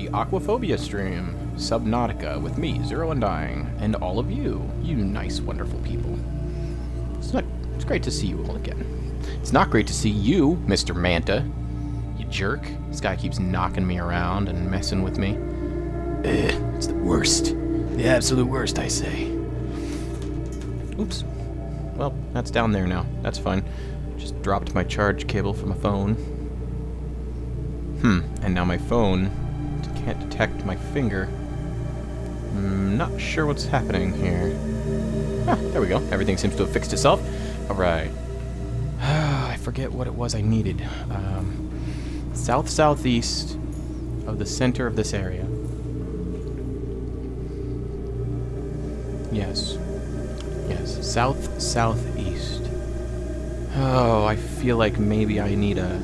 the Aquaphobia stream, Subnautica, with me, Zero Undying, and all of you, you nice, wonderful people. It's great to see you all again. It's not great to see you, Mr. Manta. You jerk. This guy keeps knocking me around and messing with me. It's the worst. The absolute worst, I say. Oops. Well, that's down there now. That's fine. Just dropped my charge cable from my phone. And now my phone can't detect my finger. I'm not sure what's happening here. Ah, there we go. Everything seems to have fixed itself. Alright. I forget what it was I needed. South-southeast of the center of this area. Yes. Yes. South-southeast. Oh, I feel like maybe I need a...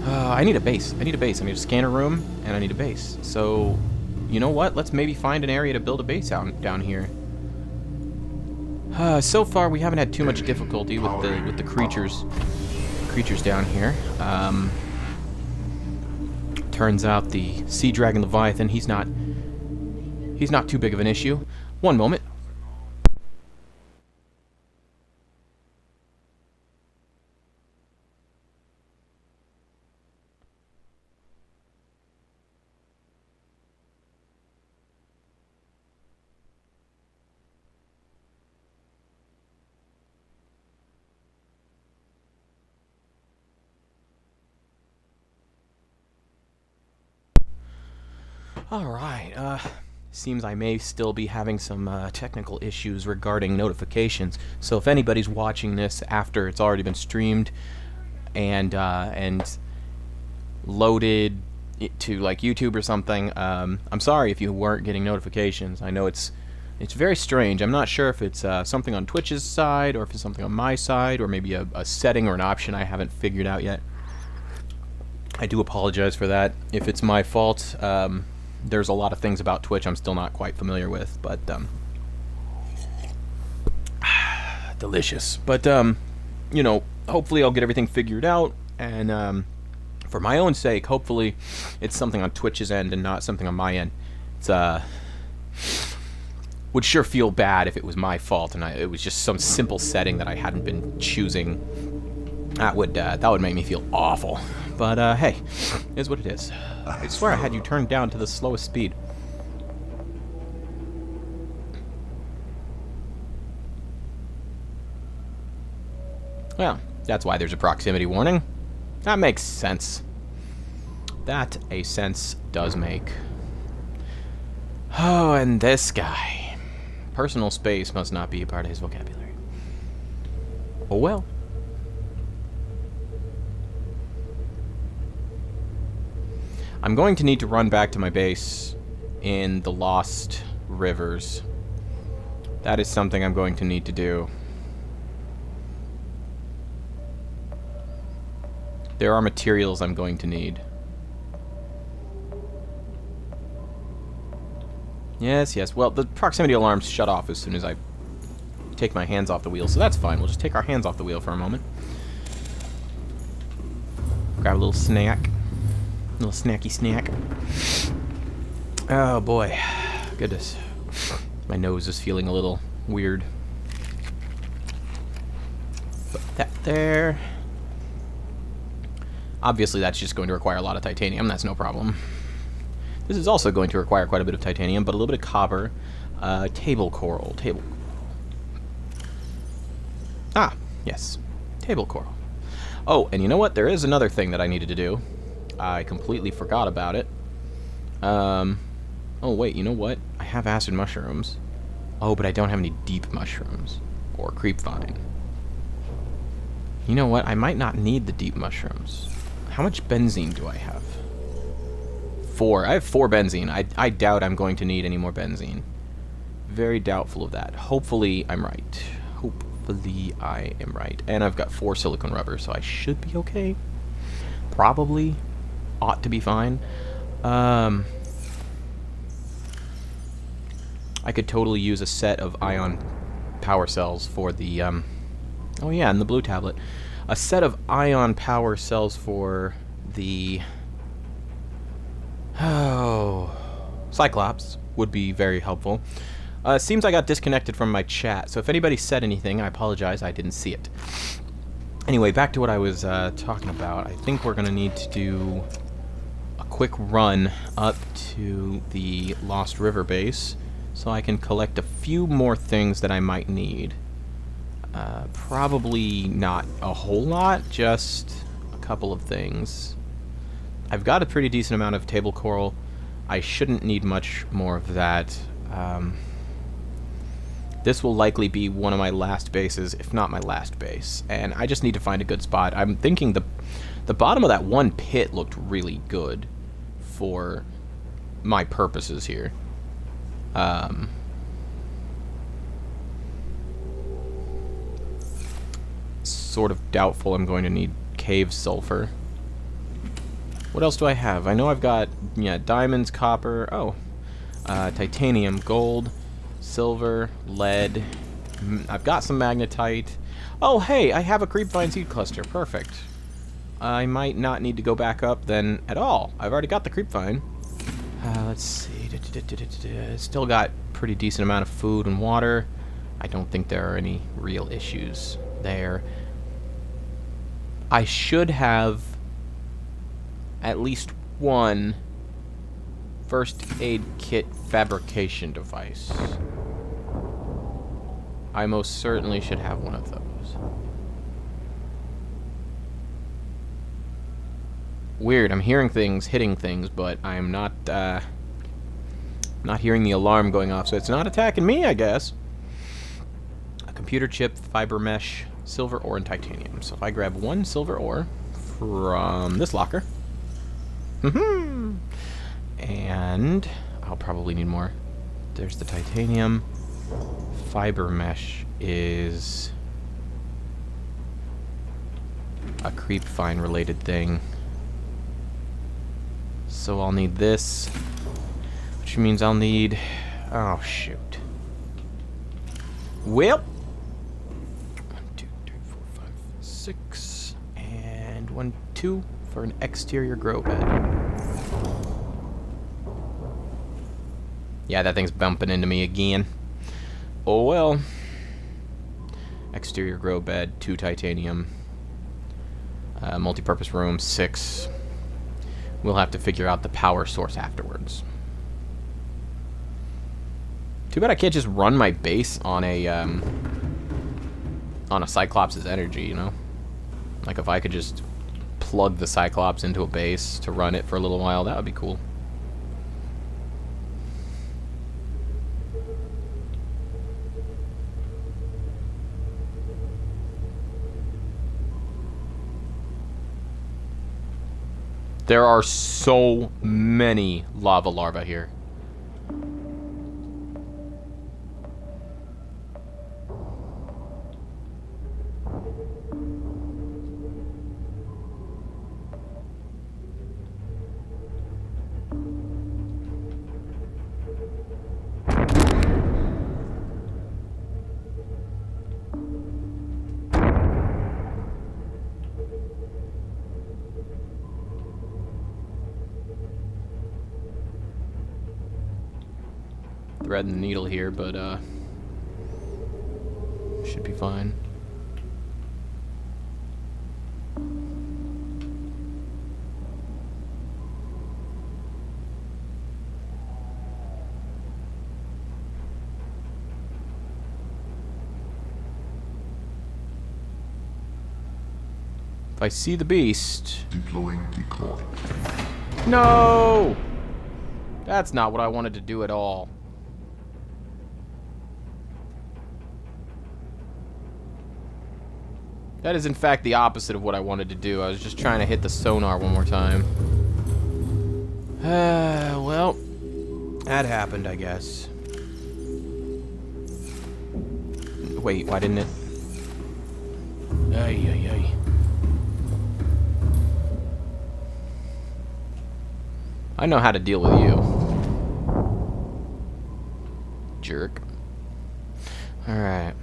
I need a base. I need a scanner room, and I need a base. So, you know what? Let's maybe find an area to build a base down here. So far, we haven't had too much difficulty with the creatures down here. Turns out the Sea Dragon Leviathan, he's not too big of an issue. One moment. Alright, seems I may still be having some technical issues regarding notifications, so if anybody's watching this after it's already been streamed and loaded to like YouTube or something, I'm sorry if you weren't getting notifications. I know it's very strange. I'm not sure if it's something on Twitch's side or if it's something on my side or maybe a setting or an option I haven't figured out yet. I do apologize for that. If it's my fault, there's a lot of things about Twitch I'm still not quite familiar with, but delicious. But you know, hopefully I'll get everything figured out, and for my own sake, hopefully it's something on Twitch's end and not something on my end. It's would sure feel bad if it was my fault and it was just some simple setting that I hadn't been choosing. That would make me feel awful. But hey, it is what it is. I swear I had you turned down to the slowest speed. Well, that's why there's a proximity warning. That makes sense. That a sense does make. Oh, and this guy. Personal space must not be a part of his vocabulary. Oh well. I'm going to need to run back to my base in the Lost Rivers. That is something I'm going to need to do. There are materials I'm going to need. Yes, yes. Well, the proximity alarms shut off as soon as I take my hands off the wheel, so that's fine. We'll just take our hands off the wheel for a moment. Grab a little snack. Little snacky snack. Oh boy. Goodness. My nose is feeling a little weird. Put that there. Obviously that's just going to require a lot of titanium. That's no problem. This is also going to require quite a bit of titanium, but a little bit of copper. Table coral. Ah, yes. Table coral. Oh, and you know what? There is another thing that I needed to do. I completely forgot about it. Oh wait, you know what? I have acid mushrooms. Oh, but I don't have any deep mushrooms. Or creepvine. You know what? I might not need the deep mushrooms. How much benzene do I have? 4. I have 4 benzene. I doubt I'm going to need any more benzene. Very doubtful of that. Hopefully I'm right. Hopefully I am right. And I've got 4 silicone rubber, so I should be okay. Probably. Ought to be fine. I could totally use a set of ion power cells for the, oh yeah, and the blue tablet. A set of ion power cells for the Oh, Cyclops would be very helpful. Seems I got disconnected from my chat, so if anybody said anything, I apologize, I didn't see it. Anyway, back to what I was talking about. I think we're going to need to do a quick run up to the Lost River base so I can collect a few more things that I might need. Probably not a whole lot, just a couple of things. I've got a pretty decent amount of table coral. I shouldn't need much more of that. This will likely be one of my last bases, if not my last base, and I just need to find a good spot. I'm thinking the bottom of that one pit looked really good for my purposes here. Sort of doubtful I'm going to need cave sulfur. What else do I have? I know I've got, yeah, diamonds, copper, titanium, gold, silver, lead. I've got some magnetite. Oh, hey, I have a creepvine seed cluster. Perfect. I might not need to go back up then at all. I've already got the creepvine. Let's see. Still got pretty decent amount of food and water. I don't think there are any real issues there. I should have at least one first aid kit fabrication device. I most certainly should have one of those. Weird, I'm hearing things, hitting things, but I'm not hearing the alarm going off, so it's not attacking me, I guess. A computer chip, fiber mesh, silver ore, and titanium. So if I grab one silver ore from this locker, and I'll probably need more. There's the titanium. Fiber mesh is a creepvine related thing. So I'll need this, which means I'll need, oh shoot. Well, 1, 2, 3, 4, 5, 6, and 1, 2 for an exterior grow bed. Yeah, that thing's bumping into me again. Oh well. Exterior grow bed, 2 titanium. Multi-purpose room, 6. We'll have to figure out the power source afterwards. Too bad I can't just run my base on a Cyclops' energy, you know? Like if I could just plug the Cyclops into a base to run it for a little while, that would be cool. There are so many lava larvae here. Threading the needle here, but should be fine. If I see the beast. Deploying decoy. No! That's not what I wanted to do at all. That is, in fact, the opposite of what I wanted to do. I was just trying to hit the sonar one more time. Well, that happened, I guess. Wait, why didn't it? Ay, ay, ay. I know how to deal with you. Jerk. Alright.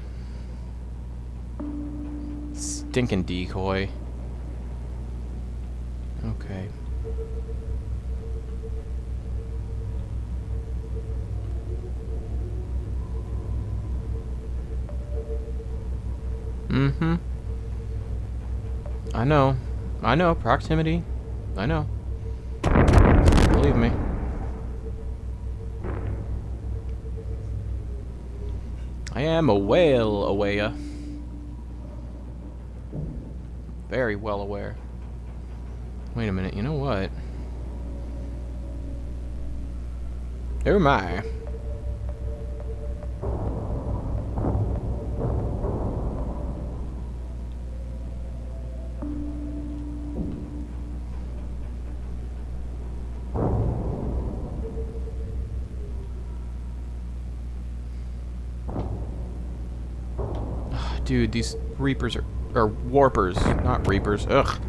Stinking decoy. Okay. Mm-hmm. I know. I know. Proximity. I know. Believe me. I am a whale aware. Very well aware. Wait a minute, you know what? Never mind. Dude, these reapers are warpers, not reapers. Ugh.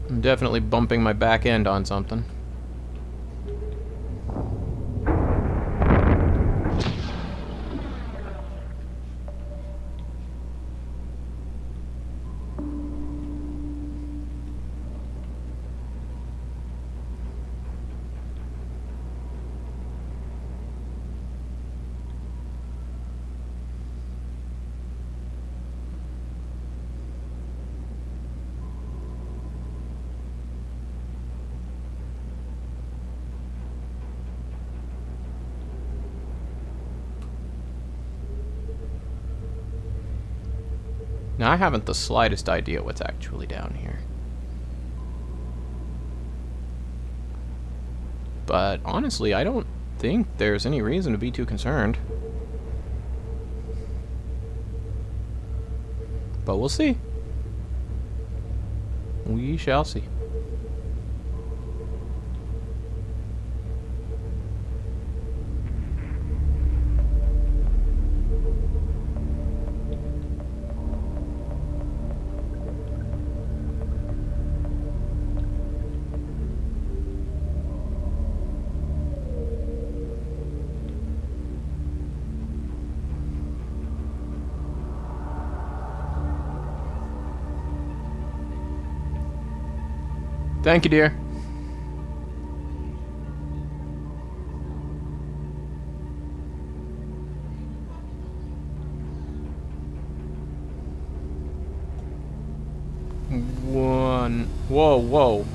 I'm definitely bumping my back end on something. Now, I haven't the slightest idea what's actually down here. But honestly, I don't think there's any reason to be too concerned. But we'll see. We shall see. Thank you, dear. One. Whoa, whoa.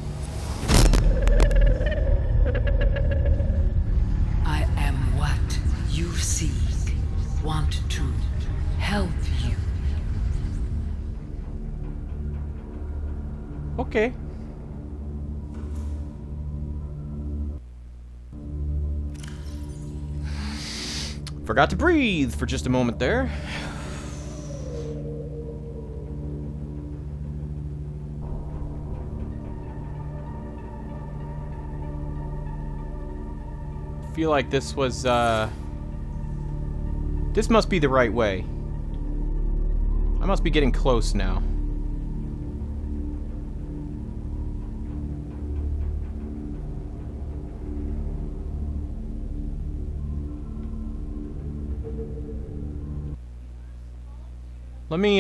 I am what you seek. Want to help you. Okay. Forgot to breathe for just a moment there. Feel like this was, this must be the right way. I must be getting close now. Let me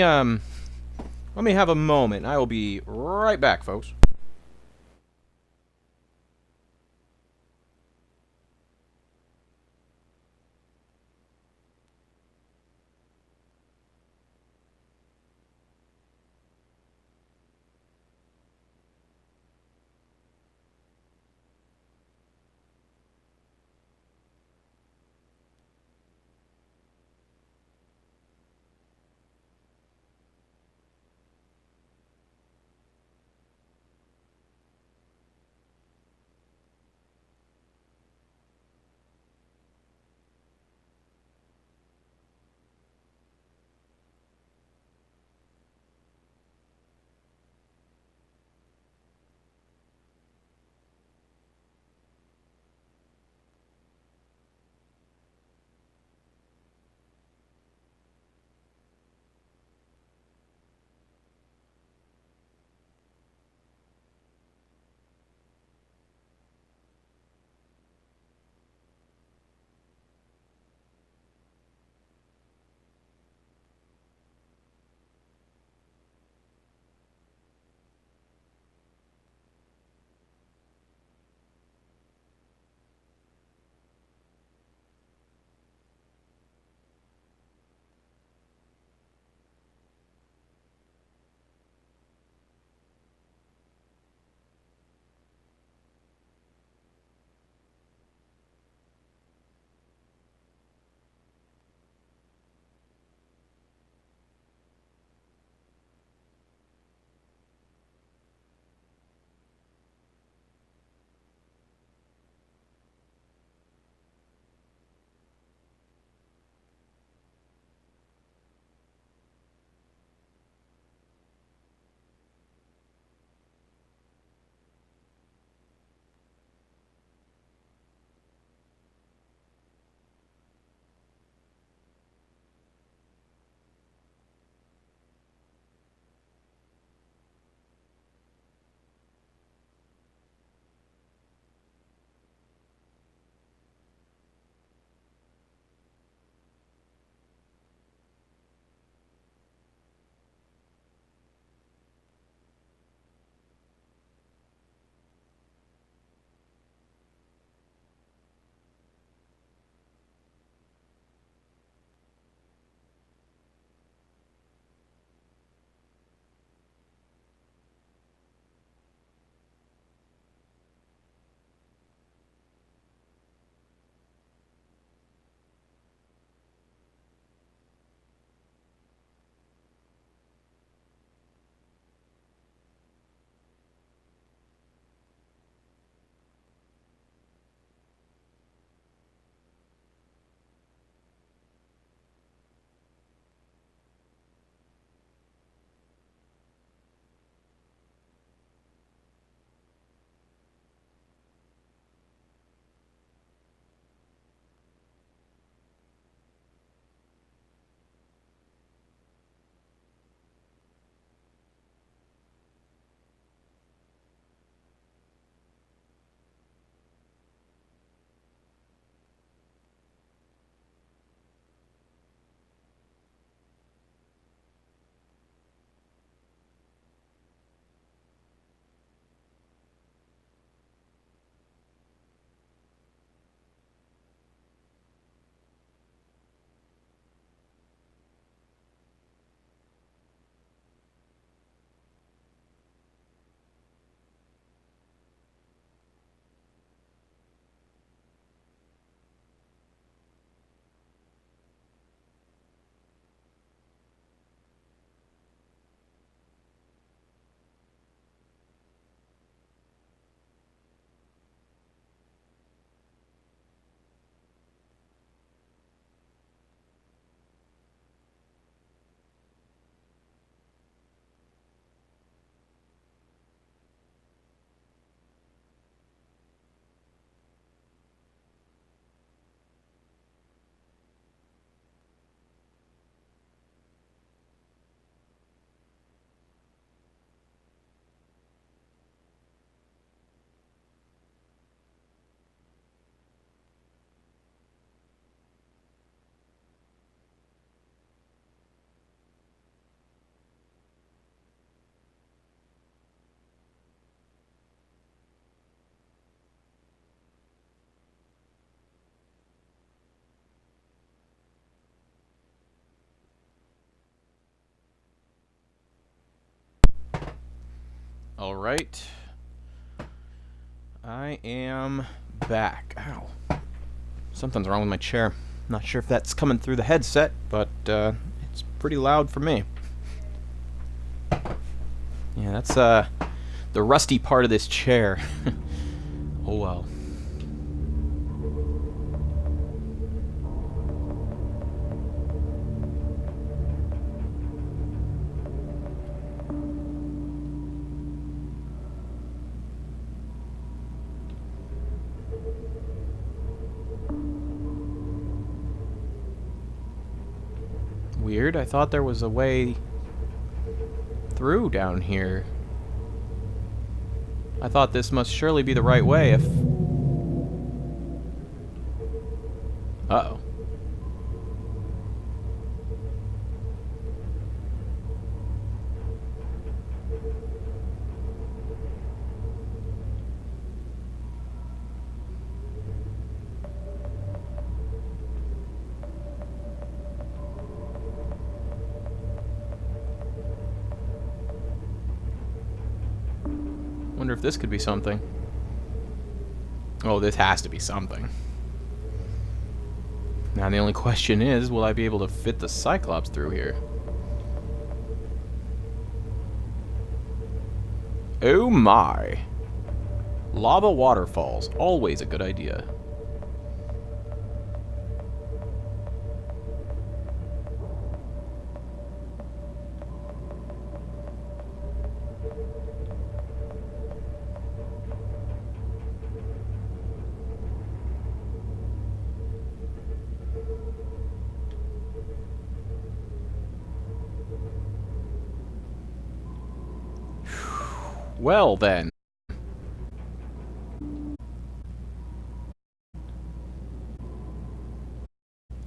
have a moment. I will be right back, folks. Alright. I am back. Ow. Something's wrong with my chair. Not sure if that's coming through the headset, but it's pretty loud for me. Yeah, that's the rusty part of this chair. Oh well. Weird, I thought there was a way through down here. I thought this must surely be the right way if... Uh-oh. Wonder if this could be something. Oh, this has to be something. Now the only question is, will I be able to fit the Cyclops through here? Oh my! Lava waterfalls, always a good idea. Well then.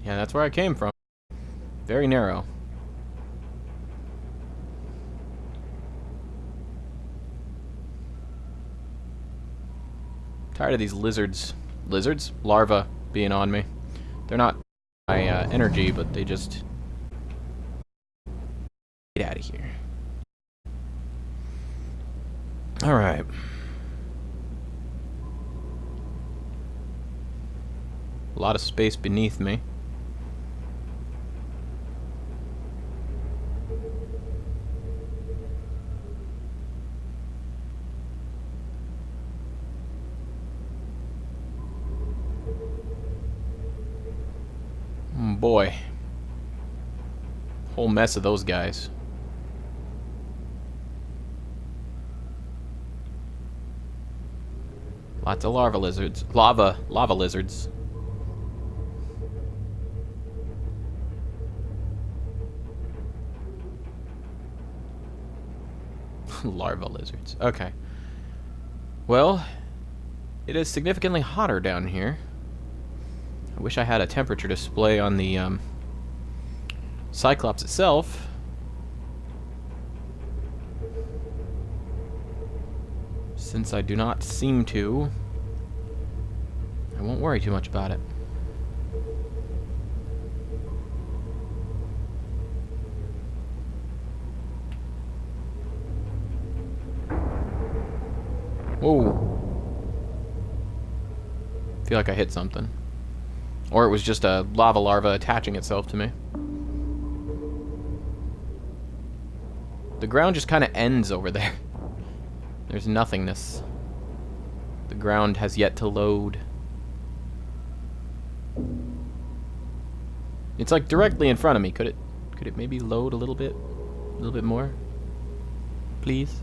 Yeah, that's where I came from. Very narrow. Tired of these lizards. Lizards? Larvae being on me. They're not my energy, but they just... Get out of here. Alright. A lot of space beneath me. Boy. Whole mess of those guys. Lots of larva lizards. Lava lizards. Larva lizards. Okay. Well, it is significantly hotter down here. I wish I had a temperature display on the Cyclops itself. Since I do not seem to, I won't worry too much about it. Whoa. Feel like I hit something. Or it was just a lava larva attaching itself to me. The ground just kind of ends over there. There's nothingness. The ground has yet to load. It's like directly in front of me. Could it maybe load a little bit? A little bit more? Please?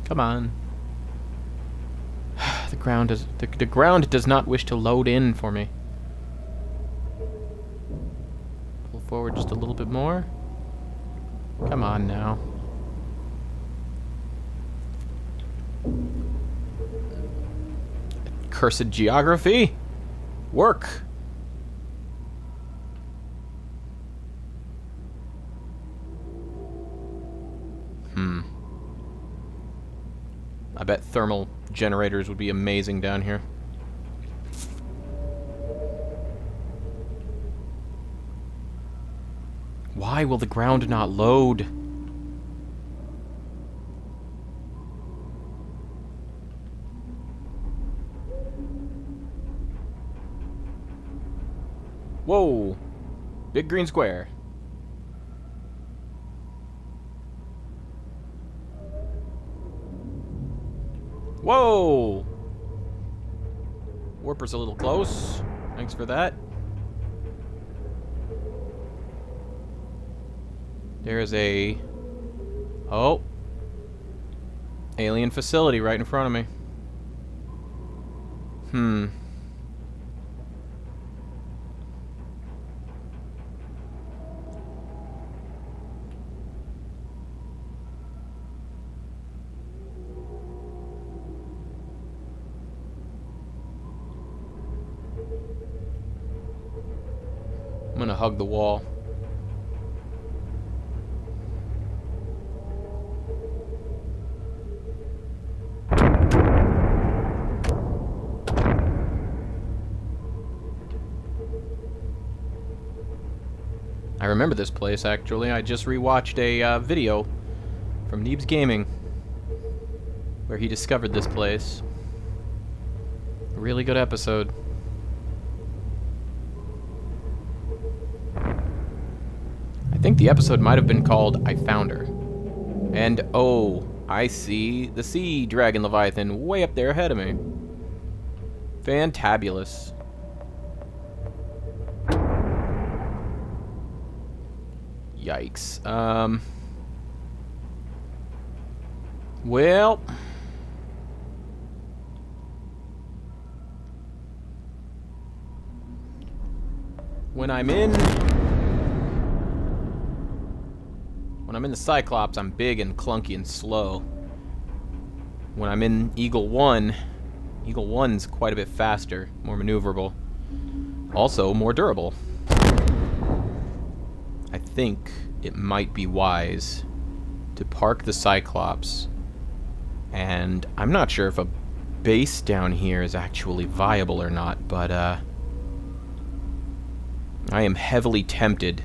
Come on. The ground does not wish to load in for me. Pull forward just a little bit more. Come on now. Cursed geography. Work. I bet thermal generators would be amazing down here. Why will the ground not load? Whoa! Big green square. Whoa! Warper's a little close. Thanks for that. There's a... Oh. Alien facility right in front of me. I'm gonna hug the wall. I remember this place, actually. I just rewatched a video from Neebs Gaming where he discovered this place. A really good episode. I think the episode might have been called I Found Her. And, oh, I see the sea dragon leviathan way up there ahead of me. Fantabulous. Yikes. Well... When I'm in the Cyclops, I'm big and clunky and slow. When I'm in Eagle 1, Eagle 1's quite a bit faster, more maneuverable. Also, more durable. I think it might be wise to park the Cyclops. And I'm not sure if a base down here is actually viable or not, but I am heavily tempted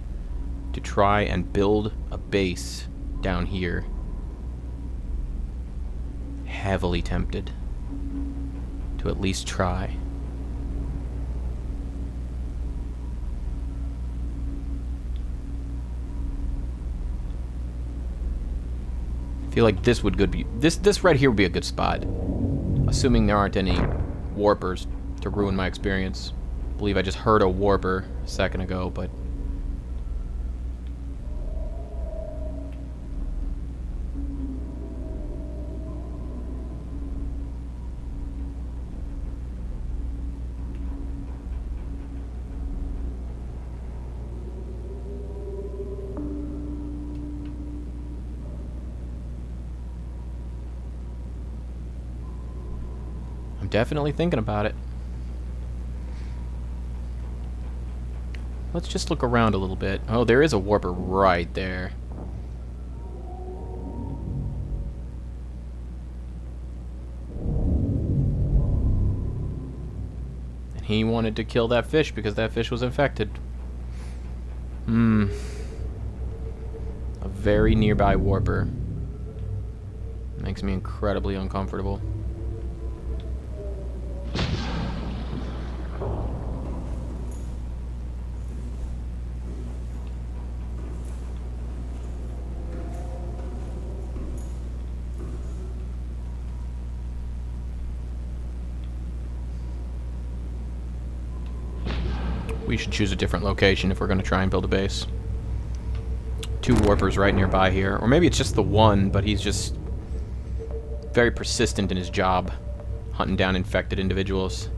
to try and build a base down here. Heavily tempted to at least try. I feel like this would be this right here would be a good spot, assuming there aren't any warpers to ruin my experience. I believe I just heard a warper a second ago, but I'm definitely thinking about it. Let's just look around a little bit. Oh, there is a warper right there. And he wanted to kill that fish because that fish was infected. A very nearby warper. Makes me incredibly uncomfortable. We should choose a different location if we're going to try and build a base. 2 warpers right nearby here. Or maybe it's just the one, but he's just very persistent in his job, hunting down infected individuals.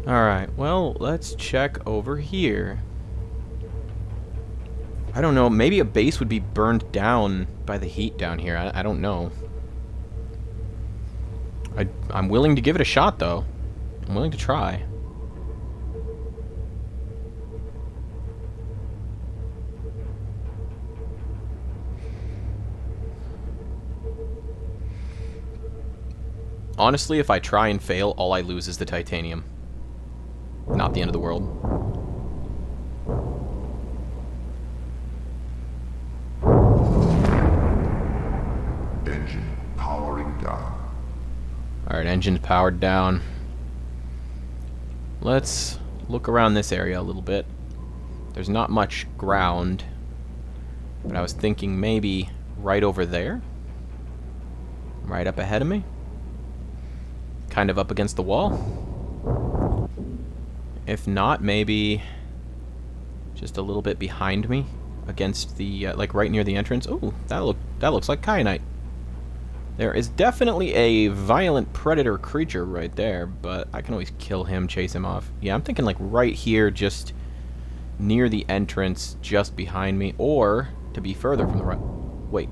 Alright, well, let's check over here. I don't know, maybe a base would be burned down by the heat down here. I don't know. I'm willing to give it a shot, though. I'm willing to try. Honestly, if I try and fail, all I lose is the titanium. Not the end of the world. Engine powering down. Alright, engine's powered down. Let's look around this area a little bit. There's not much ground, but I was thinking maybe right over there. Right up ahead of me. Kind of up against the wall. If not, maybe just a little bit behind me, against the like right near the entrance. Ooh, that looks like kyanite. There is definitely a violent predator creature right there, but I can always kill him, chase him off. Yeah, I'm thinking like right here, just near the entrance, just behind me, or to be further from the right. Wait,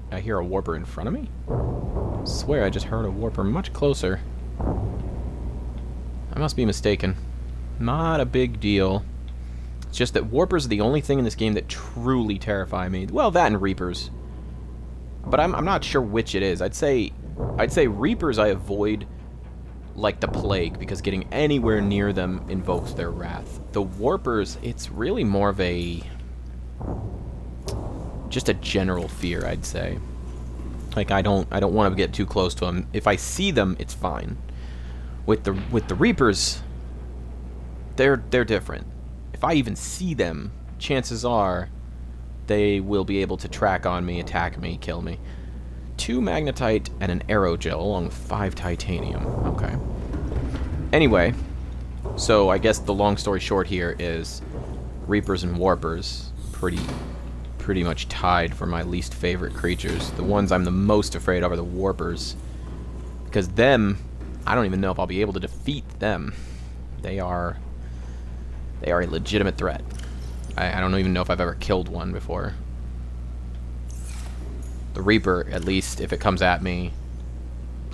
I hear a warper in front of me? I swear I just heard a warper much closer. I must be mistaken. Not a big deal. It's just that warpers are the only thing in this game that truly terrify me. Well, that and reapers. But I'm not sure which it is. I'd say reapers I avoid like the plague, because getting anywhere near them invokes their wrath. The warpers, it's really more of just a general fear, I'd say. Like I don't want to get too close to them. If I see them, it's fine. With the reapers, they're different. If I even see them, chances are they will be able to track on me, attack me, kill me. 2 magnetite and an aerogel along with 5 titanium. Okay. Anyway, so I guess the long story short here is reapers and warpers pretty much tied for my least favorite creatures. The ones I'm the most afraid of are the warpers, because them, I don't even know if I'll be able to defeat them. They are a legitimate threat. I don't even know if I've ever killed one before. The Reaper, at least, if it comes at me,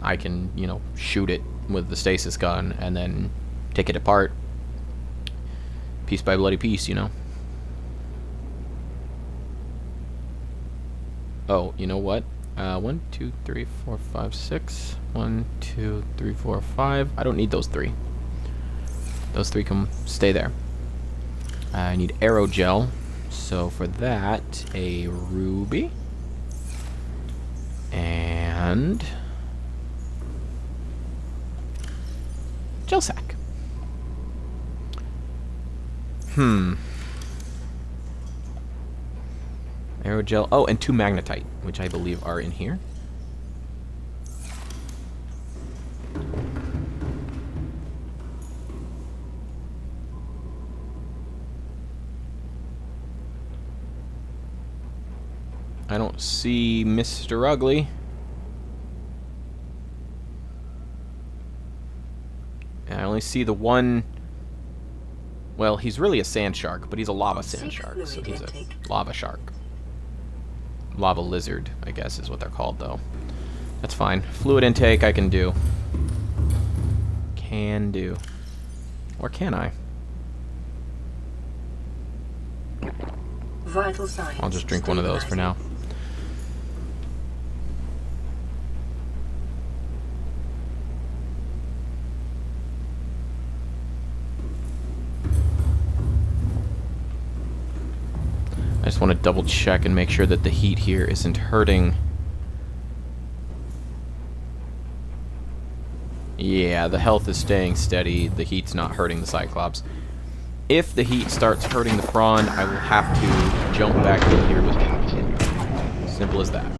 I can, you know, shoot it with the stasis gun and then take it apart. Piece by bloody piece, you know. Oh, you know what? 1, 2, 3, 4, 5, 6. 1, 2, 3, 4, 5. I don't need those 3. Those 3 can stay there. I need aerogel, so for that, a ruby and gel sack. Aerogel. Oh, and 2 magnetite, which I believe are in here. I don't see Mr. Ugly. I only see the one. Well, he's really a sand shark, but he's a lava sand shark, so he's a lava shark. Lava lizard, I guess is what they're called, though. That's fine. Fluid intake I can do. Can do. Or can I? Vital signs. I'll just drink one of those for now. I just want to double check and make sure that the heat here isn't hurting. Yeah, the health is staying steady. The heat's not hurting the Cyclops. If the heat starts hurting the prawn, I will have to jump back in here with it. Simple as that.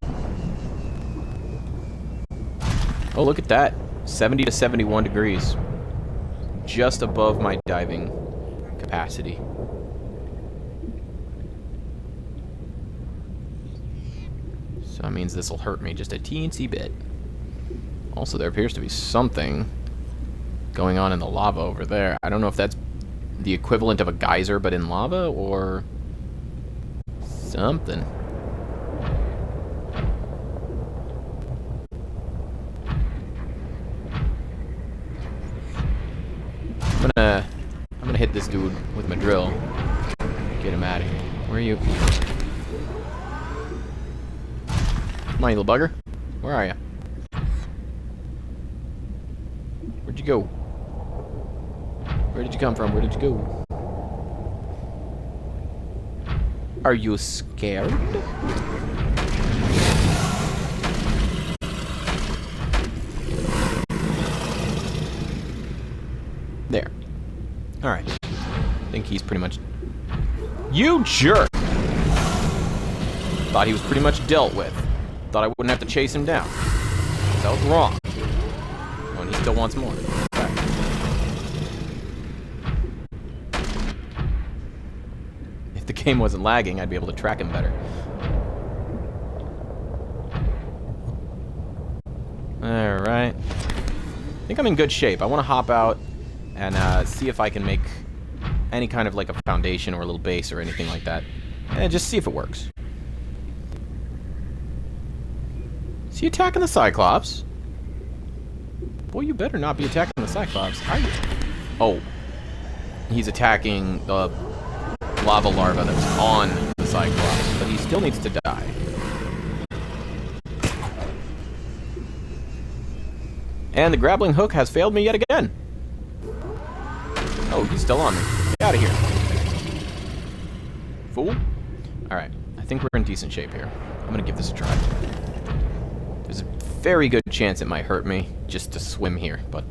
Oh, look at that. 70 to 71 degrees. Just above my diving capacity. So that means this will hurt me just a teensy bit. Also, there appears to be something going on in the lava over there. I don't know if that's the equivalent of a geyser, but in lava, or something. I'm gonna hit this dude with my drill. Get him out of here. Where are you? Come on, you little bugger. Where are you? Where'd you go? Where did you come from? Where did you go? Are you scared? There. he's pretty much... You jerk! Thought he was pretty much dealt with. Thought I wouldn't have to chase him down. That was wrong. Oh, and he still wants more. Okay. If the game wasn't lagging, I'd be able to track him better. Alright. I think I'm in good shape. I want to hop out and see if I can make any kind of like a foundation or a little base or anything like that. And just see if it works. Is he attacking the Cyclops? Boy, you better not be attacking the Cyclops. Oh. He's attacking the lava larva that's on the Cyclops, but he still needs to die. And the grappling hook has failed me yet again. Oh, he's still on me. Get out of here. Fool. Alright, I think we're in decent shape here. I'm gonna give this a try. There's a very good chance it might hurt me just to swim here, but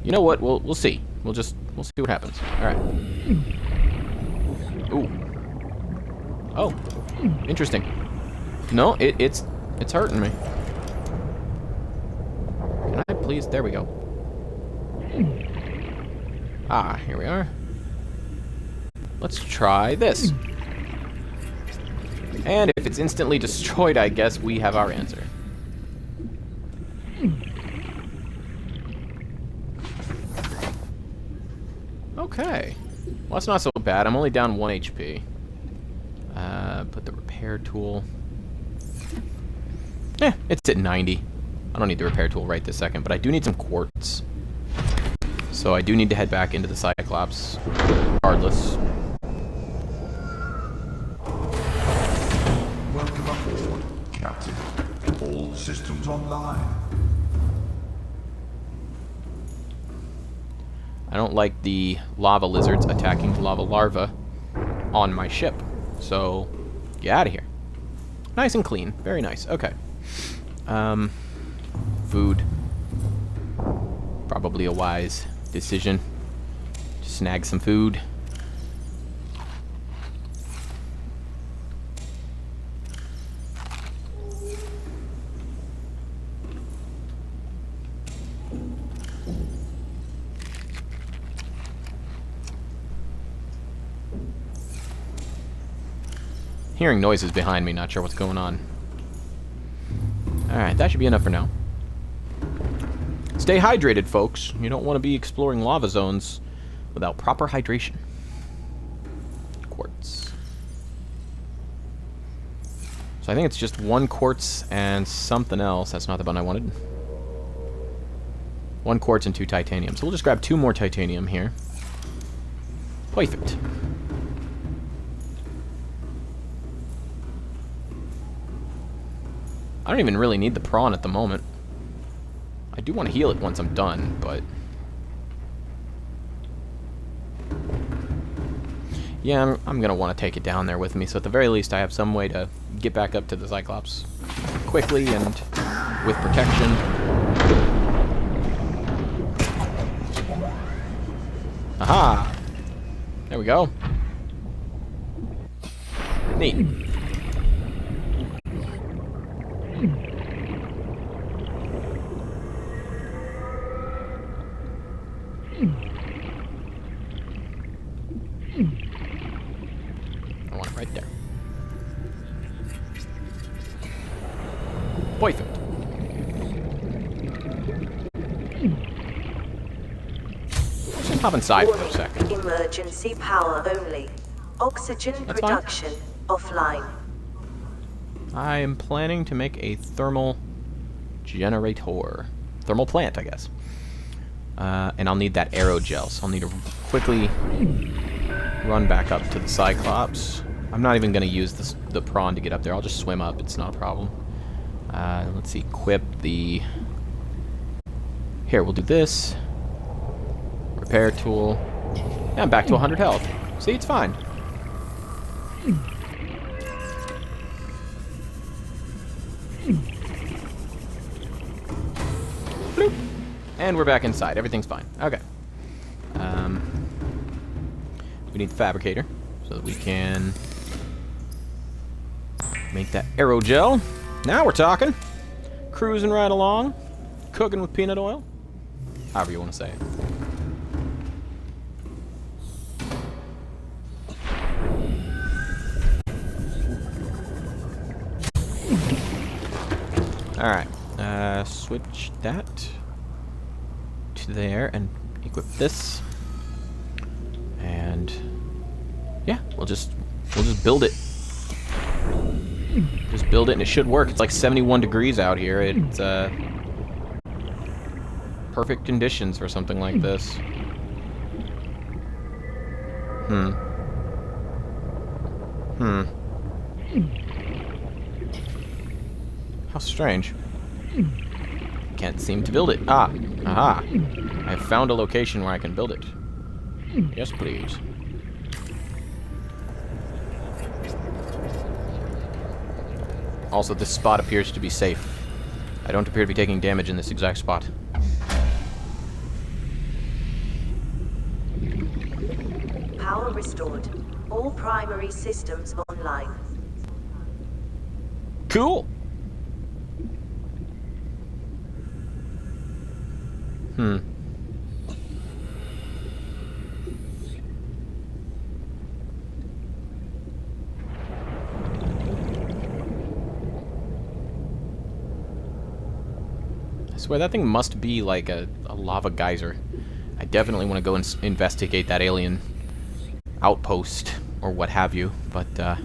you know what? We'll see. We'll see what happens. Alright. Ooh. Oh. Interesting. No, it's hurting me. Can I please? There we go. Ah, here we are. Let's try this. And if it's instantly destroyed, I guess we have our answer. Okay. Well, that's not so bad. I'm only down 1 HP. Put the repair tool. It's at 90. I don't need the repair tool right this second, but I do need some quartz. So I do need to head back into the Cyclops, regardless. Welcome aboard, Captain. All systems online. I don't like the lava lizards attacking the lava larva on my ship. So, get out of here. Nice and clean. Very nice. Okay. Food. Probably a wise decision. Just snag some food. Hearing noises behind me, not sure what's going on. Alright, that should be enough for now. Stay hydrated, folks. You don't want to be exploring lava zones without proper hydration. Quartz. So I think it's just 1 quartz and something else. That's not the button I wanted. 1 quartz and 2 titanium. So we'll just grab 2 more titanium here. Perfect. I don't even really need the prawn at the moment. I do want to heal it once I'm done, but... yeah, I'm going to want to take it down there with me, so at the very least I have some way to get back up to the Cyclops quickly and with protection. Aha! There we go. Neat. I want it right there. Perfect. Let's just hop inside for a second. Emergency power only. Oxygen That's production offline. I am planning to make a thermal generator. Thermal plant, I guess. And I'll need that aerogel, so I'll need to quickly run back up to the Cyclops. I'm not even going to use the prawn to get up there. I'll just swim up. It's not a problem. Let's see. Equip the... Here, we'll do this. Repair tool. Yeah, I'm back to 100 health. See, it's fine. Bloop. And we're back inside. Everything's fine. Okay. We need the fabricator so that we can make that aerogel. Now we're talking. Cruising right along. Cooking with peanut oil. However you want to say it. Alright. Switch that to there and equip this. And yeah, we'll just build it. Just build it and it should work. It's like 71 degrees out here. It's perfect conditions for something like this. How strange. Can't seem to build it. Ah, aha. I have found a location where I can build it. Yes, please. Also, this spot appears to be safe. I don't appear to be taking damage in this exact spot. Power restored. All primary systems online. Cool! I swear that thing must be like a lava geyser. I definitely want to go and investigate that alien outpost or what have you, but let's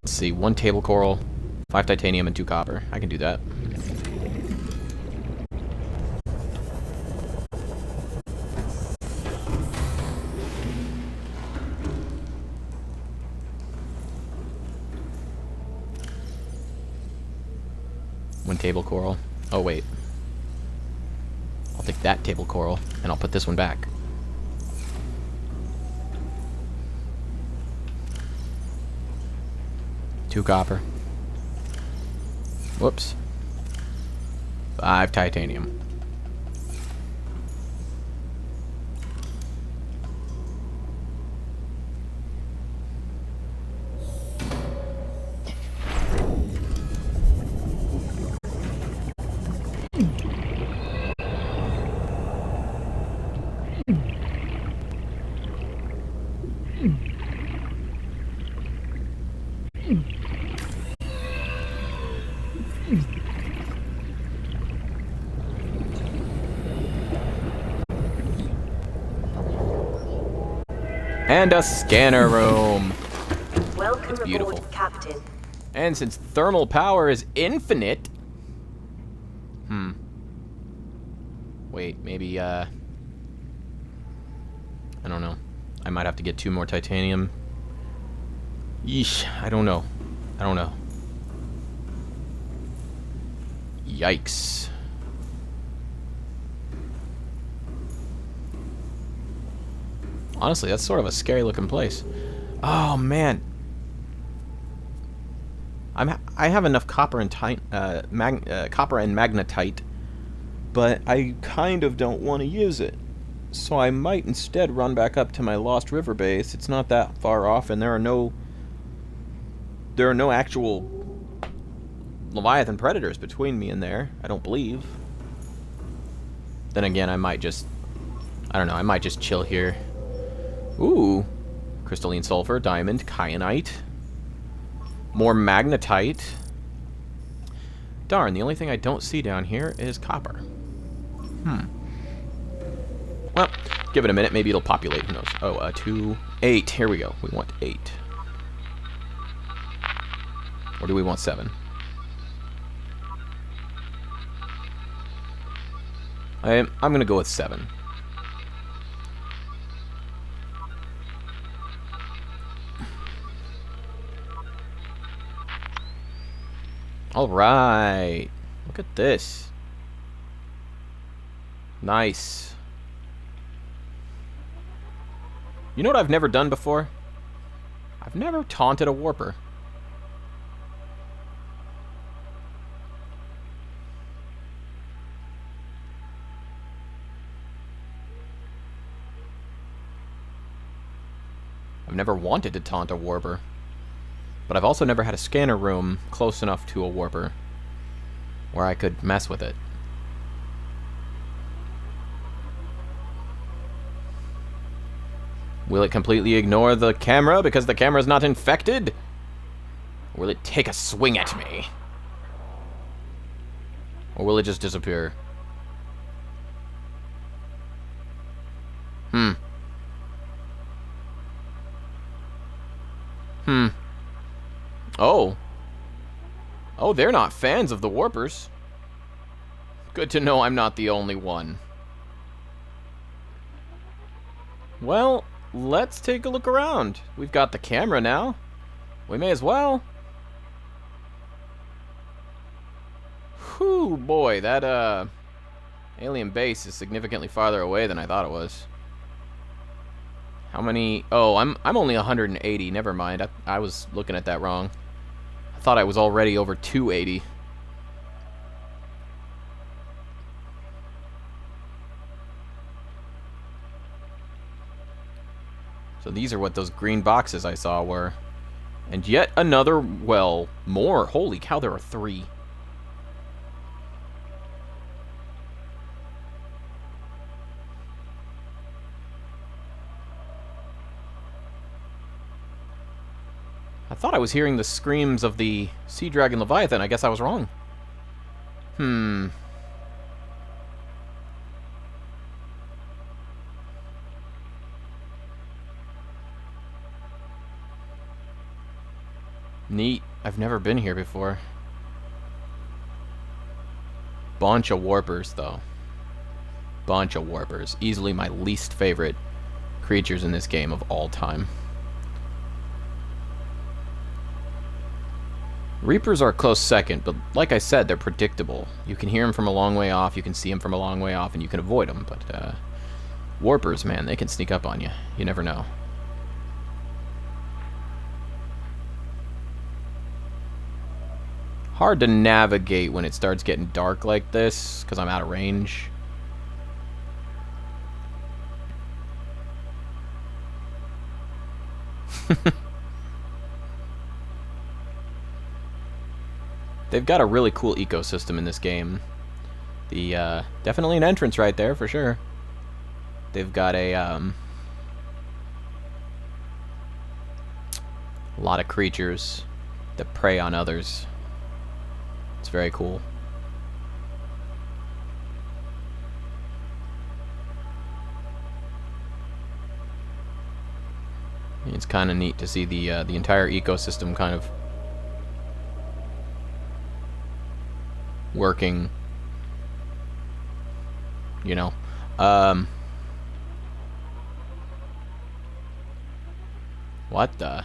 see, 1 table coral, 5 titanium, and 2 copper. I can do that. One table coral. Oh, wait. I'll take that table coral, and I'll put this one back. Two copper. Whoops. 5 titanium. And a scanner room. Welcome It's beautiful. aboard, Captain. And since thermal power is infinite... Wait, maybe, I don't know. I might have to get 2 more titanium. Yeesh, I don't know. I don't know. Yikes. Honestly, that's sort of a scary looking place. Oh man, I have enough copper and copper and magnetite, but I kind of don't want to use it. So I might instead run back up to my Lost River base. It's not that far off, and there are no actual Leviathan predators between me and there. I don't believe. Then again, I might just, I don't know. I might just chill here. Ooh, crystalline sulfur, diamond, kyanite, more magnetite. Darn, the only thing I don't see down here is copper. Well, give it a minute. Maybe it'll populate. Who knows? Oh, 2, 8. Here we go. We want 8. Or do we want 7? I'm gonna go with 7. Alright. Look at this. Nice. You know what I've never done before? I've never taunted a warper. I've never wanted to taunt a warper. But I've also never had a scanner room close enough to a warper where I could mess with it. Will it completely ignore the camera because the camera's not infected? Or will it take a swing at me? Or will it just disappear? Oh. Oh, they're not fans of the warpers. Good to know I'm not the only one. Well, let's take a look around. We've got the camera now. We may as well. Whew, boy, that, alien base is significantly farther away than I thought it was. How many? Oh, I'm only 180. Never mind. I was looking at that wrong. I thought I was already over 280. So these are what those green boxes I saw were. And yet another, well, more. Holy cow, there are 3. I thought I was hearing the screams of the Sea Dragon Leviathan. I guess I was wrong. Neat. I've never been here before. Bunch of warpers, though. Bunch of warpers. Easily my least favorite creatures in this game of all time. Reapers are a close second, but like I said, they're predictable. You can hear them from a long way off, you can see them from a long way off, and you can avoid them. But warpers, man, they can sneak up on you. You never know. Hard to navigate when it starts getting dark like this, because I'm out of range. They've got a really cool ecosystem in this game. The definitely an entrance right there for sure. They've got a lot of creatures that prey on others. It's very cool. It's kind of neat to see the entire ecosystem kind of working, you know. What the?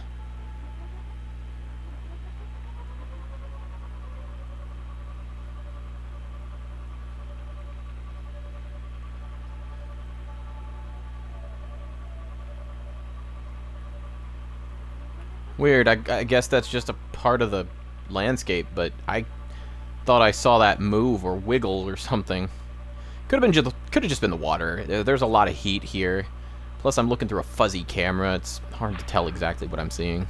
Weird. I guess that's just a part of the landscape, but I thought I saw that move or wiggle or something. Could have just been the water. There's a lot of heat here. Plus, I'm looking through a fuzzy camera. It's hard to tell exactly what I'm seeing.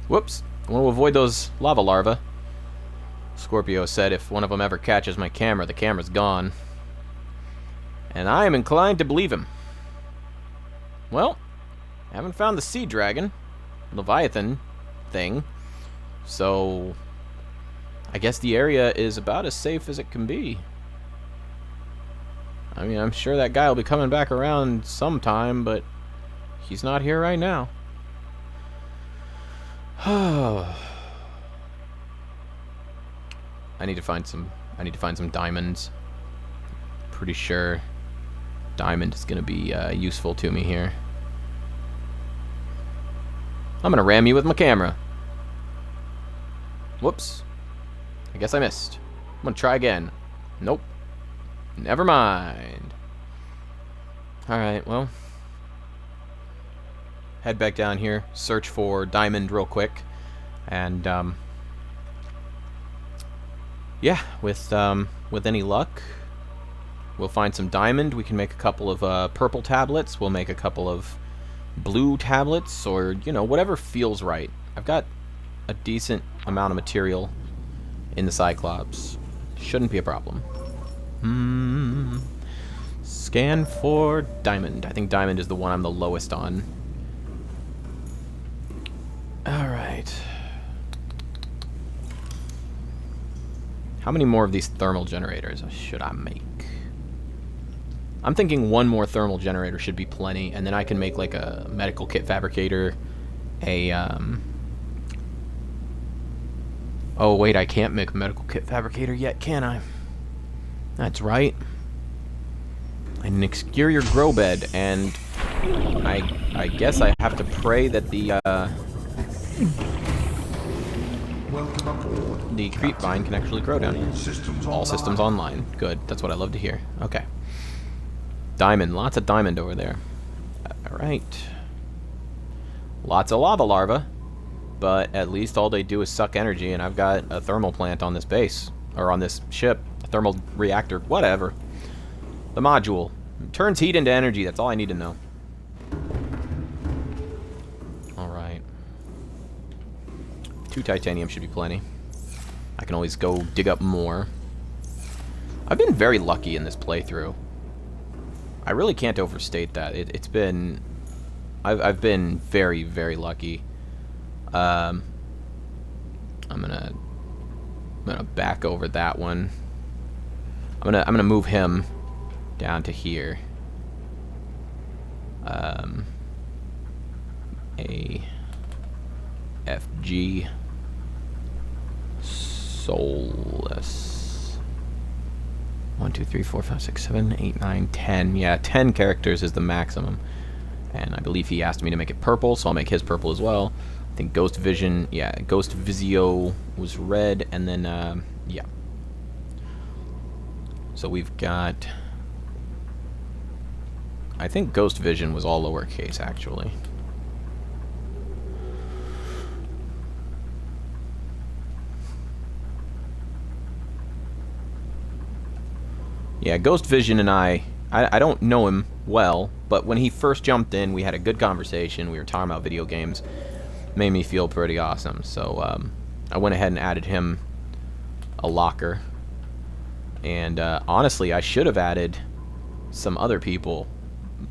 Whoops. I want to avoid those lava larvae. Scorpio said if one of them ever catches my camera, the camera's gone. And I am inclined to believe him. Well, I haven't found the sea dragon, Leviathan thing, so I guess the area is about as safe as it can be. I mean, I'm sure that guy will be coming back around sometime, but he's not here right now. I need to find some diamonds. Pretty sure diamond is gonna be useful to me here. I'm gonna ram you with my camera. Whoops. I guess I missed. I'm gonna try again. Nope. Never mind. Alright, well. Head back down here. Search for diamond real quick. And, yeah, with any luck, we'll find some diamond. We can make a couple of purple tablets. We'll make a couple of blue tablets or, you know, whatever feels right. I've got a decent amount of material in the Cyclops. Shouldn't be a problem. Scan for diamond. I think diamond is the one I'm the lowest on. Alright. How many more of these thermal generators should I make? I'm thinking one more thermal generator should be plenty, and then I can make like a medical kit fabricator, Oh wait, I can't make a medical kit fabricator yet, can I? That's right. An exterior grow bed, and I guess I have to pray that the Welcome aboard. the creep vine can actually grow down here. All systems online. Good. That's what I love to hear. Okay. Diamond. Lots of diamond over there. Alright. Lots of lava larvae. But at least all they do is suck energy, and I've got a thermal plant on this base. Or on this ship. A thermal reactor. Whatever. The module. Turns heat into energy. That's all I need to know. Alright. 2 titanium should be plenty. I can always go dig up more. I've been very lucky in this playthrough. I really can't overstate that. It's been... I've been very, very lucky. I'm gonna back over that one. I'm gonna move him down to here. A FG Soulless. 1, 2, 3, 4, 5, 6, 7, 8, 9, 10. Yeah, 10 characters is the maximum. And I believe he asked me to make it purple, so I'll make his purple as well. I think Ghost Vision, yeah, Ghost Vizio was red, and then, yeah. So we've got... I think Ghost Vision was all lowercase, actually. Yeah, Ghost Vision and I don't know him well, but when he first jumped in, we had a good conversation. We were talking about video games. Made me feel pretty awesome. So I went ahead and added him a locker. And honestly, I should have added some other people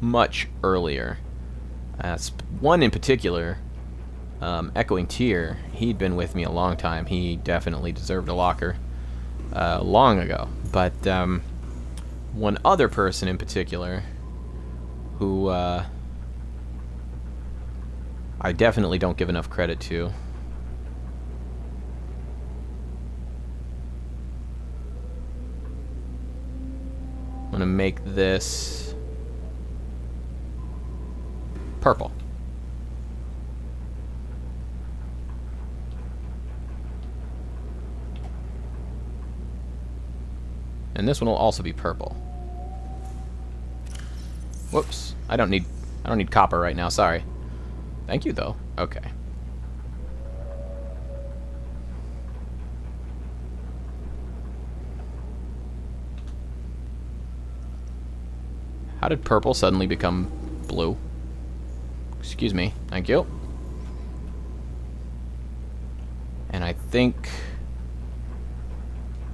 much earlier. One in particular, Echoing Tear, he'd been with me a long time. He definitely deserved a locker long ago. But one other person in particular who I definitely don't give enough credit to. I'm gonna make this purple. And this one will also be purple. Whoops. I don't need copper right now, sorry. Thank you though. Okay. How did purple suddenly become blue? Excuse me. Thank you. And I think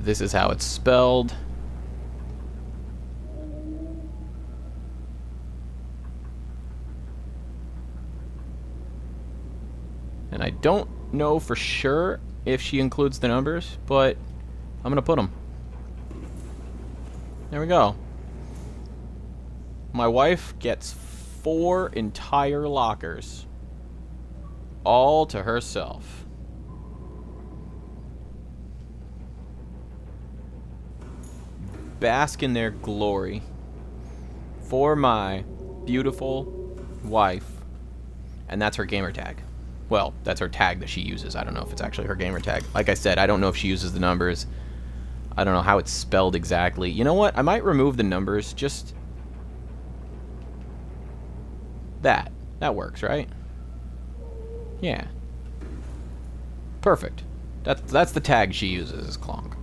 this is how it's spelled. And I don't know for sure if she includes the numbers, but I'm gonna put them. There we go. My wife gets 4 entire lockers, all to herself. Bask in their glory for my beautiful wife. And that's her gamer tag. Well, that's her tag that she uses. I don't know if it's actually her gamer tag. Like I said, I don't know if she uses the numbers. I don't know how it's spelled exactly. You know what? I might remove the numbers. Just that. That works, right? Yeah. Perfect. That's the tag she uses, is Clonk.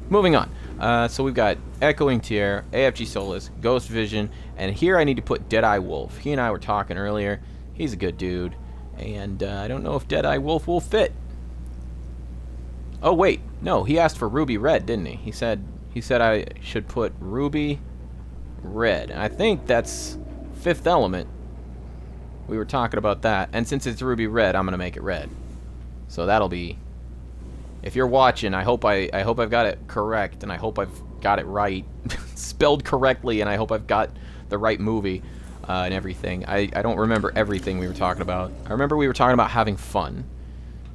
Moving on. So we've got Echoing Tear, AFG Solus, Ghost Vision, and here I need to put Deadeye Wolf. He and I were talking earlier. He's a good dude, and I don't know if Deadeye Wolf will fit. Oh wait, no, he asked for Ruby Red, didn't he? He said I should put Ruby Red. And I think that's Fifth Element. We were talking about that, and since it's Ruby Red, I'm gonna make it red. So that'll be. If you're watching, I hope I've got it correct, and I hope I've got it right, spelled correctly, and I hope I've got the right movie and everything. I don't remember everything we were talking about. I remember we were talking about having fun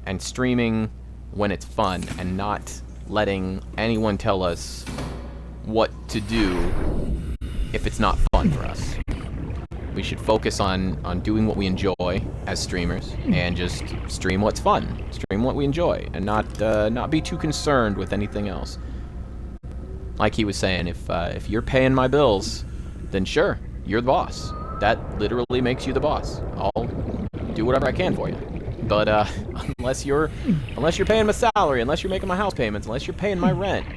and streaming when it's fun and not letting anyone tell us what to do if it's not fun for us. We should focus on doing what we enjoy as streamers and just stream what's fun, stream what we enjoy, and not be too concerned with anything else. Like he was saying, if you're paying my bills, then sure, you're the boss. That literally makes you the boss. I'll do whatever I can for you. But unless you're paying my salary, unless you're making my house payments, unless you're paying my rent,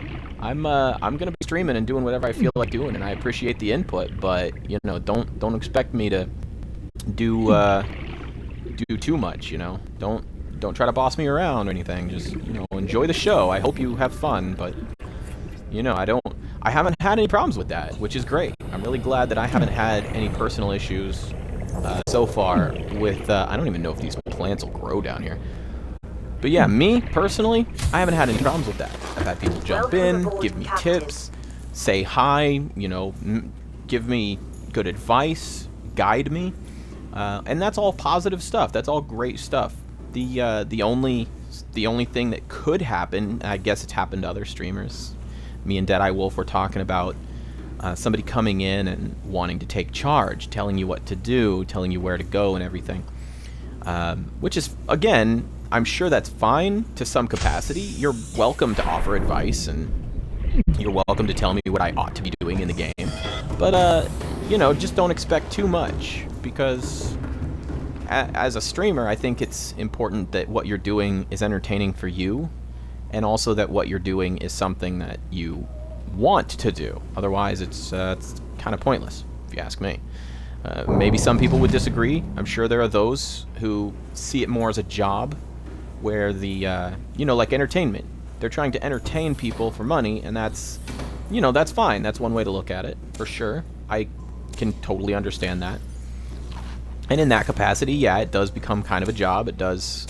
I'm gonna be streaming and doing whatever I feel like doing, and I appreciate the input, but you know, don't expect me to do too much. You know, don't try to boss me around or anything. Just, you know, enjoy the show. I hope you have fun, but you know, I haven't had any problems with that, which is great. I'm really glad that I haven't had any personal issues so far with. I don't even know if these plants will grow down here. But yeah, me, personally, I haven't had any problems with that. I've had people jump in, give me tips, say hi, you know, give me good advice, guide me. And that's all positive stuff. That's all great stuff. The only thing that could happen, I guess it's happened to other streamers. Me and Deadeye Wolf were talking about somebody coming in and wanting to take charge, telling you what to do, telling you where to go and everything. Which is, again, I'm sure that's fine to some capacity. You're welcome to offer advice, and you're welcome to tell me what I ought to be doing in the game. But, you know, just don't expect too much, because as a streamer, I think it's important that what you're doing is entertaining for you, and also that what you're doing is something that you want to do. Otherwise, it's kind of pointless, if you ask me. Maybe some people would disagree. I'm sure there are those who see it more as a job, where the, you know, like entertainment. They're trying to entertain people for money, and that's, you know, that's fine. That's one way to look at it, for sure. I can totally understand that. And in that capacity, yeah, it does become kind of a job. It does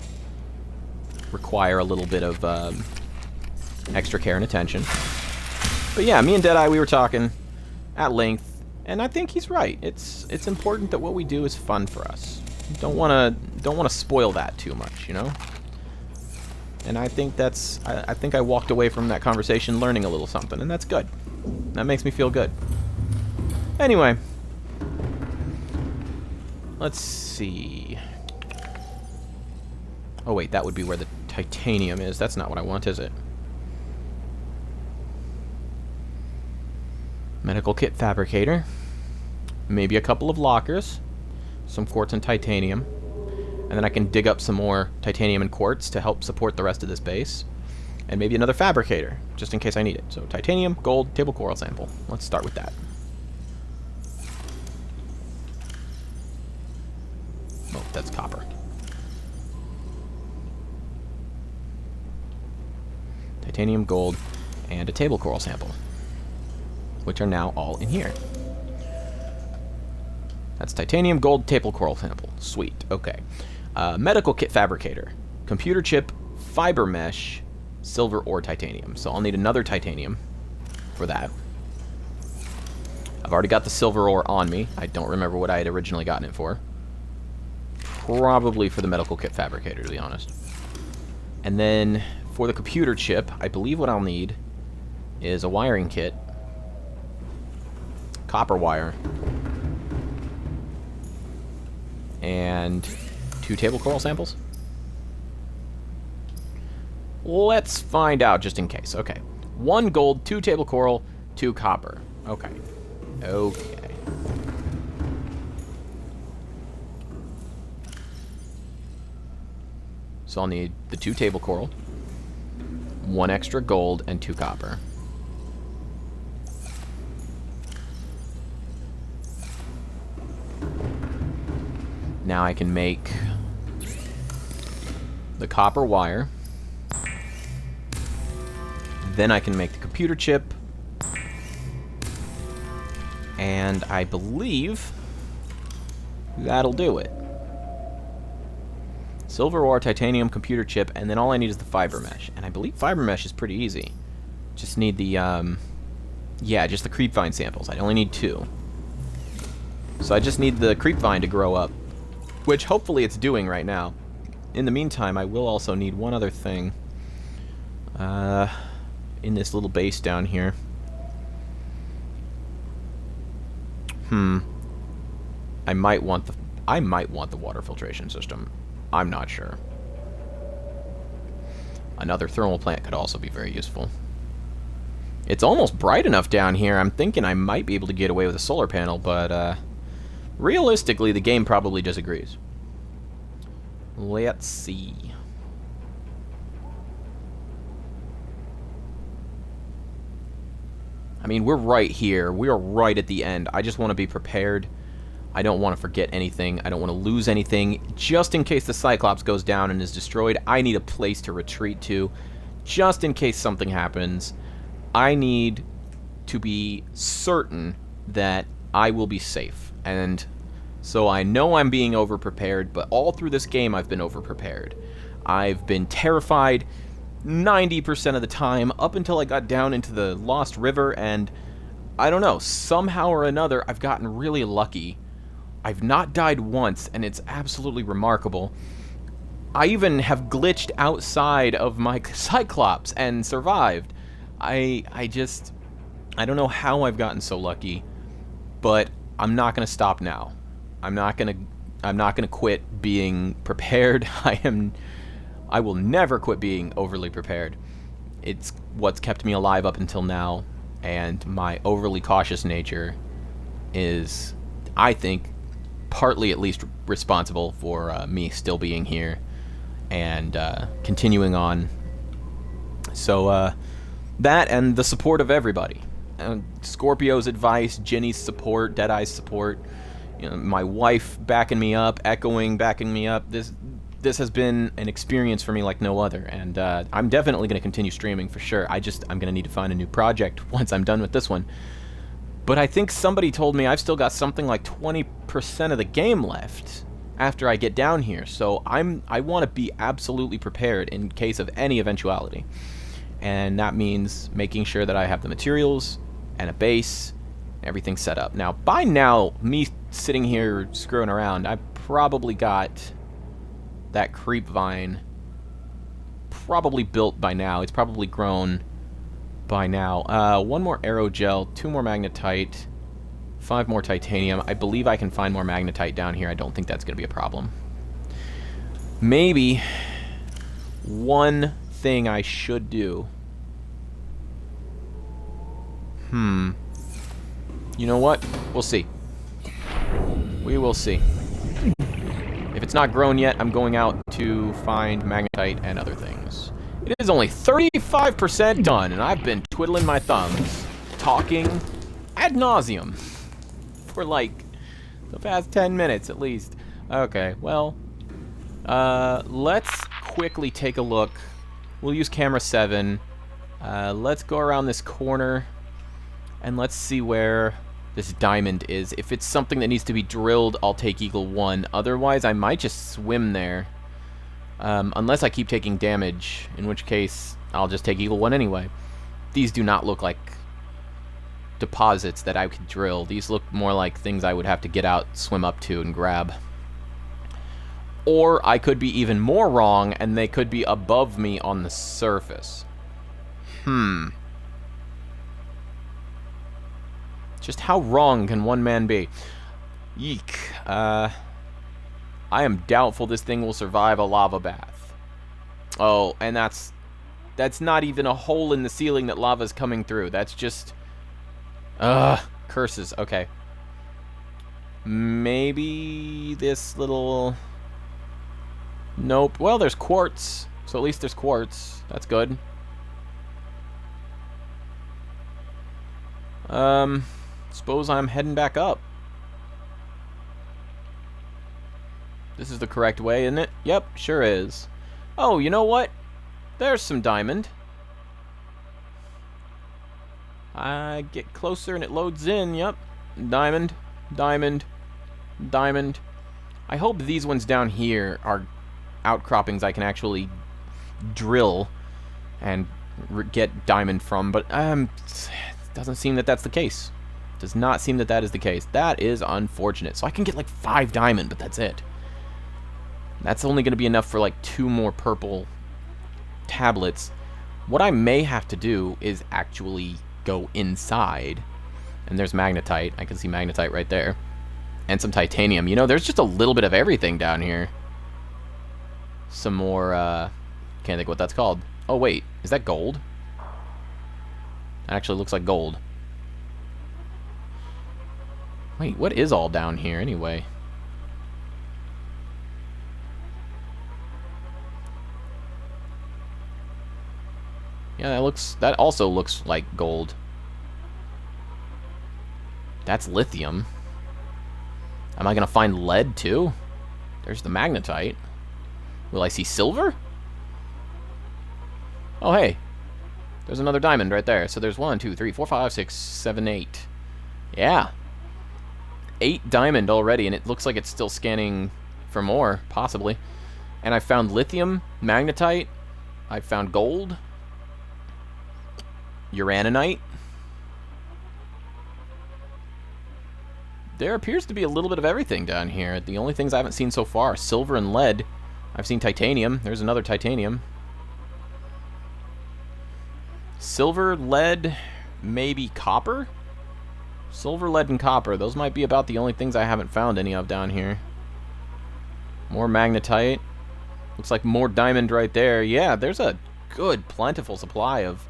require a little bit of extra care and attention. But yeah, me and Deadeye, we were talking at length, and I think he's right. It's important that what we do is fun for us. Don't wanna spoil that too much, you know. And I think I think I walked away from that conversation learning a little something, and that's good. That makes me feel good. Anyway, let's see. Oh wait, that would be where the titanium is. That's not what I want, is it? Medical kit fabricator. Maybe a couple of lockers. Some quartz and titanium. And then I can dig up some more titanium and quartz to help support the rest of this base. And maybe another fabricator, just in case I need it. So titanium, gold, table coral sample. Let's start with that. Oh, that's copper. Titanium, gold, and a table coral sample, which are now all in here. That's titanium, gold, table coral sample. Sweet. Okay. Medical kit fabricator. Computer chip, fiber mesh, silver or titanium. So I'll need another titanium for that. I've already got the silver ore on me. I don't remember what I had originally gotten it for. Probably for the medical kit fabricator, to be honest. And then for the computer chip, I believe what I'll need is a wiring kit, copper wire, and 2 table coral samples. Let's find out just in case. Okay. 1 gold, 2 table coral, 2 copper. Okay. Okay. So I'll need the 2 table coral, 1 extra gold, and 2 copper. Now I can make the copper wire. Then I can make the computer chip. And I believe that'll do it. Silver ore, titanium, computer chip, and then all I need is the fiber mesh. And I believe fiber mesh is pretty easy. Just need the, yeah, just the creepvine samples. I only need 2. So I just need the creepvine to grow up, which hopefully it's doing right now. In the meantime, I will also need one other thing in this little base down here. I might want the water filtration system. I'm not sure. Another thermal plant could also be very useful. It's almost bright enough down here. I'm thinking I might be able to get away with a solar panel, but realistically, the game probably disagrees. Let's see. I mean, we're right here. We are right at the end. I just want to be prepared. I don't want to forget anything. I don't want to lose anything. Just in case the Cyclops goes down and is destroyed, I need a place to retreat to. Just in case something happens, I need to be certain that I will be safe. And so I know I'm being over-prepared, but all through this game I've been over-prepared. I've been terrified 90% of the time, up until I got down into the Lost River, and I don't know, somehow or another, I've gotten really lucky. I've not died once, and it's absolutely remarkable. I even have glitched outside of my Cyclops and survived. I don't know how I've gotten so lucky, but I'm not going to stop now. I'm not going to quit being prepared. I will never quit being overly prepared. It's what's kept me alive up until now, and my overly cautious nature is, I think, partly at least responsible for me still being here and continuing on. So that and the support of everybody. Scorpio's advice, Ginny's support, Deadeye's support, you know, my wife backing me up, Echoing backing me up. This has been an experience for me like no other, and I'm definitely going to continue streaming for sure. I'm going to need to find a new project once I'm done with this one. But I think somebody told me I've still got something like 20% of the game left after I get down here, so I want to be absolutely prepared in case of any eventuality. And that means making sure that I have the materials and a base, everything set up. Now, by now, me sitting here screwing around, I've probably got that creep vine probably built by now. It's probably grown by now. 1 more aerogel, 2 more magnetite, 5 more titanium. I believe I can find more magnetite down here. I don't think that's going to be a problem. Maybe one thing I should do. You know what? We'll see. We will see. If it's not grown yet, I'm going out to find magnetite and other things. It is only 35% done, and I've been twiddling my thumbs, talking ad nauseum for like the past 10 minutes at least. Okay, well, let's quickly take a look. We'll use camera 7. Let's go around this corner, and let's see where this diamond is. If it's something that needs to be drilled, I'll take Eagle 1. Otherwise, I might just swim there. Unless I keep taking damage, in which case, I'll just take Eagle 1 anyway. These do not look like deposits that I could drill. These look more like things I would have to get out, swim up to, and grab. Or I could be even more wrong, and they could be above me on the surface. Just how wrong can one man be? Yeek. I am doubtful this thing will survive a lava bath. Oh, and that's not even a hole in the ceiling that lava's coming through. That's just... curses. Okay. Maybe this little... Nope. Well, there's quartz. So at least there's quartz. That's good. Suppose I'm heading back up. This is the correct way, isn't it? Yep, sure is. Oh, you know what? There's some diamond. I get closer and it loads in. Yep. Diamond. Diamond. Diamond. I hope these ones down here are outcroppings I can actually drill and get diamond from, but it doesn't seem that that's the case. Does not seem that that is the case. That is unfortunate. So I can get like 5 diamond, but that's it. That's only going to be enough for like 2 more purple tablets. What I may have to do is actually go inside. And there's magnetite. I can see magnetite right there. And some titanium. You know, there's just a little bit of everything down here. Some more, can't think what that's called. Oh, wait. Is that gold? That actually looks like gold. Wait, what is all down here anyway? Yeah, that also looks like gold. That's lithium. Am I gonna find lead too? There's the magnetite. Will I see silver? Oh, hey. There's another diamond right there. So there's 1, 2, 3, 4, 5, 6, 7, 8. Yeah. 8 diamond already, and it looks like it's still scanning for more, possibly. And I found lithium, magnetite. I found gold. Uraninite. There appears to be a little bit of everything down here. The only things I haven't seen so far are silver and lead. I've seen titanium. There's another titanium. Silver, lead, maybe copper? Silver, lead, and copper. Those might be about the only things I haven't found any of down here. More magnetite. Looks like more diamond right there. Yeah, there's a good, plentiful supply of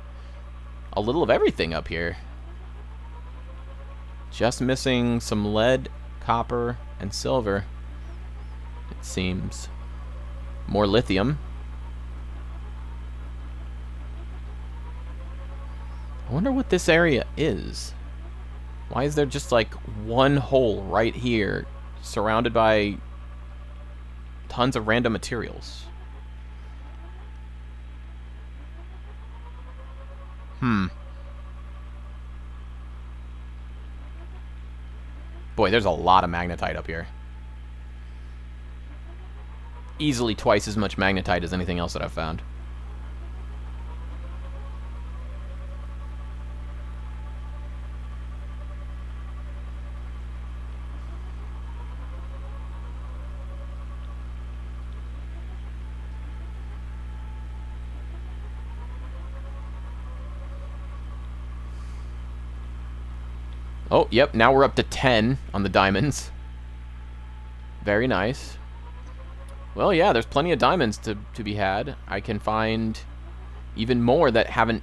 a little of everything up here. Just missing some lead, copper, and silver, it seems. More lithium. I wonder what this area is. Why is there just like one hole right here surrounded by tons of random materials? Boy, there's a lot of magnetite up here. Easily twice as much magnetite as anything else that I've found. Oh, yep, now we're up to 10 on the diamonds. Very nice. Well, yeah, there's plenty of diamonds to be had. I can find even more that haven't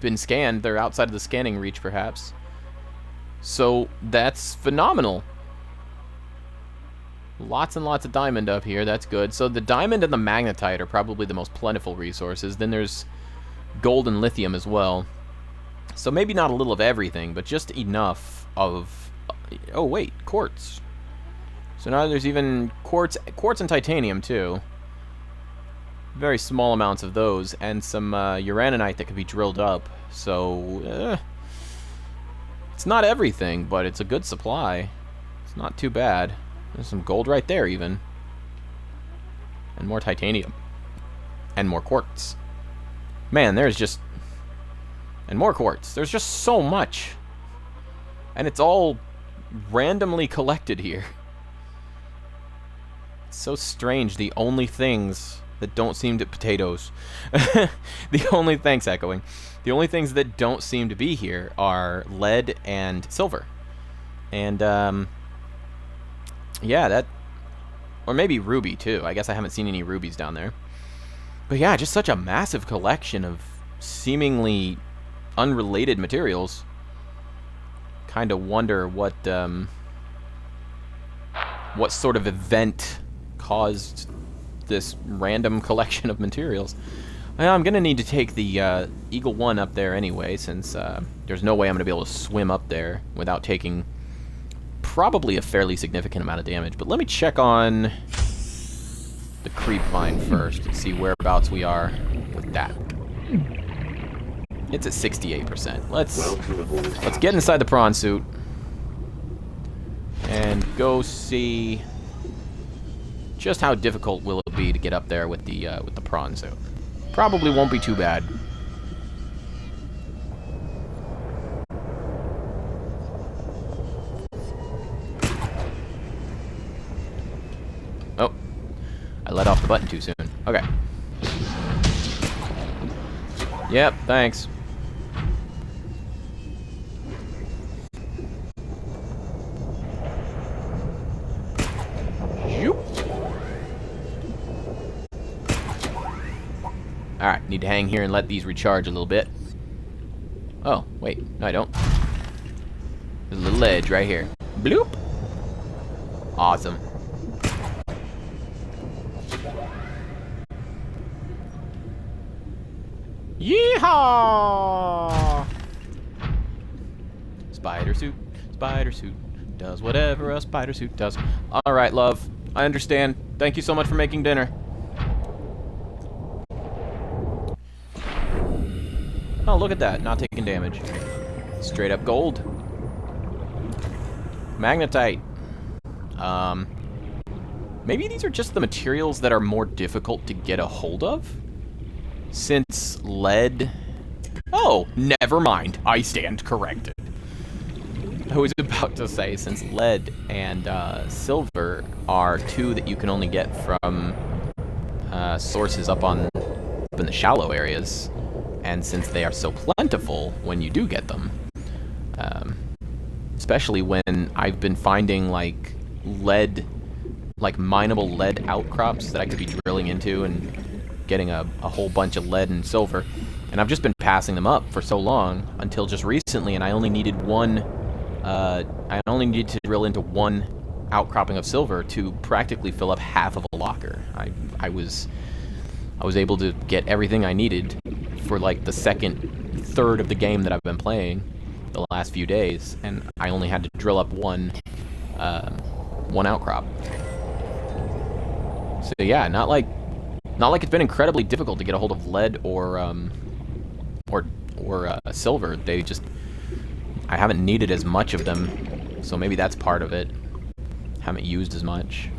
been scanned. They're outside of the scanning reach, perhaps. So, that's phenomenal. Lots and lots of diamond up here. That's good. So, the diamond and the magnetite are probably the most plentiful resources. Then there's gold and lithium as well. So, maybe not a little of everything, but just enough of... Oh, wait, quartz. So now there's even quartz and titanium, too. Very small amounts of those, and some uraninite that could be drilled up. So, it's not everything, but it's a good supply. It's not too bad. There's some gold right there, even. And more titanium. And more quartz. Man, there's just... And more quartz. There's just so much. And it's all randomly collected here. It's so strange. The only things that don't seem to... Potatoes. The only... Thanks, Echoing. The only things that don't seem to be here are lead and silver. And, yeah, that... Or maybe ruby, too. I guess I haven't seen any rubies down there. But yeah, just such a massive collection of seemingly unrelated materials. Kind of wonder what sort of event caused this random collection of materials. I'm going to need to take the Eagle 1 up there anyway, since there's no way I'm going to be able to swim up there without taking probably a fairly significant amount of damage. But let me check on the creep mine first and see whereabouts we are with that. It's at 68%. Let's get inside the prawn suit and go see just how difficult will it be to get up there with the prawn suit. Probably won't be too bad. Oh, I let off the button too soon. Okay. Yep, thanks. Alright, need to hang here and let these recharge a little bit. Oh, wait. No, I don't. There's a little ledge right here. Bloop! Awesome. Yeehaw! Spider suit. Spider suit. Does whatever a spider suit does. Alright, love. I understand. Thank you so much for making dinner. Oh, look at that. Not taking damage. Straight up gold. Magnetite. Maybe these are just the materials that are more difficult to get a hold of? Since lead... Oh, never mind. I stand corrected. I was about to say, since lead and silver are two that you can only get from sources up in the shallow areas, and since they are so plentiful when you do get them, especially when I've been finding like lead, like mineable lead outcrops that I could be drilling into and getting a whole bunch of lead and silver, and I've just been passing them up for so long until just recently, and I only needed to drill into one outcropping of silver to practically fill up half of a locker. I was able to get everything I needed for like the second third of the game that I've been playing the last few days, and I only had to drill up one outcrop. So yeah, not like it's been incredibly difficult to get a hold of lead or silver. I haven't needed as much of them, so maybe that's part of it. Haven't used as much.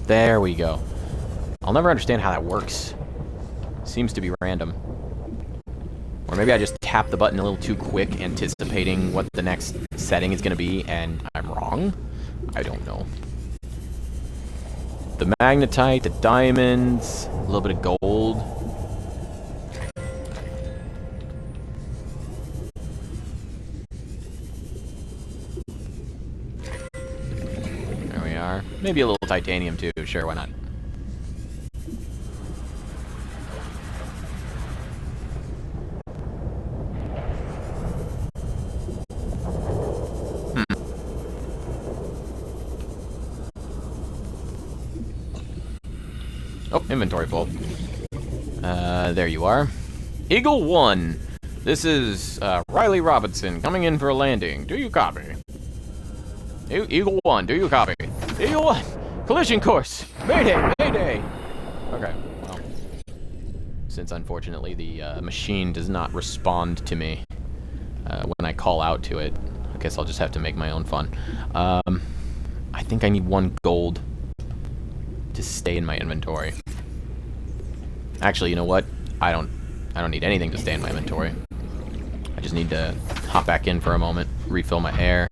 There we go. I'll never understand how that works. Seems to be random. Or maybe I just tap the button a little too quick, anticipating what the next setting is going to be, and I'm wrong? I don't know. The magnetite, the diamonds, a little bit of gold. There we are. Maybe a little titanium too, sure, why not? Oh, inventory full. There you are. Eagle 1. This is Riley Robinson coming in for a landing. Do you copy? Eagle 1, do you copy? Eagle 1, collision course. Mayday, mayday. Okay, well. Since unfortunately the machine does not respond to me when I call out to it, I guess I'll just have to make my own fun. I think I need 1 gold to stay in my inventory. Actually, you know what? I don't need anything to stay in my inventory. I just need to hop back in for a moment, refill my air,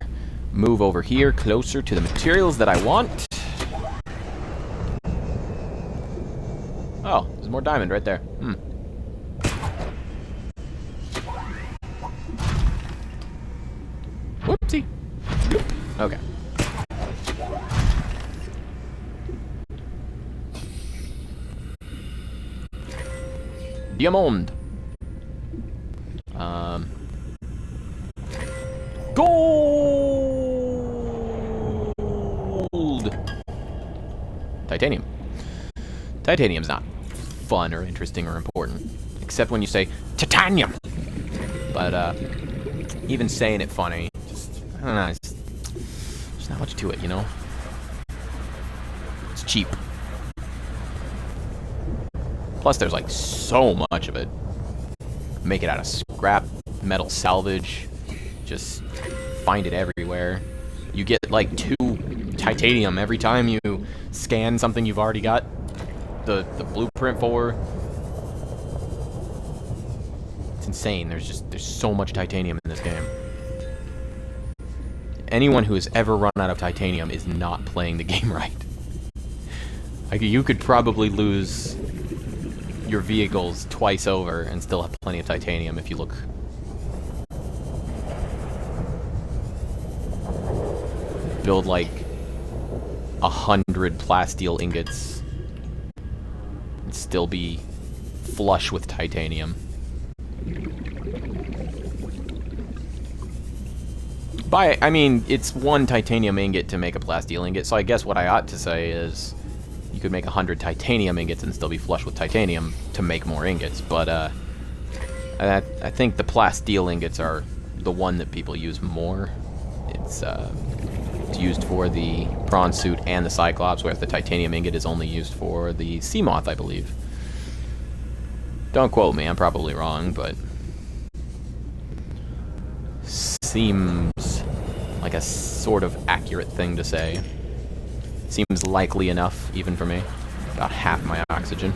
move over here closer to the materials that I want. Oh, there's more diamond right there. Whoopsie. Okay. Diamond. Gold. Titanium. Titanium's not fun or interesting or important, except when you say titanium. But even saying it funny. Just, I don't know, there's not much to it, you know? It's cheap. Plus, there's like so much of it. Make it out of scrap, metal salvage. Just find it everywhere. You get like 2 titanium every time you scan something you've already got the blueprint for. It's insane. There's so much titanium in this game. Anyone who has ever run out of titanium is not playing the game right. Like, you could probably lose your vehicles twice over and still have plenty of titanium if you look. Build like 100 plasteel ingots and still be flush with titanium. I mean, it's 1 titanium ingot to make a plasteel ingot, so I guess what I ought to say is you could make 100 titanium ingots and still be flush with titanium to make more ingots, but I think the plasteel ingots are the one that people use more. It's used for the prawn suit and the Cyclops, whereas the titanium ingot is only used for the sea moth, I believe. Don't quote me, I'm probably wrong, but seems like a sort of accurate thing to say. Seems likely enough, even for me. About half my oxygen.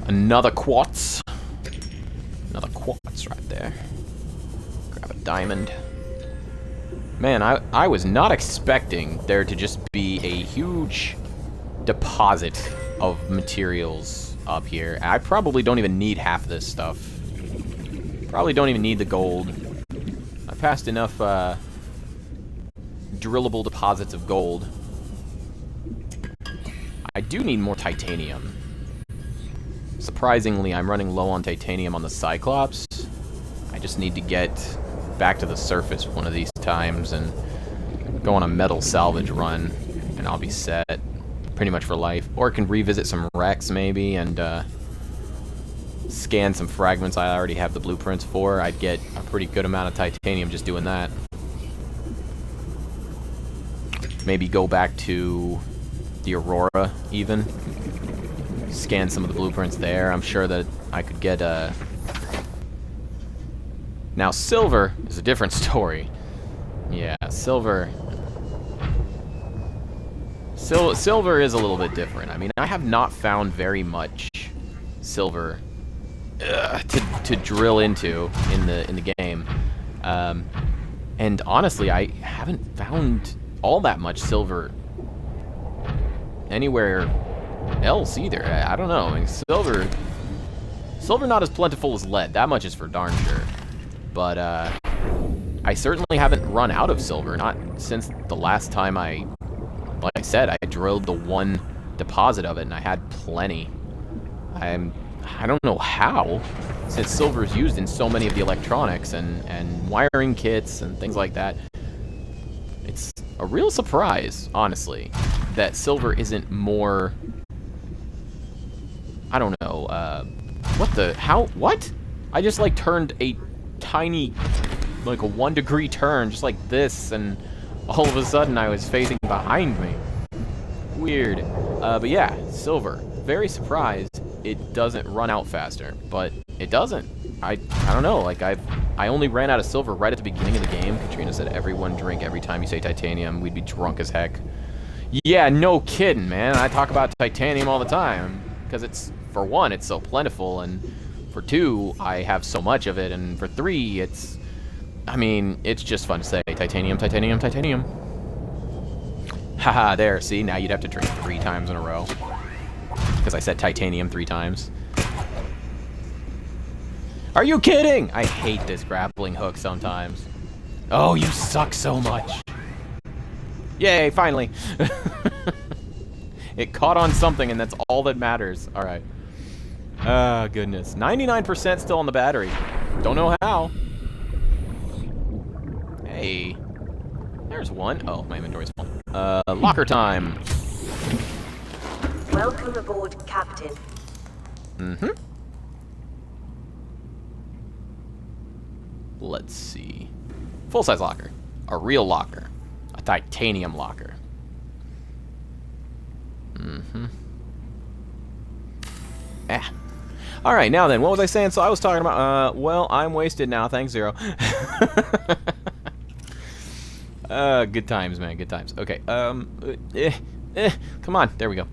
Another quartz. Another quartz right there. Grab a diamond. Man, I was not expecting there to just be a huge deposit of materials up here. I probably don't even need half of this stuff. Probably don't even need the gold. I passed enough drillable deposits of gold. I do need more titanium. Surprisingly, I'm running low on titanium on the Cyclops. I just need to get back to the surface one of these times and go on a metal salvage run, and I'll be set pretty much for life. Or I can revisit some wrecks maybe and scan some fragments I already have the blueprints for. I'd get a pretty good amount of titanium just doing that. Maybe go back to the Aurora even. Scan some of the blueprints there. I'm sure that I could get Now, silver is a different story. Yeah, silver... Silver is a little bit different. I mean, I have not found very much silver to drill into in the game. And honestly, I haven't found all that much silver anywhere else either. I don't know. I mean, silver not as plentiful as lead. That much is for darn sure. But I certainly haven't run out of silver. Not since the last time like I said, I drilled the 1 deposit of it, and I had plenty. I don't know how, since silver is used in so many of the electronics and wiring kits and things like that. It's a real surprise, honestly, that silver isn't more... I don't know, what? I just, like, turned a tiny, like a 1-degree turn, just like this, and all of a sudden I was facing behind me. Weird. But yeah, silver. Very surprised it doesn't run out faster, but it doesn't. I don't know, like I only ran out of silver right at the beginning of the game. Katrina said everyone drink every time you say titanium. We'd be drunk as heck. Yeah, no kidding, man. I talk about titanium all the time because it's, for 1, it's so plentiful, and for 2, I have so much of it, and for 3, it's, I mean, it's just fun to say titanium, titanium, titanium. Haha, there, see, now you'd have to drink 3 times in a row because I said titanium 3 times. Are you kidding? I hate this grappling hook sometimes. Oh, you suck so much. Yay, finally. It caught on something, and that's all that matters. All right. Ah, goodness. 99% still on the battery. Don't know how. Hey. There's one. Oh, my inventory's full. Locker time. Welcome aboard, Captain. Mm-hmm. Let's see. Full-size locker. A real locker. A titanium locker. Alright, now then, what was I saying? So I was talking about, well, I'm wasted now. Thanks, Zero. Good times, man. Good times. Okay, come on. There we go.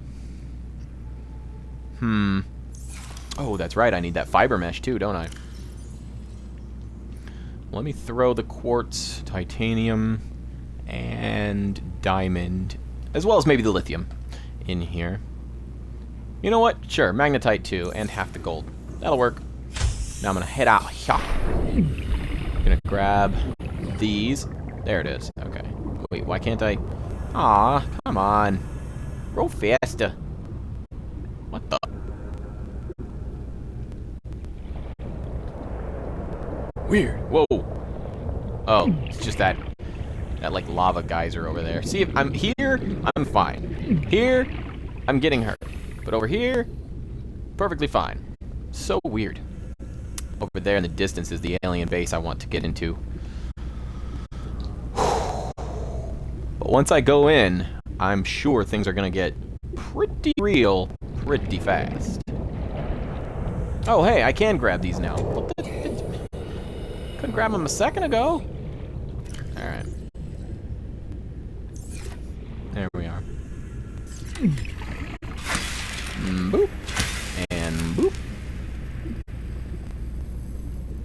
Oh, that's right. I need that fiber mesh, too, don't I? Let me throw the quartz, titanium, and diamond, as well as maybe the lithium in here. You know what? Sure, magnetite too, and half the gold. That'll work. Now I'm gonna head out here. Gonna grab these. There it is. Okay. Wait, why can't I? Aw, come on. Roll faster. What the? Weird. Whoa. Oh, it's just that like lava geyser over there. See, if I'm here, I'm fine. Here, I'm getting hurt. But over here, perfectly fine. So weird. Over there in the distance is the alien base I want to get into. But once I go in, I'm sure things are going to get pretty real pretty fast. Oh, hey, I can grab these now. Couldn't grab them a second ago. Alright. There we are. Boop. And boop.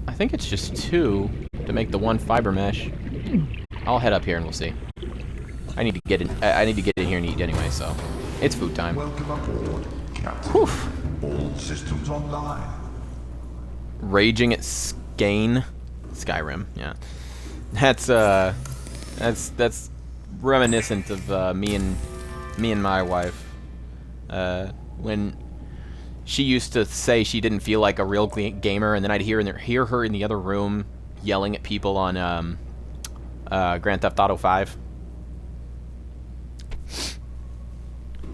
I think it's just 2 to make the 1 fiber mesh. I'll head up here and we'll see. I need to get in. I need to get in here and eat anyway, so it's food time. Welcome aboard, Captain. Whew. All systems online. Raging at Skyrim. Yeah, that's reminiscent of me and my wife. When she used to say she didn't feel like a real gamer, and then I'd hear her in the other room yelling at people on Grand Theft Auto 5.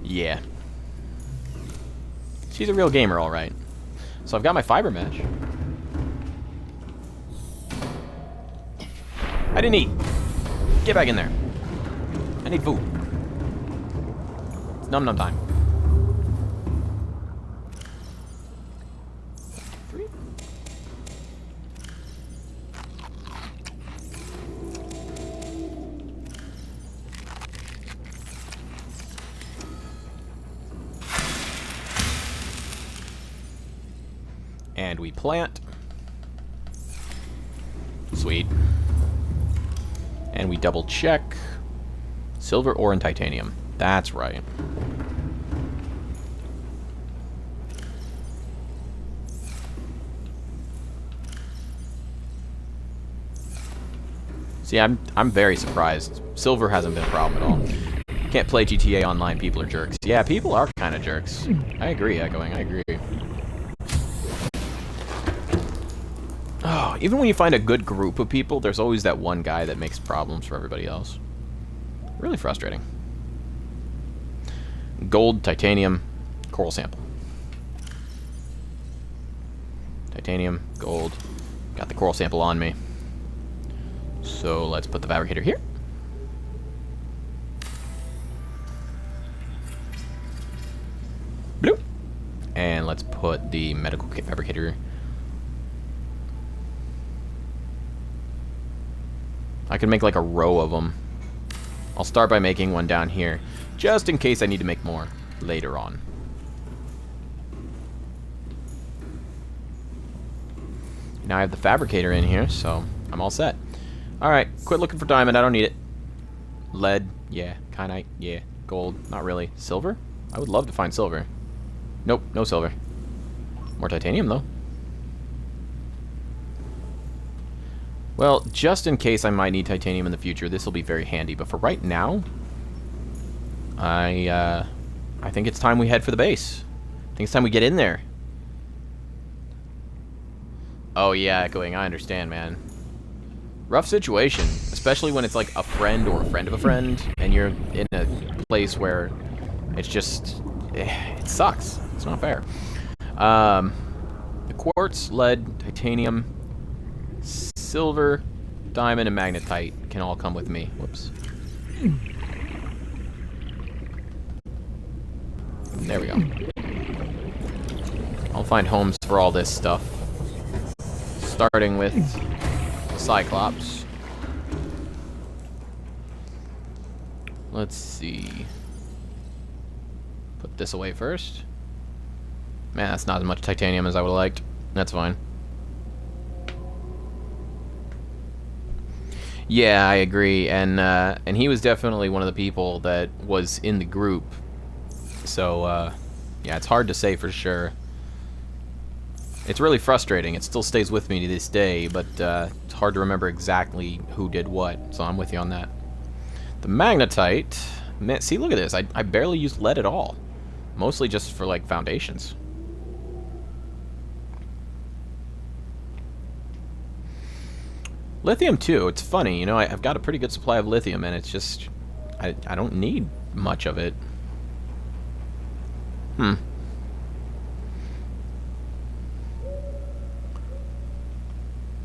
Yeah. She's a real gamer, all right. So I've got my fiber mesh. I didn't eat. Get back in there. I need food. It's num num time. 3. And we plant. Sweet. And we double check. Silver, ore, and titanium. That's right. See, I'm very surprised. Silver hasn't been a problem at all. Can't play GTA Online, people are jerks. Yeah, people are kind of jerks. I agree, Echoing, I agree. Oh, even when you find a good group of people, there's always that one guy that makes problems for everybody else. Really frustrating. Gold, titanium, coral sample. Titanium, gold. Got the coral sample on me. So let's put the fabricator here. Bloop. And let's put the medical kit fabricator. I can make like a row of them. I'll start by making one down here, just in case I need to make more later on. Now I have the fabricator in here, so I'm all set. Alright, quit looking for diamond, I don't need it. Lead, yeah. Kyanite, yeah. Gold, not really. Silver? I would love to find silver. Nope, no silver. More titanium, though. Well, just in case I might need titanium in the future, this will be very handy. But for right now, I think it's time we head for the base. I think it's time we get in there. Oh yeah, Echoing, I understand, man. Rough situation, especially when it's like a friend or a friend of a friend, and you're in a place where it's just, it sucks. It's not fair. The quartz, lead, titanium, silver, diamond, and magnetite can all come with me. Whoops. There we go. I'll find homes for all this stuff. Starting with Cyclops. Let's see. Put this away first. Man, that's not as much titanium as I would have liked. That's fine. Yeah, I agree, and he was definitely one of the people that was in the group. So, yeah, it's hard to say for sure. It's really frustrating. It still stays with me to this day, but it's hard to remember exactly who did what, so I'm with you on that. The magnetite... Man, see, look at this. I barely used lead at all. Mostly just for, like, foundations. Lithium, too. It's funny, you know, I've got a pretty good supply of lithium, and it's just... I don't need much of it.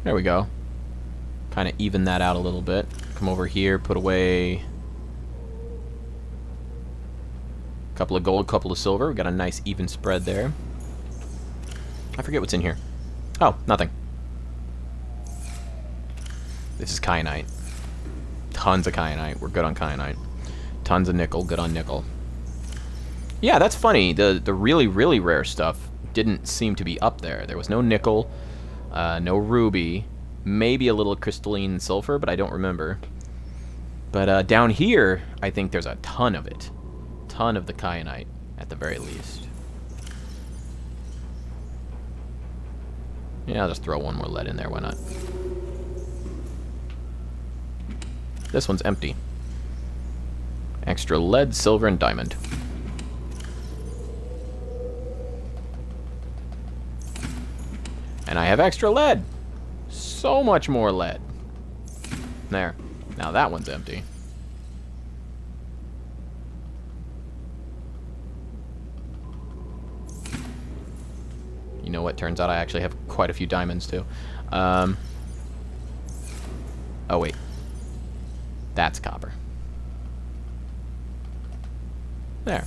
There we go. Kind of even that out a little bit. Come over here, put away a couple of gold, couple of silver. We got a nice even spread there. I forget what's in here. Oh, nothing. This is kyanite. Tons of kyanite. We're good on kyanite. Tons of nickel. Good on nickel. Yeah, that's funny. The really, really rare stuff didn't seem to be up there. There was no nickel, no ruby, maybe a little crystalline sulfur, but I don't remember. But down here, I think there's a ton of it. Ton of the kyanite, at the very least. Yeah, I'll just throw one more lead in there. Why not? This one's empty. Extra lead, silver, and diamond. And I have extra lead. So much more lead. There. Now that one's empty. You know what? Turns out I actually have quite a few diamonds, too. Oh, wait. That's copper. There.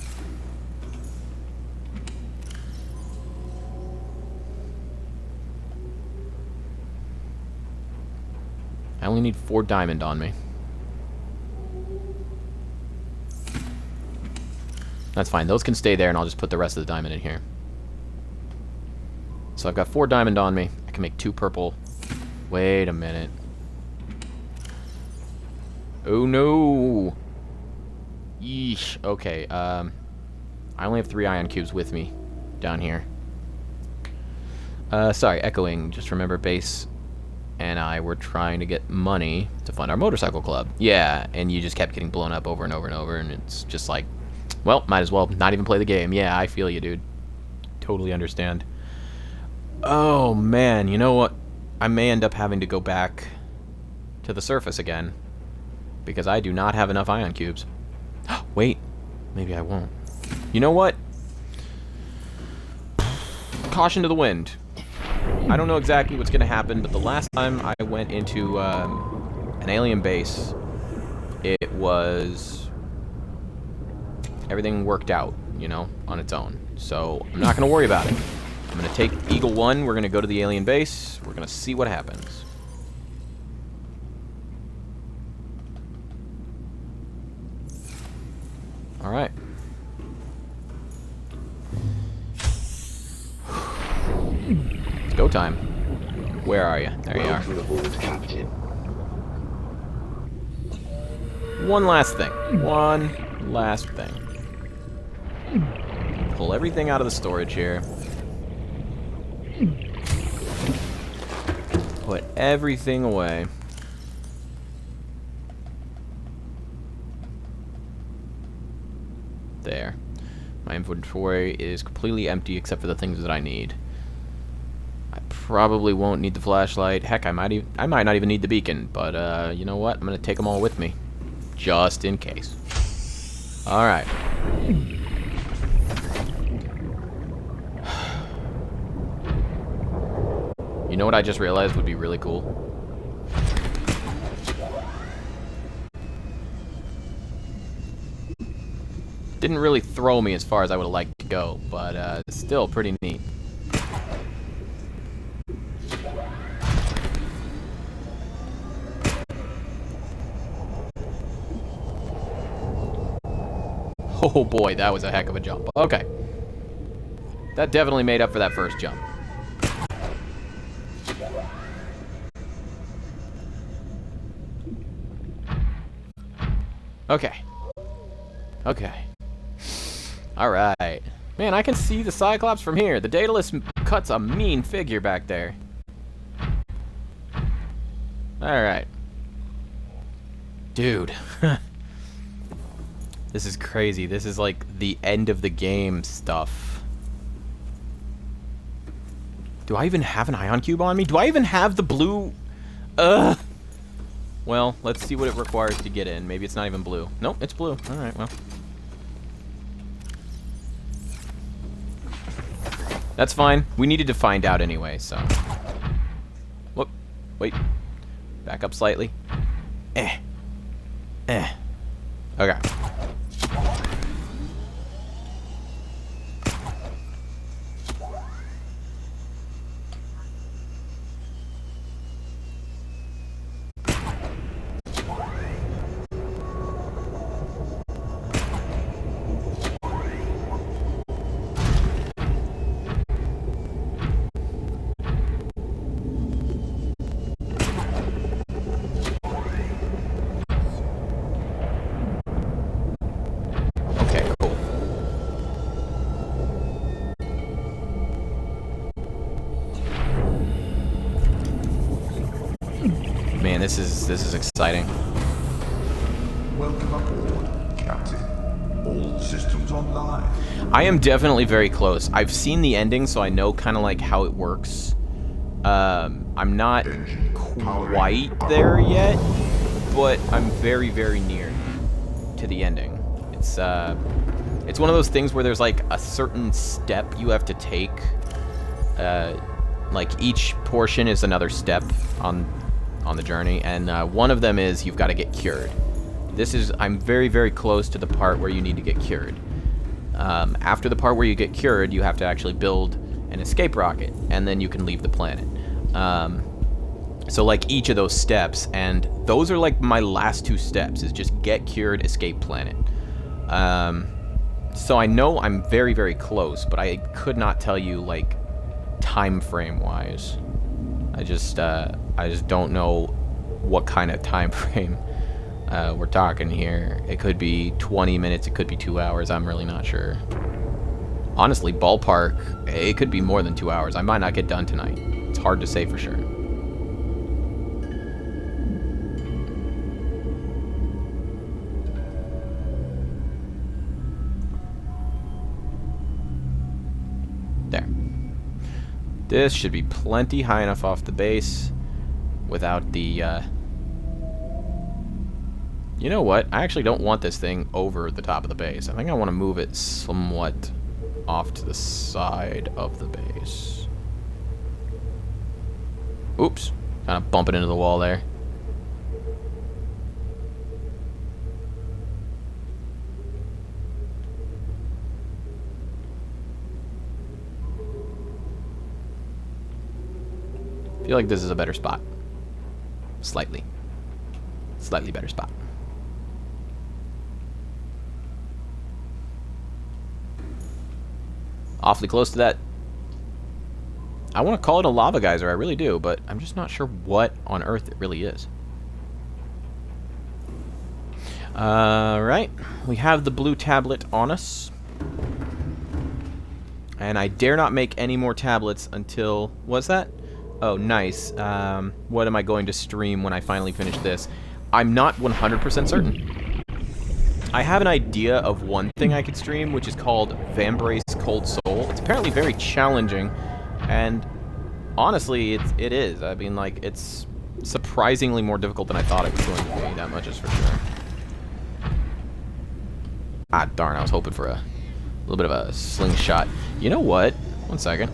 I only need 4 diamond on me. That's fine. Those can stay there, and I'll just put the rest of the diamond in here. So I've got 4 diamond on me. I can make 2 purple. Wait a minute. Oh, no. Yeesh. Okay, I only have 3 ion cubes with me down here. Sorry, echoing. Just remember Base and I were trying to get money to fund our motorcycle club. Yeah, and you just kept getting blown up over and over and over, and it's just like, well, might as well not even play the game. Yeah, I feel you, dude. Totally understand. Oh, man, you know what? I may end up having to go back to the surface again, because I do not have enough ion cubes. Wait, maybe I won't. You know what? Caution to the wind. I don't know exactly what's going to happen, but the last time I went into an alien base, it was... everything worked out, you know, on its own. So I'm not going to worry about it. I'm going to take Eagle 1, we're going to go to the alien base, we're going to see what happens. Alright. It's go time. Where are you? There you are. One last thing. One last thing. Pull everything out of the storage here. Put everything away. There. My inventory is completely empty except for the things that I need. I probably won't need the flashlight. Heck, I might not even need the beacon. But you know what? I'm gonna take them all with me, just in case. All right. You know what I just realized would be really cool? Didn't really throw me as far as I would have liked to go, but still pretty neat. Oh boy, that was a heck of a jump. Okay. That definitely made up for that first jump. Okay. Okay. Alright. Man, I can see the Cyclops from here. The Daedalus cuts a mean figure back there. Alright. Dude. This is crazy. This is like the end of the game stuff. Do I even have an ion cube on me? Do I even have the blue... Well, let's see what it requires to get in. Maybe it's not even blue. Nope, it's blue. Alright, well. That's fine. We needed to find out anyway, so... Whoop. Wait. Back up slightly. Okay. Man, this is exciting. Welcome aboard, Captain. All systems online. I am definitely very close. I've seen the ending, so I know kind of like how it works. I'm not quite there yet, but I'm very, very near to the ending. It's one of those things where there's like a certain step you have to take. Like each portion is another step on the journey, and one of them is you've got to get cured. I'm very, very close to the part where you need to get cured. After the part where you get cured, you have to actually build an escape rocket, and then you can leave the planet. So like each of those steps, and those are like my last two steps, is just get cured, escape planet. So I know I'm very, very close, but I could not tell you like time frame wise. I just don't know what kind of time frame we're talking here. It could be 20 minutes, it could be 2 hours, I'm really not sure. Honestly, ballpark, it could be more than 2 hours. I might not get done tonight. It's hard to say for sure. There. This should be plenty high enough off the base without the, You know what? I actually don't want this thing over the top of the base. I think I want to move it somewhat off to the side of the base. Oops. Kind of bumping into the wall there. I feel like this is a better spot. Slightly better spot. Awfully close to that. I want to call it a lava geyser, I really do, but I'm just not sure what on earth it really is. Right. We have the blue tablet on us. And I dare not make any more tablets until... What's that? Oh, nice. What am I going to stream when I finally finish this? I'm not 100% certain. I have an idea of one thing I could stream, which is called Vambrace Cold Soul. It's apparently very challenging, and honestly, it is. I mean, like, it's surprisingly more difficult than I thought it was going to be. That much is for sure. Ah, darn, I was hoping for a little bit of a slingshot. You know what? One second.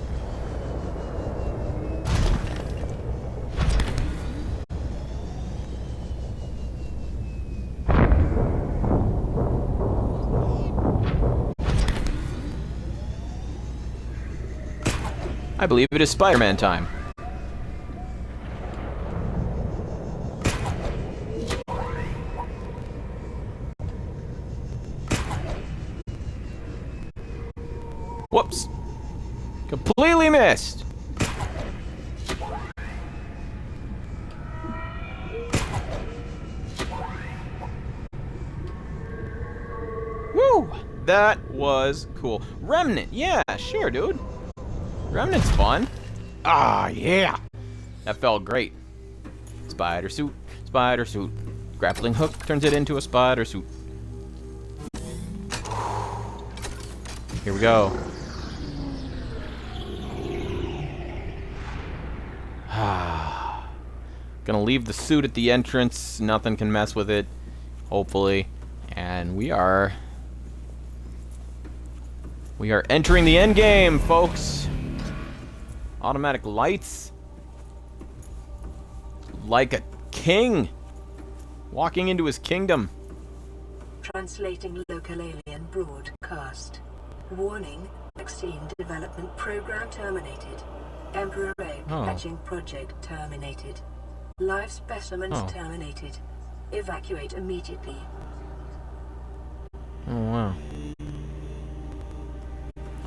I believe it is Spider-Man time. Whoops. Completely missed. Woo! That was cool. Remnant. Yeah, sure, dude. Remnant's fun. Ah, yeah. That felt great. Spider suit. Spider suit. Grappling hook turns it into a spider suit. Here we go. Gonna leave the suit at the entrance. Nothing can mess with it. Hopefully. And we are entering the end game, folks. Automatic lights. Like a king. Walking into his kingdom. Translating local alien broadcast. Warning, vaccine development program terminated. Emperor egg hatching project terminated. Live specimens terminated. Evacuate immediately. Oh, wow.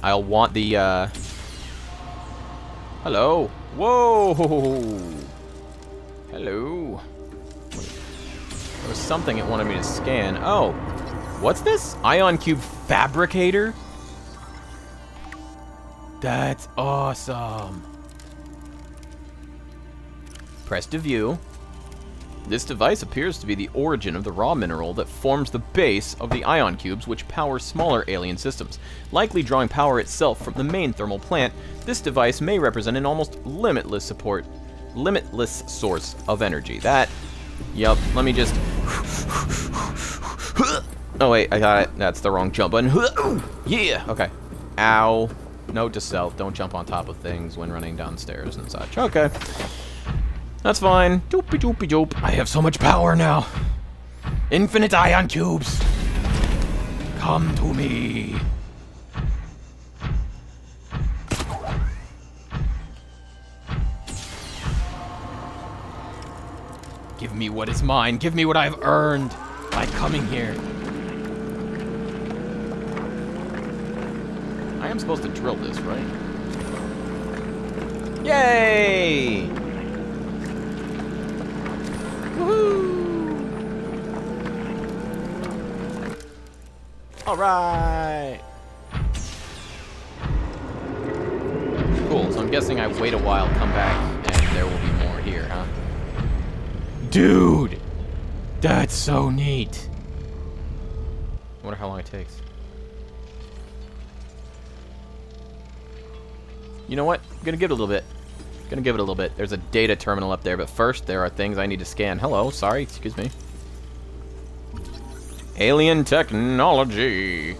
I'll want the, Hello. Whoa! Hello. There was something it wanted me to scan. Oh. What's this? Ion Cube Fabricator? That's awesome. Press to view. This device appears to be the origin of the raw mineral that forms the base of the ion cubes which power smaller alien systems. Likely drawing power itself from the main thermal plant, this device may represent an almost limitless source of energy. Yup, let me just... Oh wait, I got it. That's the wrong jump button. Yeah, okay. Ow. Note to self, don't jump on top of things when running downstairs and such. Okay. That's fine. Doopy doopy doop. I have so much power now. Infinite ion cubes. Come to me. Give me what is mine. Give me what I've earned by coming here. I am supposed to drill this, right? Yay! Woohoo! Alright! Cool, so I'm guessing I wait a while, come back, and there will be more here, huh? Dude! That's so neat! I wonder how long it takes. You know what? I'm gonna give it a little bit. There's a data terminal up there, but first there are things I need to scan. Hello, sorry, excuse me. Alien technology.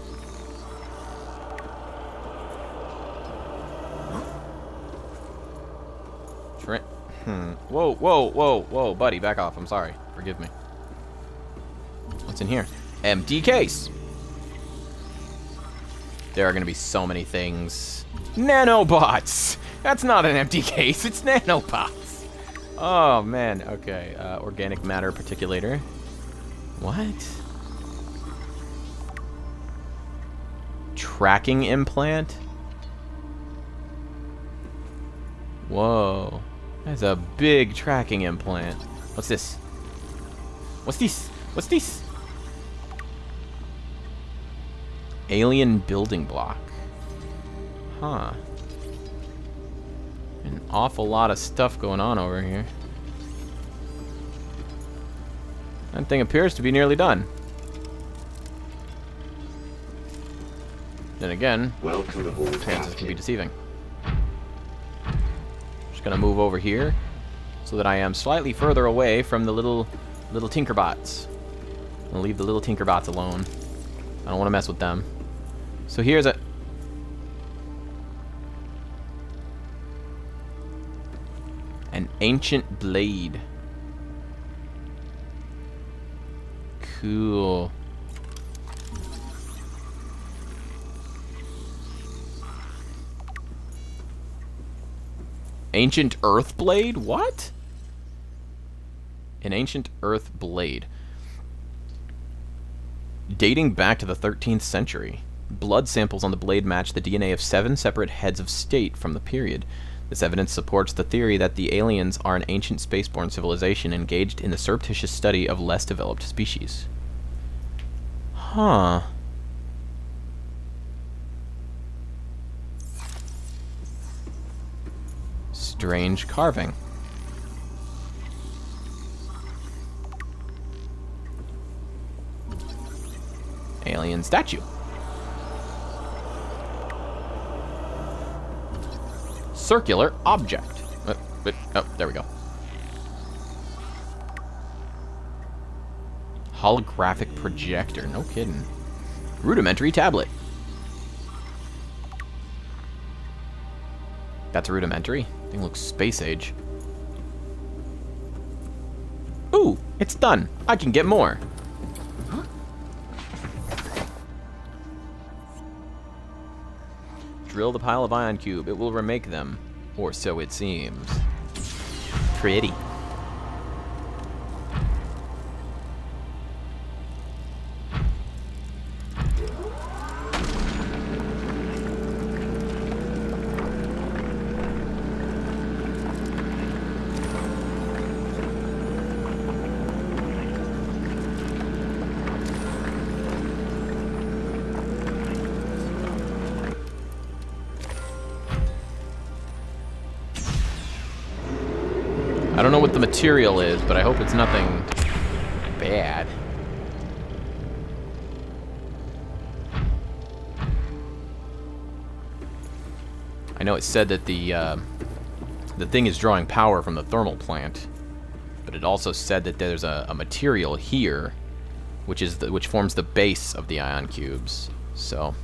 Whoa, buddy, back off. I'm sorry. Forgive me. What's in here? Empty case. There are gonna be so many things. Nanobots! That's not an empty case, it's nanobots. Oh, man, okay. Organic matter particulator. What? Tracking implant? Whoa. That's a big tracking implant. What's this? What's this? What's this? Alien building block. Huh. An awful lot of stuff going on over here. That thing appears to be nearly done. Then again, appearances can be deceiving. Just gonna move over here so that I am slightly further away from the little Tinkerbots. I'm gonna leave the little Tinkerbots alone. I don't want to mess with them. So here's an ancient blade. Cool. Ancient Earth Blade? What? An ancient Earth Blade. Dating back to the 13th century. Blood samples on the blade match the DNA of 7 separate heads of state from the period. This evidence supports the theory that the aliens are an ancient spaceborne civilization engaged in the surreptitious study of less developed species. Huh. Strange carving. Alien statue. Circular object. Oh, there we go. Holographic projector. No kidding. Rudimentary tablet. That's rudimentary. Thing looks space age. Ooh, it's done. I can get more. Drill the pile of ion cube. It will remake them. Or so it seems. Pretty. I don't know what the material is, but I hope it's nothing bad. I know it said that the thing is drawing power from the thermal plant, but it also said that there's a material here, which forms the base of the ion cubes. So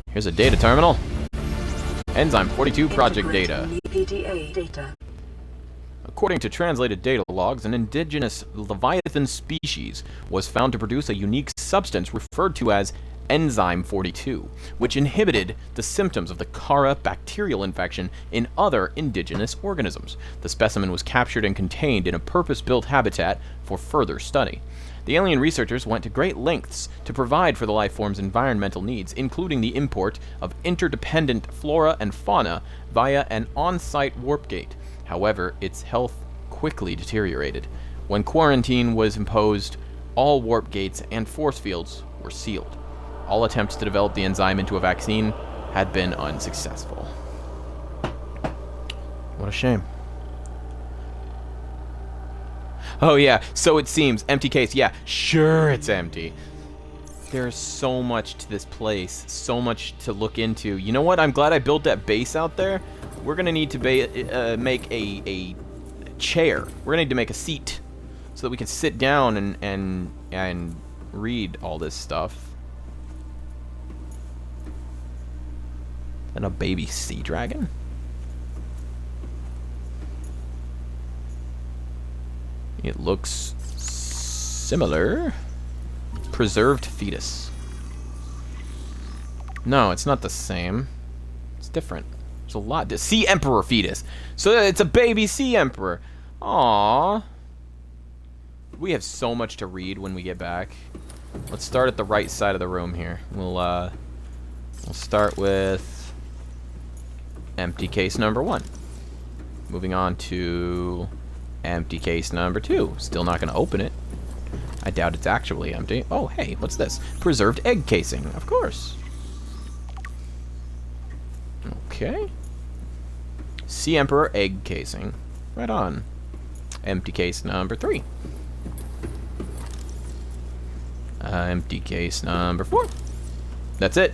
here's a data terminal. Enzyme 42 project data. PDA data. According to translated data logs, an indigenous Leviathan species was found to produce a unique substance referred to as Enzyme 42, which inhibited the symptoms of the Kara bacterial infection in other indigenous organisms. The specimen was captured and contained in a purpose-built habitat for further study. The alien researchers went to great lengths to provide for the life form's environmental needs, including the import of interdependent flora and fauna via an on-site warp gate. However, its health quickly deteriorated. When quarantine was imposed, all warp gates and force fields were sealed. All attempts to develop the enzyme into a vaccine had been unsuccessful. What a shame. Oh yeah, so it seems. Empty case. Yeah, sure it's empty. There's so much to this place, so much to look into. You know what? I'm glad I built that base out there. We're gonna need to make a chair. We're gonna need to make a seat so that we can sit down and read all this stuff. And a baby sea dragon. It looks similar. Preserved fetus. No, it's not the same. It's different. There's a lot. Sea Emperor fetus. So it's a baby Sea Emperor. Aww. We have so much to read when we get back. Let's start at the right side of the room here. We'll start with empty case number 1. Moving on to empty case number 2. Still not going to open it. I doubt it's actually empty. Oh, hey, what's this? Preserved egg casing, of course. Okay. Sea Emperor egg casing. Right on. Empty case number 3. Empty case number 4. That's it.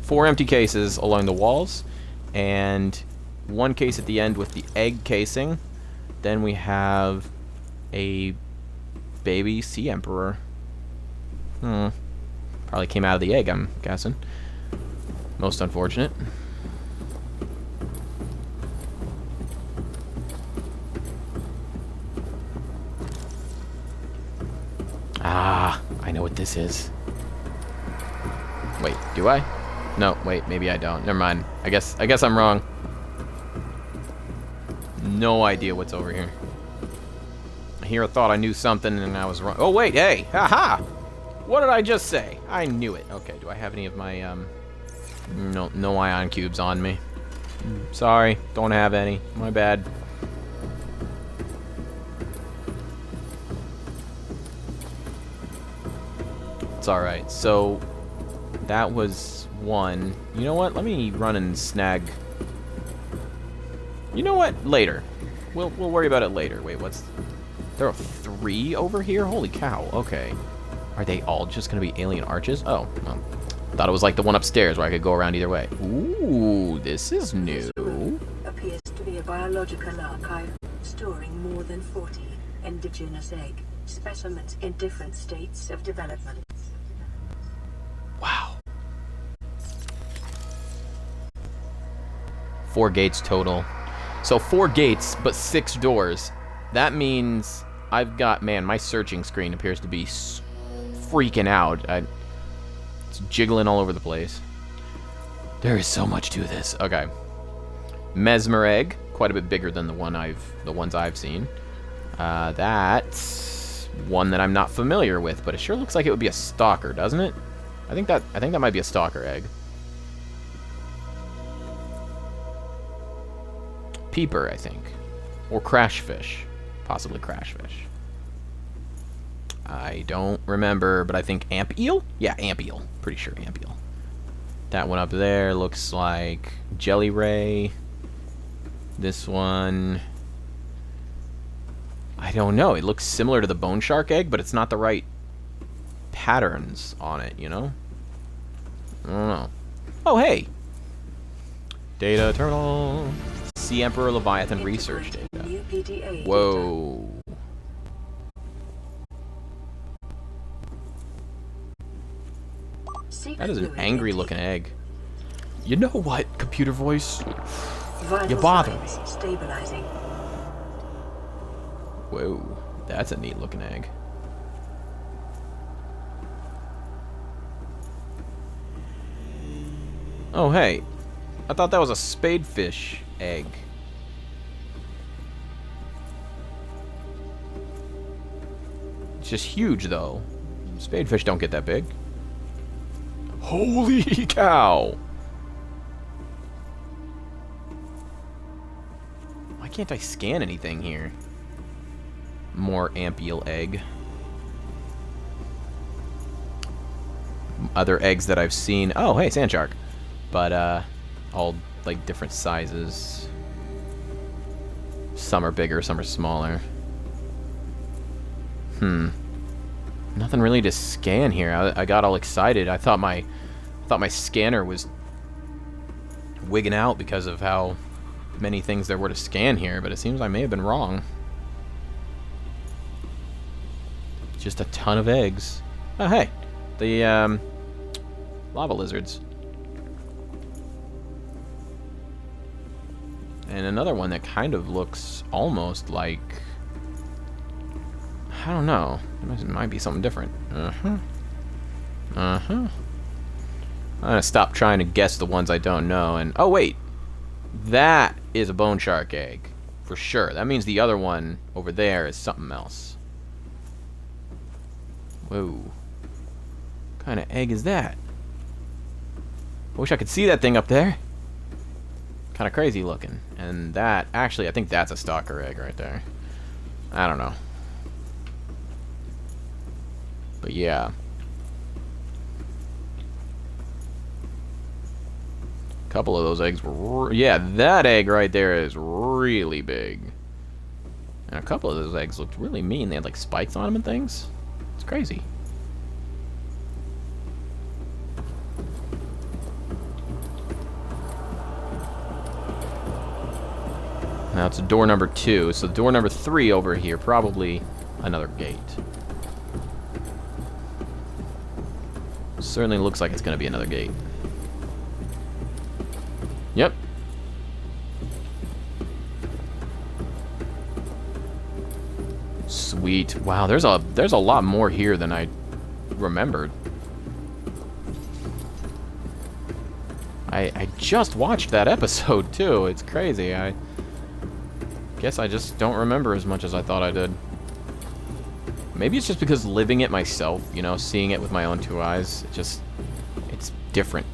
4 empty cases along the walls, and 1 case at the end with the egg casing. Then we have a baby Sea Emperor. Probably came out of the egg, I'm guessing. Most unfortunate. Ah, I know what this is. Wait, do I? No, wait, maybe I don't. Never mind. I guess I'm wrong. no idea what's over here. Here I thought I knew something and I was wrong. Oh, wait, hey! Haha! What did I just say? I knew it. Okay, do I have any of my, no ion cubes on me? Sorry, don't have any. My bad. It's alright. So, that was one. You know what? Let me run and snag... You know what? Later. We'll worry about it later. Wait, what's... There are 3 over here? Holy cow. Okay. Are they all just going to be alien arches? Oh, well. Thought it was like the one upstairs where I could go around either way. Ooh, this is new. This room appears to be a biological archive storing more than 40 indigenous egg specimens in different states of development. Wow. 4 gates total. So 4 gates, but 6 doors. That means I've got... Man, my searching screen appears to be freaking out. It's jiggling all over the place. There is so much to this. Okay. Mesmer egg. Quite a bit bigger than the ones I've seen. That's one that I'm not familiar with, but it sure looks like it would be a stalker, doesn't it? I think that might be a stalker egg. Peeper, I think. Or crashfish. Possibly crashfish. I don't remember, but I think amp eel? Yeah, amp eel. Pretty sure amp eel. That one up there looks like jelly ray. This one... I don't know. It looks similar to the bone shark egg, but it's not the right patterns on it, you know? I don't know. Oh, hey! Data terminal. Sea Emperor Leviathan research data. Whoa. That is an angry looking egg. You know what, computer voice? You bother me. Stabilizing. Whoa, that's a neat looking egg. Oh, hey. I thought that was a spadefish egg. It's just huge, though. Spadefish don't get that big. Holy cow! Why can't I scan anything here? More ampial egg. Other eggs that I've seen. Oh, hey, sand shark. But, all, like, different sizes. Some are bigger, some are smaller. Nothing really to scan here. I got all excited. I thought my scanner was wigging out because of how many things there were to scan here, but it seems I may have been wrong. Just a ton of eggs. Oh, hey. The, lava lizards. And another one that kind of looks almost like... I don't know. It might be something different. I'm gonna stop trying to guess the ones I don't know. And oh wait, that is a bone shark egg for sure. That means the other one over there is something else. Whoa, what kind of egg is that? I wish I could see that thing up there. Kind of crazy looking. And that actually, I think that's a stalker egg right there. I don't know. But yeah. A couple of those eggs were... Yeah, that egg right there is really big. And a couple of those eggs looked really mean. They had like spikes on them and things. It's crazy. Now it's door number 2. So door number 3 over here, probably another gate. Certainly looks like it's going to be another gate. Yep. Sweet. Wow, there's a lot more here than I remembered. I just watched that episode too. It's crazy. I Guess I just don't remember as much as I thought I did. Maybe it's just because living it myself, you know, seeing it with my own two eyes, it's different,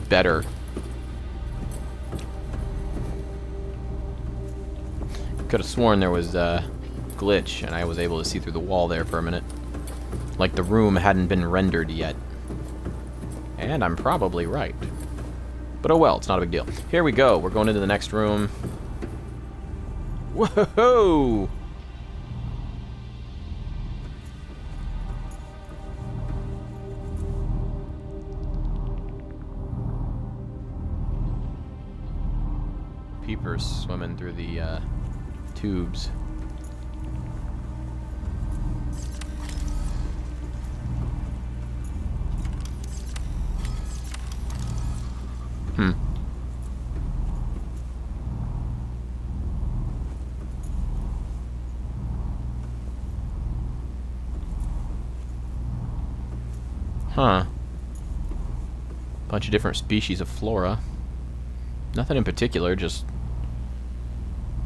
better. Could have sworn there was a glitch and I was able to see through the wall there for a minute. Like the room hadn't been rendered yet. And I'm probably right. But oh well, it's not a big deal. Here we go. We're going into the next room. Whoa! Peepers swimming through the tubes. Huh. Bunch of different species of flora. Nothing in particular, just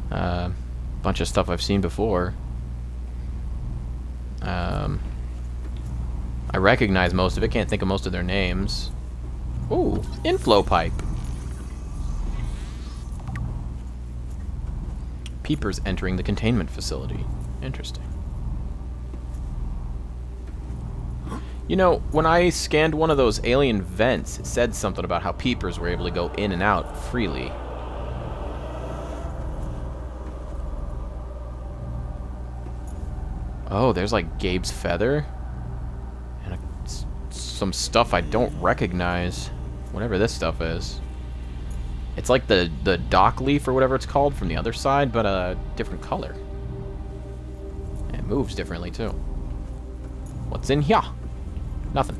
bunch of stuff I've seen before. I recognize most of it, can't think of most of their names. Ooh, inflow pipe. Peepers entering the containment facility. Interesting. You know, when I scanned one of those alien vents, it said something about how peepers were able to go in and out freely. Oh, there's like Gabe's feather. And some stuff I don't recognize. Whatever this stuff is. It's like the dock leaf or whatever it's called from the other side, but a different color. And it moves differently too. What's in here? Nothing.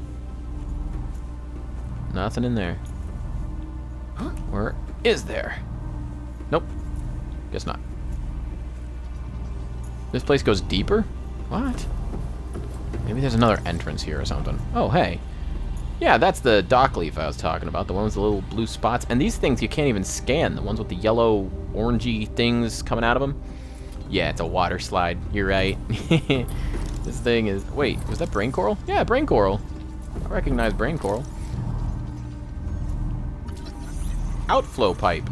Nothing in there. Where is there? Nope. Guess not. This place goes deeper? What? Maybe there's another entrance here or something. Oh, hey. Yeah, that's the dock leaf I was talking about. The ones with the little blue spots. And these things you can't even scan. The ones with the yellow, orangey things coming out of them. Yeah, it's a water slide. You're right. This thing is... Wait, was that brain coral? Yeah, brain coral. I recognize brain coral. Outflow pipe.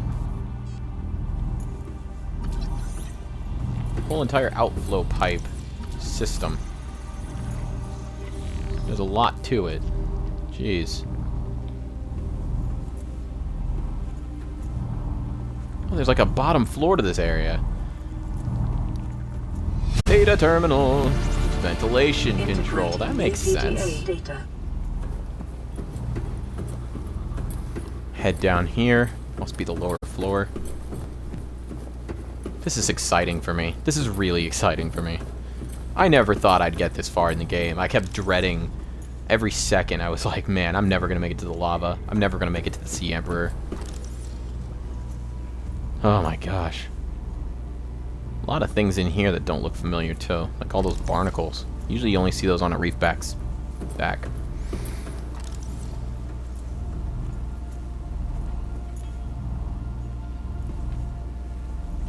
Whole entire outflow pipe system. There's a lot to it. Jeez. Oh, there's like a bottom floor to this area. Data terminal. Ventilation control. That makes sense. Head down here. Must be the lower floor. This is exciting for me. This is really exciting for me. I never thought I'd get this far in the game. I kept dreading every second. I was like, man, I'm never going to make it to the lava. I'm never going to make it to the Sea Emperor. Oh my gosh. A lot of things in here that don't look familiar too. Like all those barnacles. Usually you only see those on a reef back.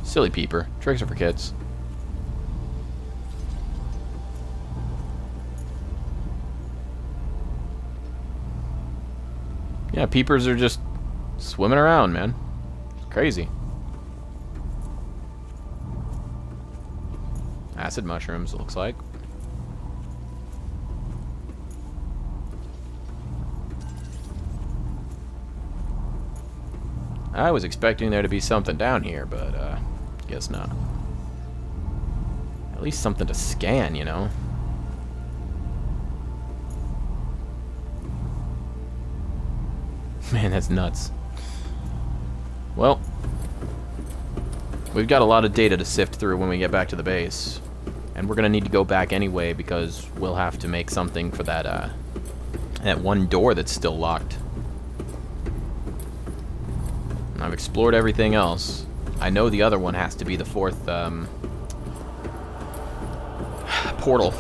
Silly peeper. Tricks are for kids. Yeah, peepers are just swimming around, man. It's crazy. Acid mushrooms, it looks like. I was expecting there to be something down here, but guess not. At least something to scan, you know? Man, that's nuts. Well, we've got a lot of data to sift through when we get back to the base. And we're going to need to go back anyway because we'll have to make something for that, that one door that's still locked. And I've explored everything else. I know the other one has to be the fourth, portal.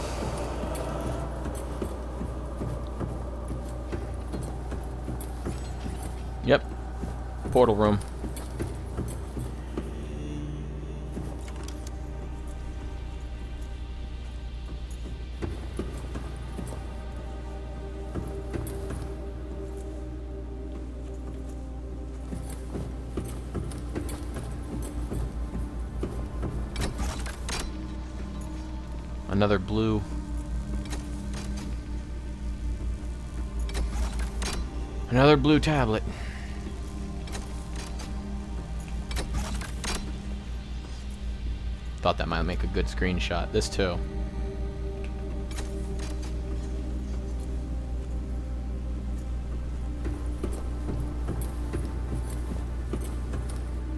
Yep. Portal room. another blue. Another blue tablet. Thought that might make a good screenshot. This too.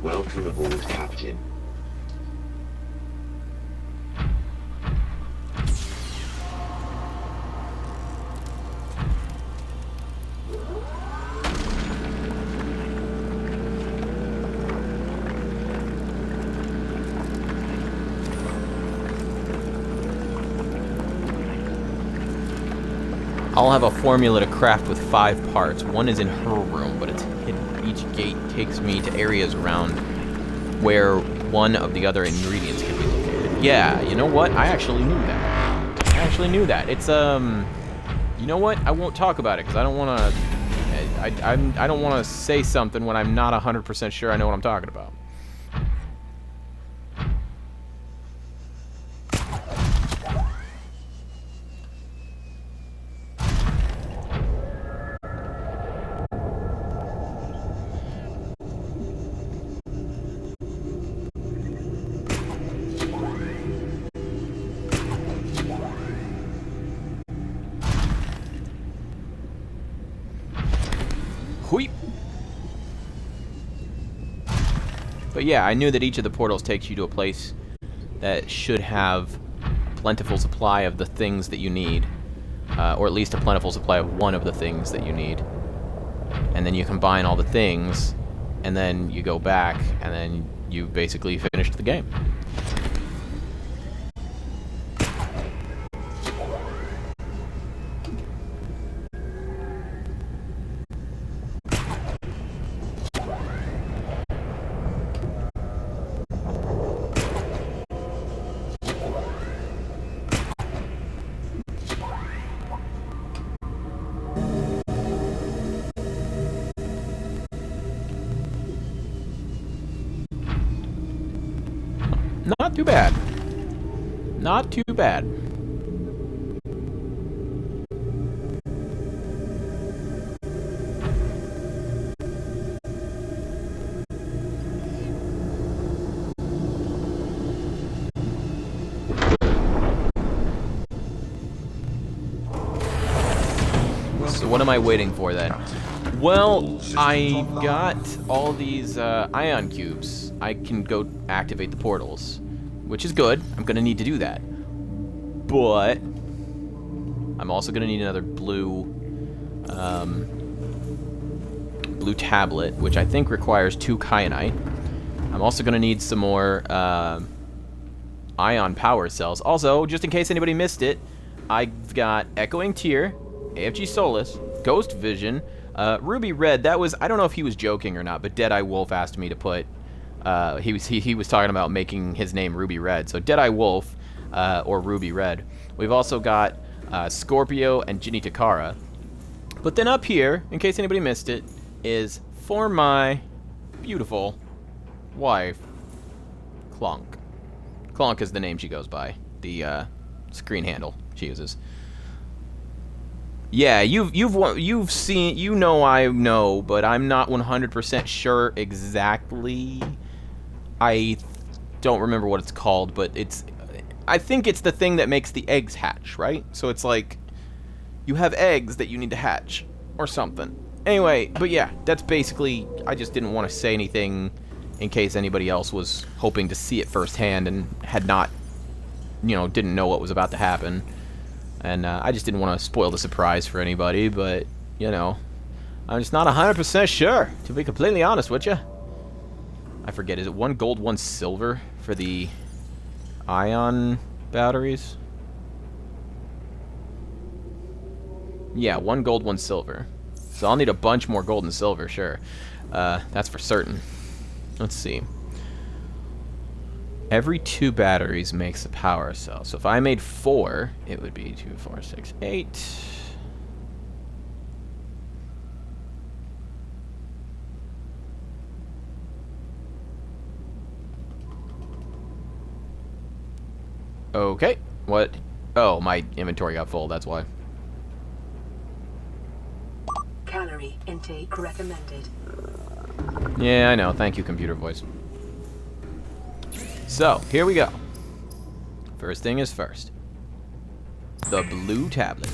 Welcome aboard, Captain. I'll have a formula to craft with 5 parts. One is in her room, but it's hidden. Each gate takes me to areas around where one of the other ingredients can be located. Yeah, you know what? I actually knew that. It's, you know what? I won't talk about it, because I don't want to... I don't want to say something when I'm not 100% sure I know what I'm talking about. Whoop. But yeah, I knew that each of the portals takes you to a place that should have a plentiful supply of the things that you need. Or at least a plentiful supply of one of the things that you need. And then you combine all the things, and then you go back, and then you basically finished the game. Not too bad. Not too bad. So what am I waiting for then? Well, I got all these ion cubes. I can go activate the portals, which is good. I'm going to need to do that. But I'm also going to need another blue blue tablet, which I think requires 2 kyanite. I'm also going to need some more ion power cells. Also, just in case anybody missed it, I've got Echoing Tear, AFG Solus, Ghost Vision, Ruby Red. That was, I don't know if he was joking or not, but Deadeye Wolf asked me to put, he was talking about making his name Ruby Red. So Deadeye Wolf, or Ruby Red. We've also got Scorpio and Ginny Takara. But then up here, in case anybody missed it, is for my beautiful wife, Clonk. Clonk is the name she goes by, the screen handle she uses. Yeah, you've seen, you know, I know, but I'm not 100% sure exactly. I don't remember what it's called, but it's, I think it's the thing that makes the eggs hatch, right? So it's like you have eggs that you need to hatch or something. Anyway, but yeah, that's basically, I just didn't want to say anything in case anybody else was hoping to see it firsthand and had not, you know, didn't know what was about to happen. And I just didn't want to spoil the surprise for anybody, but, you know, I'm just not 100% sure, to be completely honest with you. I forget, is it 1 gold, 1 silver for the ion batteries? Yeah, 1 gold, 1 silver. So I'll need a bunch more gold and silver, sure. That's for certain. Let's see. Every 2 batteries makes a power cell. So if I made 4, it would be 2, 4, 6, 8. Okay. What Oh, my inventory got full, that's why. Calorie intake recommended. Yeah, I know. Thank you, computer voice. So, here we go. First thing is first. The blue tablet.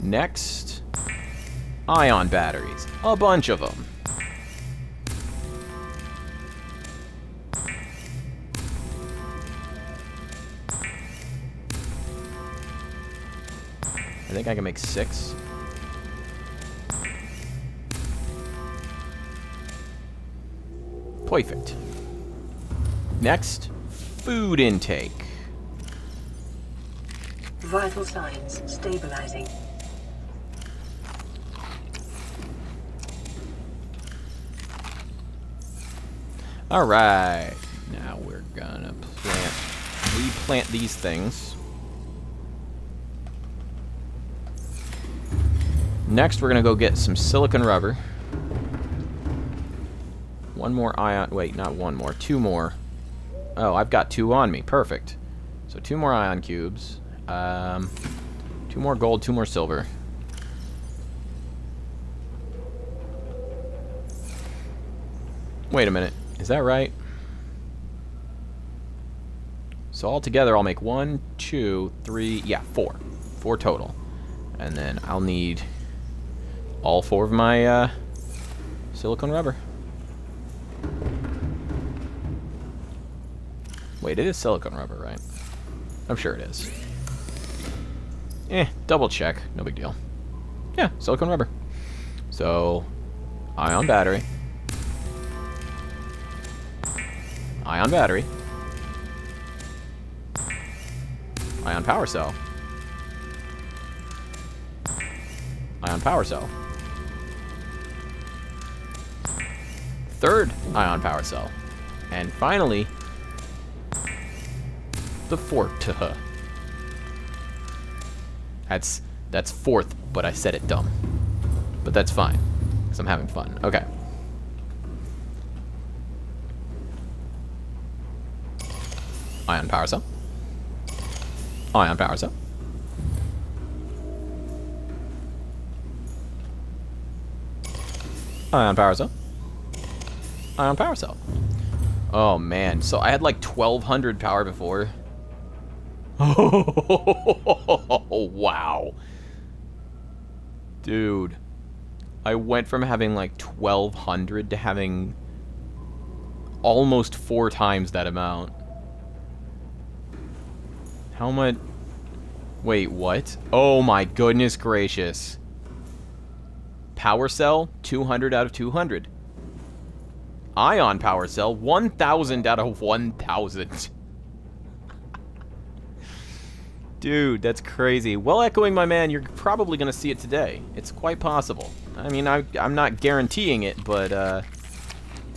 Next, ion batteries. A bunch of them. I think I can make 6. Perfect. Next, food intake. Vital signs stabilizing. Alright. Now we're gonna replant these things. Next, we're gonna go get some silicon rubber. One more ion. Wait, not one more. 2 more. Oh, I've got 2 on me. Perfect. So 2 more ion cubes. 2 more gold, 2 more silver. Wait a minute. Is that right? So altogether, I'll make 1, 2, 3. Yeah, 4. 4 total. And then I'll need all 4 of my silicone rubber. Wait, it is silicone rubber, right? I'm sure it is. Double check. No big deal. Yeah, silicone rubber. So, ion battery. Ion battery. Ion power cell. Ion power cell. Third ion power cell. And finally, the fourth. That's fourth, but I said it dumb. But that's fine, because I'm having fun. Okay. Ion power cell. Ion power cell. Ion power cell. Ion power cell. Oh man, so I had like 1200 power before. Oh wow. Dude. I went from having like 1200 to having almost 4 times that amount. How much? Wait, what? Oh my goodness gracious. Power cell, 200 out of 200. Ion power cell, 1000 out of 1000. Dude, that's crazy. Well, echoing my man, you're probably going to see it today. It's quite possible. I mean, I'm not guaranteeing it, but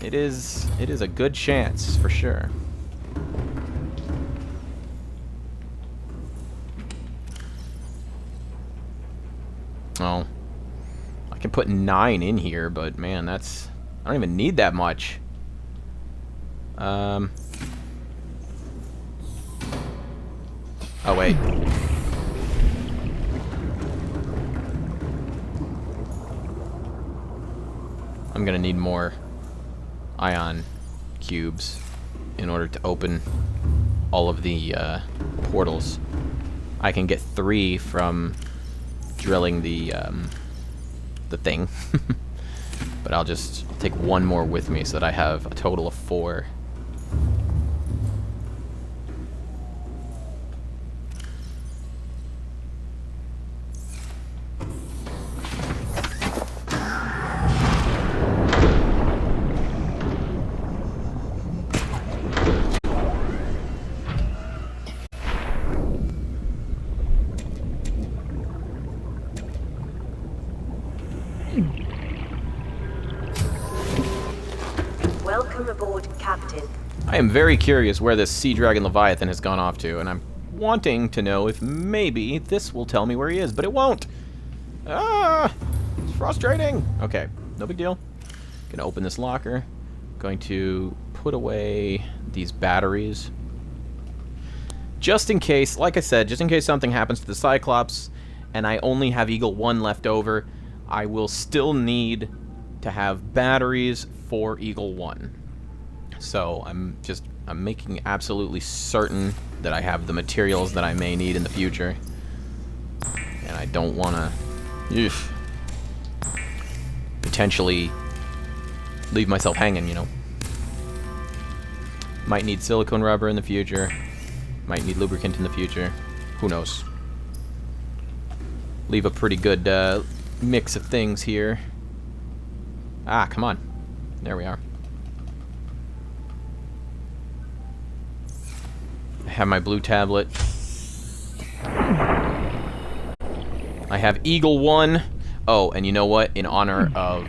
it is a good chance for sure. Oh, I can put 9 in here, but man, I don't even need that much. Oh wait. I'm gonna need more ion cubes in order to open all of the portals. I can get 3 from drilling the thing. But I'll take 1 more with me so that I have a total of 4. Welcome aboard, Captain. I am very curious where this Sea Dragon Leviathan has gone off to, and I'm wanting to know if maybe this will tell me where he is, but it won't. Ah, it's frustrating. Okay, no big deal. Gonna open this locker. Going to put away these batteries. just in case, like I said, just in case something happens to the Cyclops and I only have Eagle 1 left over, I will still need to have batteries for Eagle 1. So I'm making absolutely certain that I have the materials that I may need in the future. And I don't want to potentially leave myself hanging, you know. Might need silicone rubber in the future. Might need lubricant in the future. Who knows? Leave a pretty good mix of things here. Ah, come on. There we are. I have my blue tablet. I have Eagle 1. Oh, and you know what? In honor of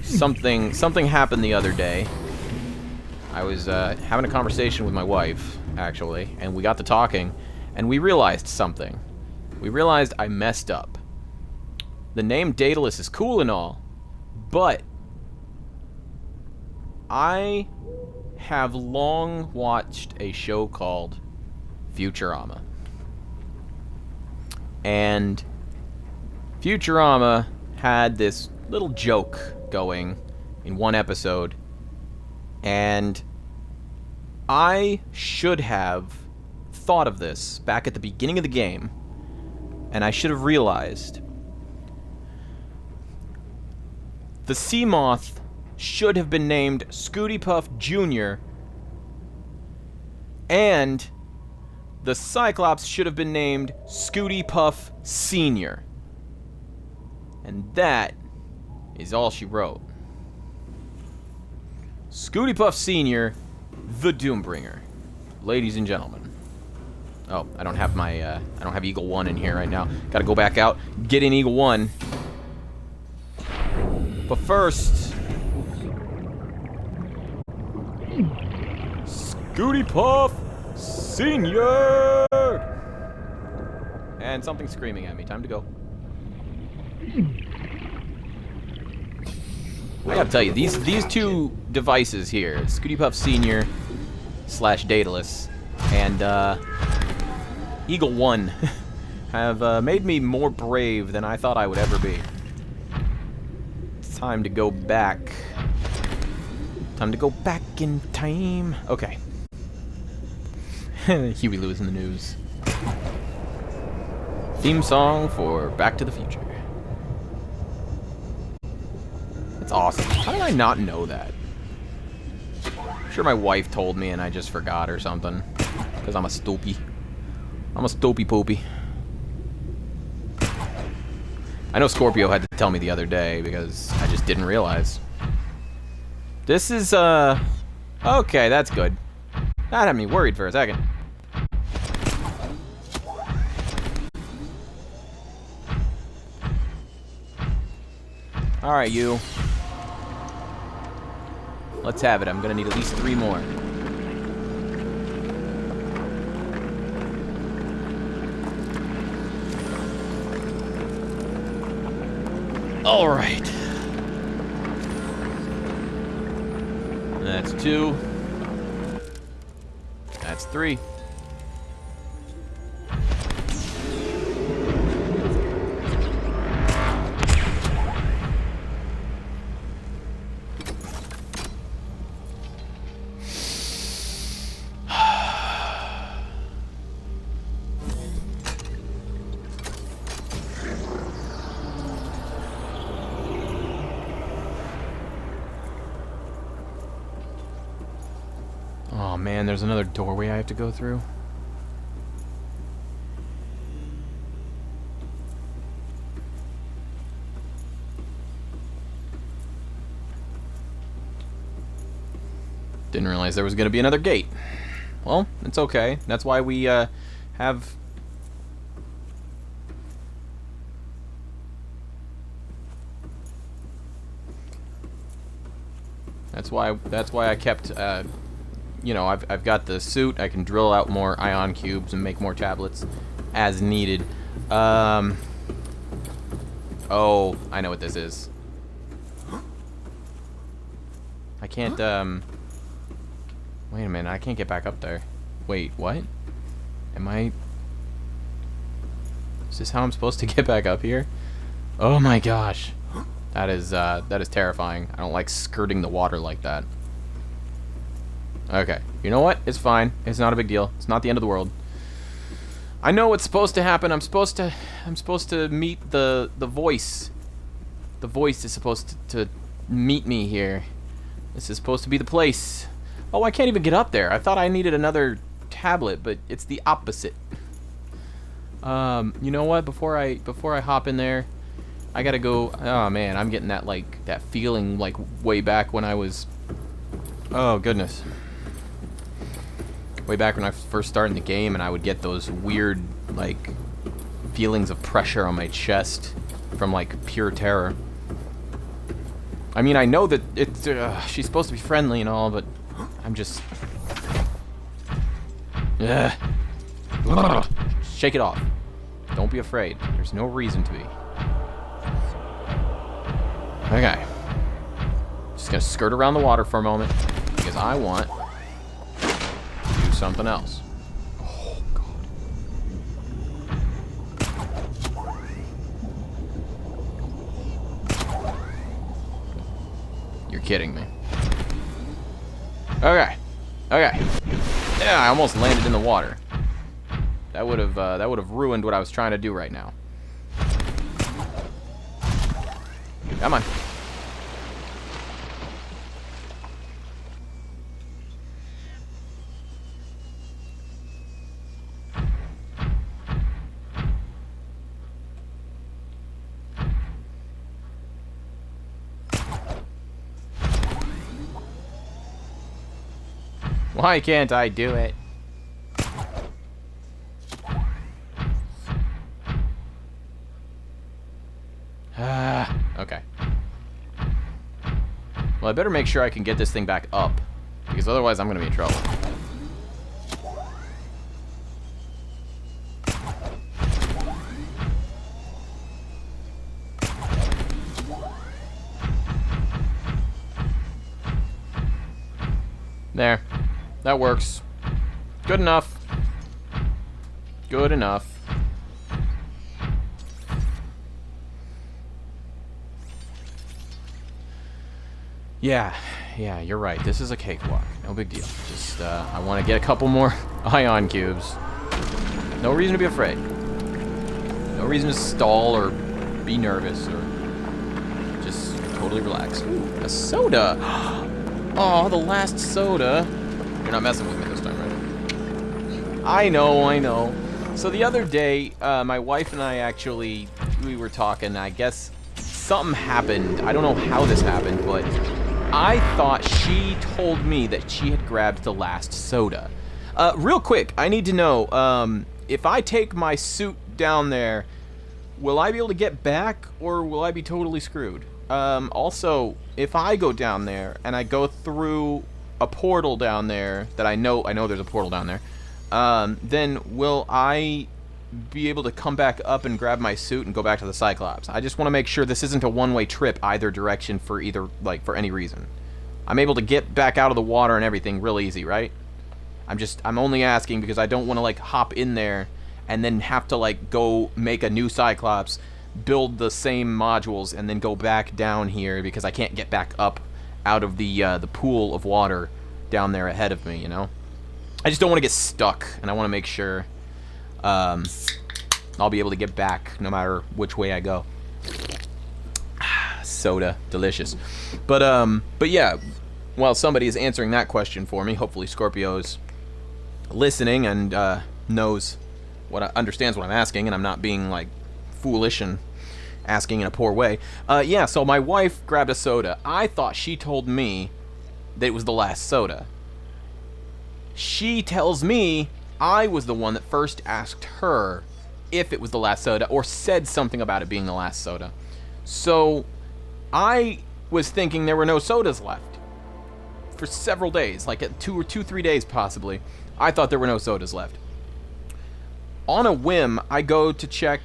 something happened the other day. I was having a conversation with my wife, actually, and we got to talking, and we realized something. We realized I messed up. The name Daedalus is cool and all, but I have long watched a show called Futurama. And Futurama had this little joke going in one episode, and I should have thought of this back at the beginning of the game, and I should have realized the Seamoth should have been named Scooty Puff Jr., and the Cyclops should have been named Scooty Puff Sr. And that is all she wrote. Scooty Puff Sr., the Doombringer. Ladies and gentlemen. Oh, I don't have my, I don't have Eagle 1 in here right now. Gotta go back out, get in Eagle 1. But first... Scooty Puff Senior! And something's screaming at me. Time to go. I gotta tell you, these two devices here, Scooty Puff Senior / Daedalus and Eagle 1, have made me more brave than I thought I would ever be. It's time to go back. Time to go back in time. Okay. Huey Lewis in the news. Theme song for Back to the Future. That's awesome. How did I not know that? I'm sure my wife told me and I just forgot or something. Because I'm a stoopy. I'm a stoopy poopy. I know Scorpio had to tell me the other day because I just didn't realize. This is, okay, that's good. That had me worried for a second. Alright, you. Let's have it. I'm gonna need at least 3 more. Alright. That's 2. That's 3. Oh man, there's another doorway I have to go through. Didn't realize there was going to be another gate. Well, it's okay. That's why we have... That's why I kept, you know, I've got the suit. I can drill out more ion cubes and make more tablets as needed. Oh, I know what this is. I can't, wait a minute, I can't get back up there. Wait, what? Am I... Is this how I'm supposed to get back up here? Oh my gosh. That is terrifying. I don't like skirting the water like that. Okay. You know what? It's fine. It's not a big deal. It's not the end of the world. I know what's supposed to happen. I'm supposed to meet the voice. The voice is supposed to meet me here. This is supposed to be the place. Oh, I can't even get up there. I thought I needed another tablet, but it's the opposite. You know what? Before I hop in there, I gotta go. Oh man, I'm getting that feeling like way back when I was. Oh goodness. Way back when I first started the game, and I would get those weird like feelings of pressure on my chest from like pure terror. I mean, I know that it's she's supposed to be friendly and all, but I'm just. Shake it off. Don't be afraid. There's no reason to be. Okay. Just gonna skirt around the water for a moment because I want to do something else. Oh God. You're kidding me. Okay. Okay. Yeah, I almost landed in the water. That would have ruined what I was trying to do right now. Come on. Why can't I do it? Okay. Well, I better make sure I can get this thing back up, because otherwise I'm going to be in trouble. There. That works. Good enough. Good enough. Yeah, you're right. This is a cakewalk. No big deal. Just, I want to get a couple more ion cubes. No reason to be afraid. No reason to stall or be nervous or just totally relax. Ooh, a soda! Oh, the last soda. You're not messing with me this time, right? I know. So the other day, my wife and I actually, we were talking. I guess something happened. I don't know how this happened, but I thought she told me that she had grabbed the last soda. Real quick, I need to know, if I take my suit down there, will I be able to get back, or will I be totally screwed? Also, if I go down there, and I go through a portal down there, that I know there's a portal down there, then will I be able to come back up and grab my suit and go back to the Cyclops? I just want to make sure this isn't a one-way trip either direction for either, like, for any reason. I'm able to get back out of the water and everything real easy, right? I'm only asking because I don't want to, like, hop in there and then have to, like, go make a new Cyclops, build the same modules, and then go back down here because I can't get back up out of the pool of water down there ahead of me, you know? I just don't want to get stuck, and I want to make sure I'll be able to get back no matter which way I go. Soda, delicious. But yeah, while somebody is answering that question for me, hopefully Scorpio's listening and understands what I'm asking, and I'm not being like foolish and asking in a poor way. Yeah, so my wife grabbed a soda. I thought she told me that it was the last soda. She tells me I was the one that first asked her if it was the last soda, or said something about it being the last soda. So I was thinking there were no sodas left for several days, like at 3 days possibly. I thought there were no sodas left. On a whim, I go to check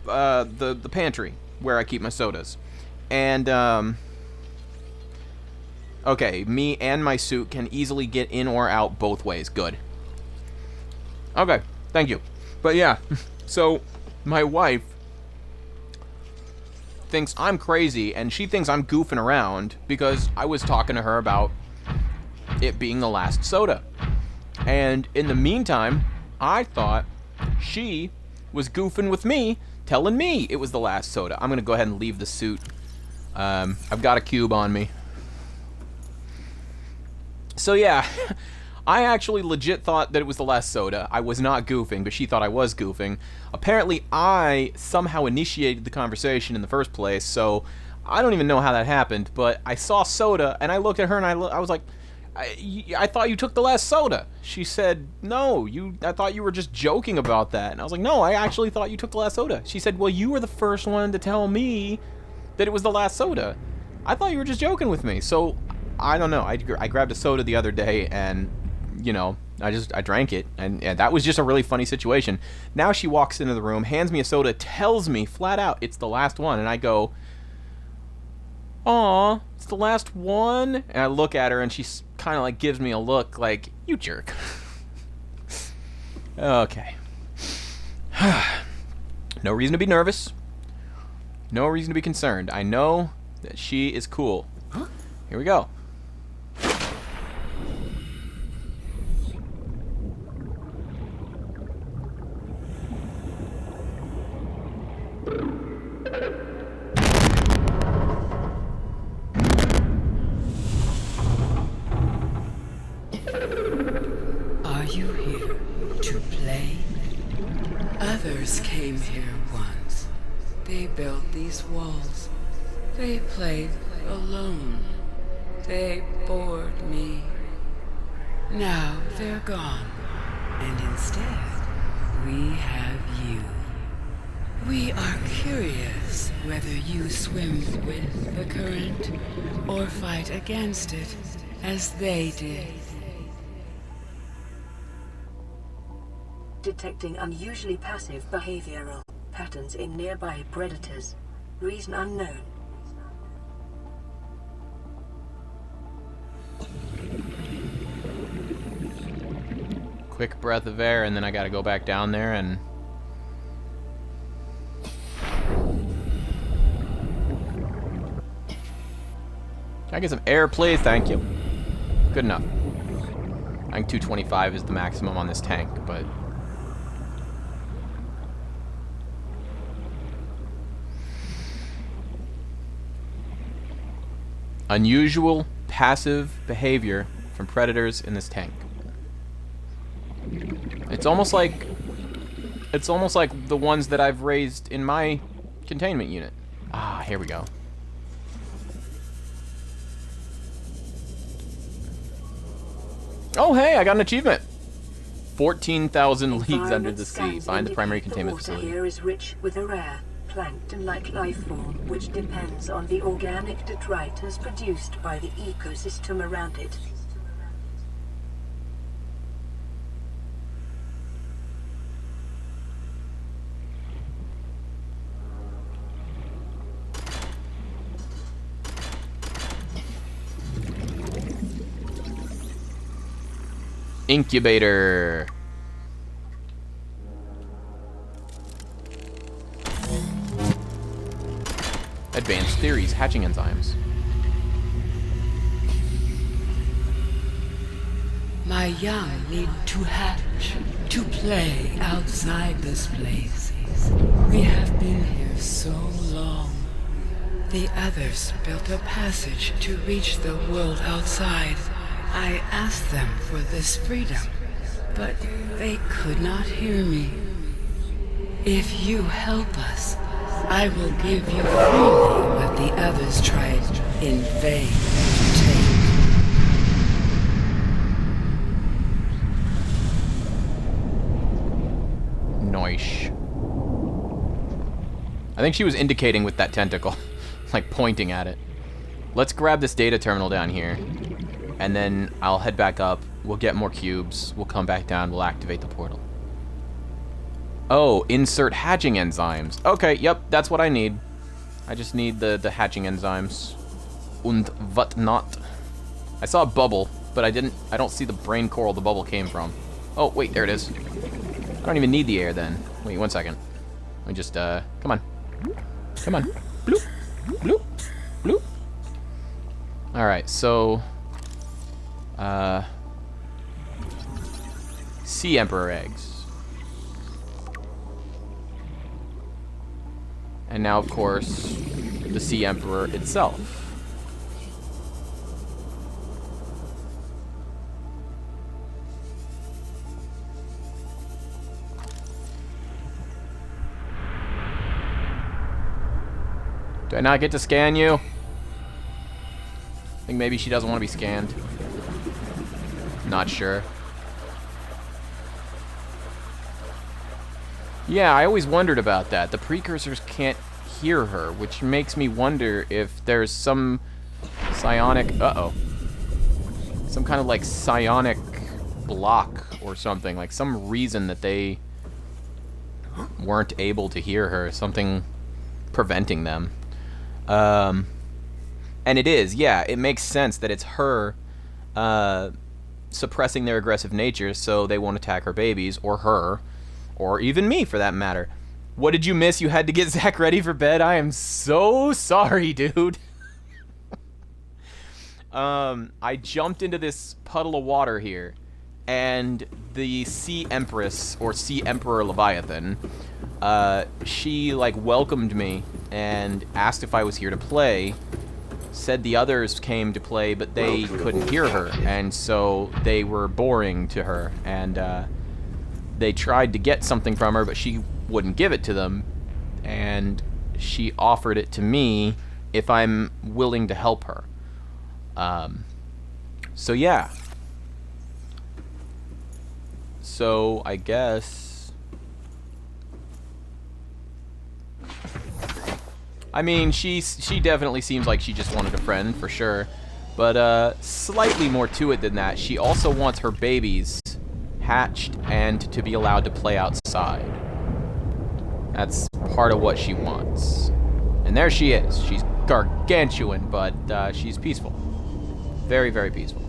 the pantry where I keep my sodas, and okay, me and my suit can easily get in or out both ways. Good. Okay, thank you. But yeah, so my wife thinks I'm crazy, and she thinks I'm goofing around because I was talking to her about it being the last soda. And in the meantime, I thought she was goofing with me, telling me it was the last soda. I'm going to go ahead and leave the suit. I've got a cube on me. So yeah, I actually legit thought that it was the last soda. I was not goofing, but she thought I was goofing. Apparently, I somehow initiated the conversation in the first place, so I don't even know how that happened, but I saw soda, and I looked at her, and I was like, I thought you took the last soda. She said, no, I thought you were just joking about that. And I was like, no, I actually thought you took the last soda. She said, well, you were the first one to tell me that it was the last soda. I thought you were just joking with me. So, I don't know. I grabbed a soda the other day, and, you know, I drank it, and that was just a really funny situation. Now she walks into the room, hands me a soda, tells me flat out it's the last one, and I go, aw, it's the last one? And I look at her, and she kind of like gives me a look like, you jerk. Okay. No reason to be nervous. No reason to be concerned. I know that she is cool. Here we go. Are you here to play? Others came here once. They built these walls. They played alone. They bored me. Now they're gone. And instead, we have you. We are curious whether you swim with the current or fight against it as they did. Detecting unusually passive behavioral patterns in nearby predators. Reason unknown. Quick breath of air, and then I gotta go back down there and... Can I get some air, please? Thank you. Good enough. I think 225 is the maximum on this tank, but... Unusual passive behavior from predators in this tank. It's almost like the ones that I've raised in my containment unit. Ah, here we go. Oh, hey, I got an achievement. 14,000 leagues under the sea. Find the primary containment facility. The water here is rich with a rare, plankton-like life form which depends on the organic detritus produced by the ecosystem around it. Incubator. Advanced theories, hatching enzymes. My young need to hatch, to play outside this place. We have been here so long. The others built a passage to reach the world outside. I asked them for this freedom, but they could not hear me. If you help us, I will give you freely what the others tried in vain to take. Noish. I think she was indicating with that tentacle, like pointing at it. Let's grab this data terminal down here, and then I'll head back up. We'll get more cubes. We'll come back down. We'll activate the portal. Oh, insert hatching enzymes. Okay, yep, that's what I need. I just need the hatching enzymes. Und what not? I saw a bubble, but I don't see the brain coral the bubble came from. Oh, wait, there it is. I don't even need the air then. Wait, 1 second. Let me just, come on. Come on. Bloop. Bloop. Bloop. Alright, so... Sea Emperor eggs. And now, of course, the Sea Emperor itself. Do I not get to scan you? I think maybe she doesn't want to be scanned. Not sure. Yeah, I always wondered about that. The precursors can't hear her, which makes me wonder if there's some psionic... Uh-oh. Some kind of, like, psionic block or something. Like, some reason that they weren't able to hear her. Something preventing them. And it is, yeah, it makes sense that it's her suppressing their aggressive nature so they won't attack her babies, or her, or even me for that matter. What did you miss? You had to get Zach ready for bed? I am so sorry, dude. I jumped into this puddle of water here, and the Sea Empress, or Sea Emperor Leviathan, she, like, welcomed me and asked if I was here to play, said the others came to play, but they couldn't hear her, and so they were boring to her, and, they tried to get something from her, but she wouldn't give it to them, and she offered it to me if I'm willing to help her. So yeah. So, I guess... I mean, she definitely seems like she just wanted a friend, for sure. But, slightly more to it than that. She also wants her babies hatched and to be allowed to play outside. That's part of what she wants. And there she is. She's gargantuan, but, she's peaceful. Very, very peaceful.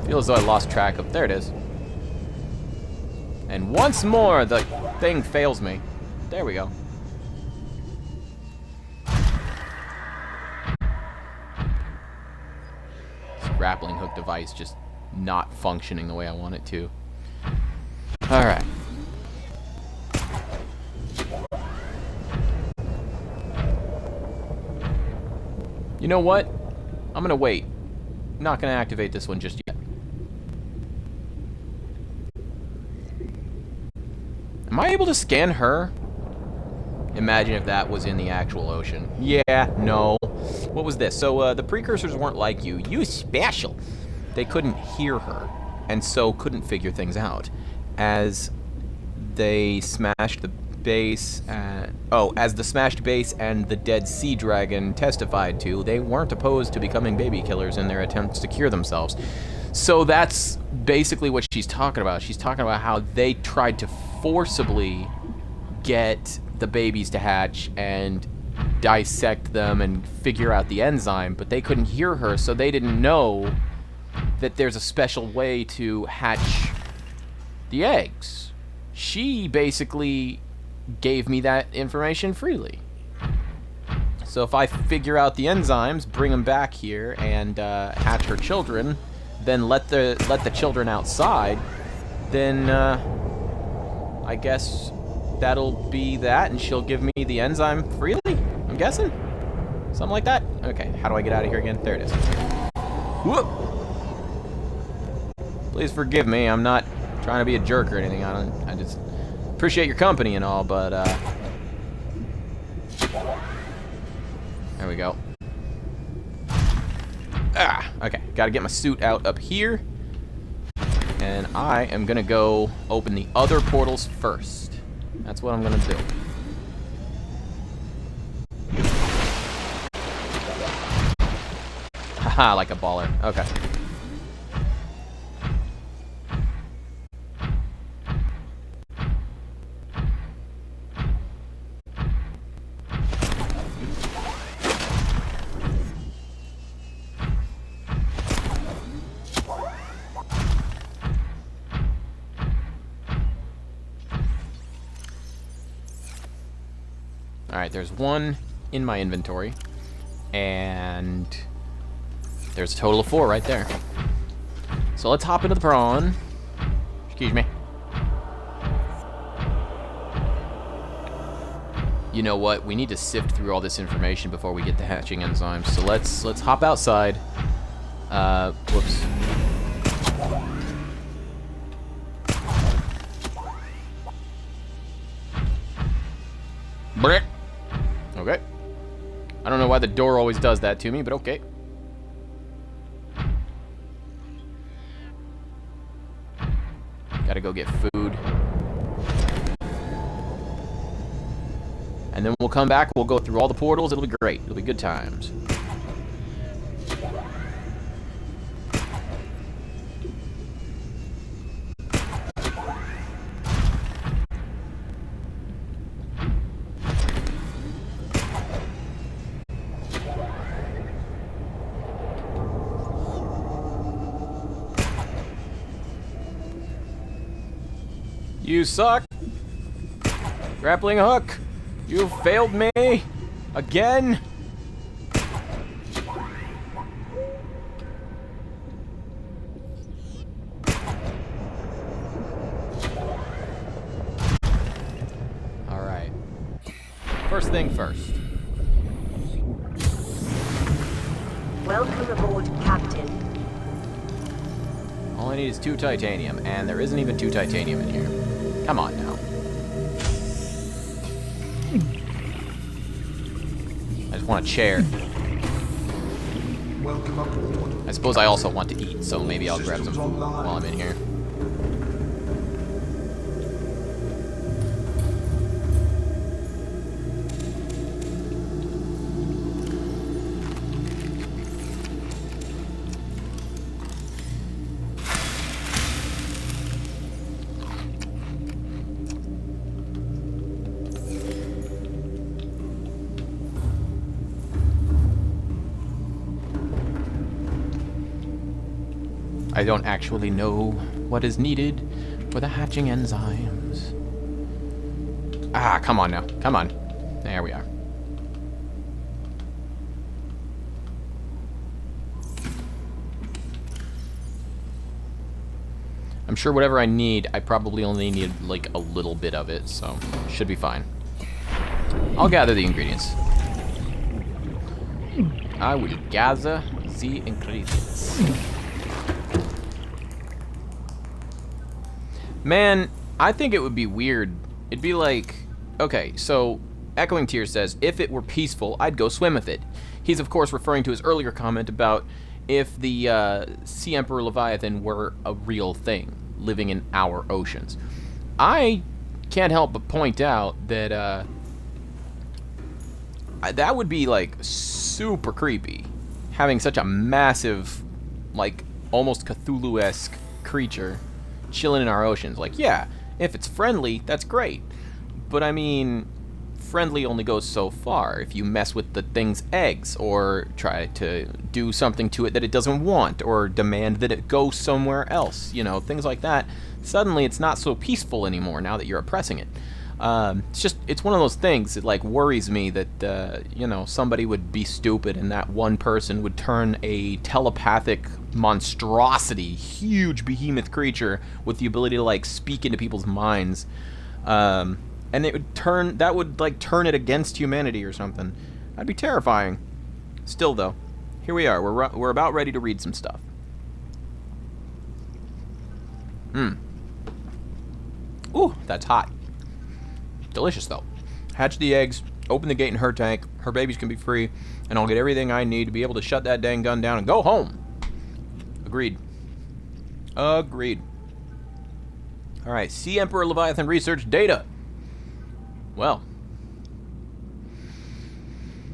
Feel as though I lost track of... There it is. And once more, the thing fails me. There we go. This grappling hook device just not functioning the way I want it to. Alright. You know what? I'm gonna wait. I'm not gonna activate this one just yet. Am I able to scan her? Imagine if that was in the actual ocean. Yeah, no. What was this? So, the precursors weren't like you. You special. They couldn't hear her, and so couldn't figure things out. As they smashed the base, as the smashed base and the dead sea dragon testified to, they weren't opposed to becoming baby killers in their attempts to cure themselves. So that's basically what she's talking about. She's talking about how they tried to forcibly get the babies to hatch and dissect them and figure out the enzyme, but they couldn't hear her, so they didn't know that there's a special way to hatch the eggs. She basically gave me that information freely. So if I figure out the enzymes, bring them back here, and hatch her children, then let the children outside, then I guess that'll be that, and she'll give me the enzyme freely, I'm guessing? Something like that? Okay, how do I get out of here again? There it is. Whoop! Please forgive me, I'm not trying to be a jerk or anything. I just appreciate your company and all, but, there we go. Ah, okay, gotta get my suit out up here. And I am gonna go open the other portals first. That's what I'm gonna do. Haha, like a baller. Okay. Alright, there's one in my inventory. And there's a total of 4 right there. So let's hop into the prawn. Excuse me. You know what? We need to sift through all this information before we get the hatching enzymes. So let's hop outside. Whoops. Brick. Okay. I don't know why the door always does that to me, but okay. Gotta go get food. And then we'll come back, we'll go through all the portals, it'll be great. It'll be good times. You suck! Grappling hook! You failed me! Again! Alright. First thing first. Welcome aboard, Captain. All I need is 2 titanium, and there isn't even 2 titanium in here. Come on now. I just want a chair. Welcome aboard. I suppose I also want to eat, so maybe I'll grab some food while I'm in here. I don't actually know what is needed for the hatching enzymes. Ah, come on now. Come on. There we are. I'm sure whatever I need, I probably only need like a little bit of it, so should be fine. I'll gather the ingredients. I will gather the ingredients. Man, I think it would be weird. It'd be like, okay, so Echoing Tears says, if it were peaceful, I'd go swim with it. He's, of course, referring to his earlier comment about if the Sea Emperor Leviathan were a real thing, living in our oceans. I can't help but point out that that would be, like, super creepy. Having such a massive, like, almost Cthulhu-esque creature chilling in our oceans. Like, yeah, if it's friendly, that's great. But I mean, friendly only goes so far. If you mess with the thing's eggs, or try to do something to it that it doesn't want, or demand that it go somewhere else, you know, things like that, suddenly it's not so peaceful anymore now that you're oppressing it. It's one of those things that, like, worries me that, you know, somebody would be stupid and that one person would turn a telepathic monstrosity, huge behemoth creature with the ability to, like, speak into people's minds, and it would turn it against humanity or something. That'd be terrifying. Still, though, here we are. We're about ready to read some stuff. Ooh, that's hot. Delicious, though. Hatch the eggs, open the gate in her tank, her babies can be free, and I'll get everything I need to be able to shut that dang gun down and go home. Agreed. Agreed. Alright, Sea Emperor Leviathan research data. Well.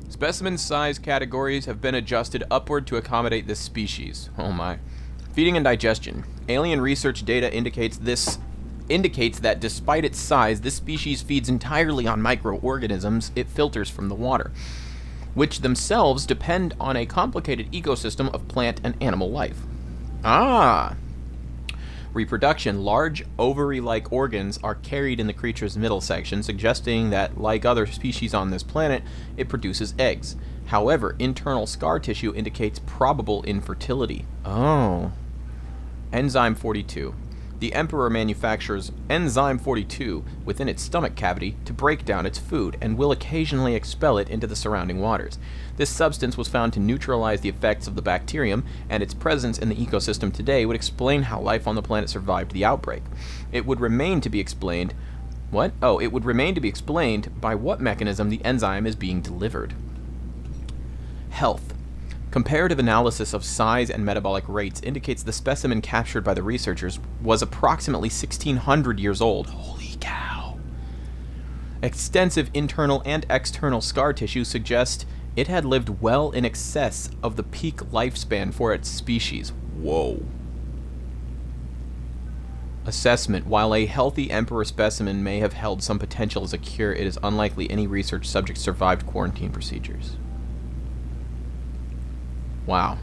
Specimen size categories have been adjusted upward to accommodate this species. Oh my. Feeding and digestion. Alien research data indicates that despite its size, this species feeds entirely on microorganisms it filters from the water, which themselves depend on a complicated ecosystem of plant and animal life. Ah! Reproduction, large ovary-like organs are carried in the creature's middle section, suggesting that, like other species on this planet, it produces eggs. However, internal scar tissue indicates probable infertility. Oh. Enzyme 42. The Emperor manufactures Enzyme 42 within its stomach cavity to break down its food and will occasionally expel it into the surrounding waters. This substance was found to neutralize the effects of the bacterium, and its presence in the ecosystem today would explain how life on the planet survived the outbreak. It would remain to be explained... What? Oh, it would remain to be explained by what mechanism the enzyme is being delivered. Health. Comparative analysis of size and metabolic rates indicates the specimen captured by the researchers was approximately 1,600 years old. Holy cow. Extensive internal and external scar tissue suggests it had lived well in excess of the peak lifespan for its species. Whoa. Assessment. While a healthy emperor specimen may have held some potential as a cure, it is unlikely any research subject survived quarantine procedures. Wow.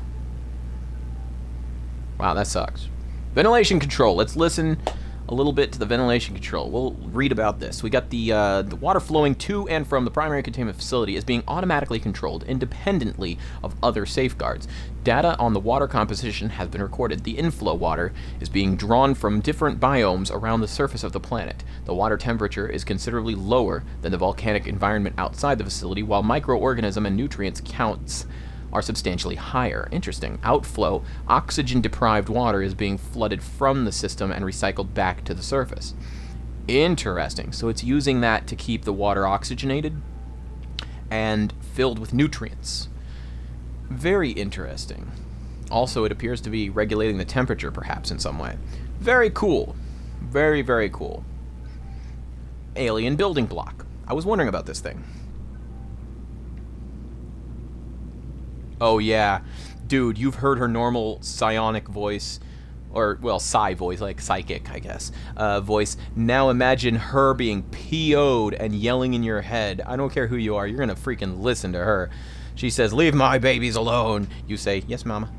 Wow, that sucks. Ventilation control. Let's listen a little bit to the ventilation control. We'll read about this. We got the water flowing to and from the primary containment facility is being automatically controlled independently of other safeguards. Data on the water composition has been recorded. The inflow water is being drawn from different biomes around the surface of the planet. The water temperature is considerably lower than the volcanic environment outside the facility, while microorganism and nutrients counts are substantially higher. Interesting. Outflow, oxygen-deprived water is being flooded from the system and recycled back to the surface. Interesting. So it's using that to keep the water oxygenated and filled with nutrients. Very interesting. Also, it appears to be regulating the temperature, perhaps, in some way. Very cool. Very, very cool. Alien building block. I was wondering about this thing. Oh, yeah. Dude, you've heard her normal psionic voice, or, well, psi voice, like psychic, I guess, voice. Now imagine her being PO'd and yelling in your head. I don't care who you are, you're gonna freaking listen to her. She says, "Leave my babies alone." You say, "Yes, mama."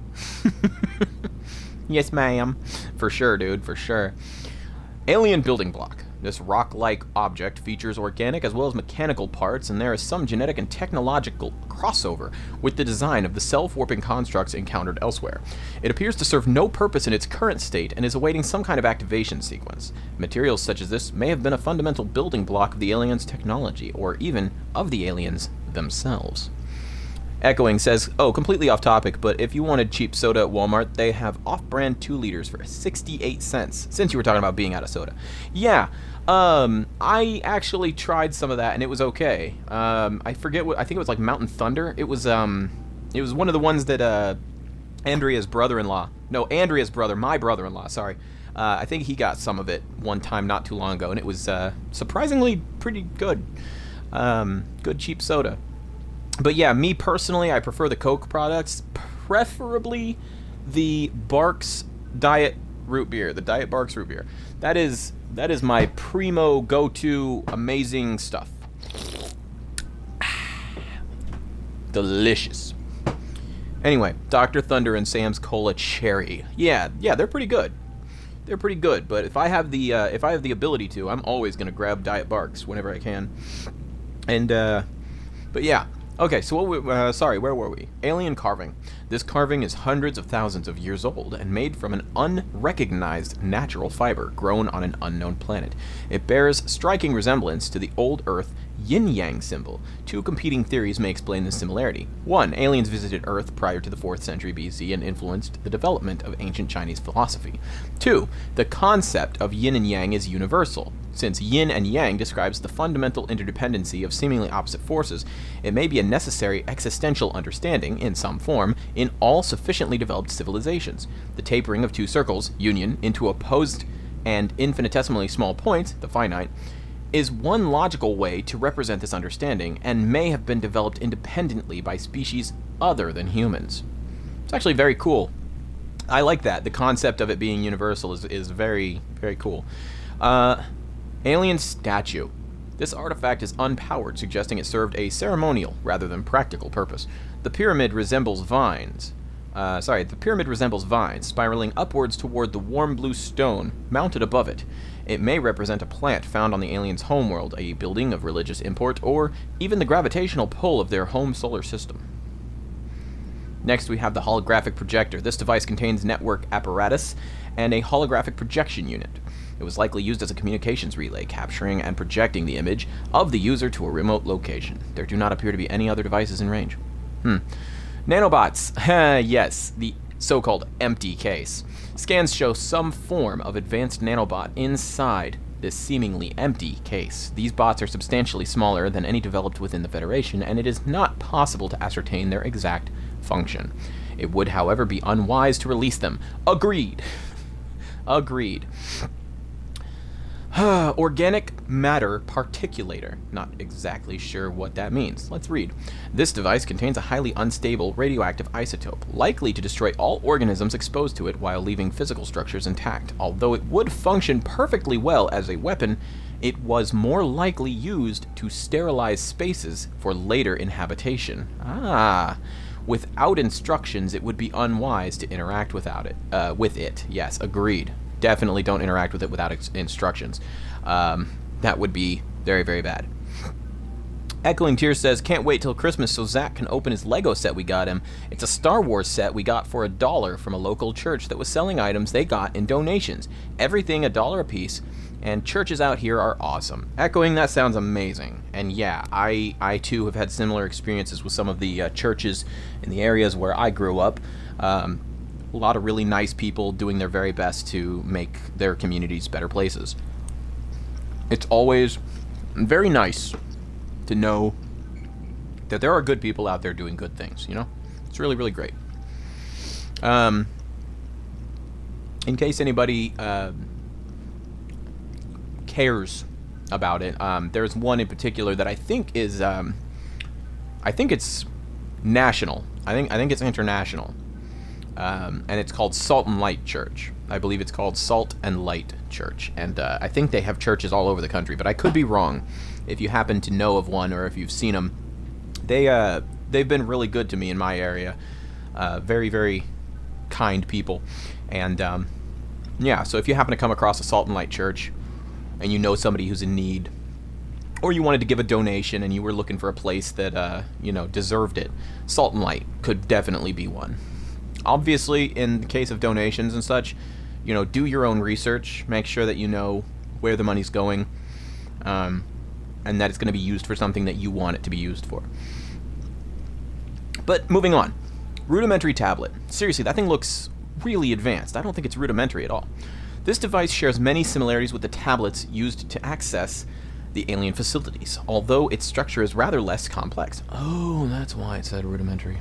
Yes, ma'am. For sure, dude, for sure. Alien building block. This rock-like object features organic as well as mechanical parts, and there is some genetic and technological crossover with the design of the self-warping constructs encountered elsewhere. It appears to serve no purpose in its current state and is awaiting some kind of activation sequence. Materials such as this may have been a fundamental building block of the aliens' technology, or even of the aliens themselves. Echoing says, oh, completely off topic, but if you wanted cheap soda at Walmart, they have off-brand 2 liters for 68 cents, since you were talking about being out of soda. Yeah, I actually tried some of that, and it was okay. I forget what, I think it was like Mountain Thunder. It was one of the ones that, Andrea's brother, my brother-in-law, sorry. I think he got some of it one time not too long ago, and it was, surprisingly pretty good. Good cheap soda. But yeah, me personally, I prefer the Coke products, preferably the Barks Diet Root Beer, the Diet Barks Root Beer. That is my primo go-to amazing stuff. Delicious. Anyway, Dr. Thunder and Sam's Cola Cherry. Yeah, they're pretty good. They're pretty good, but if I have the ability to, I'm always gonna grab Diet Barks whenever I can. And but yeah. Okay, so where were we? Alien carving. This carving is hundreds of thousands of years old and made from an unrecognized natural fiber grown on an unknown planet. It bears striking resemblance to the old Earth yin-yang symbol. 2 competing theories may explain this similarity. 1. Aliens visited Earth prior to the 4th century BC and influenced the development of ancient Chinese philosophy. 2. The concept of yin and yang is universal. Since yin and yang describes the fundamental interdependency of seemingly opposite forces, it may be a necessary existential understanding, in some form, in all sufficiently developed civilizations. The tapering of 2 circles, union, into opposed and infinitesimally small points, the finite, is one logical way to represent this understanding, and may have been developed independently by species other than humans. It's actually very cool. I like that. The concept of it being universal is very, very cool. Alien statue. This artifact is unpowered, suggesting it served a ceremonial rather than practical purpose. The pyramid resembles vines. The pyramid resembles vines, spiraling upwards toward the warm blue stone mounted above it. It may represent a plant found on the aliens' homeworld, a building of religious import, or even the gravitational pull of their home solar system. Next, we have the holographic projector. This device contains network apparatus and a holographic projection unit. It was likely used as a communications relay, capturing and projecting the image of the user to a remote location. There do not appear to be any other devices in range. Nanobots. Yes, the so-called empty case. Scans show some form of advanced nanobot inside this seemingly empty case. These bots are substantially smaller than any developed within the Federation, and it is not possible to ascertain their exact function. It would, however, be unwise to release them. Agreed. Agreed. Organic matter particulator. Not exactly sure what that means. Let's read. This device contains a highly unstable radioactive isotope, likely to destroy all organisms exposed to it while leaving physical structures intact. Although it would function perfectly well as a weapon, it was more likely used to sterilize spaces for later inhabitation. Without instructions, it would be unwise to interact with it. Yes, agreed. Definitely don't interact with it without instructions. That would be very, very bad. Echoing Tears says, can't wait till Christmas so Zach can open his Lego set we got him. It's a Star Wars set we got for $1 from a local church that was selling items they got in donations. Everything $1 a piece, and churches out here are awesome. Echoing, that sounds amazing. And yeah, I too have had similar experiences with some of the churches in the areas where I grew up. A lot of really nice people doing their very best to make their communities better places. It's always very nice to know that there are good people out there doing good things, you know? It's really, really great. In case anybody cares about it, there's one in particular that I think is, I think it's national. I think it's international. And it's called Salt and Light Church. I believe it's called Salt and Light Church. And I think they have churches all over the country, but I could be wrong. If you happen to know of one or if you've seen them, they've been really good to me in my area. Very, very kind people. And yeah, so if you happen to come across a Salt and Light Church and you know somebody who's in need, or you wanted to give a donation and you were looking for a place that, deserved it, Salt and Light could definitely be one. Obviously, in the case of donations and such, do your own research. Make sure that you know where the money's going, and that it's going to be used for something that you want it to be used for. But moving on. Rudimentary tablet. Seriously, that thing looks really advanced. I don't think it's rudimentary at all. This device shares many similarities with the tablets used to access the alien facilities, although its structure is rather less complex. Oh, that's why it said rudimentary.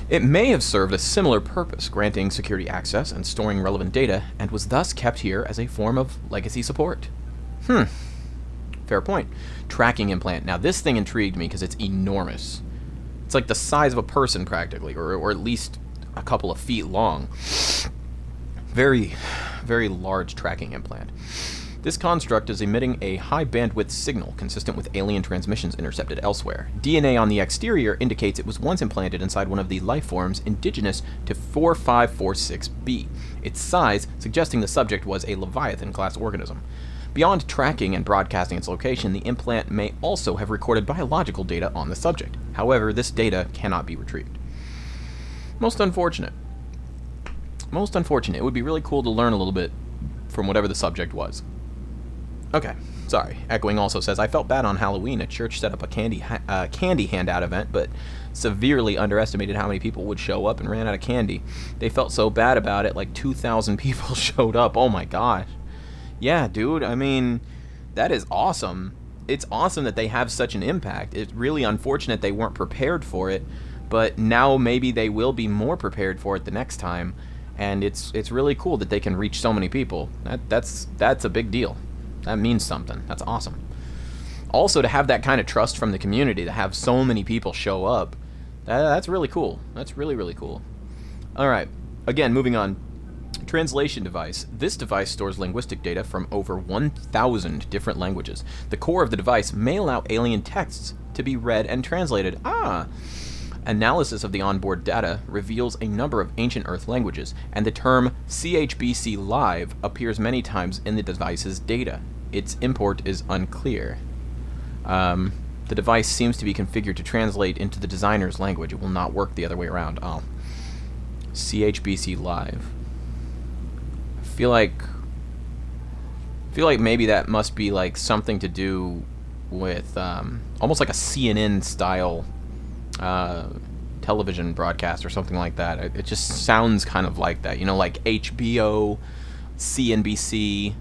It may have served a similar purpose, granting security access and storing relevant data, and was thus kept here as a form of legacy support. Fair point. Tracking implant. Now, this thing intrigued me because it's enormous. It's like the size of a person, practically, or at least a couple of feet long. Very, very large tracking implant. This construct is emitting a high-bandwidth signal consistent with alien transmissions intercepted elsewhere. DNA on the exterior indicates it was once implanted inside one of the life forms indigenous to 4546b, its size suggesting the subject was a Leviathan-class organism. Beyond tracking and broadcasting its location, the implant may also have recorded biological data on the subject. However, this data cannot be retrieved. Most unfortunate. Most unfortunate. It would be really cool to learn a little bit from whatever the subject was. Okay, sorry. Echoing also says, I felt bad on Halloween. A church set up a candy handout event, but severely underestimated how many people would show up and ran out of candy. They felt so bad about it, like 2,000 people showed up. Oh my gosh. Yeah, dude, I mean, that is awesome. It's awesome that they have such an impact. It's really unfortunate they weren't prepared for it, but now maybe they will be more prepared for it the next time, and it's really cool that they can reach so many people. That's a big deal. That means something. That's awesome. Also, to have that kind of trust from the community, to have so many people show up, that's really cool. That's really, really cool. All right. Again, moving on. Translation device. This device stores linguistic data from over 1,000 different languages. The core of the device may allow alien texts to be read and translated. Analysis of the onboard data reveals a number of ancient Earth languages, and the term CHBC Live appears many times in the device's data. Its import is unclear. The device seems to be configured to translate into the designer's language. It will not work the other way around. Oh. CHBC Live. I feel like maybe that must be like something to do with almost like a CNN style television broadcast or something like that. It just sounds kind of like that, you know, like HBO, CNBC,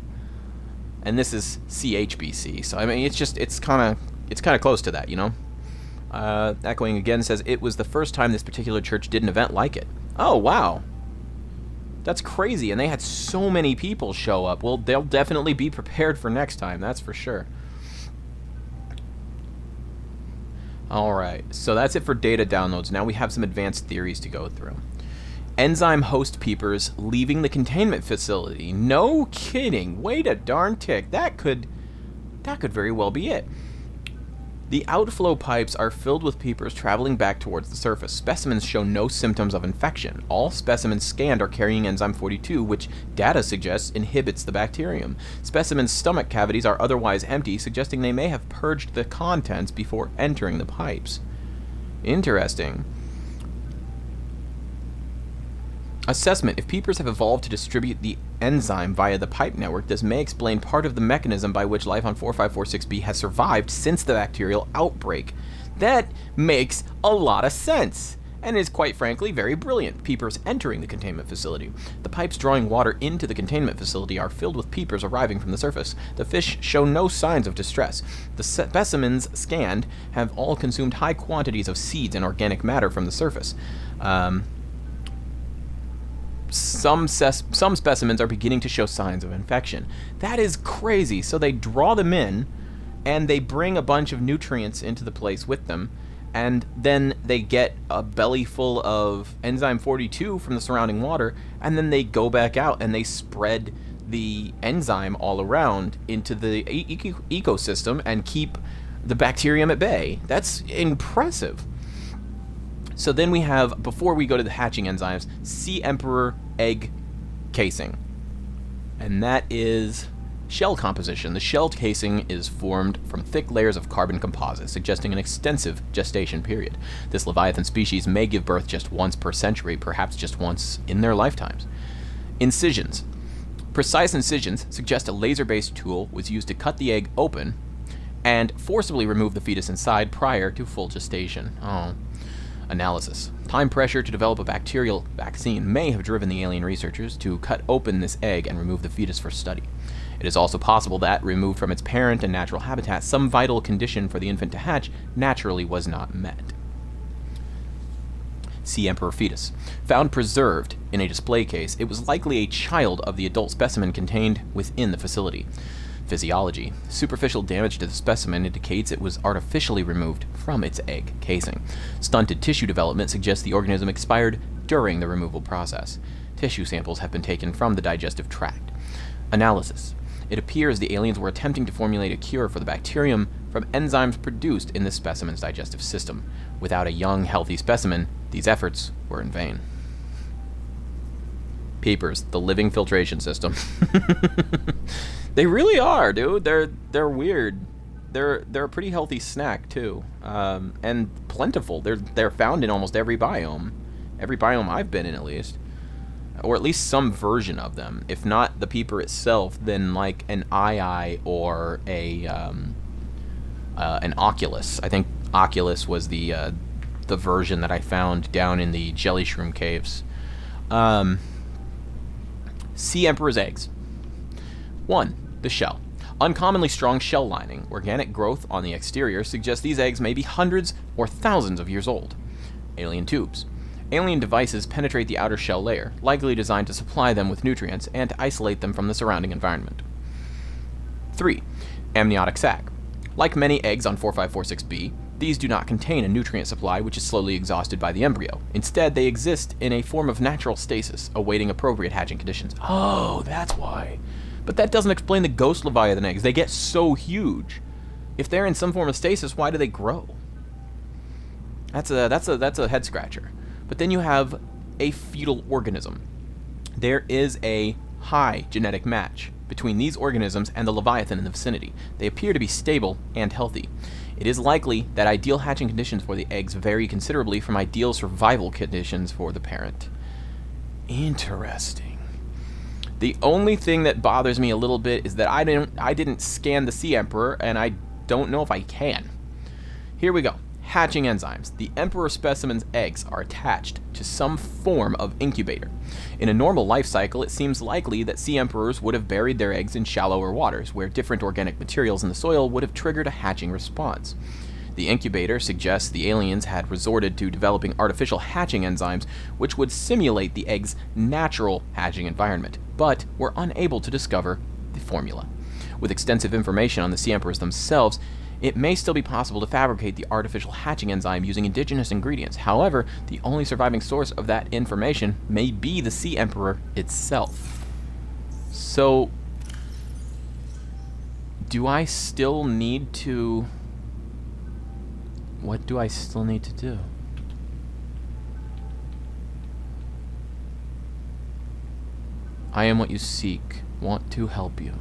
and this is CHBC. So I mean, it's kind of close to that, you know. Echoing again says it was the first time this particular church did an event like it. Oh wow, that's crazy, and they had so many people show up. Well, they'll definitely be prepared for next time, that's for sure. Alright, so that's it for data downloads. Now we have some advanced theories to go through. Enzyme host peepers leaving the containment facility. No kidding. Wait a darn tick. That could very well be it. The outflow pipes are filled with peepers traveling back towards the surface. Specimens show no symptoms of infection. All specimens scanned are carrying enzyme 42, which data suggests inhibits the bacterium. Specimens' stomach cavities are otherwise empty, suggesting they may have purged the contents before entering the pipes. Interesting. Assessment. If peepers have evolved to distribute the enzyme via the pipe network, this may explain part of the mechanism by which life on 4546b has survived since the bacterial outbreak. That makes a lot of sense, and is quite frankly very brilliant. Peepers entering the containment facility. The pipes drawing water into the containment facility are filled with peepers arriving from the surface. The fish show no signs of distress. The specimens scanned have all consumed high quantities of seeds and organic matter from the surface. Some specimens are beginning to show signs of infection. That is crazy. So they draw them in, and they bring a bunch of nutrients into the place with them, and then they get a belly full of enzyme 42 from the surrounding water, and then they go back out and they spread the enzyme all around into the ecosystem and keep the bacterium at bay. That's impressive. So then we have, before we go to the hatching enzymes, Sea Emperor egg casing. And that is shell composition. The shell casing is formed from thick layers of carbon composite, suggesting an extensive gestation period. This Leviathan species may give birth just once per century, perhaps just once in their lifetimes. Incisions. Precise incisions suggest a laser-based tool was used to cut the egg open and forcibly remove the fetus inside prior to full gestation. Oh. Analysis. Time pressure to develop a bacterial vaccine may have driven the alien researchers to cut open this egg and remove the fetus for study. It is also possible that, removed from its parent and natural habitat, some vital condition for the infant to hatch naturally was not met. Sea Emperor fetus. Found preserved in a display case, it was likely a child of the adult specimen contained within the facility. Physiology. Superficial damage to the specimen indicates it was artificially removed from its egg casing. Stunted tissue development suggests the organism expired during the removal process. Tissue samples have been taken from the digestive tract. Analysis. It appears the aliens were attempting to formulate a cure for the bacterium from enzymes produced in the specimen's digestive system. Without a young, healthy specimen, these efforts were in vain. Peepers, the living filtration system. They really are, dude. They're weird. They're a pretty healthy snack too, and plentiful. They're found in almost every biome I've been in, at least, or at least some version of them. If not the peeper itself, then like an eye or an oculus. I think oculus was the version that I found down in the jelly shroom caves. Sea Emperor's eggs. 1. The shell. Uncommonly strong shell lining. Organic growth on the exterior suggests these eggs may be hundreds or thousands of years old. Alien tubes. Alien devices penetrate the outer shell layer, likely designed to supply them with nutrients and to isolate them from the surrounding environment. 3. Amniotic sac. Like many eggs on 4546b, these do not contain a nutrient supply which is slowly exhausted by the embryo. Instead, they exist in a form of natural stasis, awaiting appropriate hatching conditions. Oh, that's why. But that doesn't explain the ghost Leviathan eggs. They get so huge. If they're in some form of stasis, why do they grow? That's a head scratcher. But then you have a fetal organism. There is a high genetic match between these organisms and the Leviathan in the vicinity. They appear to be stable and healthy. It is likely that ideal hatching conditions for the eggs vary considerably from ideal survival conditions for the parent. Interesting. The only thing that bothers me a little bit is that I didn't scan the Sea Emperor, and I don't know if I can. Here we go. Hatching enzymes. The Emperor specimen's eggs are attached to some form of incubator. In a normal life cycle, it seems likely that Sea Emperors would have buried their eggs in shallower waters, where different organic materials in the soil would have triggered a hatching response. The incubator suggests the aliens had resorted to developing artificial hatching enzymes which would simulate the egg's natural hatching environment, but were unable to discover the formula. With extensive information on the Sea Emperors themselves, it may still be possible to fabricate the artificial hatching enzyme using indigenous ingredients. However, the only surviving source of that information may be the Sea Emperor itself. So, do I still need to... What do I still need to do? I am what you seek. Want to help you.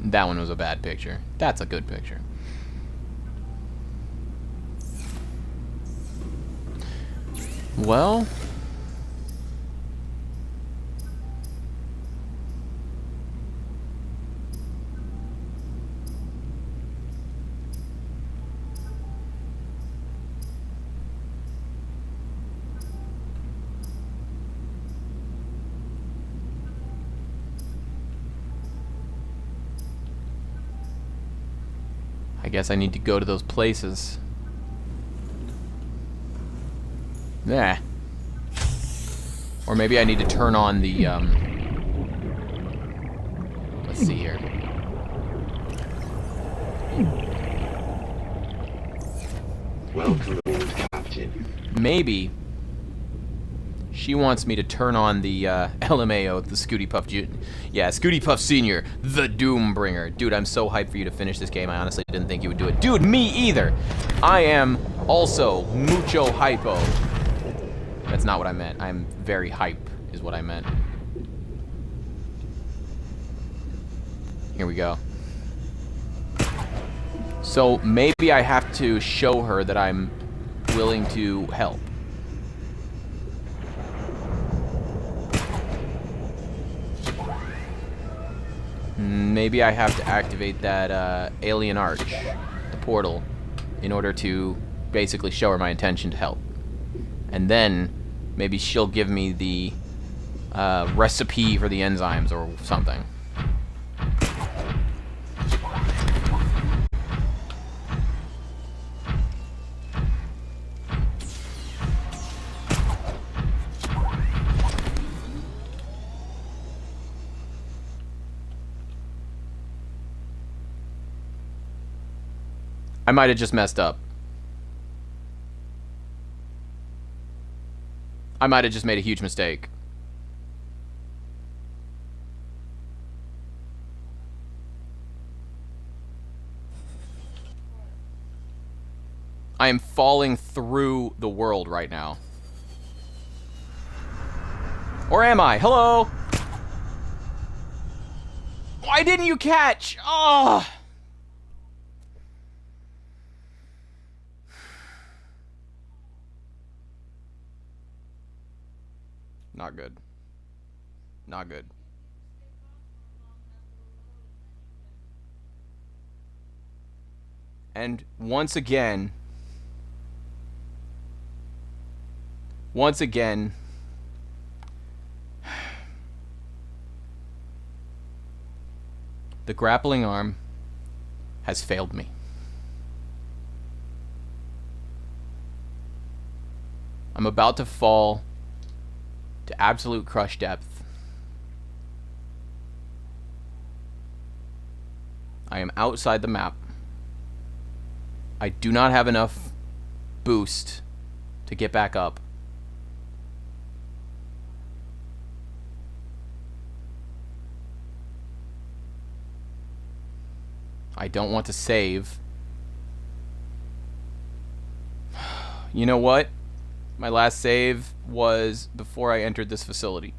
That one was a bad picture. That's a good picture. Well, I guess I need to go to those places. Nah. Or maybe I need to turn on the, let's see here. Welcome aboard, Captain. Maybe she wants me to turn on the LMAO, the Scooty Puff yeah, Scooty Puff Sr., the Doombringer. Dude, I'm so hyped for you to finish this game. I honestly didn't think you would do it. Dude, me either. I am also mucho hypo. That's not what I meant. I'm very hype is what I meant. Here we go. So maybe I have to show her that I'm willing to help. Maybe I have to activate that alien arch, the portal, in order to basically show her my intention to help. And then maybe she'll give me the recipe for the enzymes or something. I might have just messed up. I might have just made a huge mistake. I am falling through the world right now. Or am I? Hello? Why didn't you catch? Oh! Not good. Not good. And once again, the grappling arm has failed me. I'm about to fall to absolute crush depth. I'm outside the map. I do not have enough boost to get back up. I don't want to save. You know what? My last save was before I entered this facility.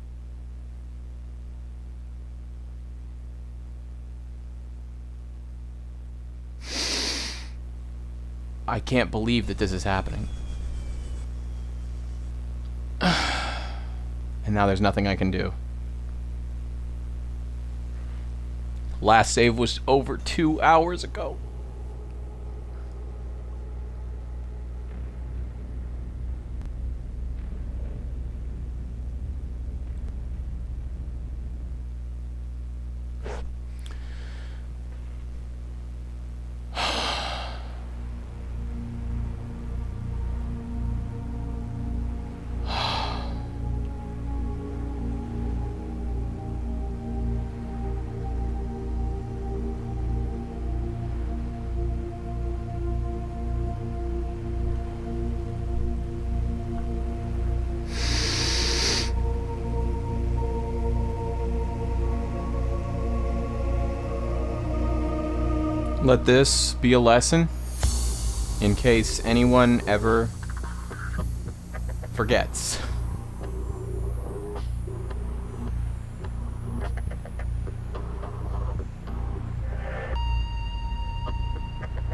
I can't believe that this is happening. And now there's nothing I can do. Last save was over 2 hours ago. Let this be a lesson in case anyone ever forgets.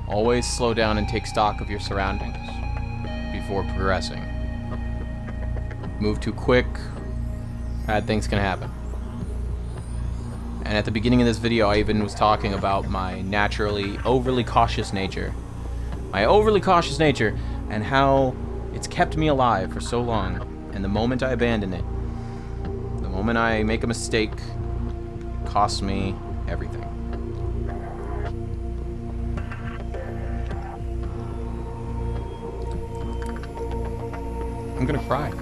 Always slow down and take stock of your surroundings before progressing. Move too quick, bad things can happen. And at the beginning of this video, I even was talking about my naturally overly cautious nature. My overly cautious nature and how it's kept me alive for so long. And the moment I abandon it, the moment I make a mistake, it costs me everything. I'm gonna cry.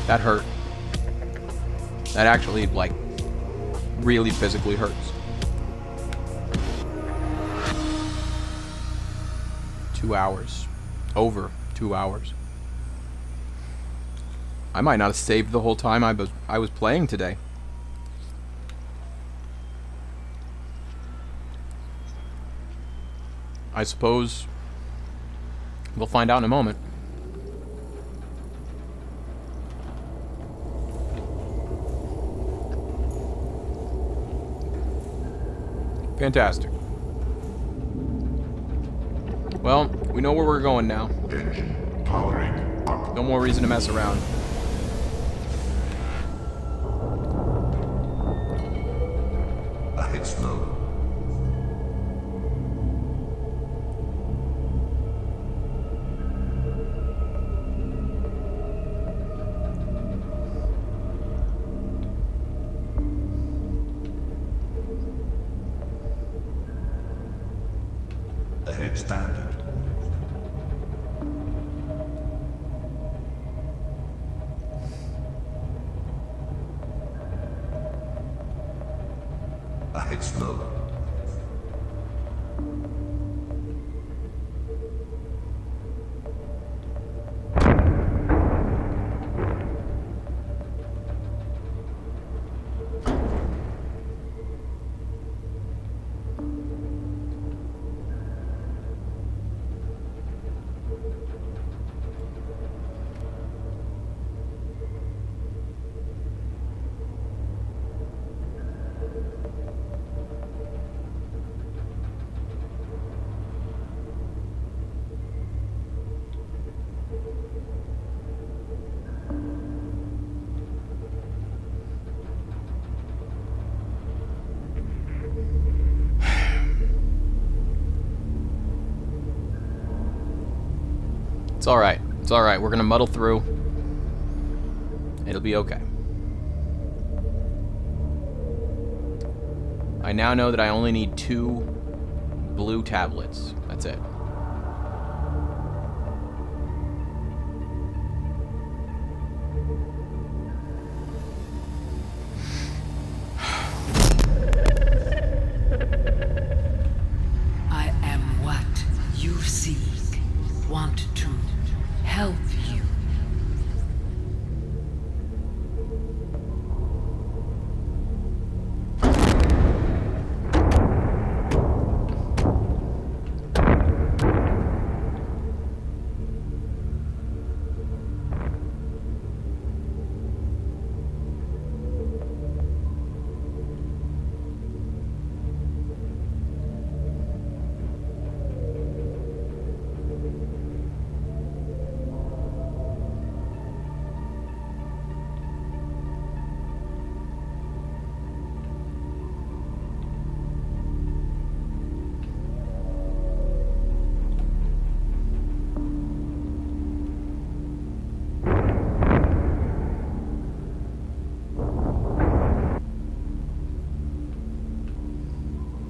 That hurt. That actually, like, really physically hurts. 2 hours. Over 2 hours. I might not have saved the whole time I was playing today. I suppose we'll find out in a moment. Fantastic. Well, we know where we're going now. Engine powering up. No more reason to mess around. Ahead slow. Ahead standard. Ahead slow. It's alright. It's alright. We're gonna muddle through. It'll be okay. I now know that I only need 2 blue tablets. That's it. I am what you seek. Want to help you.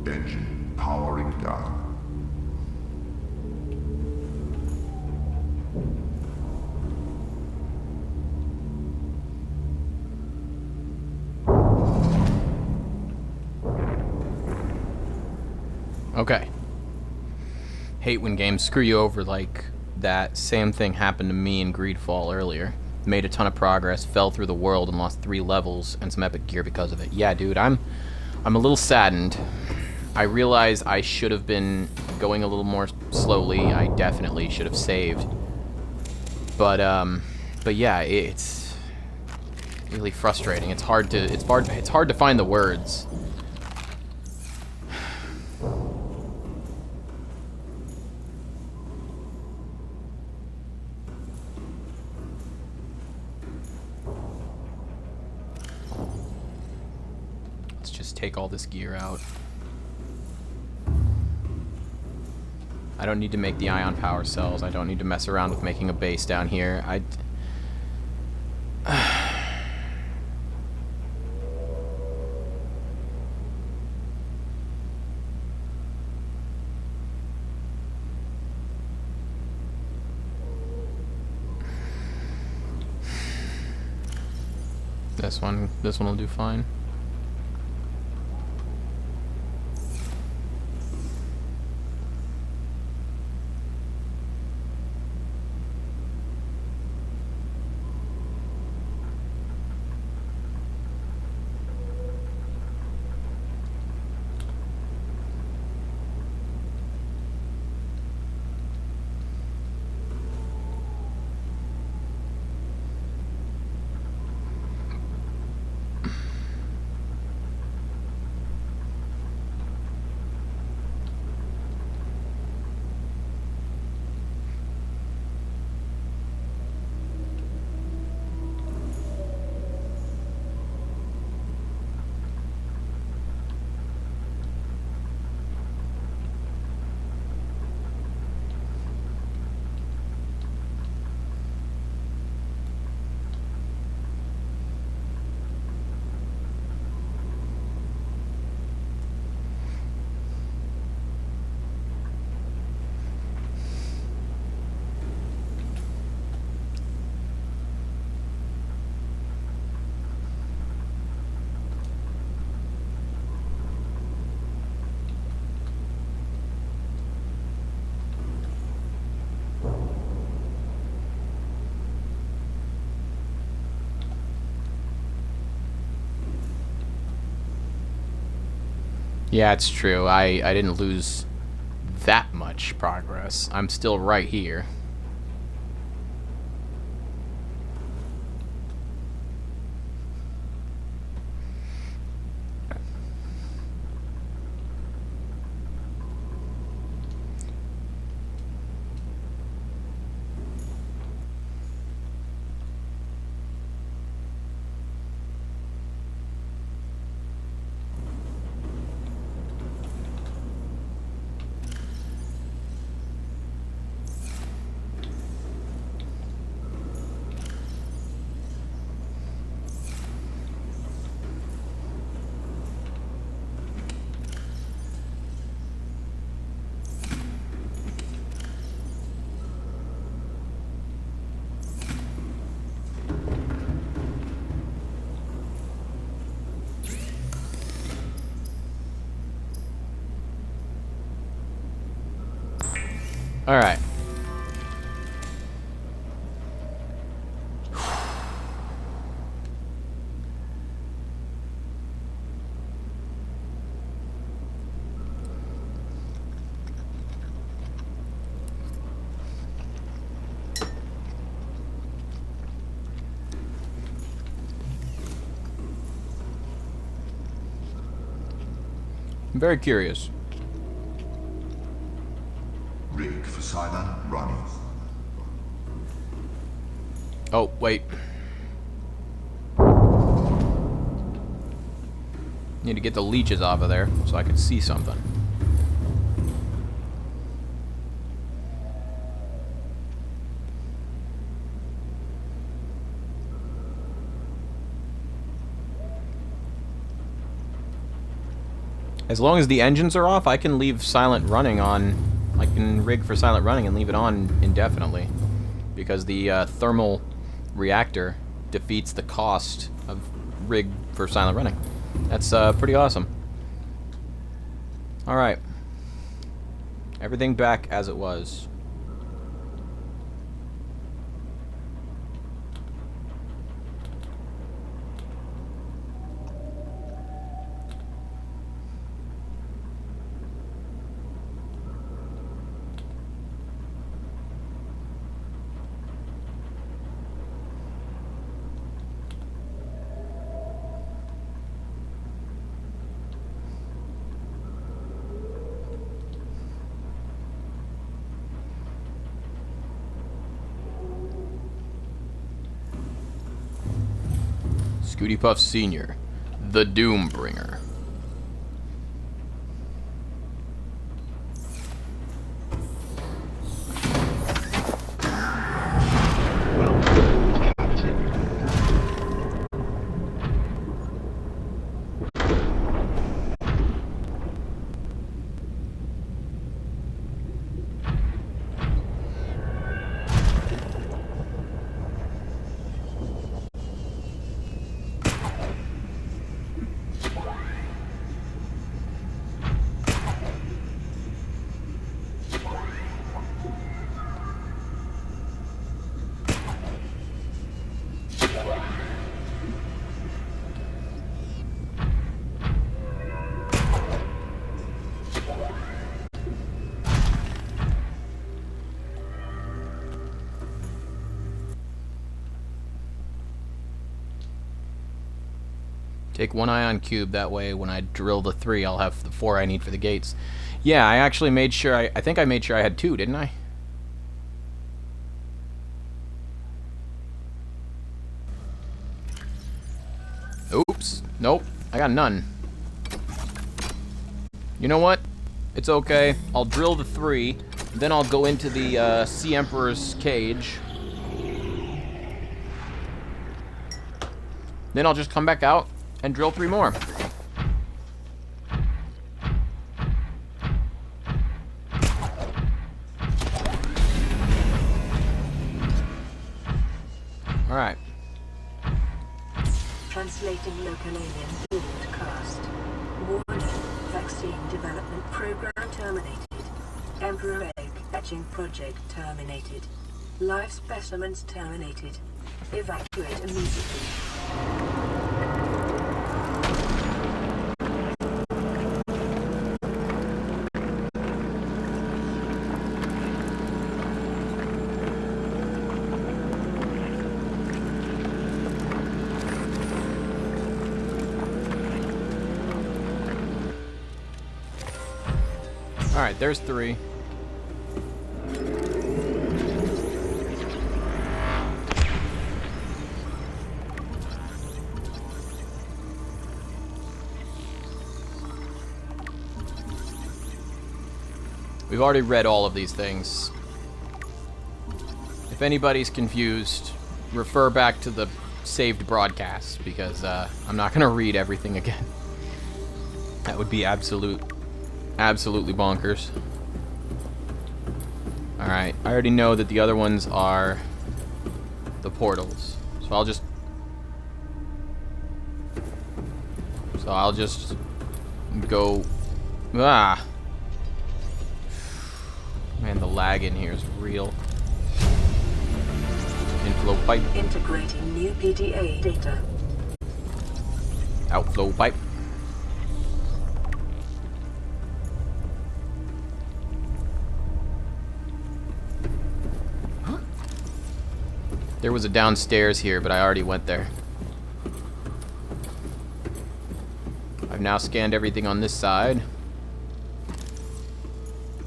Engine powering down. Okay. Hate when games screw you over like that. Same thing happened to me in Greedfall earlier. Made a ton of progress, fell through the world, and lost 3 levels and some epic gear because of it. Yeah, dude, I'm a little saddened. I realize I should have been going a little more slowly. I definitely should have saved. But yeah, it's really frustrating. It's hard to find the words. Let's just take all this gear out. I don't need to make the ion power cells. I don't need to mess around with making a base down here. This one will do fine. Yeah, it's true. I didn't lose that much progress. I'm still right here. Alright. I'm very curious. Rig for silent running. Oh, wait. Need to get the leeches off of there so I can see something. As long as the engines are off, I can leave silent running on. I can rig for silent running and leave it on indefinitely. Because the thermal reactor defeats the cost of rig for silent running. That's pretty awesome. Alright. Everything back as it was. Scooty Puff Sr., the Doombringer. Take one ion cube, that way when I drill the 3, I'll have the 4 I need for the gates. Yeah, I actually made sure, I think I made sure I had 2, didn't I? Oops. Nope. I got none. You know what? It's okay. I'll drill the 3, then I'll go into the Sea Emperor's cage. Then I'll just come back out and drill 3 more. Alright. Translating local alien broadcast. Warning. Vaccine development program terminated. Emperor egg etching project terminated. Live specimens terminated. Evacuate immediately. Alright, there's 3. We've already read all of these things. If anybody's confused, refer back to the saved broadcast, because I'm not going to read everything again. That would be absolutely bonkers. Alright, I already know that the other ones are the portals. So I'll just go... Ah! Man, the lag in here is real. Inflow pipe. Integrating new PDA data. Outflow pipe. There was a downstairs here, but I already went there. I've now scanned everything on this side.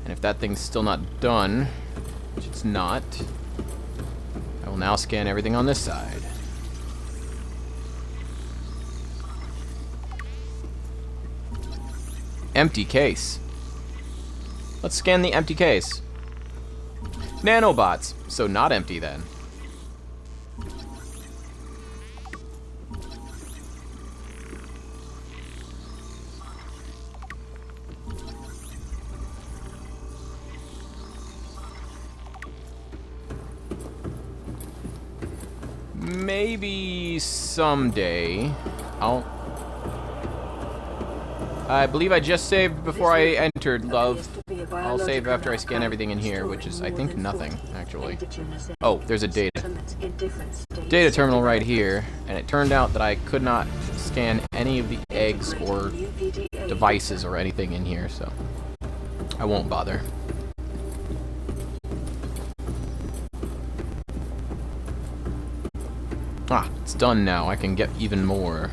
And if that thing's still not done, which it's not, I will now scan everything on this side. Empty case. Let's scan the empty case. Nanobots. So not empty then. Maybe someday I believe I just saved before I entered, love. I'll save after I scan everything in here, which is, I think, nothing, actually. Oh, there's a data terminal right here, and it turned out that I could not scan any of the eggs or devices or anything in here, so I won't bother. Ah, it's done now. I can get even more.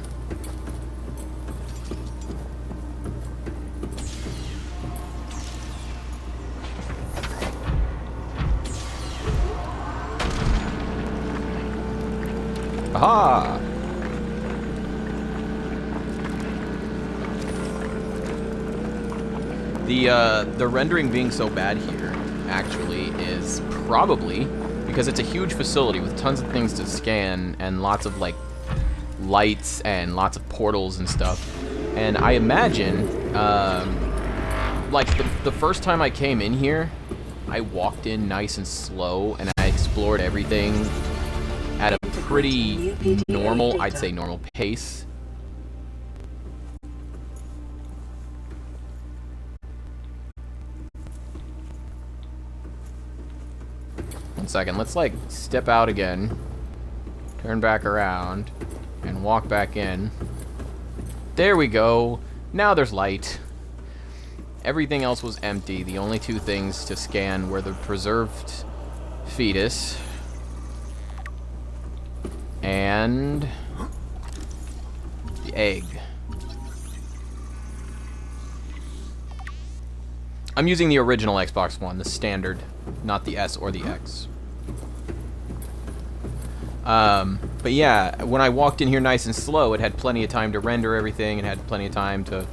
Aha! The rendering being so bad here actually is probably because it's a huge facility with tons of things to scan and lots of like lights and lots of portals and stuff. And I imagine like the first time I came in here, I walked in nice and slow and I explored everything at a pretty normal, I'd say normal pace. One second, let's like step out again, turn back around, and walk back in. There we go. Now there's light. Everything else was empty. The only two things to scan were the preserved fetus and the egg. I'm using the original Xbox One, the standard, not the S or the X. But yeah, when I walked in here nice and slow, it had plenty of time to render everything, it had plenty of time to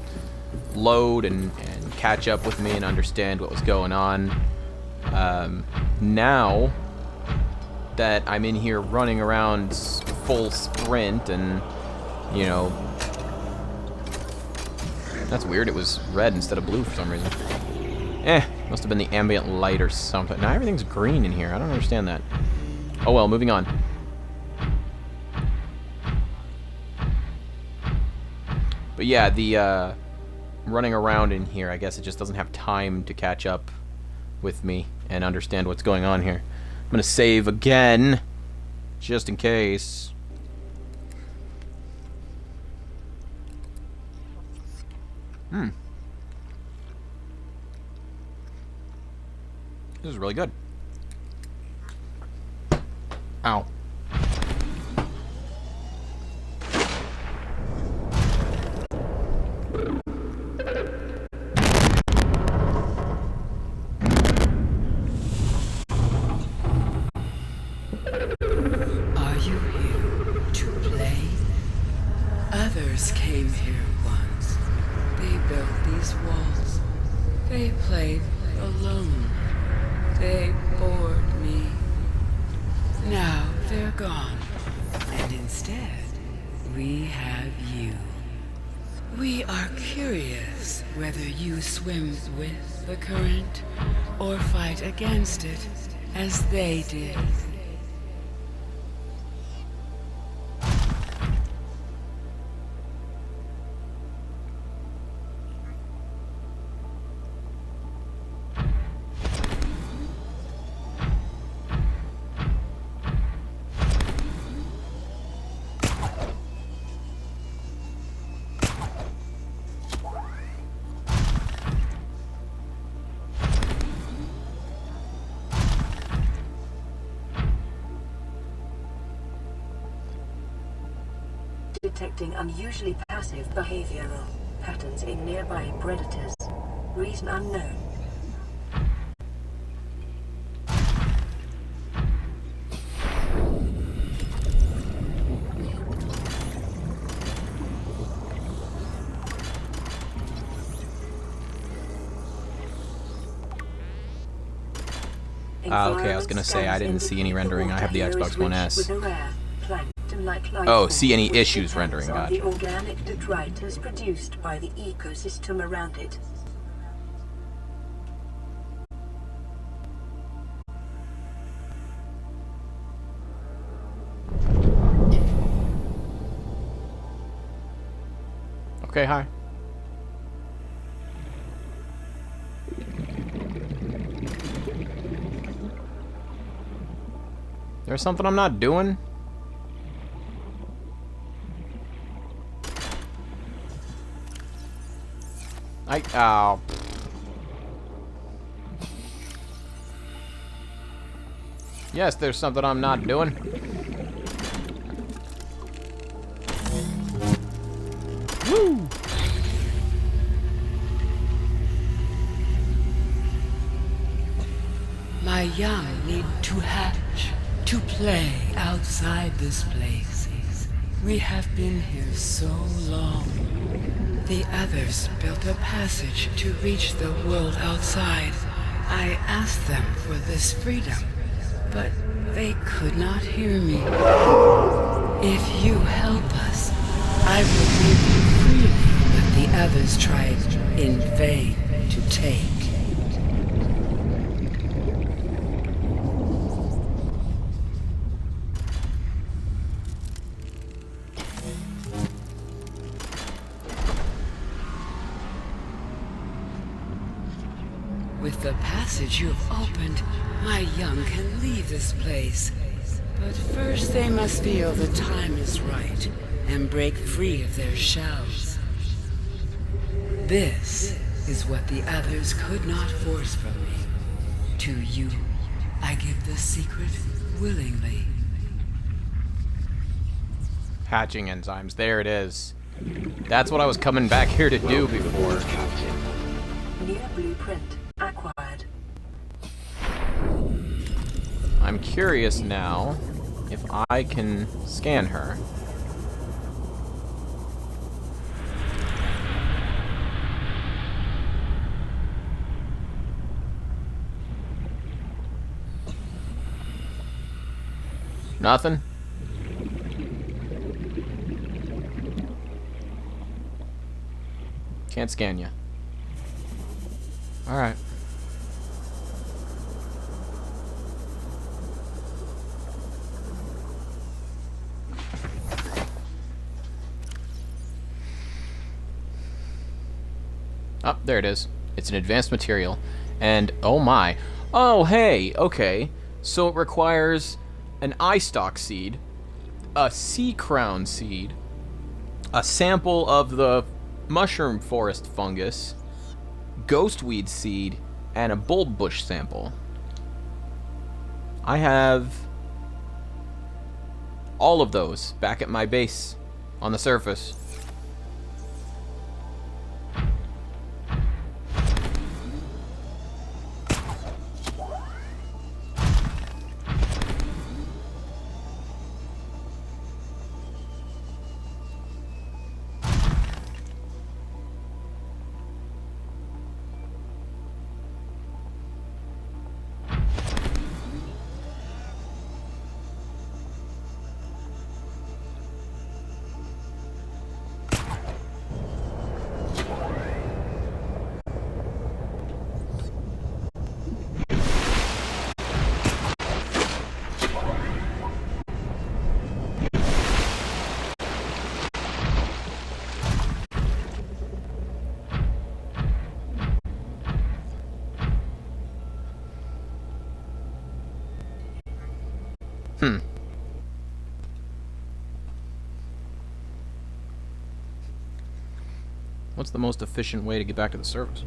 load and catch up with me and understand what was going on. Now that I'm in here running around full sprint and, you know, that's weird, it was red instead of blue for some reason. Must have been the ambient light or something. Now everything's green in here, I don't understand that. Oh well, moving on. But yeah, the running around in here, I guess it just doesn't have time to catch up with me and understand what's going on here. I'm gonna save again, just in case. This is really good. Ow. Are you here to play? Others came here once. They built these walls. They played alone. They bored me. Now they're gone. And instead, we have you. We are curious whether you swim with the current or fight against it as they did. detecting unusually passive behavioral patterns in nearby predators. Reason unknown. Okay, I was gonna say I didn't see any rendering. I have the Xbox One S. Oh, see any issues rendering, gotcha. The organic detritus produced by the ecosystem around it. Okay, hi. There's something I'm not doing? Ow. Yes, there's something I'm not doing. Woo! My young need to hatch, to play outside this place. We have been here so long. The others built a passage to reach the world outside. I asked them for this freedom, but they could not hear me. If you help us, I will give you freely what the others tried in vain to take. With the passage you have opened, my young can leave this place. But first they must feel the time is right and break free of their shells. This is what the others could not force from me. To you, I give the secret willingly. Hatching enzymes. There it is. That's what I was coming back here to do before. New blueprint acquired. I'm curious now if I can scan her. Nothing? Can't scan you. Alright. Oh, there it is. It's an advanced material. And, oh my. Oh, hey, okay. So it requires an eye stalk seed, a sea crown seed, a sample of the mushroom forest fungus, ghostweed seed, and a bulb bush sample. I have all of those back at my base on the surface. What's the most efficient way to get back to the surface?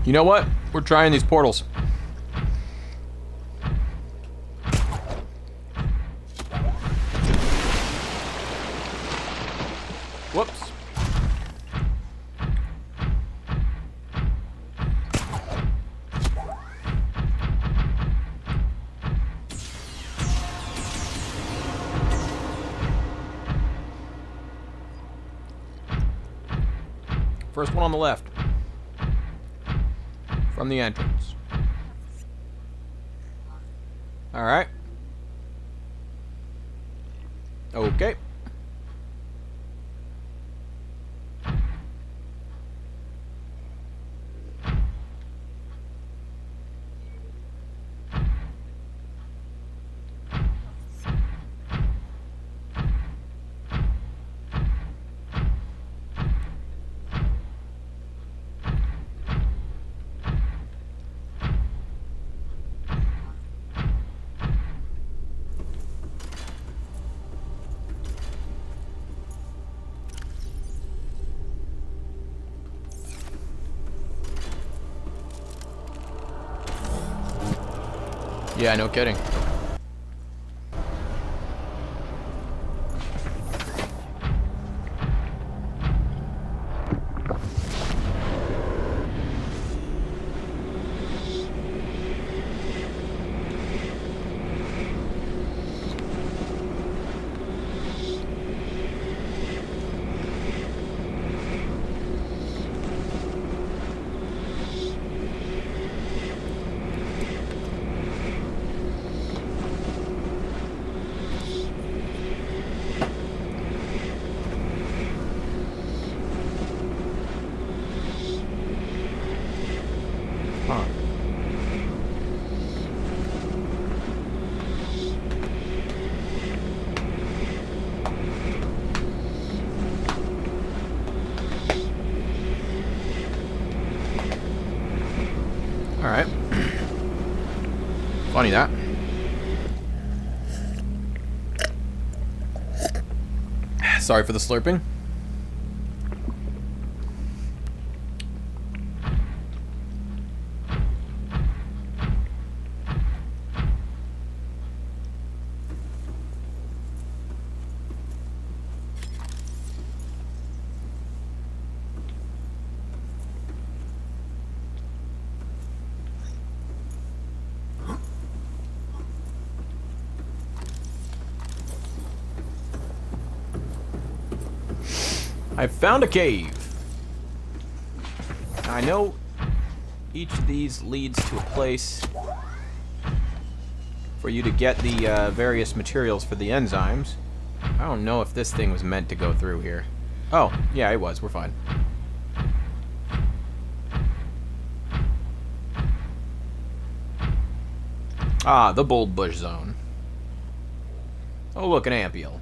You know what? We're trying these portals. Whoops. First one on the left. From the entrance. Alright. Okay. Yeah, no kidding. Huh. Alright. Funny that. Sorry for the slurping. I found a cave. I know each of these leads to a place for you to get the various materials for the enzymes. I don't know if this thing was meant to go through here. Oh, yeah, it was. We're fine. Ah, the Bold Bush Zone. Oh, look, an ampiel.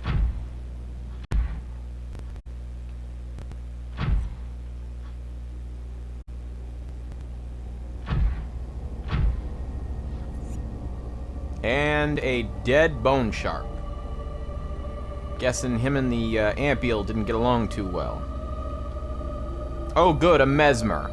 And a dead bone shark. Guessing him and the ampiel didn't get along too well. Oh good, a mesmer.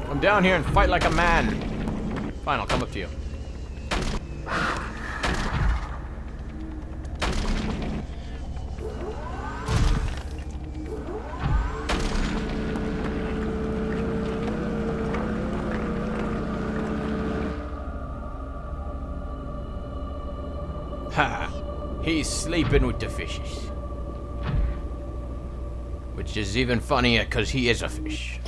Come down here and fight like a man. Fine, I'll come up to you. Ha! He's sleeping with the fishes. Which is even funnier because he is a fish.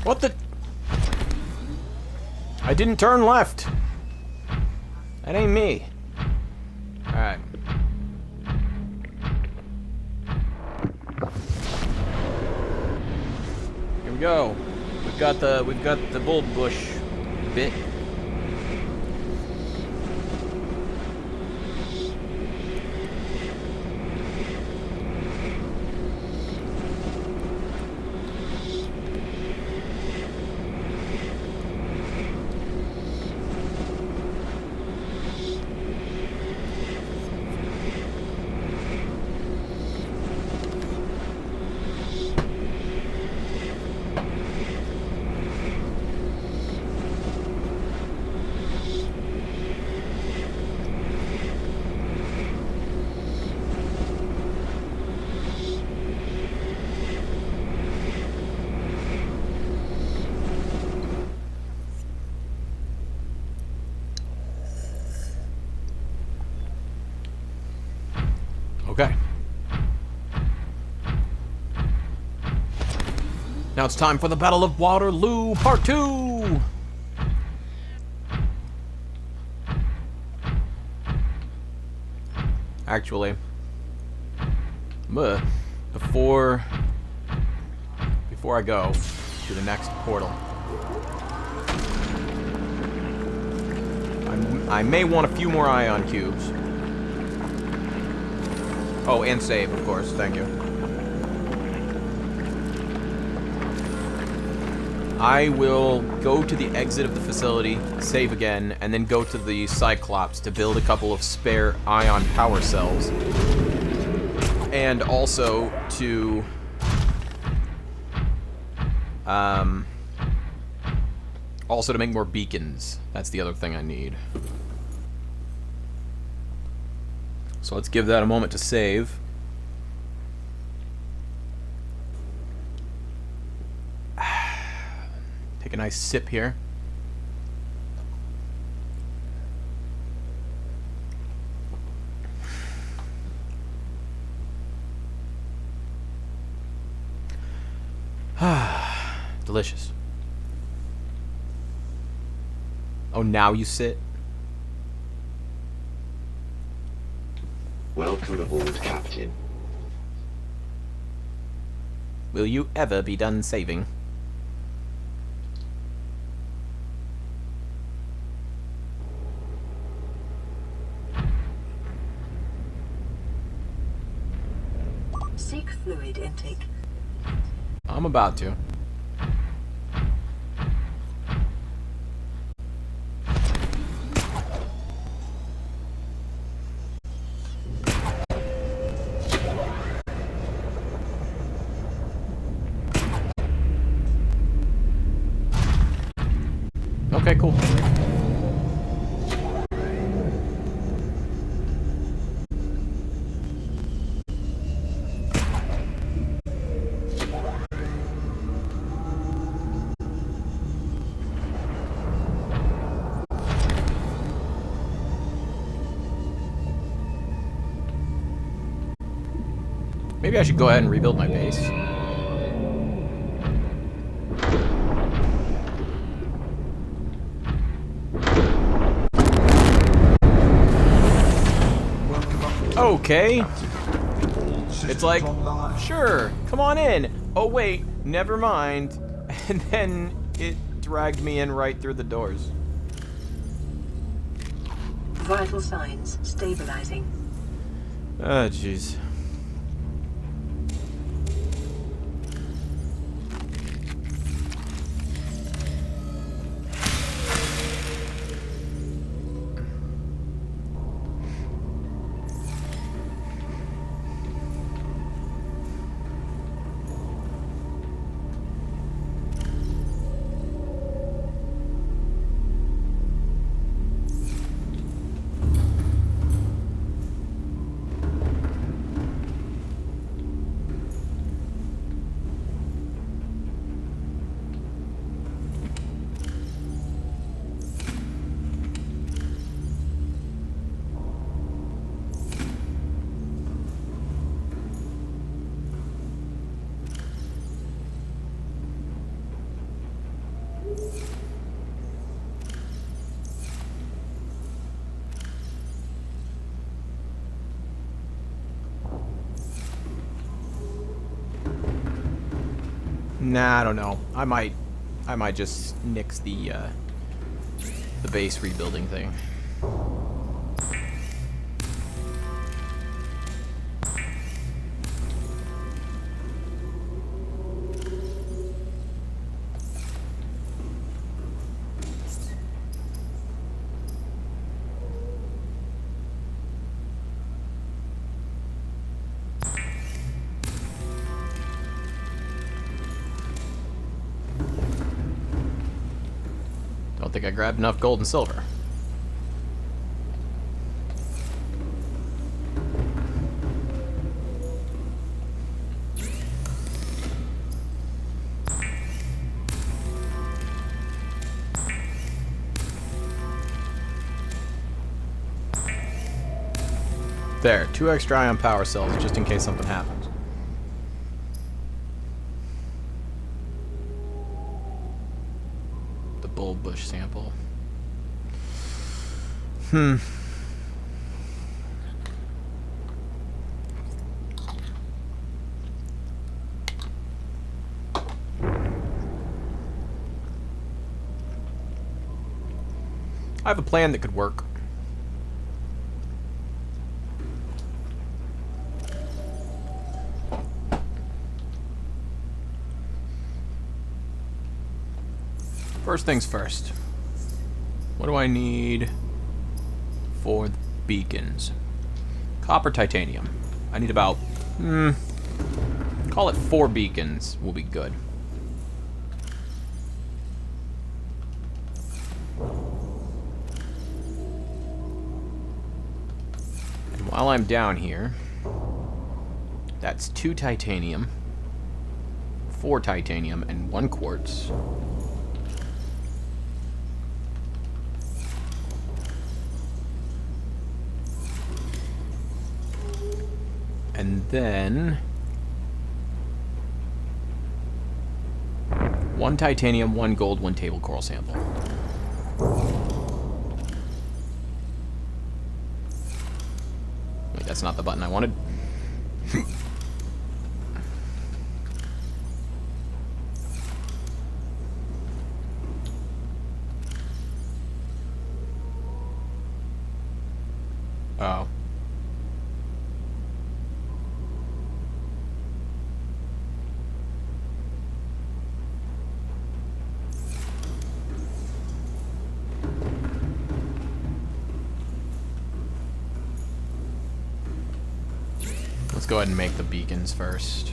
What the? I didn't turn left. That ain't me. Alright. Here we go. We've got the bulb bush bit. Okay. Now it's time for the Battle of Waterloo Part 2! Actually, before I go to the next portal, I may want a few more ion cubes. Oh, and save, of course. Thank you. I will go to the exit of the facility, save again, and then go to the Cyclops to build a couple of spare ion power cells. And also to... also to make more beacons. That's the other thing I need. So let's give that a moment to save. Take a nice sip here. Delicious. Oh, now you sit? Welcome aboard, Captain. Will you ever be done saving? Seek fluid intake. I'm about to. Okay, cool. Maybe I should go ahead and rebuild my base. Okay. It's like, sure, come on in. Oh wait, never mind. And then it dragged me in right through the doors. Vital signs stabilizing. Oh, jeez. Nah, I don't know. I might just nix the base rebuilding thing. Don't think I grabbed enough gold and silver. There, 2 extra ion power cells just in case something happens. The bull bush sample. I have a plan that could work. First things first. What do I need for the beacons? Copper, titanium. I need about, call it 4 beacons will be good. And while I'm down here, that's 2 titanium, 4 titanium, and 1 quartz. And then 1 titanium, 1 gold, 1 table coral sample. Wait, that's not the button I wanted. Oh. Let's go ahead and make the beacons first.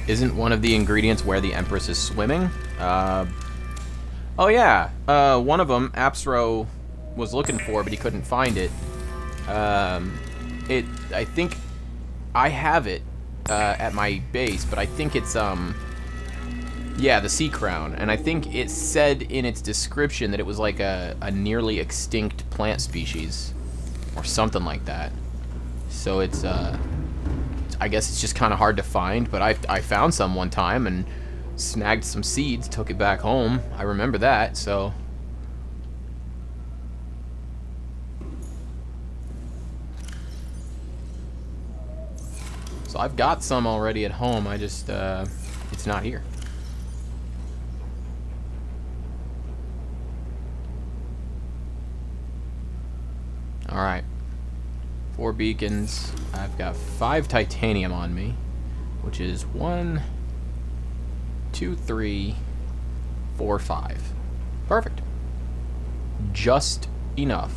Isn't one of the ingredients where the Empress is swimming? Oh yeah, one of them, Apsro was looking for, but he couldn't find it. I think I have it at my base, but I think it's yeah, the sea crown, and I think it said in its description that it was like a nearly extinct plant species, or something like that. So it's I guess it's just kind of hard to find, but I found some one time and snagged some seeds, took it back home. I remember that, so. So I've got some already at home, I just, it's not here. Alright. 4 beacons. I've got 5 titanium on me, which is 1, 2, 3, 4, 5. Perfect. Just enough.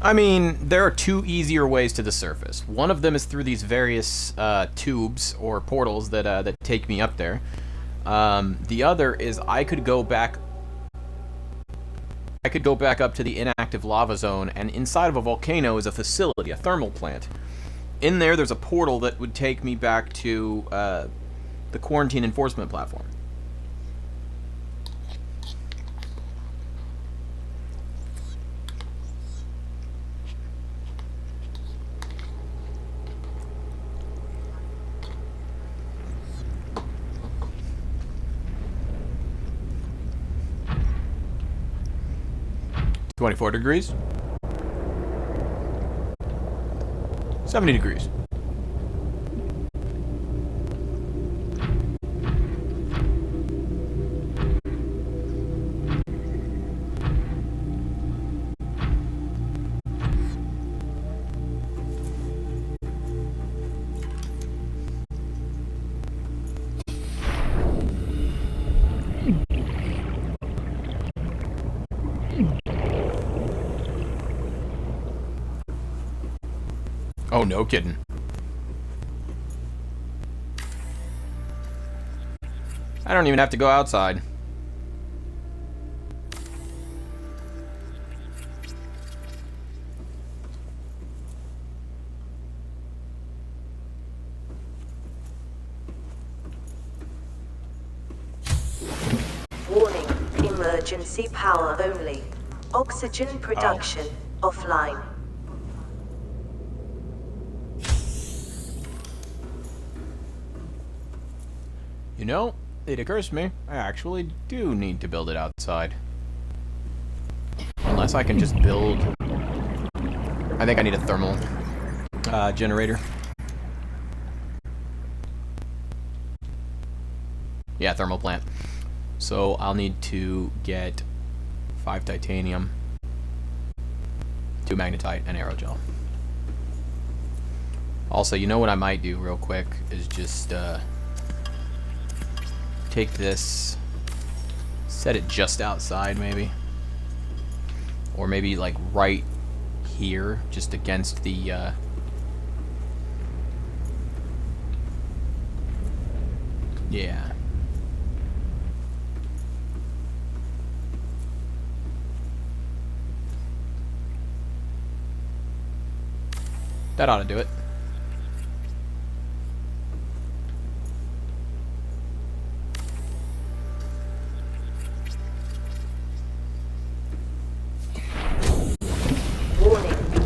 I mean, there are two easier ways to the surface. One of them is through these various tubes or portals that take me up there. The other is I could go back up to the inactive lava zone, and inside of a volcano is a facility, a thermal plant. In there's a portal that would take me back to the quarantine enforcement platform. $24 degrees. 70 degrees. Oh, no kidding. I don't even have to go outside. Warning, emergency power only. Oxygen production offline. You know, it occurs to me, I actually do need to build it outside. Unless I can just build... I think I need a thermal generator. Yeah, thermal plant. So I'll need to get 5 titanium, 2 magnetite, and aerogel. Also, you know what I might do real quick is just take this, set it just outside maybe, or maybe like right here, just against the yeah. That ought to do it.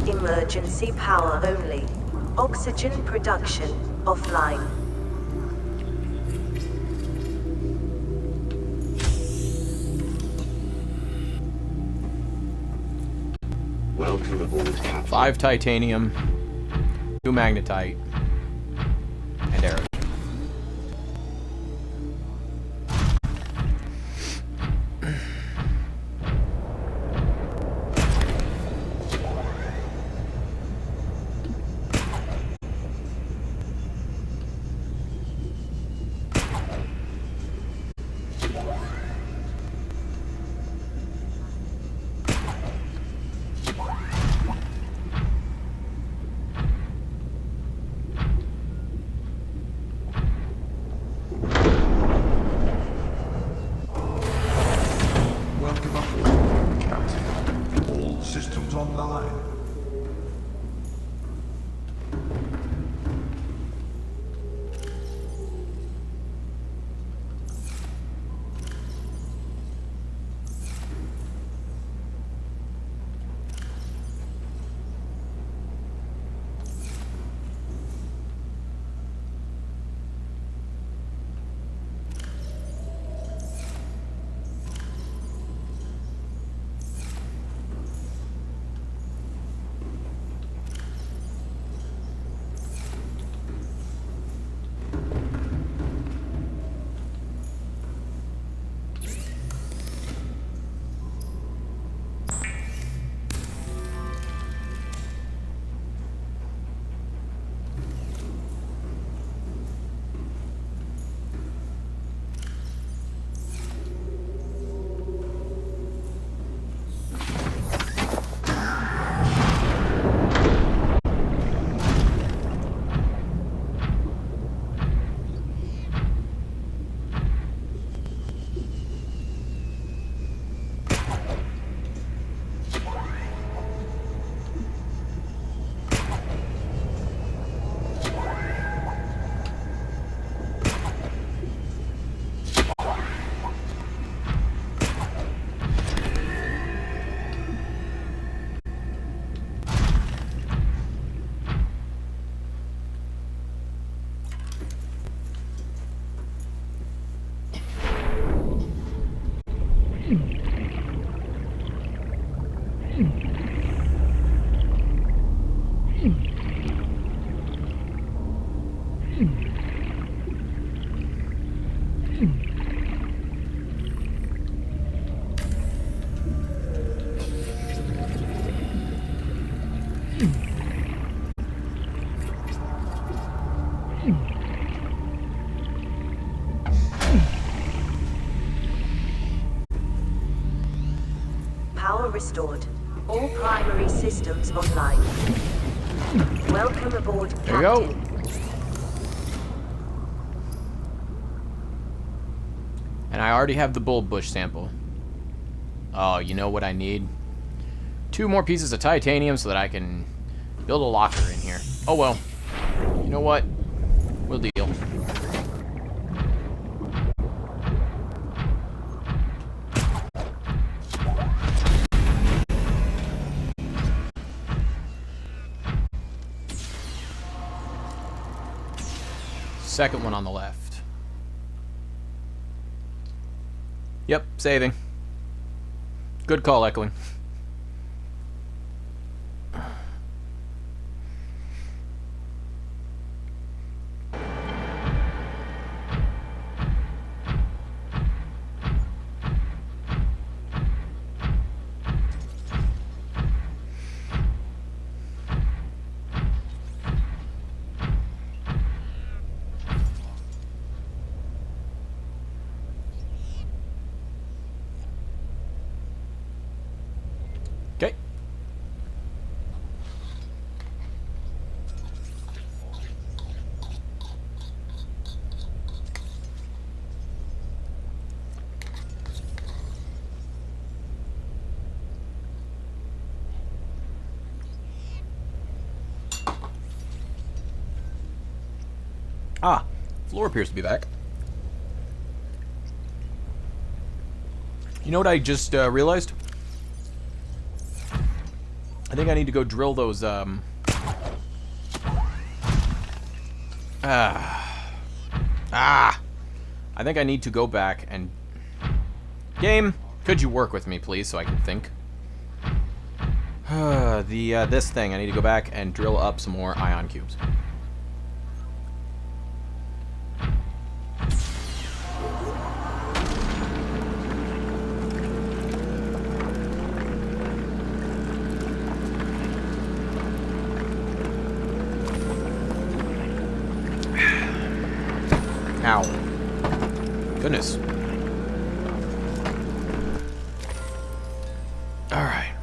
Emergency power only. Oxygen production offline. Welcome aboard, Captain. 5 titanium, 2 magnetite, and arrows. restored. All primary systems online. Welcome aboard, There you go. Captain. And I already have the bulb bush sample. Oh, you know what I need? 2 more pieces of titanium so that I can build a locker in here. Oh well. You know what? We'll deal. Second one on the left. Yep, saving. Good call, Echoing. Okay. Ah, floor appears to be back. You know what I just realized? I think I need to go drill those, I think I need to go back and... Game, could you work with me, please, so I can think? This thing, I need to go back and drill up some more ion cubes. Ow. Goodness. Alright.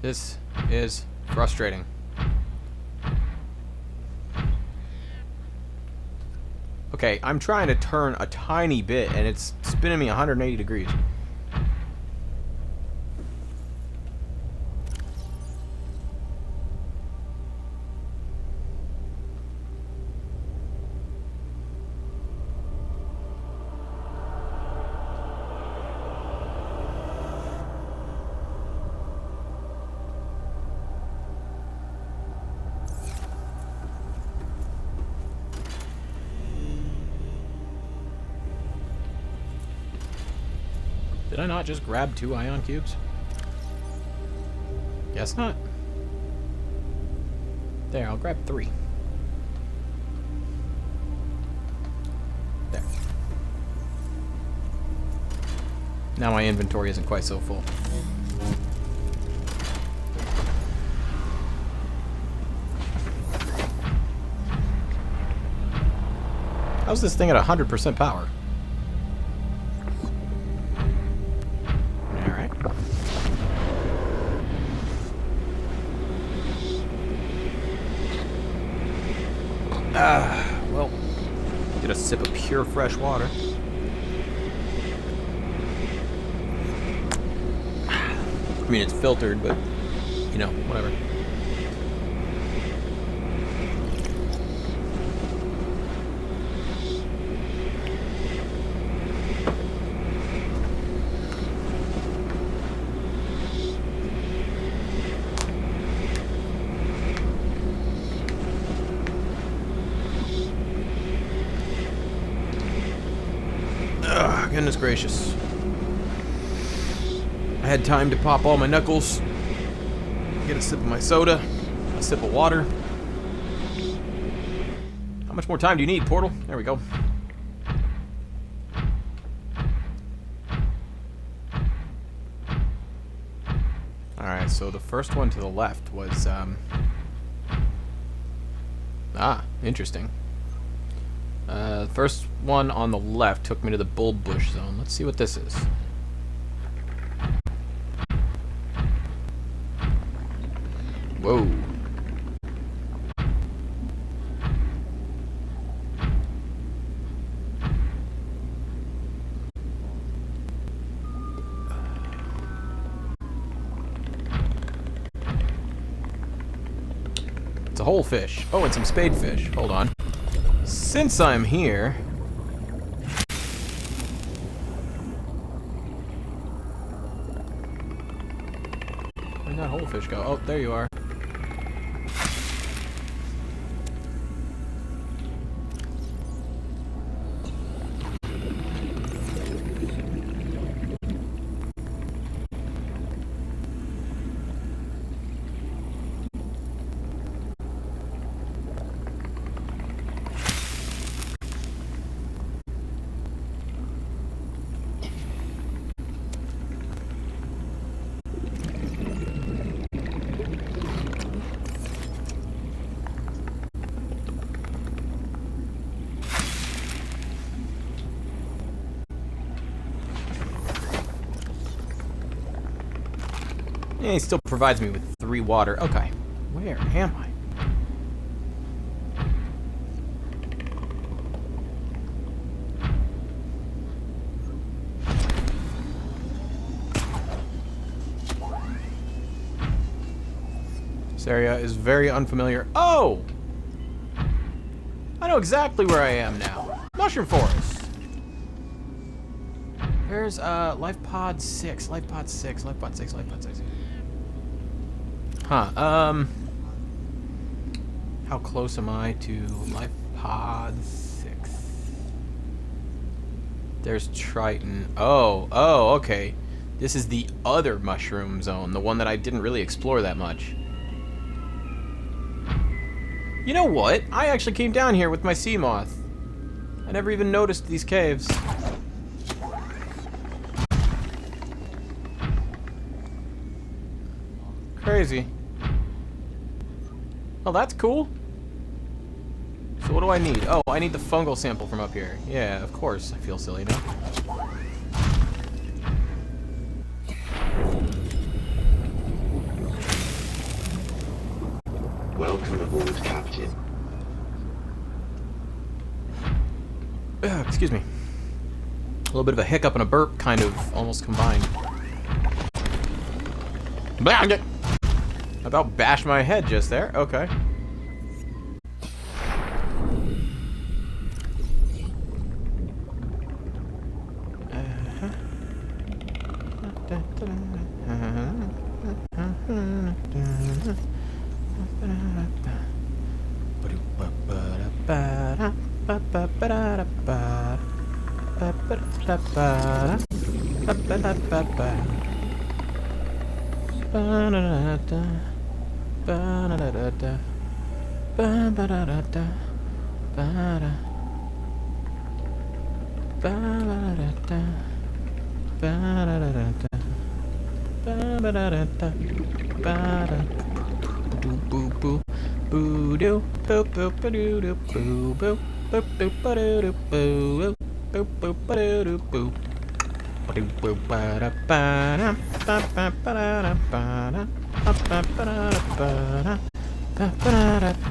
This is frustrating. Okay, I'm trying to turn a tiny bit, and it's spinning me 180 degrees. Did I not just grab 2 ion cubes? Guess not. There, I'll grab 3. There. Now my inventory isn't quite so full. How's this thing at 100% power? Well, get a sip of pure fresh water. I mean, it's filtered, but, you know, whatever. Goodness gracious. I had time to pop all my knuckles, get a sip of my soda, a sip of water. How much more time do you need, Portal? There we go. Alright, so the first one to the left was, Ah, interesting. The first one on the left took me to the bulb bush zone. Let's see what this is. Whoa. It's a whole fish. Oh, and some spadefish. Hold on. Since I'm here... Where'd that whole fish go? Oh, there you are. Yeah, he still provides me with 3 water. Okay. Where am I? This area is very unfamiliar. Oh! I know exactly where I am now. Mushroom Forest. There's life pod 6, life pod 6, life pod 6, life pod 6. Huh, how close am I to life pod 6? There's Triton. Oh, okay. This is the other mushroom zone, the one that I didn't really explore that much. You know what? I actually came down here with my sea moth. I never even noticed these caves. Crazy. Oh, that's cool. So what do I need? Oh, I need the fungal sample from up here. Yeah, of course. I feel silly now. Welcome aboard, Captain. Excuse me. A little bit of a hiccup and a burp kind of almost combined. About bashed my head just there. Okay.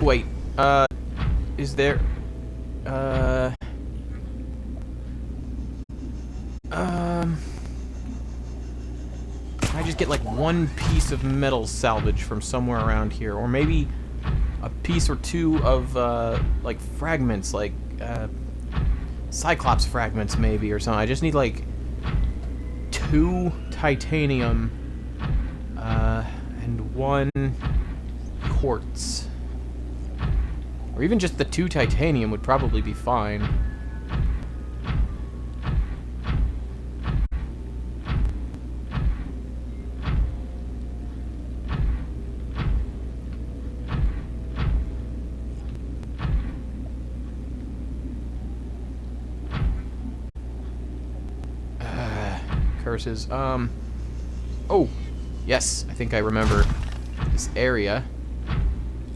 Wait, is there, can I just get like one piece of metal salvage from somewhere around here, or maybe a piece or two of like fragments, like Cyclops fragments maybe, or something. I just need like 2 titanium and 1 quartz, or even just the 2 titanium would probably be fine. Curses. Oh, yes, I think I remember this area.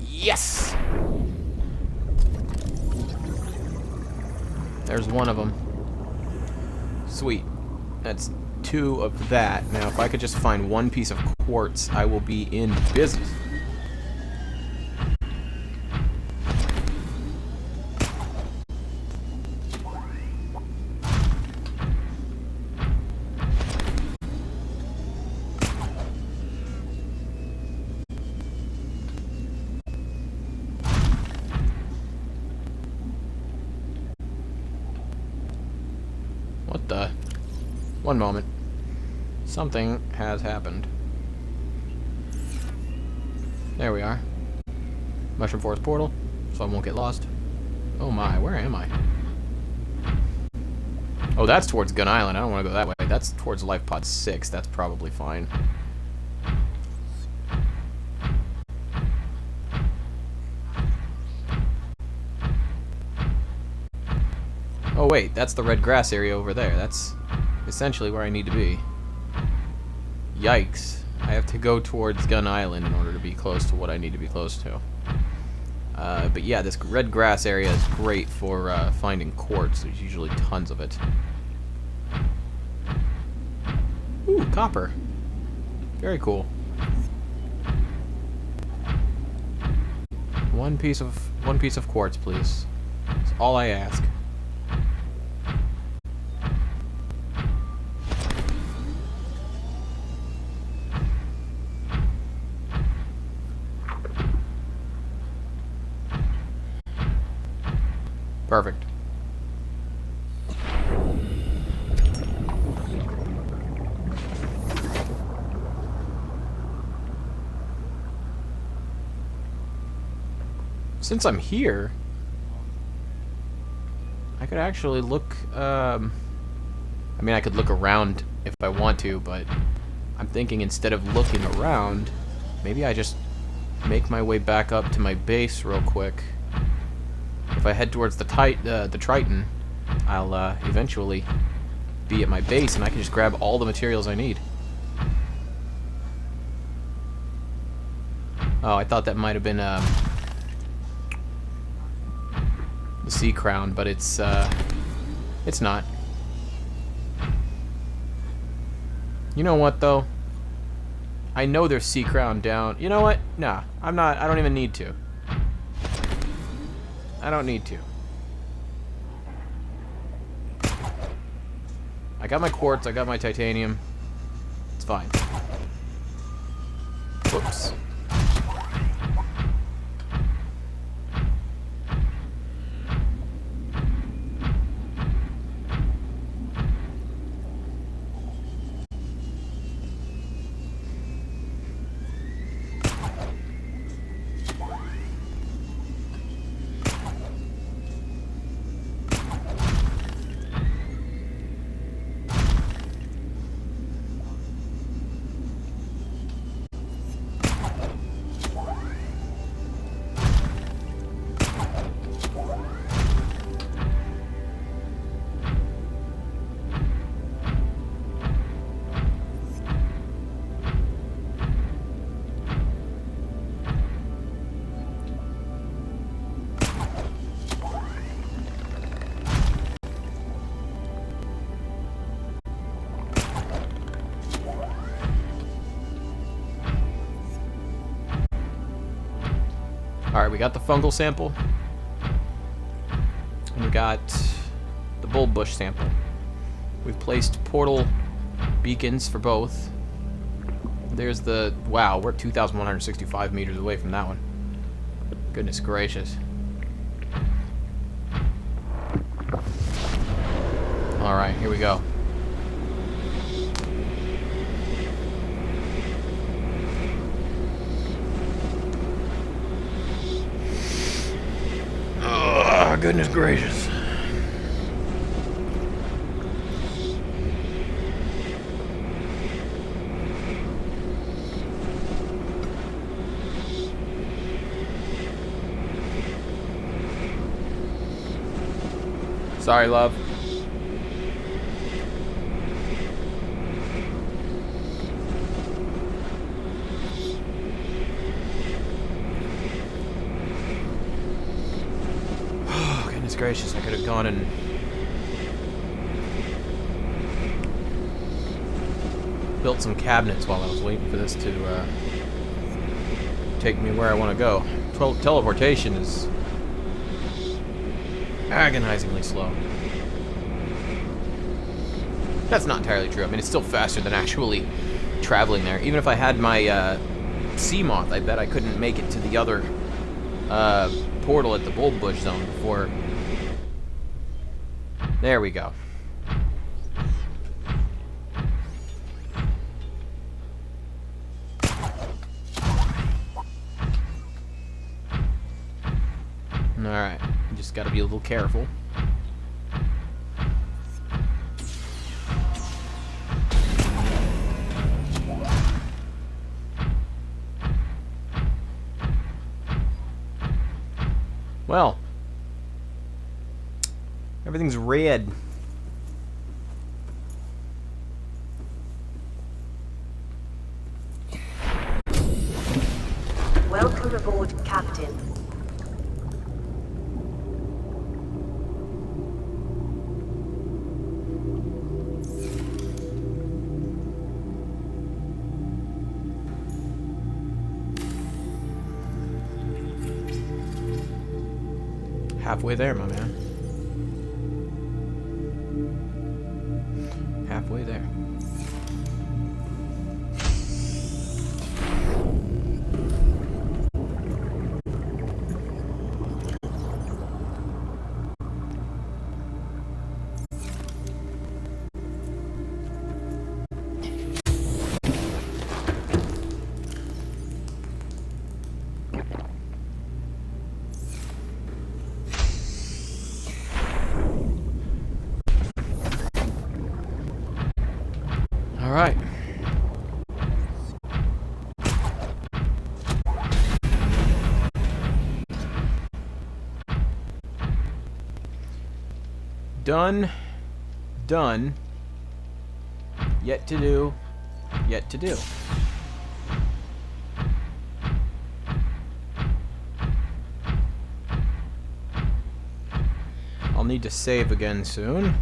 Yes! There's one of them. Sweet. That's 2 of that. Now, if I could just find 1 piece of quartz, I will be in business. What the? One moment. Something has happened. There we are. Mushroom Forest portal, so I won't get lost. Oh my, where am I? Oh, that's towards Gun Island. I don't want to go that way. That's towards Life Pod 6. That's probably fine. Oh wait, that's the red grass area over there. That's essentially where I need to be. Yikes. I have to go towards Gun Island in order to be close to what I need to be close to. But yeah, this red grass area is great for finding quartz. There's usually tons of it. Ooh, copper. Very cool. One piece of quartz, please. That's all I ask. Perfect. Since I'm here, I could actually look, I mean, I could look around if I want to, but I'm thinking instead of looking around, maybe I just make my way back up to my base real quick. If I head towards the Triton, I'll eventually be at my base, and I can just grab all the materials I need. Oh, I thought that might have been the sea crown, but it's not. You know what, though? I know there's sea crown down. You know what? Nah, I'm not. I don't even need to. I don't need to. I got my quartz, I got my titanium. It's fine. Whoops. Alright, we got the fungal sample. And we got the bulb bush sample. We've placed portal beacons for both. There's the... Wow, we're 2,165 meters away from that one. Goodness gracious. Alright, here we go. Oh, goodness gracious. Sorry, love. Oh, goodness gracious, I could have gone and built some cabinets while I was waiting for this to take me where I want to go. Teleportation is agonizingly slow. That's not entirely true. I mean, it's still faster than actually traveling there. Even if I had my sea moth, I bet I couldn't make it to the other portal at the bulb bush zone before. There we go. Alright, just gotta be a little careful. Well, everything's red. Welcome aboard, Captain. Halfway there, my man. Halfway there. All right. Done. Done. Yet to do. Yet to do. I'll need to save again soon.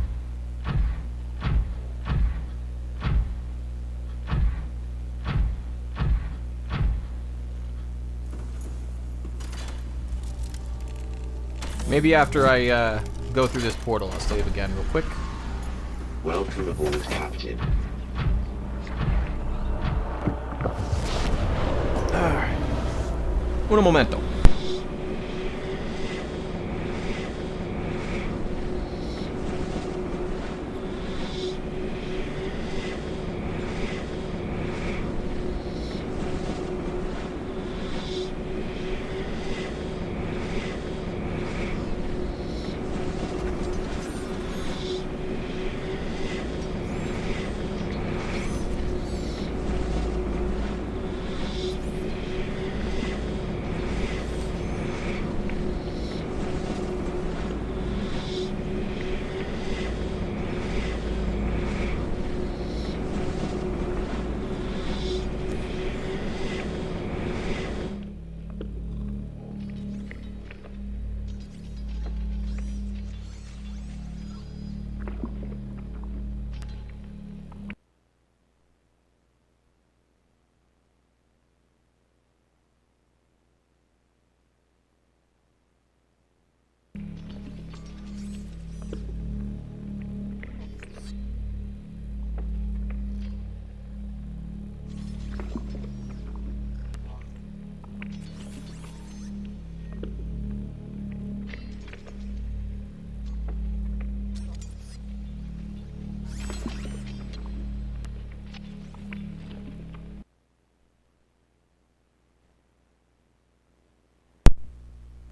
Maybe after I go through this portal, I'll save again real quick. Welcome aboard, Captain. Alright. Un momento.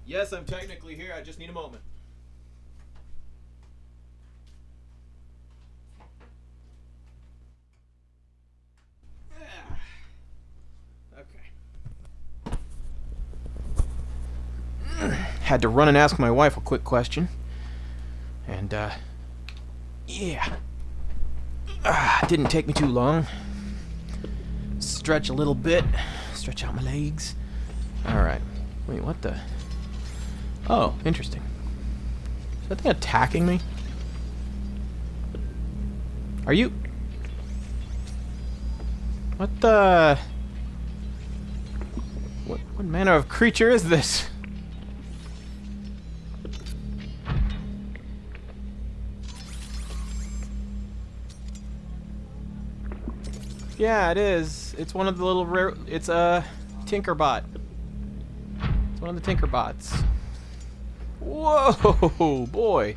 Yes, I'm technically here. I just need a moment. Okay. Had to run and ask my wife a quick question. And, yeah. Didn't take me too long. Stretch a little bit. Stretch out my legs. Alright. Wait, what the... Oh, interesting. Is that thing attacking me? Are you... What the... What manner of creature is this? Yeah, it is. It's one of the little rare... It's a Tinkerbot. It's one of the Tinkerbots. Whoa, boy.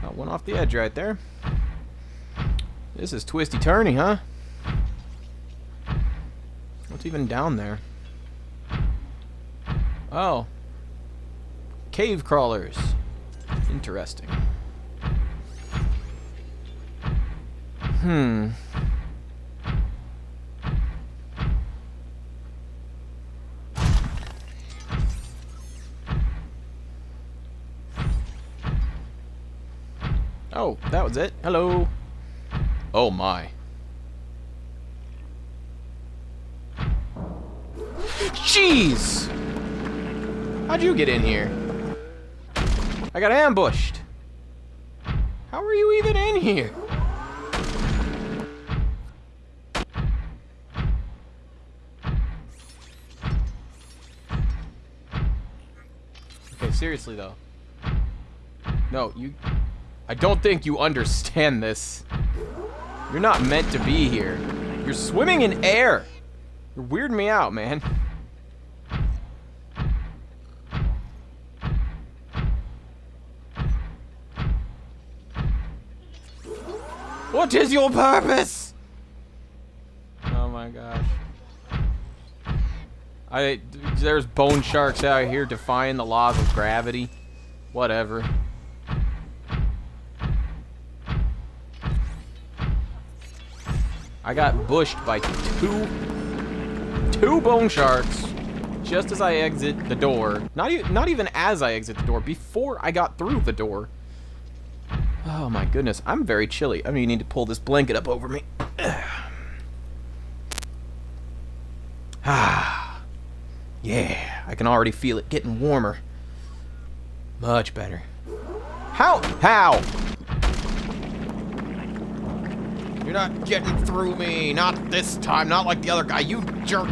Got one off the edge right there. This is twisty-turny, huh? What's even down there? Oh. Cave crawlers. Interesting. Oh, that was it. Hello. Oh my. Jeez! How'd you get in here? I got ambushed. How are you even in here? Okay, seriously though. No, you... I don't think you understand this. You're not meant to be here. You're swimming in air. You're weirding me out, man. What is your purpose? Oh my gosh. There's bone sharks out here defying the laws of gravity. Whatever. I got bushed by two bone sharks just as I exit the door. Not even as I exit the door, before I got through the door. Oh my goodness, I'm very chilly. I mean, you need to pull this blanket up over me. Ah, yeah, I can already feel it getting warmer. Much better. How? You're not getting through me. Not this time. Not like the other guy. You jerk.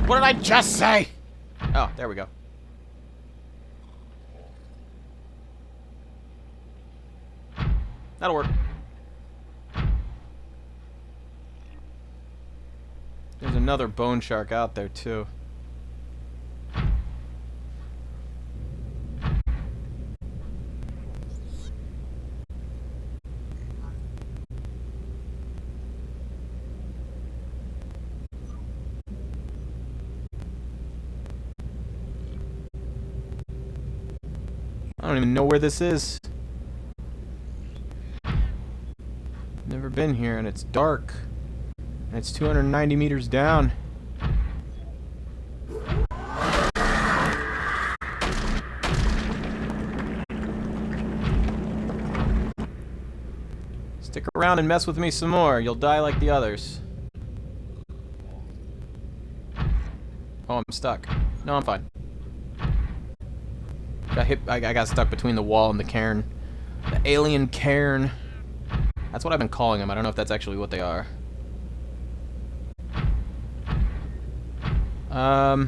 What did I just say? Oh, there we go. That'll work. There's another bone shark out there, too. I don't even know where this is. Never been here, and it's dark. And it's 290 meters down. Stick around and mess with me some more. You'll die like the others. Oh, I'm stuck. No, I'm fine. Got hit. I got stuck between the wall and the cairn. The alien cairn. That's what I've been calling them. I don't know if that's actually what they are. I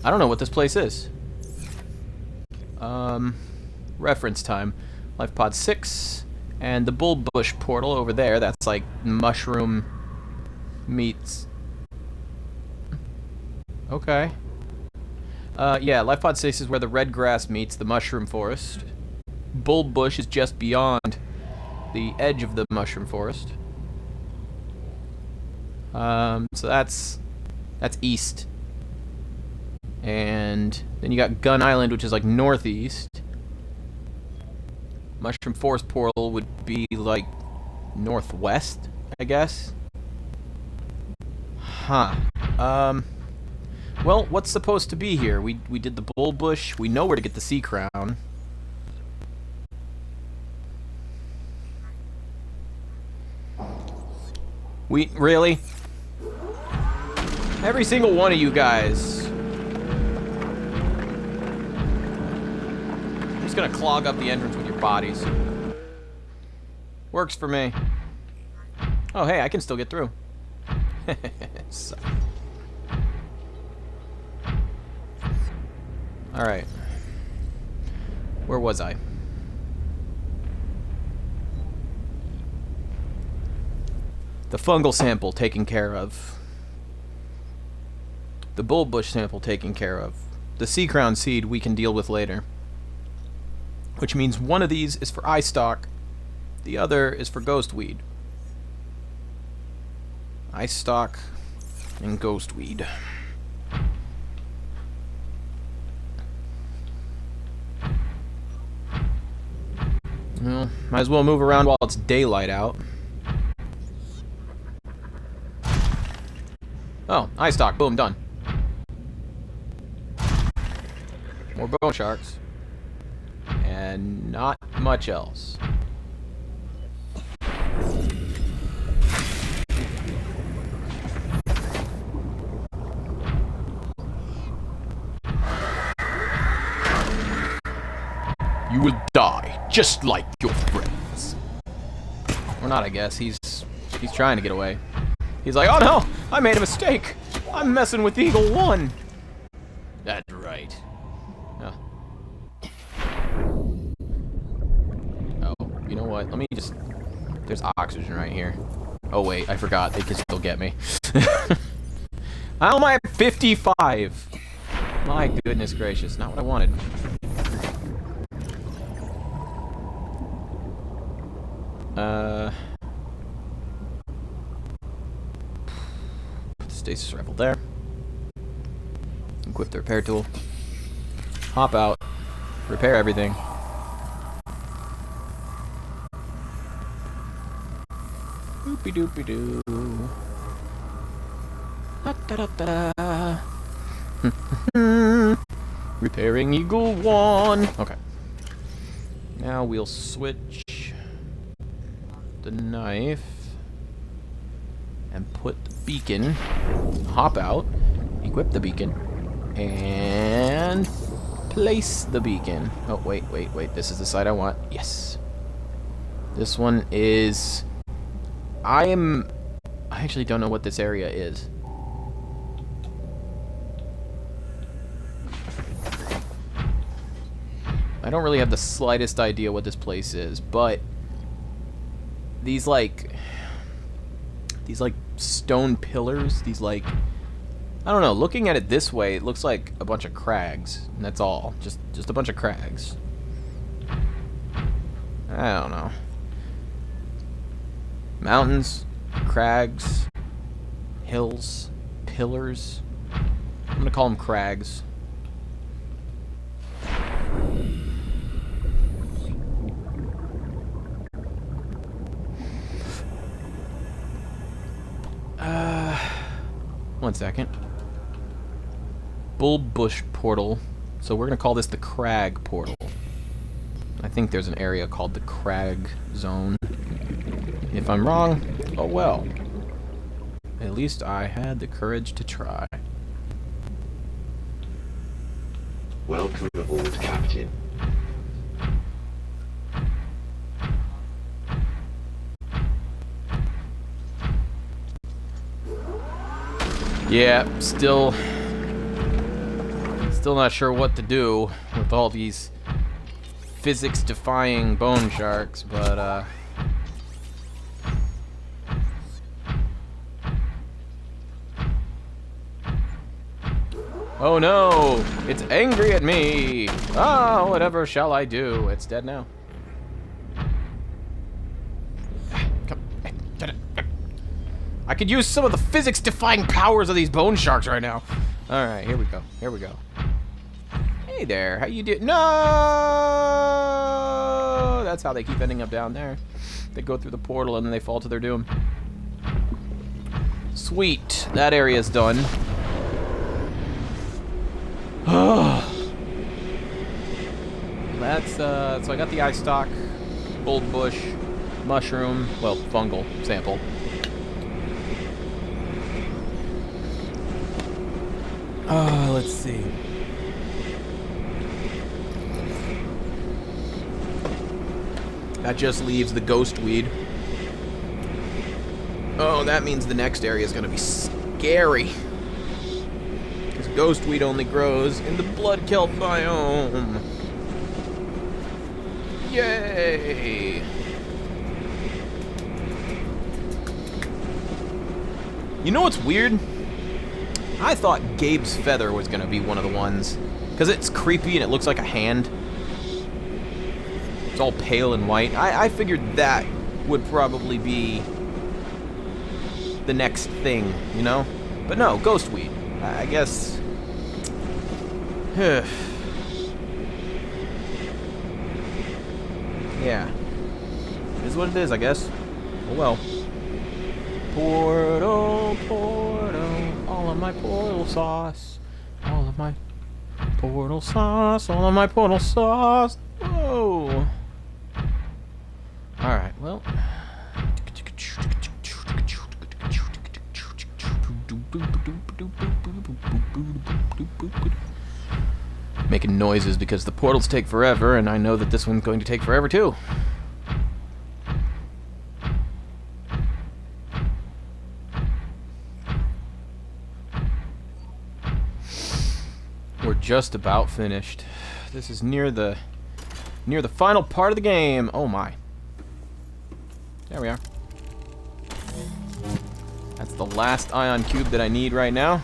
don't know what this place is. Reference time. Life pod 6. And the Bullbush portal over there. That's like mushroom meets. Okay. Yeah, Life pod 6 is where the red grass meets the mushroom forest. Bullbush is just beyond the edge of the mushroom forest. So that's east. And then you got Gun Island, which is like northeast. Mushroom Forest portal would be like northwest, I guess. Huh. Well, what's supposed to be here? We did the Bullbush. We know where to get the sea crown. Really? Every single one of you guys. I'm just gonna clog up the entrance with your bodies. Works for me. Oh, hey, I can still get through. So. Alright. Where was I? The fungal sample taken care of. The bulbush sample taken care of. The sea crown seed we can deal with later. Which means one of these is for eye stalk, the other is for ghostweed. Eye stalk and ghostweed. Well, might as well move around while it's daylight out. Oh, eye stalk. Boom, done. More bone sharks. And not much else. You will die, just like your friends. Or not, I guess. He's trying to get away. He's like, oh no! I made a mistake! I'm messing with Eagle 1! That's right. Oh. Oh, you know what? Let me just... There's oxygen right here. Oh wait, I forgot. They can still get me. How am I at 55? My goodness gracious, not what I wanted. Put the stasis rifle there. Equip the repair tool. Hop out. Repair everything. Doopy doopy doo. Repairing Eagle 1. Okay. Now we'll switch the knife and put the beacon. Hop out. Equip the beacon. And place the beacon. Oh, wait. This is the side I want. Yes. This one is... I actually don't know what this area is. I don't really have the slightest idea what this place is, but these like stone pillars, I don't know, looking at it this way, it looks like a bunch of crags, and that's all. Just a bunch of crags. I don't know. Mountains, crags, hills, pillars. I'm gonna call them crags. One second. Bulbush portal. So we're gonna call this the crag portal. I think there's an area called the crag zone. If I'm wrong, oh well. At least I had the courage to try. Welcome aboard, Captain. Yeah, still not sure what to do with all these physics-defying bone sharks, but oh no! It's angry at me! Ah, whatever shall I do? It's dead now. I could use some of the physics-defying powers of these bone sharks right now. Alright, here we go. Hey there, how you doing? No! That's how they keep ending up down there. They go through the portal and then they fall to their doom. Sweet, that area's done. That's, so I got the eye stalk, bulbush, mushroom, well, fungal sample. Let's see. That just leaves the ghost weed. Oh, that means the next area is going to be scary. Because ghostweed only grows in the blood kelp biome. Yay! You know what's weird? I thought Gabe's feather was going to be one of the ones. Because it's creepy and it looks like a hand. It's all pale and white. I figured that would probably be the next thing, you know? But no, ghostweed. I guess... yeah. It is what it is, I guess. Oh well. Portal, portal, all of my portal sauce. All of my portal sauce, all of my portal sauce. Whoa. Alright, well... Making noises because the portals take forever, and I know that this one's going to take forever too. We're just about finished. This is near the final part of the game. Oh my. There we are. That's the last ion cube that I need right now.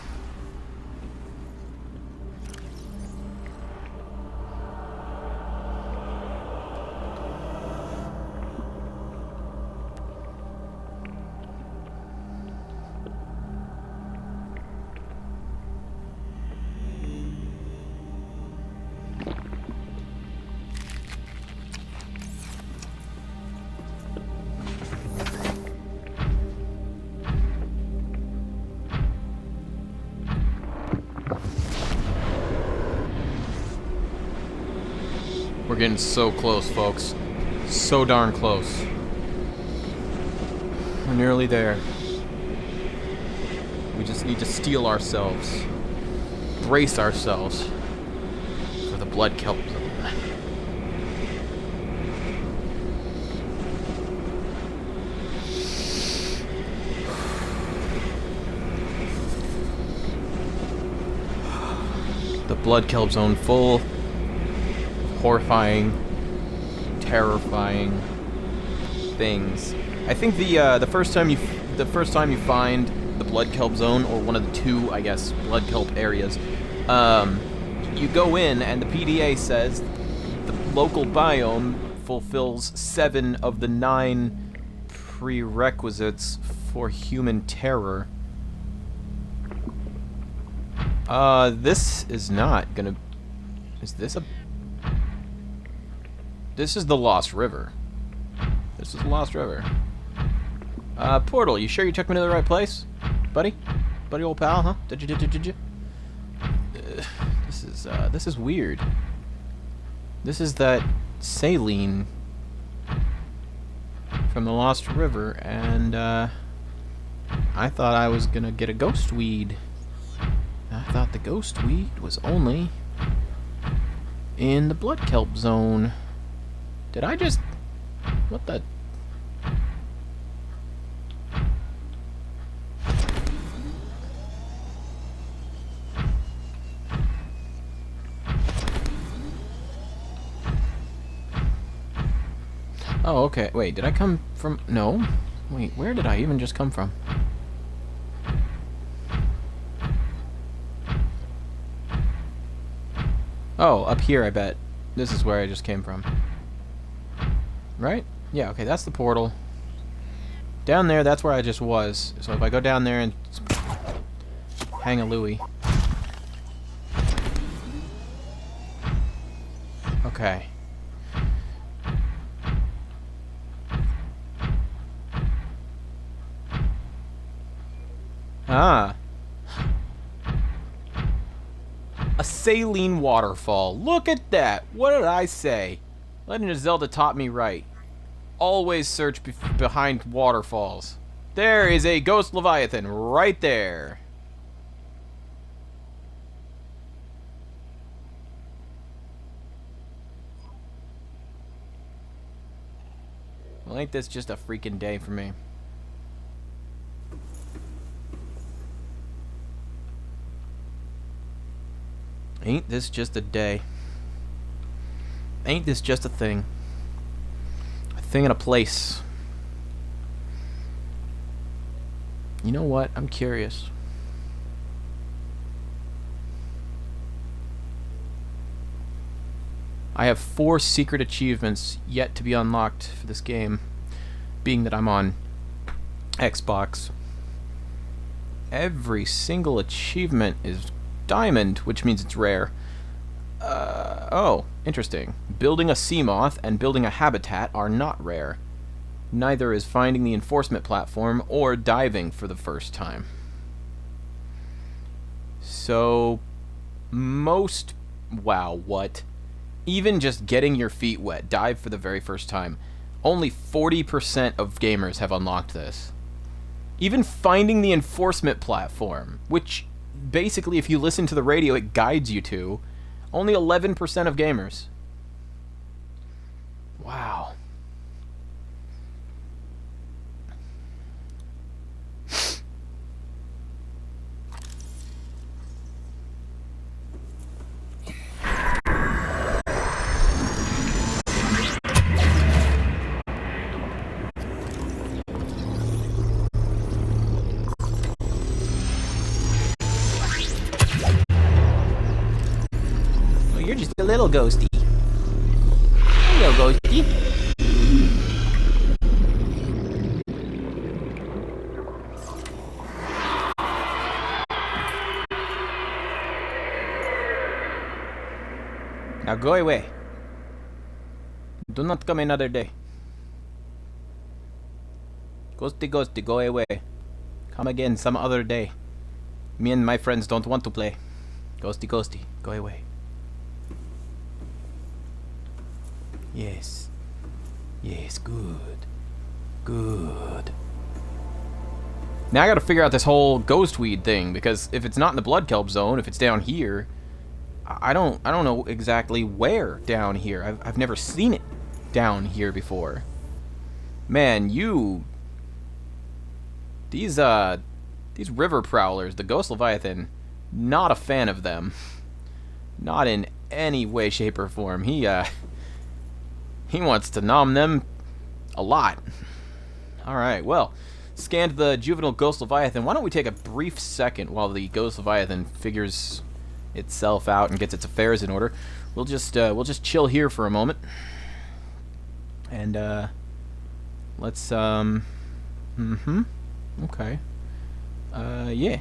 We're getting so close, folks. So darn close. We're nearly there. We just need to steel ourselves. Brace ourselves for the blood kelp zone. The blood kelp zone full horrifying, terrifying things. I think the first time you find the blood kelp zone, or one of the two, I guess, blood kelp areas, you go in and the PDA says the local biome fulfills 7 of the 9 prerequisites for human terror. This is not gonna... Is this a... This is the Lost River. This is the Lost River. Portal, you sure you took me to the right place? Buddy? Buddy old pal, huh? Did you? This is weird. This is that saline from the Lost River, and, I thought I was gonna get a ghost weed. I thought the ghost weed was only in the blood kelp zone. Did I just... What the... Oh, okay. Wait, did I come from... No. Wait, where did I even just come from? Oh, up here, I bet. This is where I just came from. Right? Yeah, okay, that's the portal. Down there, that's where I just was. So if I go down there and hang a Louie. Okay. Ah. A saline waterfall. Look at that. What did I say? Legend of Zelda taught me right. Always search behind waterfalls. There is a ghost Leviathan right there. Well, ain't this just a freaking day for me? Ain't this just a day? Ain't this just a thing? A thing and a place. You know what? I'm curious. I have 4 secret achievements yet to be unlocked for this game, being that I'm on Xbox. Every single achievement is diamond, which means it's rare. Oh, interesting. Building a sea moth and building a habitat are not rare. Neither is finding the enforcement platform or diving for the first time. So, wow, what? Even just getting your feet wet, dive for the very first time. Only 40% of gamers have unlocked this. Even finding the enforcement platform, which basically, if you listen to the radio, it guides you to, only 11% of gamers. Wow. You're just a little ghosty. Hello, ghosty. Now go away. Do not come another day. Ghosty, ghosty, go away. Come again some other day. Me and my friends don't want to play. Ghosty, ghosty, go away. Yes. Yes, good. Good. Now I gotta figure out this whole ghostweed thing, because if it's not in the blood kelp zone, if it's down here, I don't know exactly where down here. I've never seen it down here before. Man, these river prowlers, the Ghost Leviathan, not a fan of them. Not in any way, shape, or form. He wants to nom them a lot. Alright, well, scanned the juvenile Ghost Leviathan. Why don't we take a brief second while the Ghost Leviathan figures itself out and gets its affairs in order. We'll just chill here for a moment. And, let's, okay. Yeah.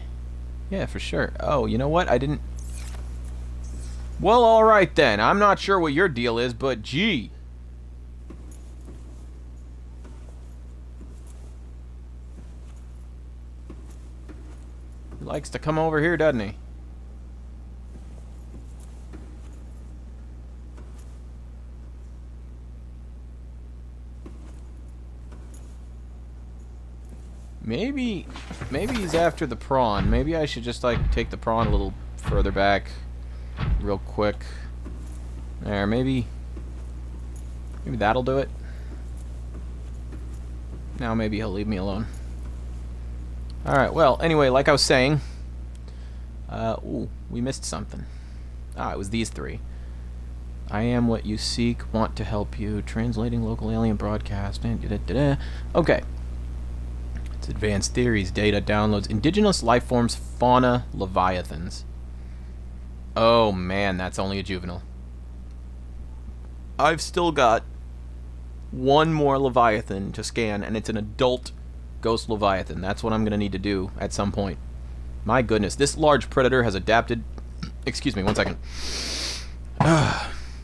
Yeah, for sure. Oh, you know what? I didn't... Well, alright then. I'm not sure what your deal is, but gee... He likes to come over here, doesn't he? Maybe he's after the prawn. Maybe I should just, like, take the prawn a little further back real quick. There, maybe that'll do it. Now maybe he'll leave me alone. Alright, well, anyway, like I was saying, ooh, we missed something. Ah, it was these 3. I am what you seek, want to help you, translating local alien broadcast, okay. It's advanced theories, data, downloads, indigenous lifeforms, fauna, leviathans. Oh man, that's only a juvenile. I've still got one more leviathan to scan, and it's an adult Ghost Leviathan. That's what I'm going to need to do at some point. My goodness, this large predator has adapted... Excuse me, one second.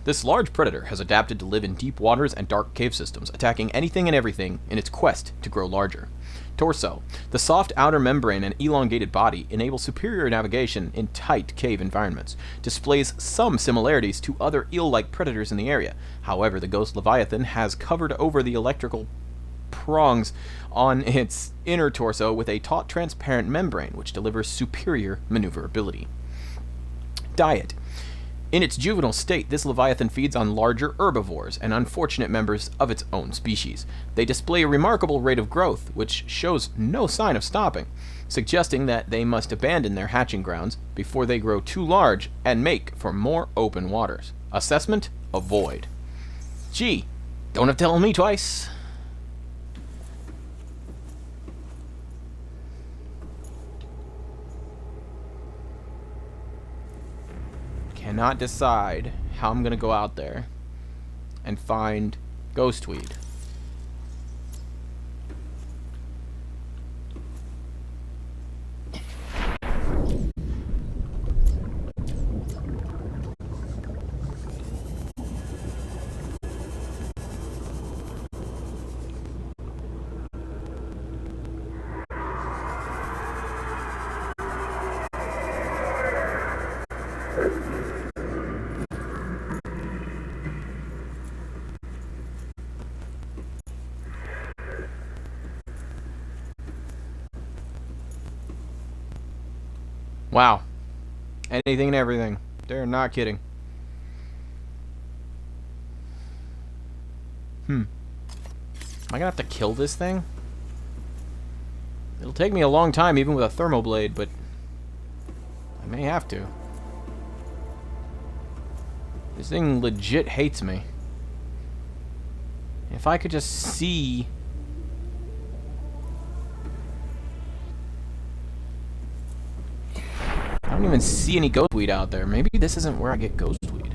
This large predator has adapted to live in deep waters and dark cave systems, attacking anything and everything in its quest to grow larger. Torso. The soft outer membrane and elongated body enable superior navigation in tight cave environments. Displays some similarities to other eel-like predators in the area. However, the Ghost Leviathan has covered over the electrical prongs on its inner torso with a taut transparent membrane which delivers superior maneuverability. Diet. In its juvenile state, this leviathan feeds on larger herbivores and unfortunate members of its own species. They display a remarkable rate of growth, which shows no sign of stopping, suggesting that they must abandon their hatching grounds before they grow too large and make for more open waters. Assessment: avoid. Gee, don't have to tell me twice. Cannot decide how I'm gonna go out there and find ghostweed. Wow. Anything and everything. They're not kidding. Am I gonna have to kill this thing? It'll take me a long time even with a thermal blade, but I may have to. This thing legit hates me. If I could just see... I don't even see any ghostweed out there. Maybe this isn't where I get ghostweed.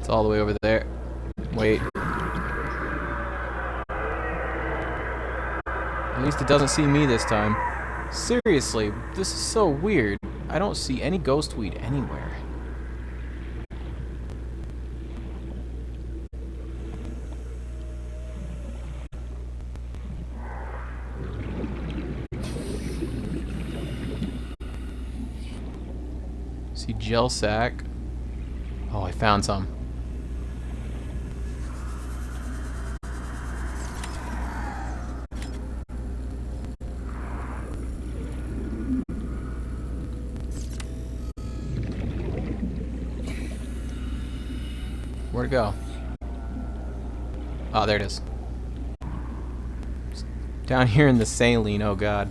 It's all the way over there. Wait. At least it doesn't see me this time. Seriously, this is so weird. I don't see any ghostweed anywhere. See gel sack. Oh, I found some. Where'd it go? Oh, there it is. It's down here in the saline, oh god.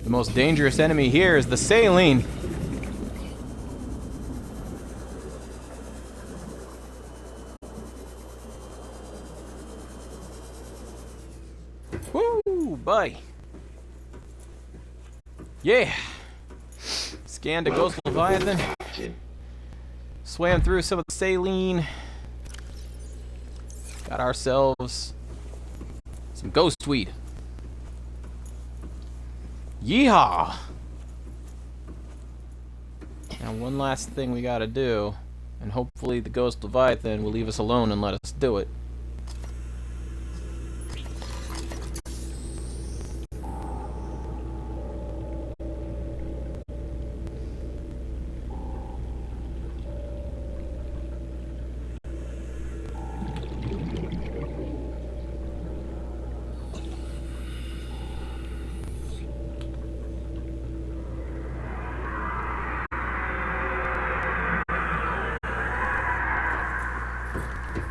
The most dangerous enemy here is the saline. Woo, buddy. Yeah. Scanned a ghost leviathan. Swam through some of the saline. Got ourselves some ghostweed. Yeehaw! Now one last thing we gotta do, and hopefully the ghost leviathan will leave us alone and let us do it.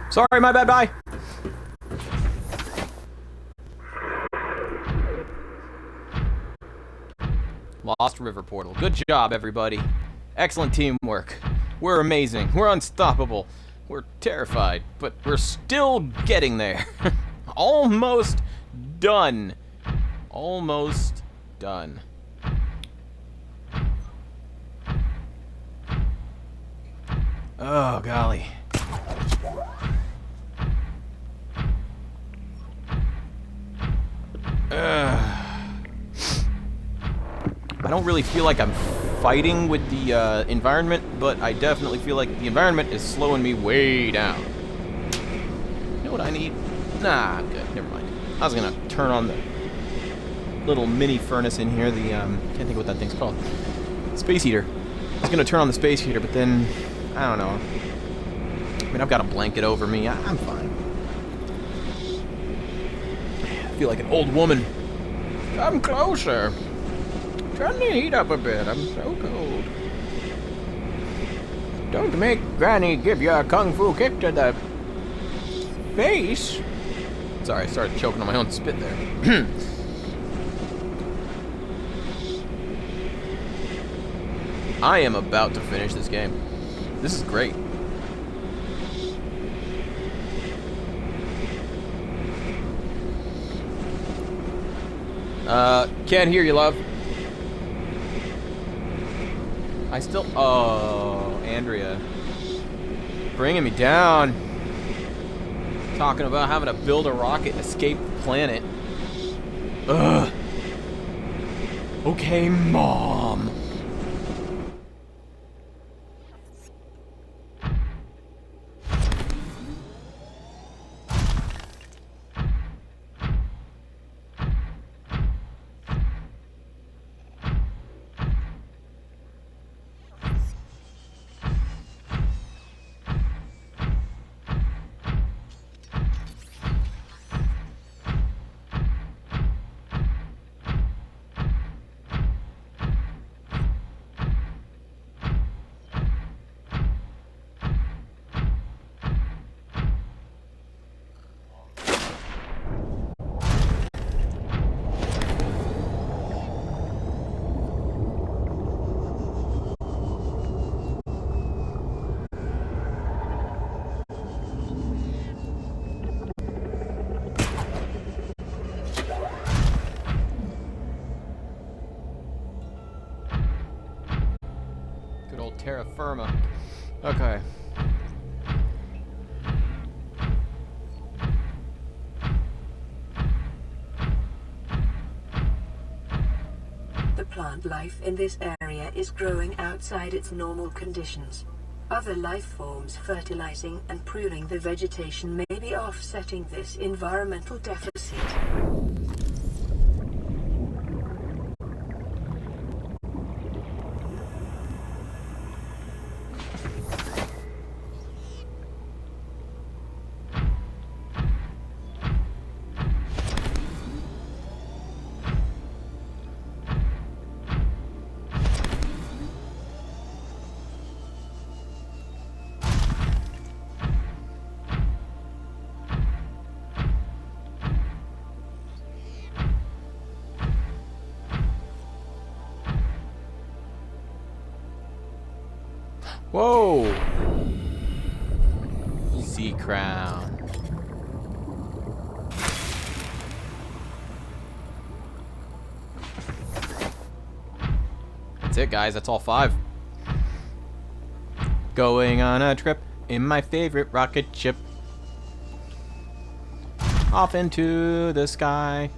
Sorry, my bad, bye. Lost River Portal. Good job, everybody. Excellent teamwork. We're amazing. We're unstoppable. We're terrified, but we're still getting there. Almost done. Almost done. Oh, golly. don't really feel like I'm fighting with the environment, but I definitely feel like the environment is slowing me way down. You know what I need? Nah, I'm good. Never mind. I was gonna turn on the little mini furnace in here. The can't think of what that thing's called. Space heater. I was gonna turn on the space heater, but then I don't know. I mean, I've got a blanket over me. I'm fine. I feel like an old woman. Come closer. Turn the heat up a bit. I'm so cold. Don't make Granny give you a kung fu kick to the face. Sorry, I started choking on my own spit there. I am about to finish this game. This is great. Can't hear you, love. I still... Oh, Andrea. Bringing me down. Talking about having to build a rocket and escape the planet. Ugh. Okay, Mom. Terra firma. Okay. The plant life in this area is growing outside its normal conditions. Other life forms fertilizing and pruning the vegetation may be offsetting this environmental deficit. Whoa! Sea crown. That's it, guys. That's all 5. Going on a trip in my favorite rocket ship. Off into the sky.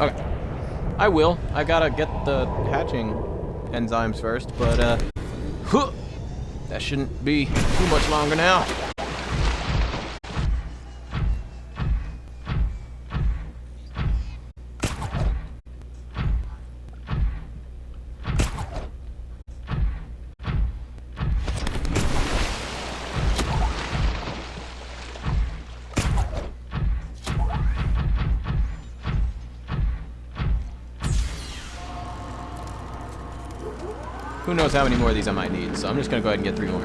Okay. I will. I gotta get the hatching enzymes first, but, that shouldn't be too much longer now. Who knows how many more of these I might need, so I'm just gonna go ahead and get 3 more.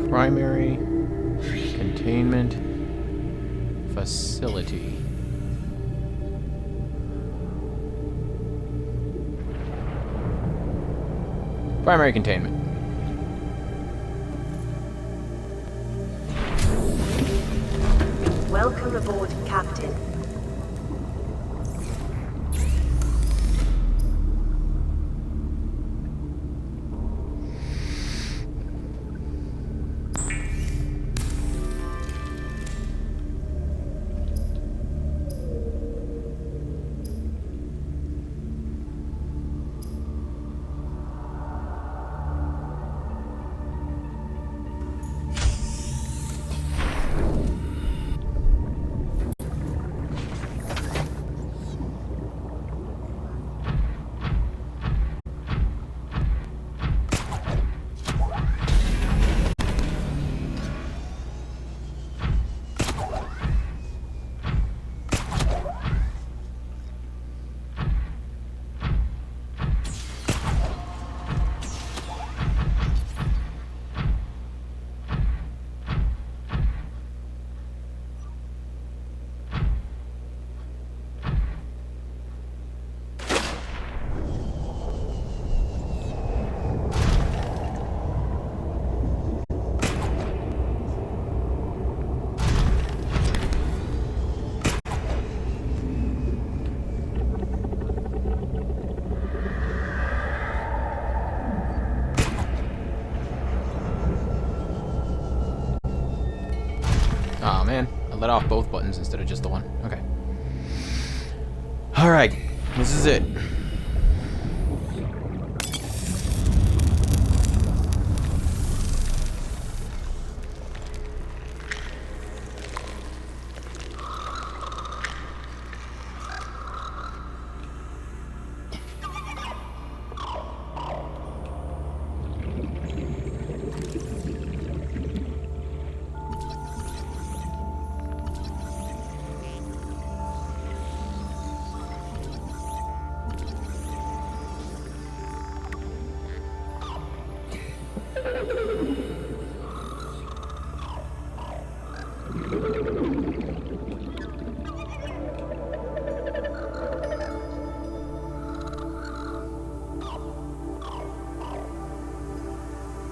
Primary containment facility. Primary containment. Welcome aboard, Captain. Aw, man. I let off both buttons instead of just the one. Okay. Alright. This is it.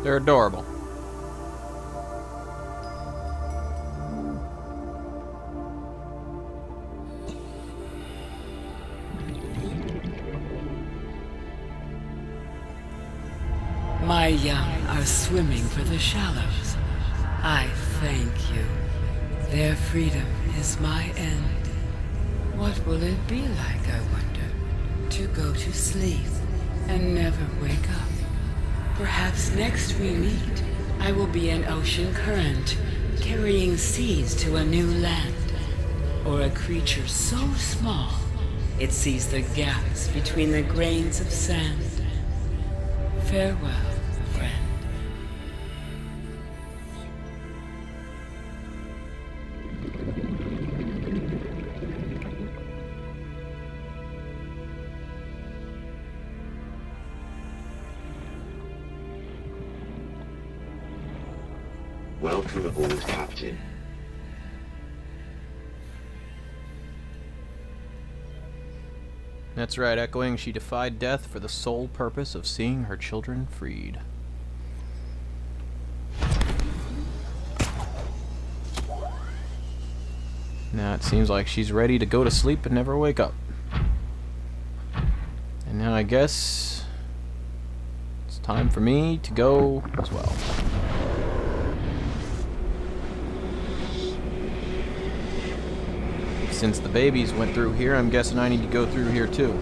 They're adorable. My young are swimming for the shallows. I thank you. Their freedom is my end. What will it be like, I wonder, to go to sleep and never wake up? Perhaps next we meet, I will be an ocean current, carrying seeds to a new land. Or a creature so small, it sees the gaps between the grains of sand. Farewell, friend. Welcome aboard, Captain. That's right, echoing, she defied death for the sole purpose of seeing her children freed. Now it seems like she's ready to go to sleep and never wake up. And now I guess it's time for me to go as well. since the babies went through here, I'm guessing I need to go through here too.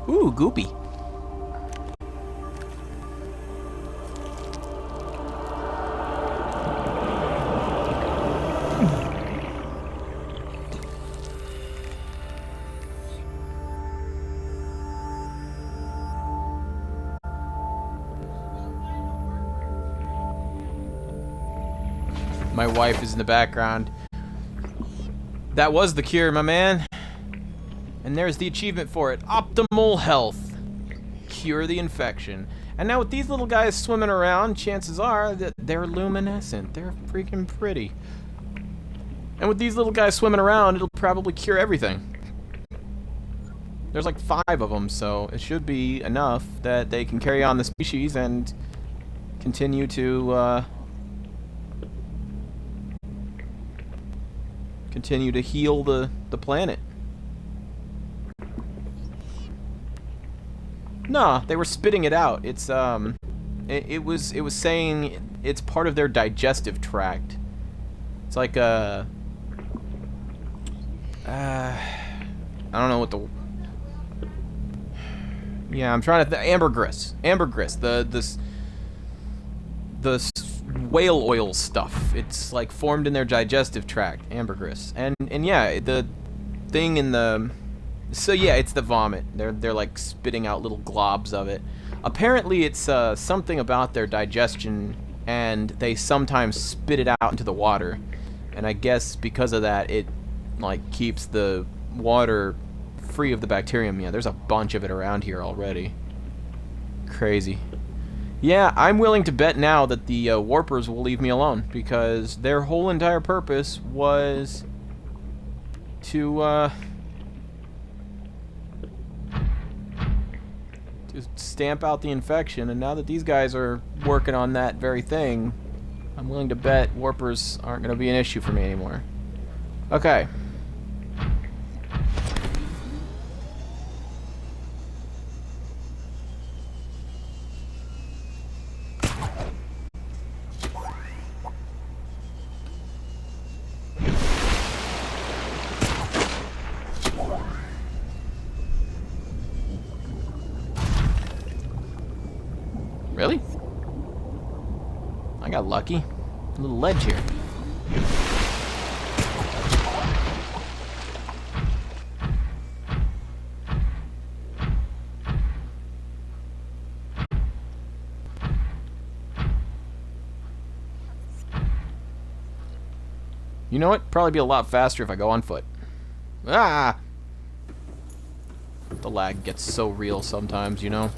Ooh, goopy. My wife is in the background. That was the cure, my man. And there's the achievement for it. Optimal health. Cure the infection. And now with these little guys swimming around, chances are that they're luminescent. They're freaking pretty. And with these little guys swimming around, it'll probably cure everything. There's like 5 of them, so it should be enough that they can carry on the species and continue to, heal the planet. Nah, they were spitting it out. It's it was saying it's part of their digestive tract. It's like I don't know what the. Yeah, I'm trying to. Ambergris, the whale oil stuff. It's like formed in their digestive tract. Ambergris, and yeah, the thing in the. So yeah, it's the vomit. They're like spitting out little globs of it. Apparently, it's something about their digestion, and they sometimes spit it out into the water. And I guess because of that, it like keeps the water free of the bacterium. Yeah, there's a bunch of it around here already. Crazy. Yeah, I'm willing to bet now that the warpers will leave me alone, because their whole entire purpose was to stamp out the infection, and now that these guys are working on that very thing, I'm willing to bet warpers aren't going to be an issue for me anymore. Okay. Really? I got lucky. A little ledge here. You know what? Probably be a lot faster if I go on foot. Ah! The lag gets so real sometimes, you know?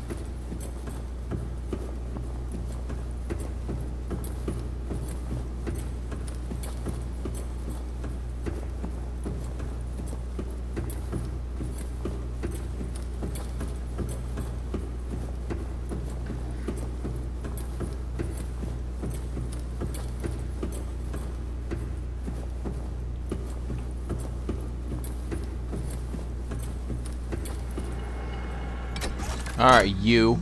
Alright, you.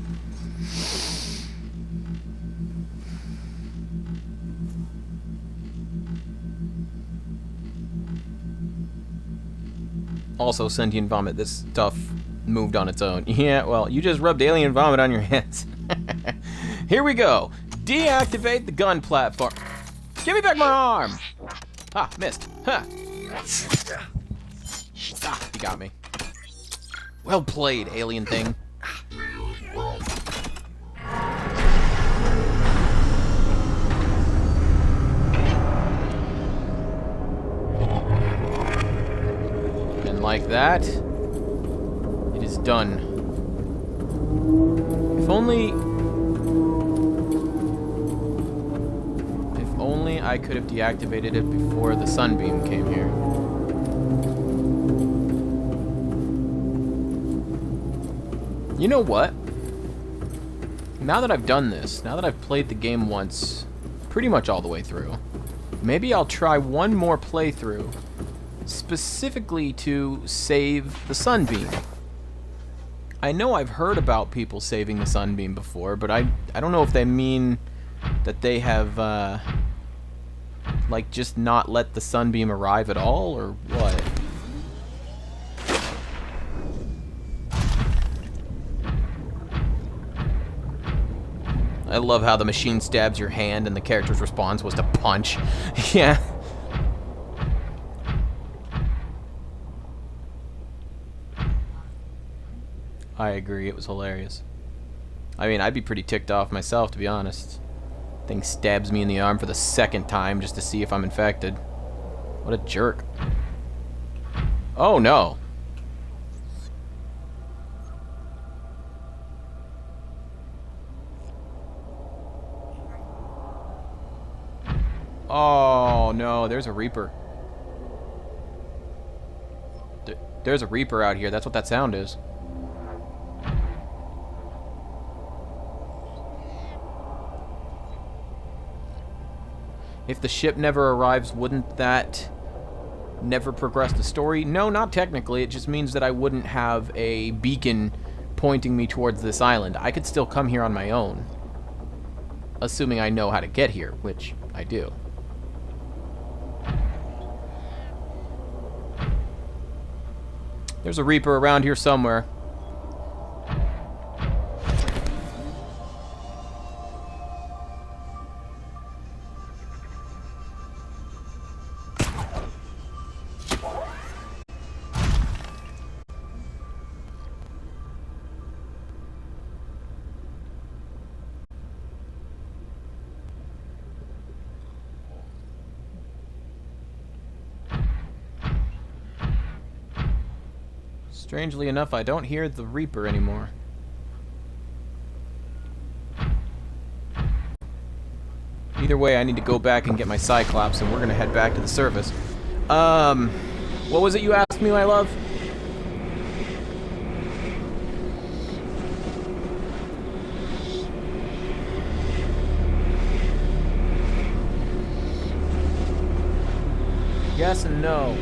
Also, sentient vomit. This stuff moved on its own. Yeah, well, you just rubbed alien vomit on your hands. Here we go. Deactivate the gun platform. Give me back my arm. Ah, missed. Huh. Ah, you got me. Well played, alien thing. And like that, it is done. If only I could have deactivated it before the sunbeam came here. You know what? Now that I've done this, now that I've played the game once, pretty much all the way through, maybe I'll try one more playthrough, specifically to save the sunbeam. I know I've heard about people saving the sunbeam before, but I don't know if they mean that they have, like, just not let the sunbeam arrive at all, or what? I love how the machine stabs your hand and the character's response was to punch. Yeah. I agree, it was hilarious. I mean, I'd be pretty ticked off myself, to be honest. Thing stabs me in the arm for the second time just to see if I'm infected. What a jerk. Oh no. Oh no, there's a Reaper. There's a Reaper out here, that's what that sound is. If the ship never arrives, wouldn't that never progress the story? No, not technically. It just means that I wouldn't have a beacon pointing me towards this island. I could still come here on my own. Assuming I know how to get here, which I do. There's a Reaper around here somewhere. Strangely enough, I don't hear the Reaper anymore. Either way, I need to go back and get my Cyclops, and we're gonna head back to the surface. What was it you asked me, my love? Yes and no.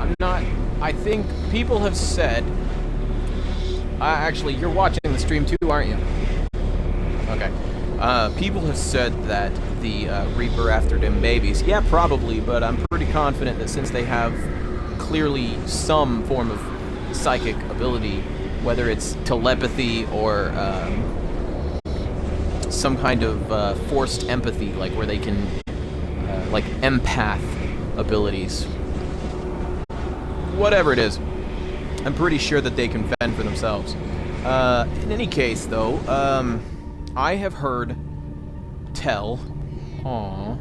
I'm not... I think people have said... actually, you're watching the stream too, aren't you? Okay. People have said that the Reaper after them babies. Yeah, probably, but I'm pretty confident that since they have clearly some form of psychic ability, whether it's telepathy or some kind of forced empathy, like where they can... like empath abilities. Whatever it is, I'm pretty sure that they can fend for themselves. In any case, though, I have heard tell... Aww.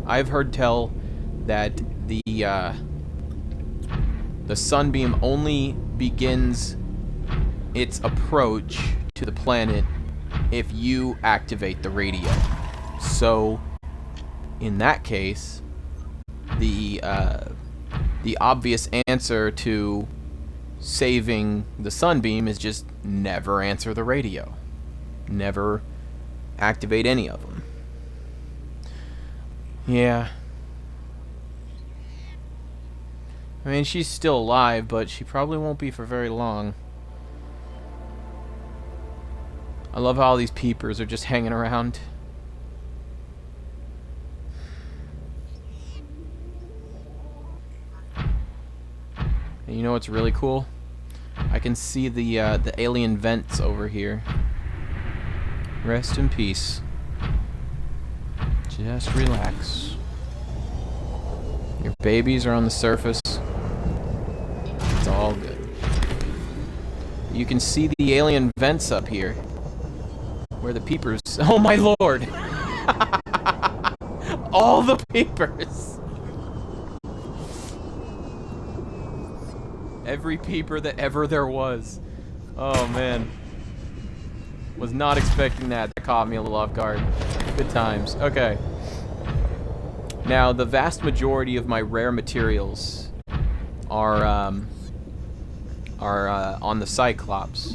I've heard tell that the sunbeam only begins its approach to the planet if you activate the radio. So, in that case, the obvious answer to saving the sunbeam is just never answer the radio. Never activate any of them. Yeah. I mean, she's still alive, but she probably won't be for very long. I love how all these peepers are just hanging around. And you know what's really cool? I can see the alien vents over here. Rest in peace. Just relax. Your babies are on the surface. It's all good. You can see the alien vents up here. Where the peepers... Oh my lord! All the peepers! Every peeper that ever there was. Oh man. Was not expecting that. That caught me a little off guard. Good times. Okay. Now, the vast majority of my rare materials are on the Cyclops.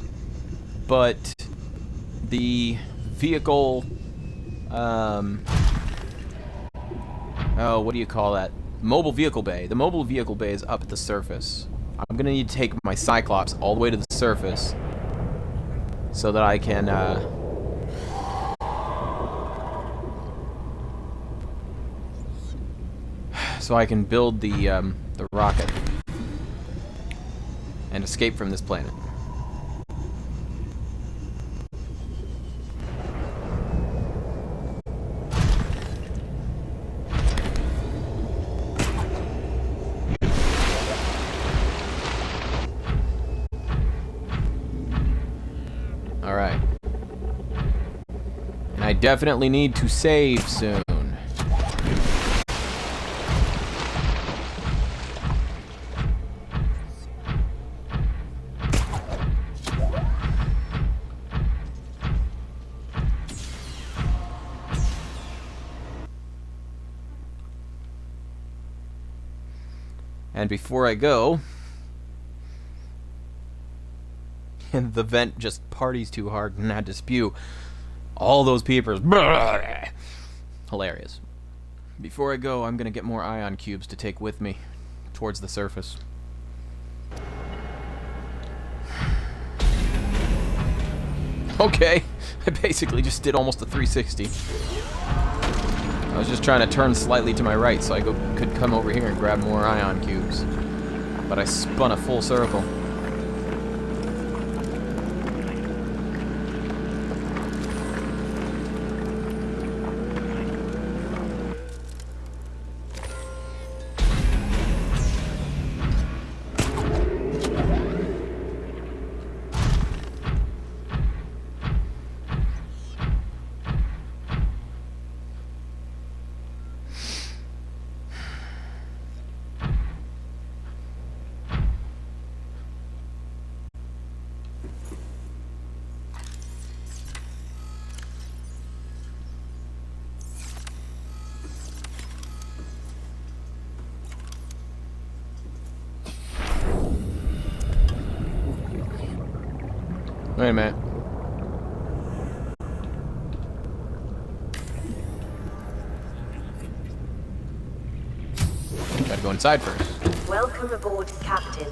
But the vehicle... oh, what do you call that? Mobile vehicle bay. The mobile vehicle bay is up at the surface. I'm gonna need to take my Cyclops all the way to the surface so that I can build the rocket and escape from this planet. Alright. And I definitely need to save soon. And before I go... and the vent just parties too hard and had to spew all those peepers. Hilarious. Before I go, I'm gonna get more ion cubes to take with me towards the surface. Okay, I basically just did almost a 360. I was just trying to turn slightly to my right so I could come over here and grab more ion cubes. But I spun a full circle. Wait a minute. Gotta go inside first. Welcome aboard, Captain.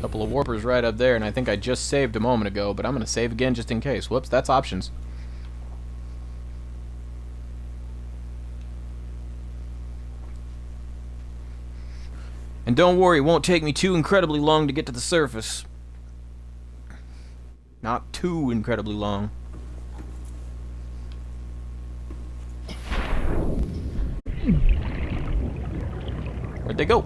Couple of warpers right up there, and I think I just saved a moment ago, but I'm gonna save again just in case. Whoops, that's options. And don't worry, it won't take me too incredibly long to get to the surface. Not too incredibly long. Where'd they go?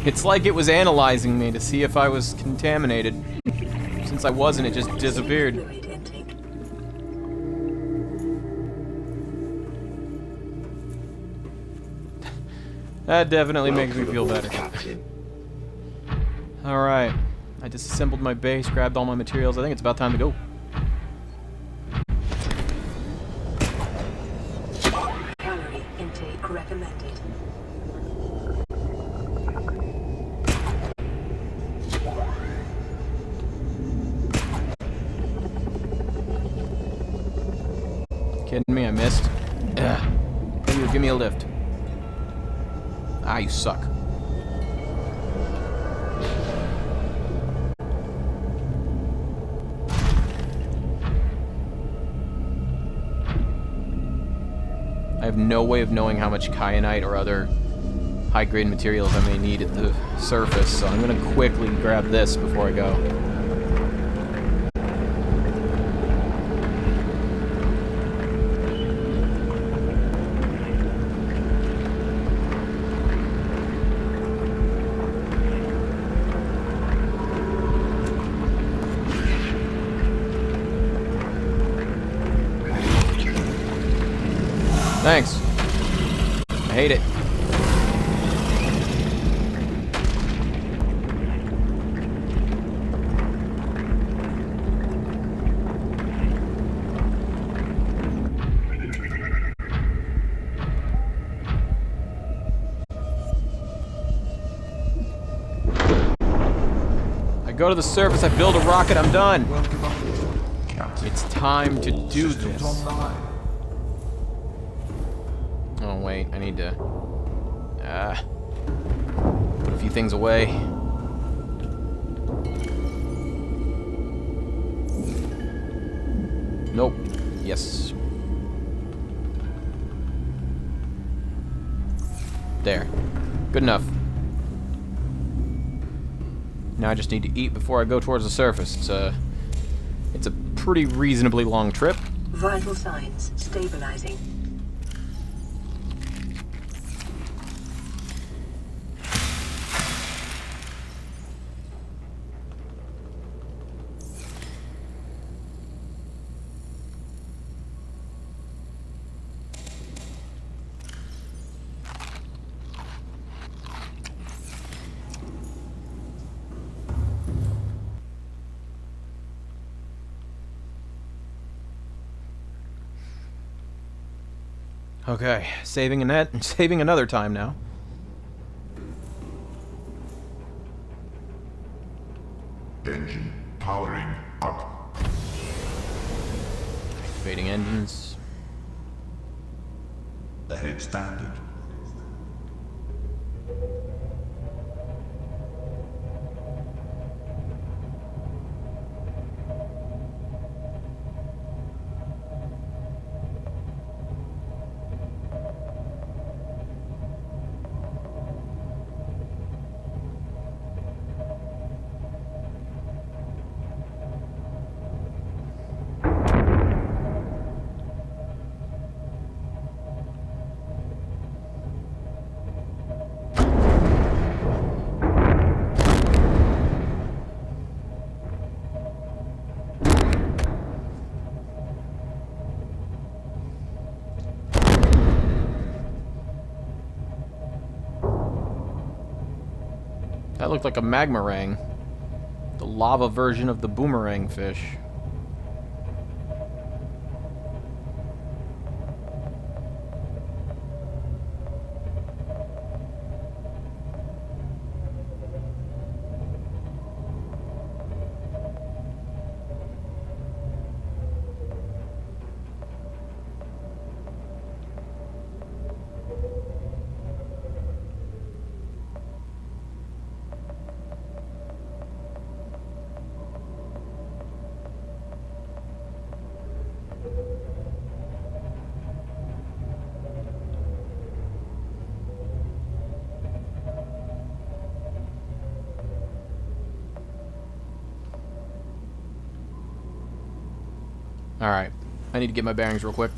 It's like it was analyzing me to see if I was contaminated. Since I wasn't, it just disappeared. Fluid intake. That definitely makes me Welcome feel aboard, better. Captain. Alright. I disassembled my base, grabbed all my materials. I think it's about time to go. Calorie intake recommended. Kidding me? I missed. Ugh. Hey, you, give me a lift. Ah, you suck. I have no way of knowing how much kyanite or other high-grade materials I may need at the surface, so I'm gonna quickly grab this before I go. Thanks. I hate it. I go to the surface, I build a rocket, I'm done. Welcome aboard, Captain. It's time to All do systems this. online. Oh wait, I need to put a few things away. Nope. Yes. There. Good enough. Now I just need to eat before I go towards the surface. It's a pretty reasonably long trip. Vital signs stabilizing. Okay, saving a net and saving another time now. Engine powering up. Activating engines. Ahead standard. That looked like a magmarang. The lava version of the boomerang fish. Alright. I need to get my bearings real quick.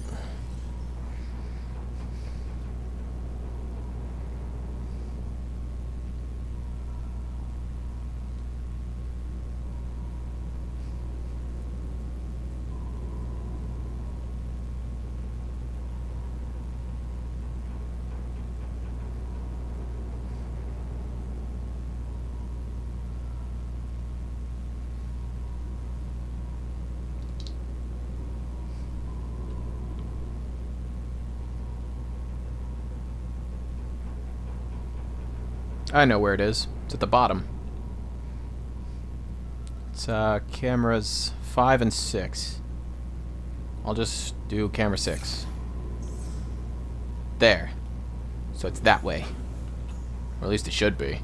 I know where it is. It's at the bottom. It's cameras 5 and 6. I'll just do camera 6. There. So it's that way. Or at least it should be.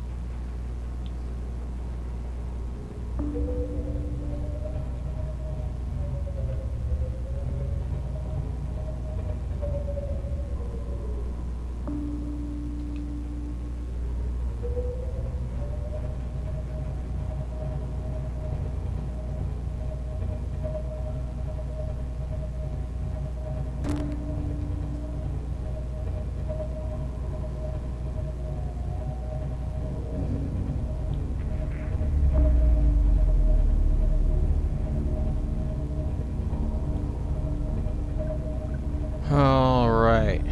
Alright.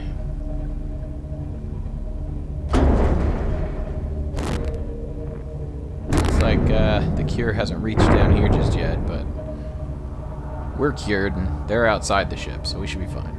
Looks like the cure hasn't reached down here just yet, but we're cured and they're outside the ship, so we should be fine.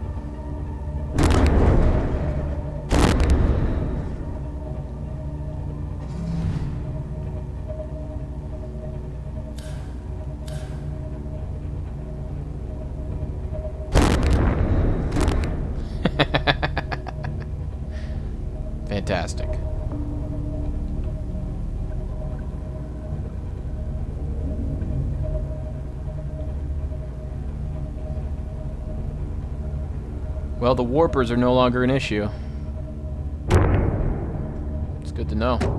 Fantastic. Well, the warpers are no longer an issue. It's good to know.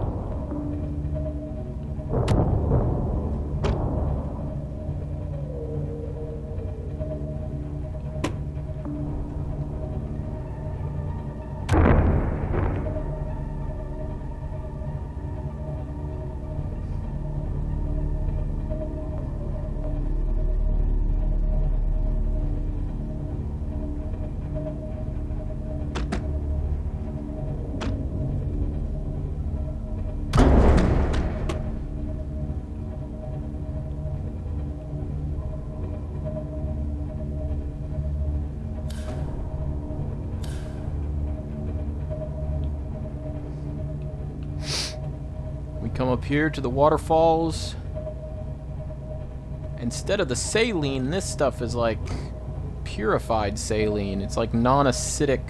We come up here to the waterfalls. Instead of the saline, this stuff is like purified saline. It's like non-acidic,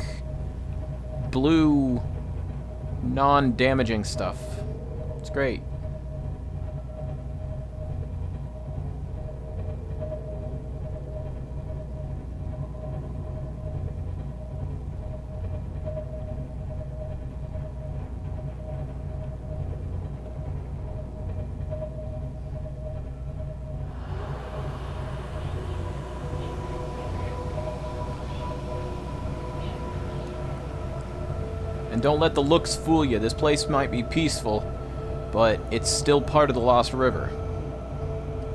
blue, non-damaging stuff. It's great. And don't let the looks fool you. This place might be peaceful, but it's still part of the Lost River.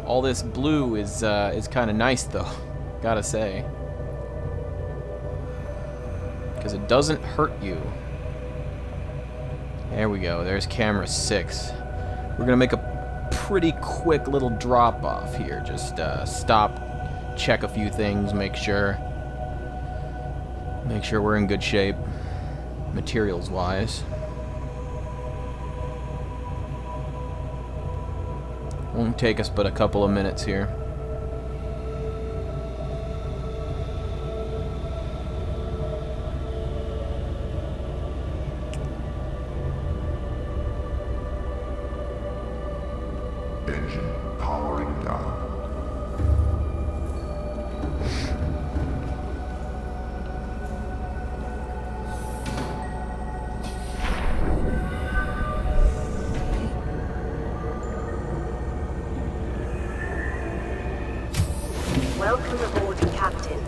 All this blue is kind of nice, though. Gotta say, because it doesn't hurt you. There we go. There's camera 6. We're gonna make a pretty quick little drop off here. Just stop, check a few things, make sure we're in good shape. Materials wise. Won't take us but a couple of minutes here. Engine powering down. Welcome aboard, Captain.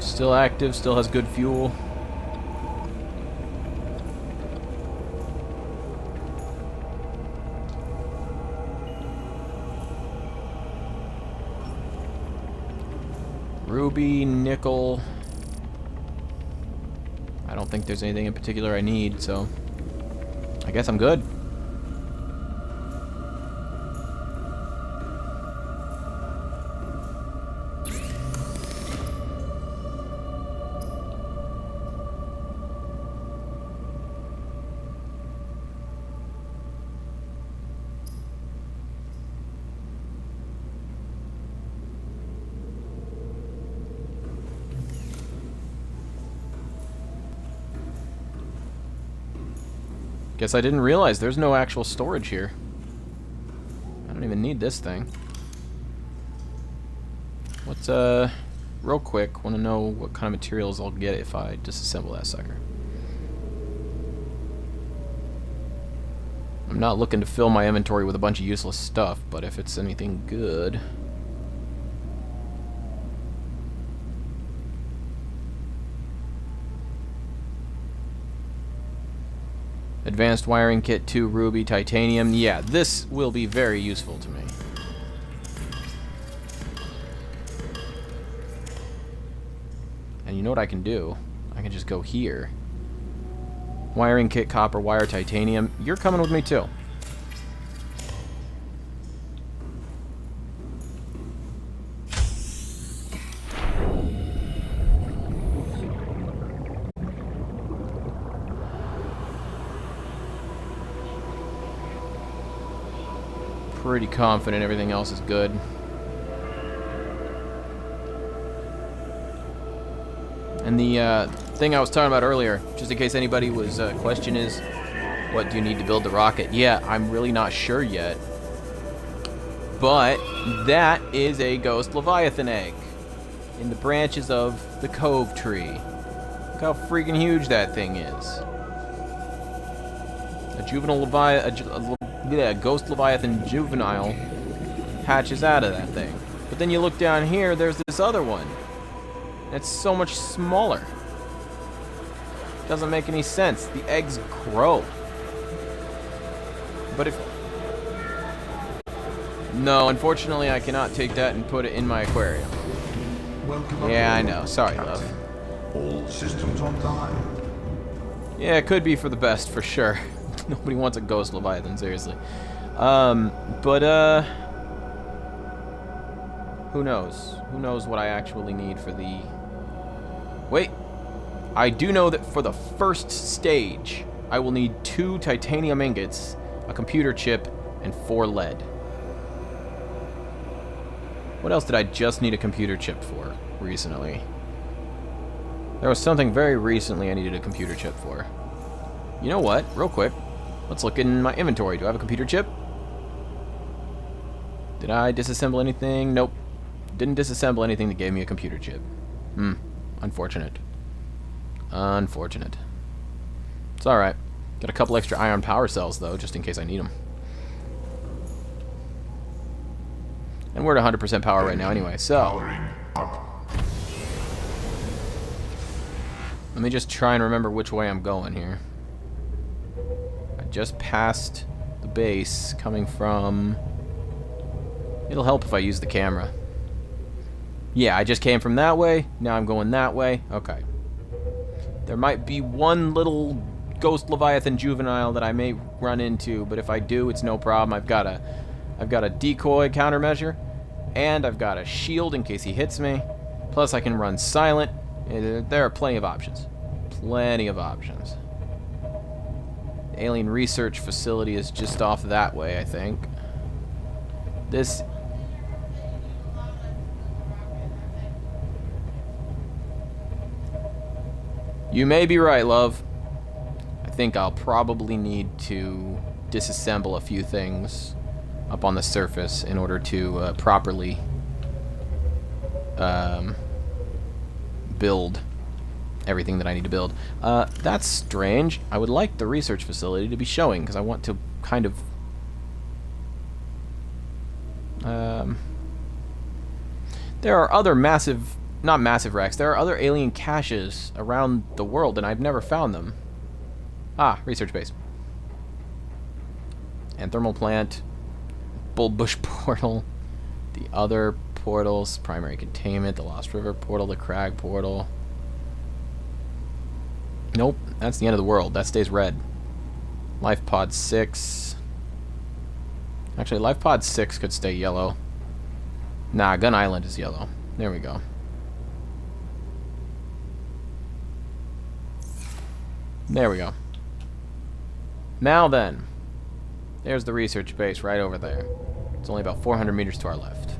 Still active, still has good fuel. Ruby, nickel. I don't think there's anything in particular I need, so I guess I'm good. Guess I didn't realize there's no actual storage here. I don't even need this thing. What's, real quick, want to know what kind of materials I'll get if I disassemble that sucker. I'm not looking to fill my inventory with a bunch of useless stuff, but if it's anything good... Advanced wiring kit 2, ruby, titanium. Yeah, this will be very useful to me. And you know what I can do? I can just go here. Wiring kit, copper wire, titanium. You're coming with me too. Pretty confident everything else is good. And the thing I was talking about earlier, just in case anybody was question is, what do you need to build the rocket? Yeah, I'm really not sure yet. But that is a ghost Leviathan egg in the branches of the Cove Tree. Look how freaking huge that thing is. A juvenile ghost Leviathan juvenile hatches out of that thing. But then you look down here, there's this other one. It's so much smaller. Doesn't make any sense. The eggs grow. But if... No, unfortunately I cannot take that and put it in my aquarium. Yeah, I know. Sorry, love. All systems online. Yeah, it could be for the best, for sure. Nobody wants a ghost Leviathan, seriously. Who knows? Who knows what I actually need for the... Wait. I do know that for the first stage, I will need 2 titanium ingots, a computer chip, and 4 lead. What else did I just need a computer chip for recently? There was something very recently I needed a computer chip for. You know what? Real quick. Let's look in my inventory. Do I have a computer chip? Did I disassemble anything? Nope. Didn't disassemble anything that gave me a computer chip. Unfortunate. Unfortunate. It's alright. Got a couple extra ion power cells, though, just in case I need them. And we're at 100% power right now anyway, so... Powering up. Let me just try and remember which way I'm going here. I just passed the base coming from... It'll help if I use the camera. Yeah, I just came from that way. Now I'm going that way. Okay. There might be one little ghost Leviathan juvenile that I may run into, but if I do, it's no problem. I've got a decoy countermeasure, and I've got a shield in case he hits me. Plus, I can run silent. There are plenty of options. Plenty of options. The alien research facility is just off that way, I think. This... You may be right, love. I think I'll probably need to disassemble a few things up on the surface in order to properly build everything that I need to build. That's strange. I would like the research facility to be showing, because I want to kind of... there are other massive... Not massive wrecks. There are other alien caches around the world, and I've never found them. Ah, research base. And thermal plant. Bullbush portal. The other portals. Primary containment. The Lost River portal. The Crag portal. Nope. That's the end of the world. That stays red. Life pod 6. Actually, Life pod 6 could stay yellow. Nah, Gun Island is yellow. There we go. There we go. Now then, there's the research base right over there. It's only about 400 meters to our left.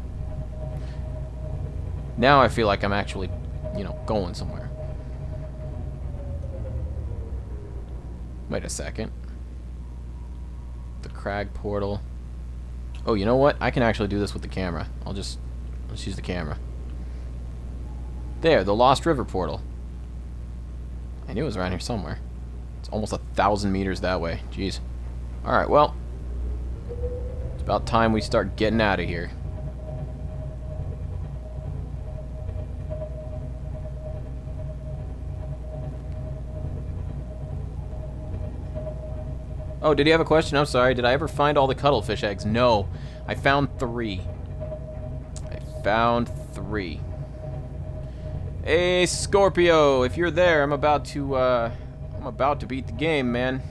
Now I feel like I'm actually, you know, going somewhere. Wait a second. crag portal. Oh, you know what? I can actually do this with the camera. Let's use the camera. There, the Lost River portal. I knew it was around here somewhere. It's almost 1,000 meters that way. Jeez. Alright, well. It's about time we start getting out of here. Oh, did he have a question? I'm sorry. Did I ever find all the cuttlefish eggs? No. I found 3. I found 3. Hey, Scorpio, if you're there, I'm about to beat the game, man.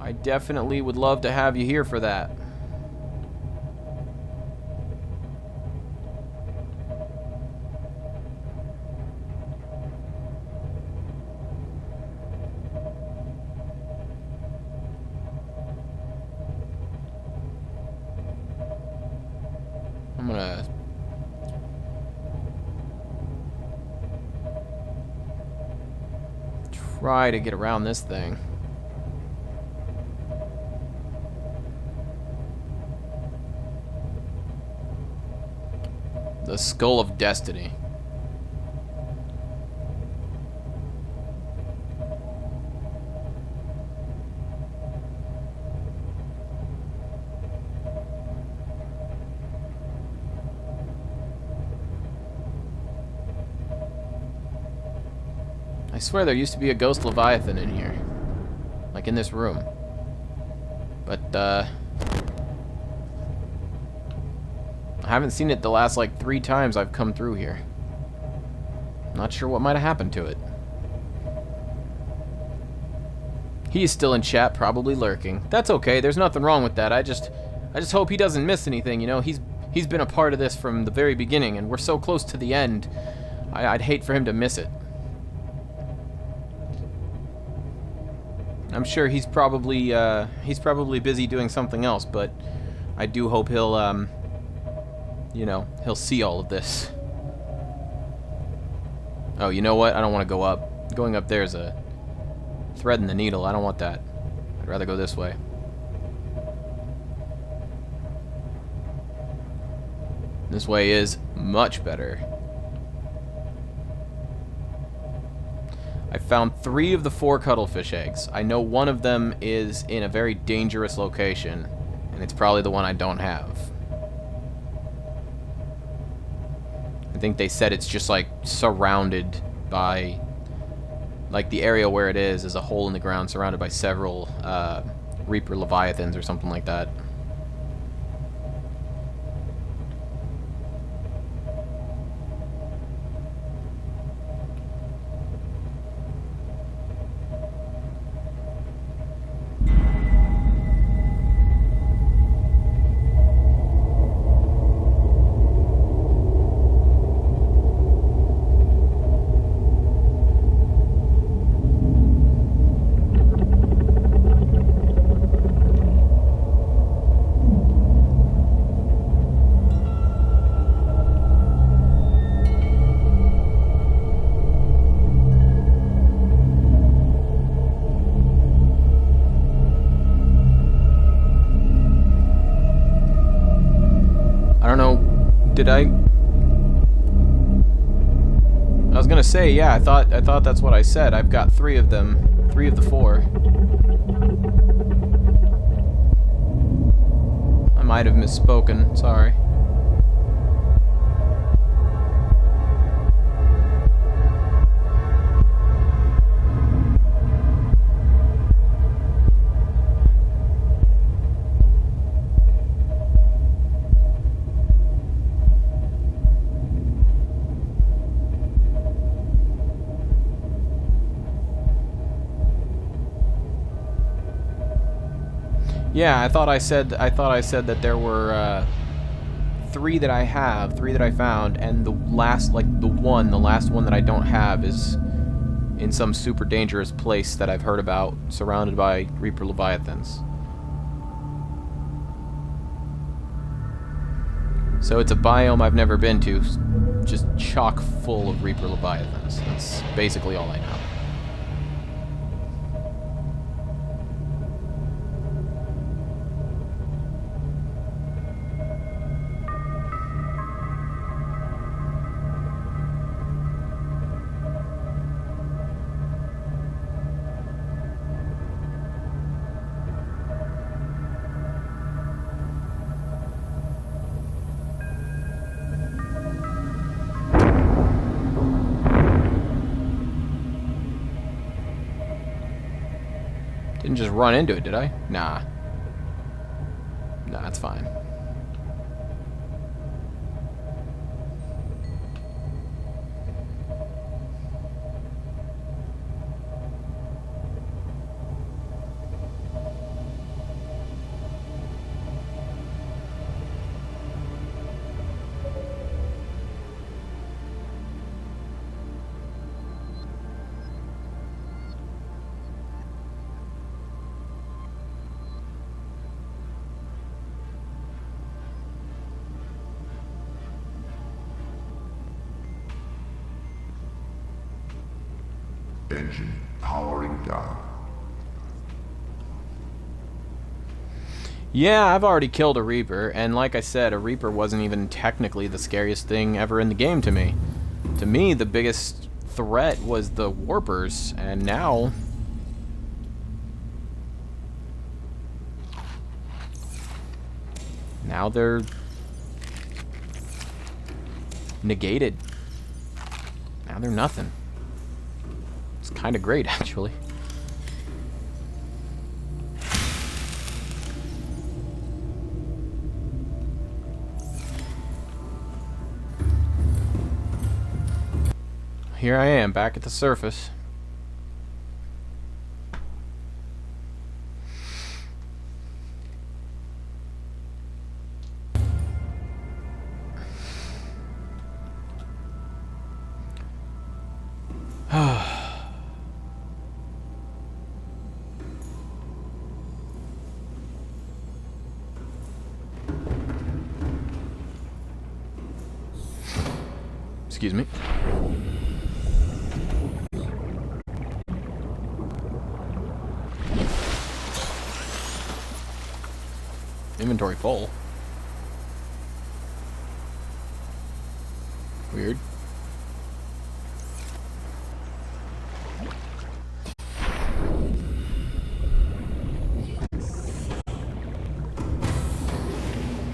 I definitely would love to have you here for that. I'm gonna try to get around this thing. The Skull of Destiny. I swear there used to be a ghost Leviathan in here. Like in this room. But, I haven't seen it the last, like, 3 times I've come through here. Not sure what might have happened to it. He's still in chat, probably lurking. That's okay, there's nothing wrong with that. I just hope he doesn't miss anything, you know? He's been a part of this from the very beginning, and we're so close to the end. I'd hate for him to miss it. I'm sure he's probably busy doing something else, but I do hope he'll, you know, he'll see all of this. Oh, you know what? I don't want to go up. Going up there is a thread in the needle. I don't want that. I'd rather go this way. This way is much better. I found 3 of the 4 cuttlefish eggs. I know one of them is in a very dangerous location, and it's probably the one I don't have. I think they said it's just like surrounded by, like the area where it is a hole in the ground surrounded by several Reaper Leviathans or something like that. Did I was gonna say, yeah, I thought that's what I said. I've got 3 of them. 3 of the 4. I might have misspoken, sorry. Yeah, I thought I said that there were 3 that I have, 3 that I found, and the last one that I don't have is in some super dangerous place that I've heard about, surrounded by Reaper Leviathans. So it's a biome I've never been to, just chock full of Reaper Leviathans. That's basically all I know. Didn't just run into it, did I? Nah. Nah, that's fine. Engine powering down. Yeah, I've already killed a Reaper, and like I said, a Reaper wasn't even technically the scariest thing ever in the game to me. To me, the biggest threat was the Warpers, and now... now they're... negated. Now they're nothing. It's kind of great, actually. Here I am, back at the surface. Excuse me. Inventory full. Weird.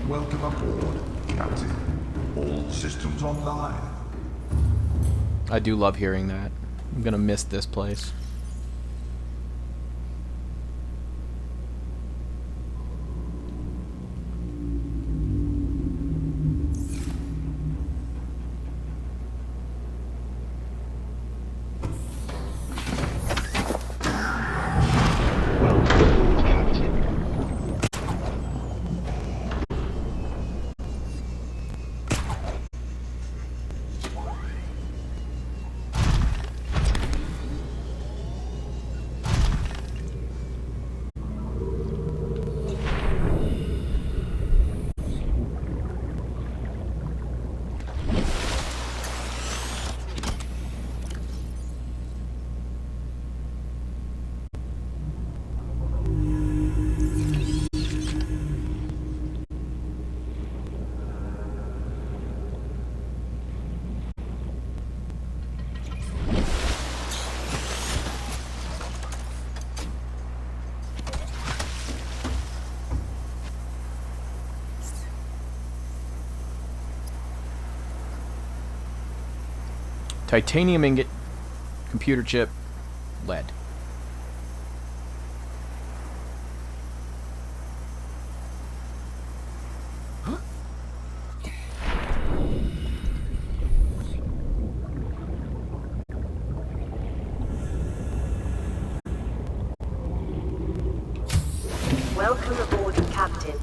Welcome aboard, Captain. All systems online. I do love hearing that. I'm gonna miss this place. Titanium ingot, computer chip, lead. Welcome aboard, Captain.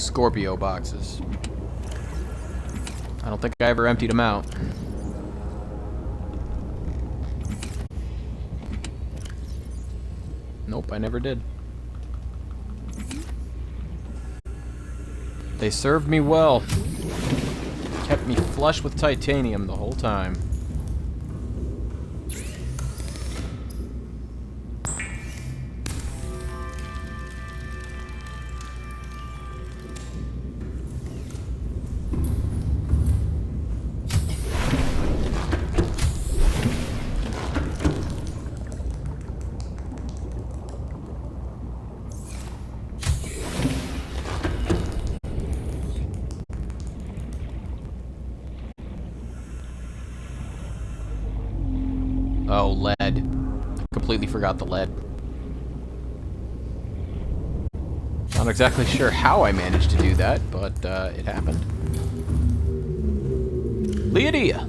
Scorpio boxes. I don't think I ever emptied them out. Nope, I never did. They served me well. Kept me flush with titanium the whole time. Oh, lead. Completely forgot the lead. Not exactly sure how I managed to do that, but it happened. Lydia!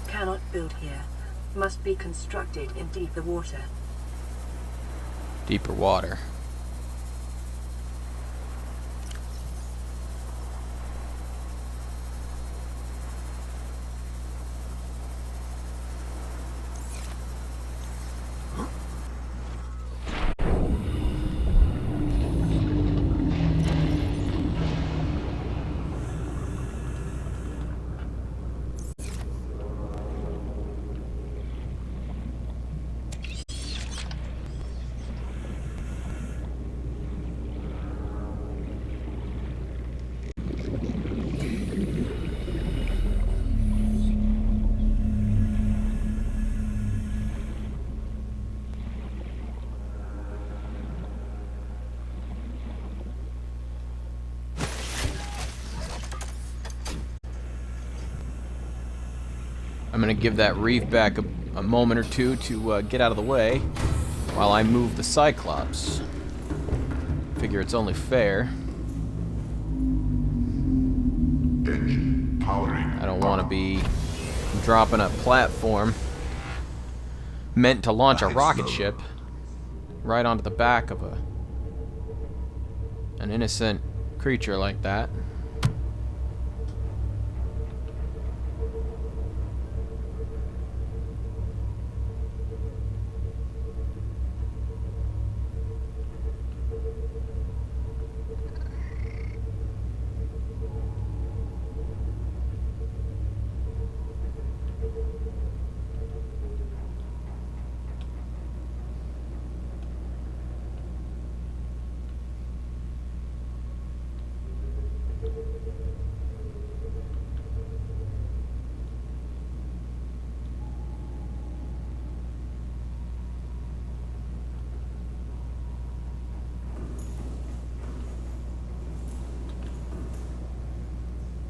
Cannot build here. Must be constructed in deeper water. Deeper water. I'm gonna give that reef back a moment or two to get out of the way while I move the Cyclops. Figure it's only fair. Engine powering. I don't want to be dropping a platform meant to launch a rocket ship right onto the back of an innocent creature like that.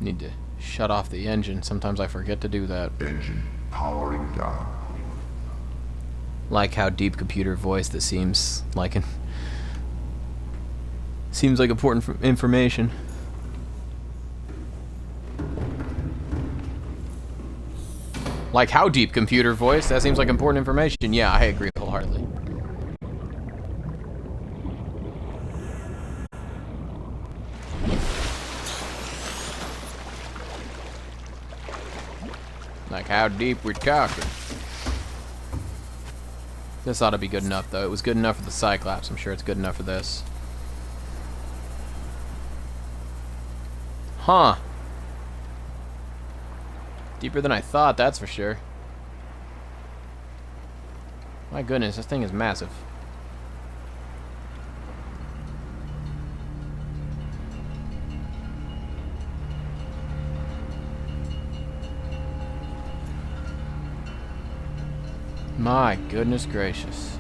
Need to shut off the engine. Sometimes I forget to do that. Engine powering down. Like how deep computer voice that seems like important information. Like how deep computer voice? That seems like important information. Yeah, I agree wholeheartedly. Like how deep we're talking. This ought to be good enough, though. It was good enough for the Cyclops. I'm sure it's good enough for this. Huh. Deeper than I thought, that's for sure. My goodness, this thing is massive. My goodness gracious.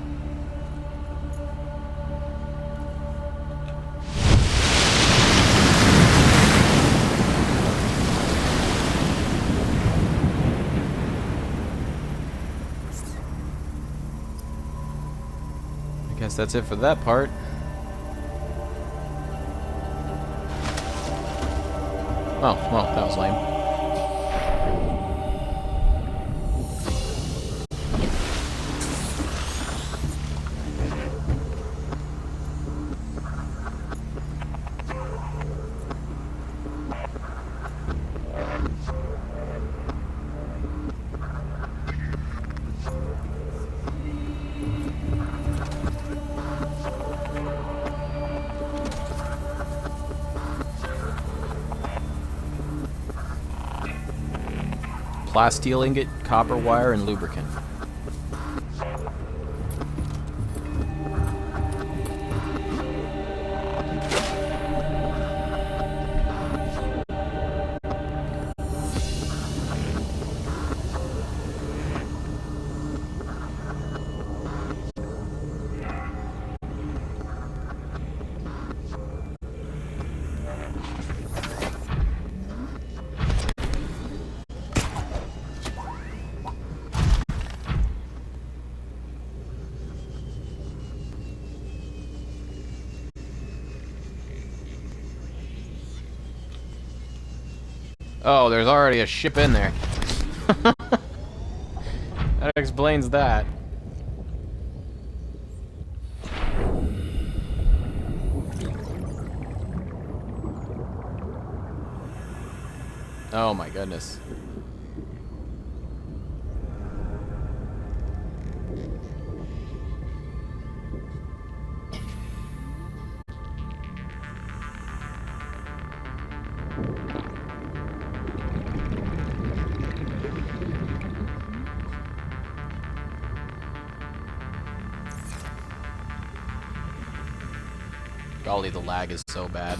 that's it for that part. Oh, well, that was lame. Plasteel ingot, copper wire, and lubricant. Oh, there's already a ship in there. That explains that. Oh my goodness. Golly, the lag is so bad.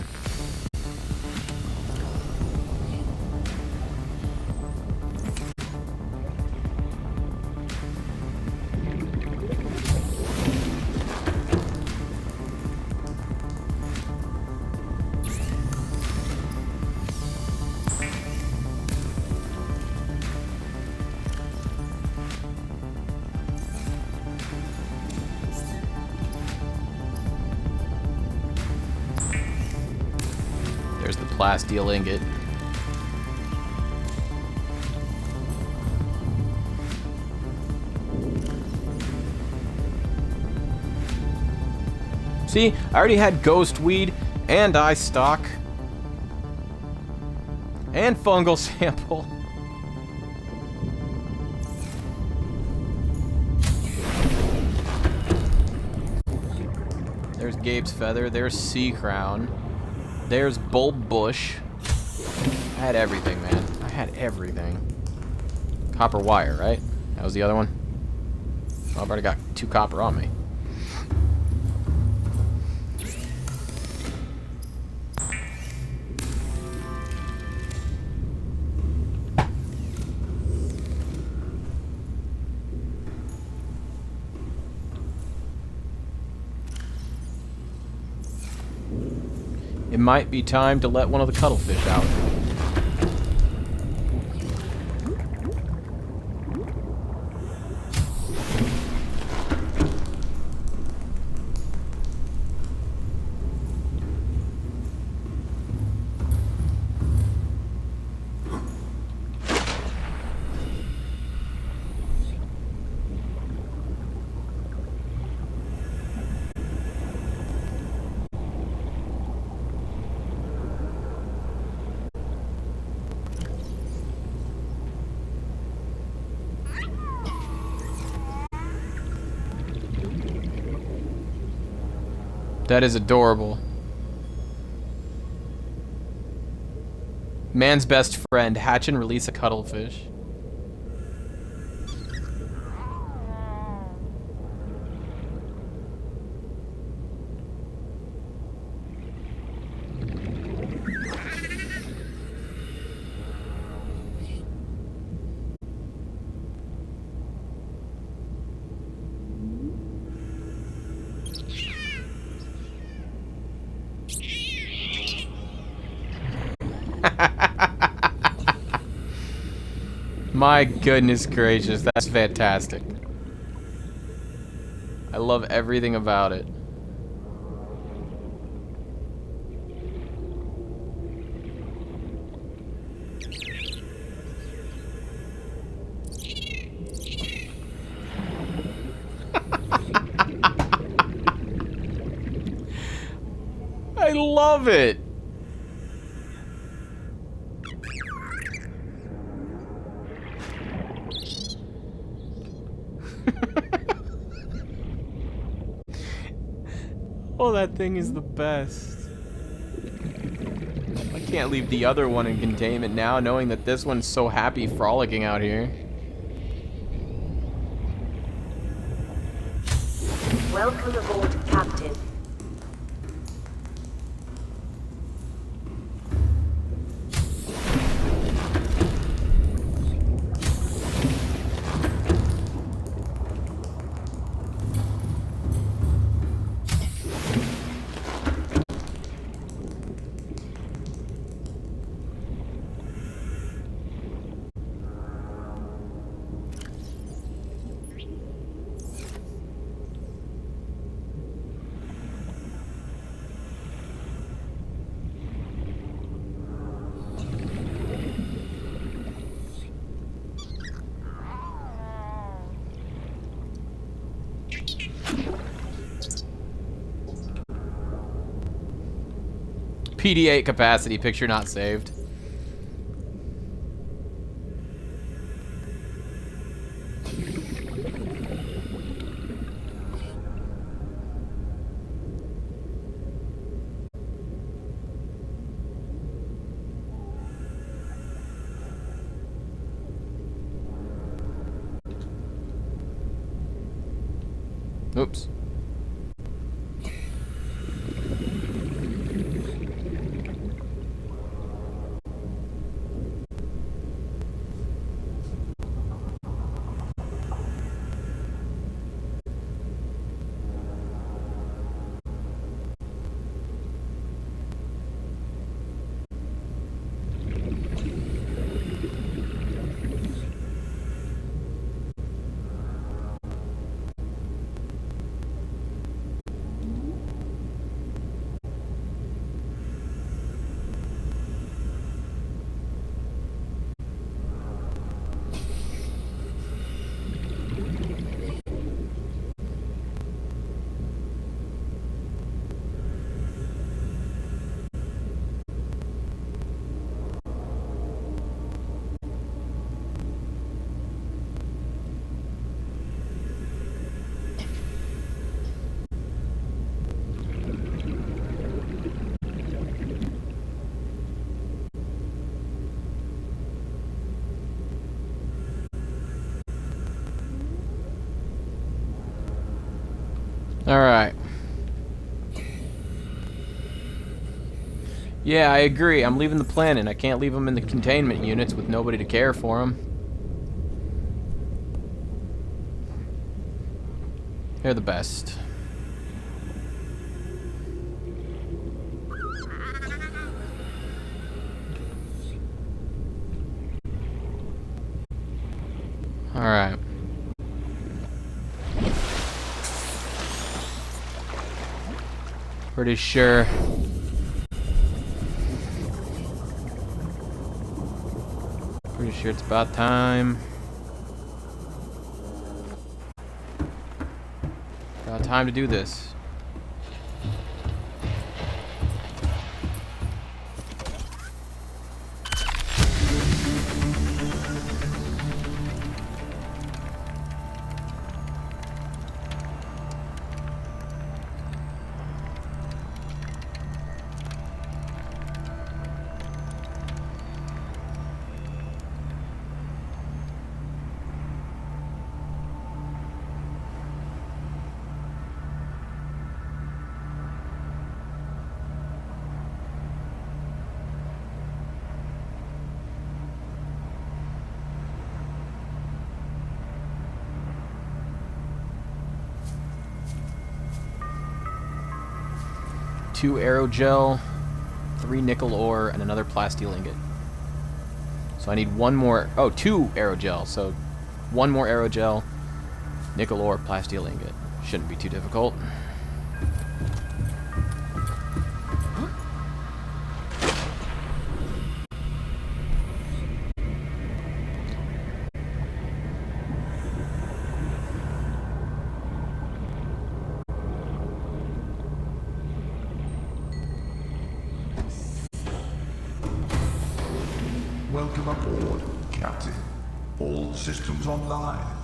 There's the plasteel ingot. See, I already had ghost weed and eye stock and fungal sample. There's Gabe's feather, there's sea crown. There's bulb bush. I had everything, man. I had everything. Copper wire, right? That was the other one? Well, I've already got 2 copper on me. It might be time to let one of the cuttlefish out. That is adorable. Man's best friend, hatch and release a cuttlefish. My goodness gracious, that's fantastic. I love everything about it. I love it. Oh, that thing is the best. I can't leave the other one in containment now, knowing that this one's so happy frolicking out here. Welcome aboard, Captain. PD8 capacity, picture not saved. Oops. Alright. Yeah, I agree. I'm leaving the planet. I can't leave them in the containment units with nobody to care for them. They're the best. Alright. Pretty sure. Pretty sure it's about time. About time to do this. Two aerogel, 3 nickel ore, and another plasteel ingot. So I need one more. Oh, 2 aerogel. So 1 more aerogel, nickel ore, plasteel ingot. Shouldn't be too difficult. Welcome aboard, Captain. All systems online.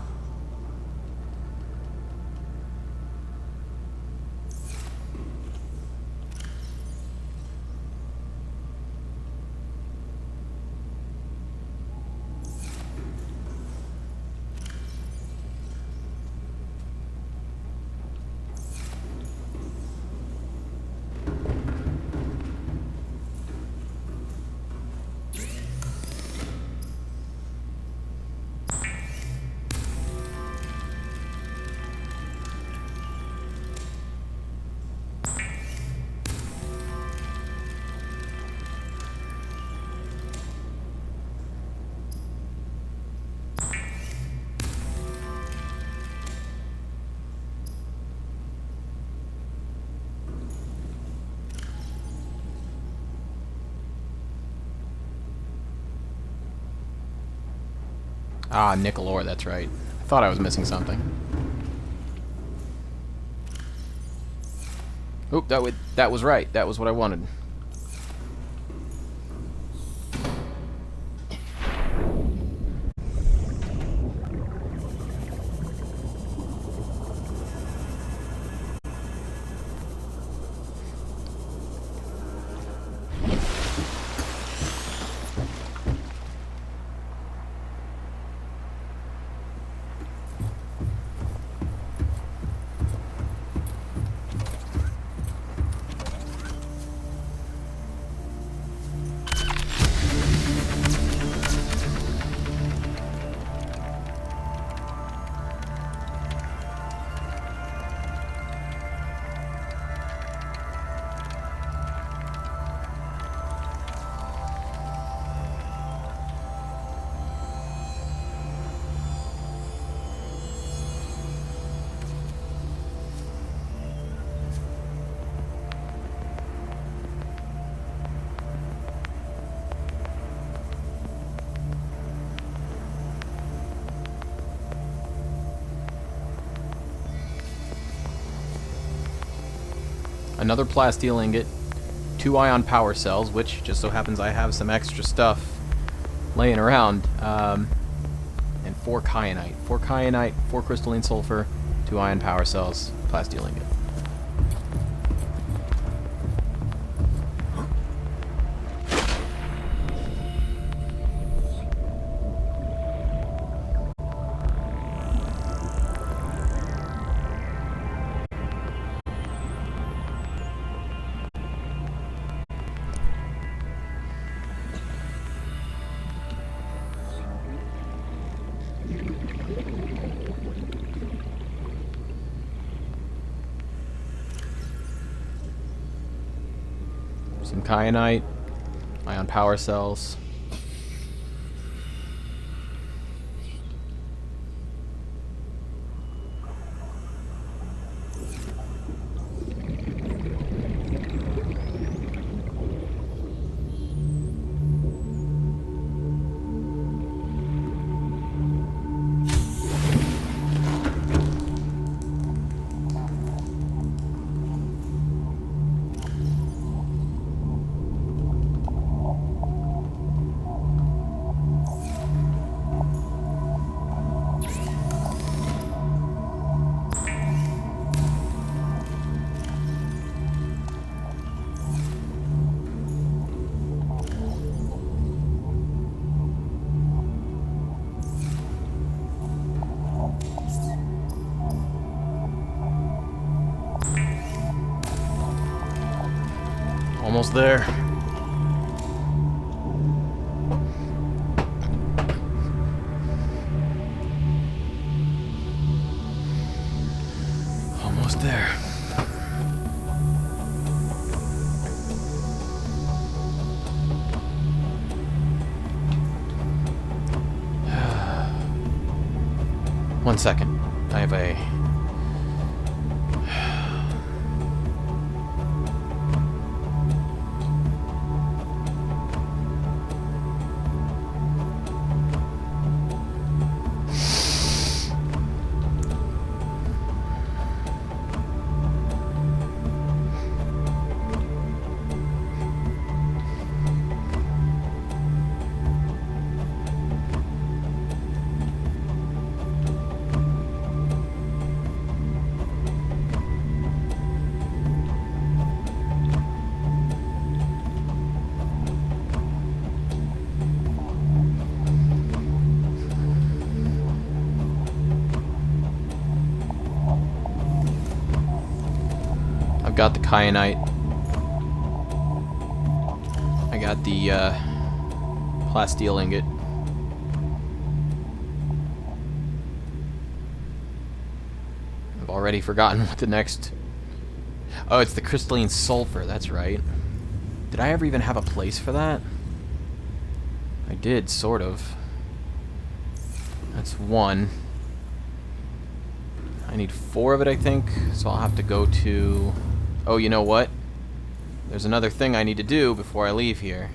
Ah, nickel ore, that's right. I thought I was missing something. Oop, that was right. That was what I wanted. Another plasteel ingot, 2 ion power cells, which just so happens I have some extra stuff laying around, and 4 kyanite. 4 kyanite, 4 crystalline sulfur, 2 ion power cells, plasteel ingot. Some kyanite, ion power cells. Almost there. Almost there. One second. I have a I've got the kyanite. I got the plasteel ingot. I've already forgotten what the next... Oh, it's the crystalline sulfur, that's right. Did I ever even have a place for that? I did, sort of. That's one. I need 4 of it, I think, so I'll have to go to... Oh, you know what? There's another thing I need to do before I leave here.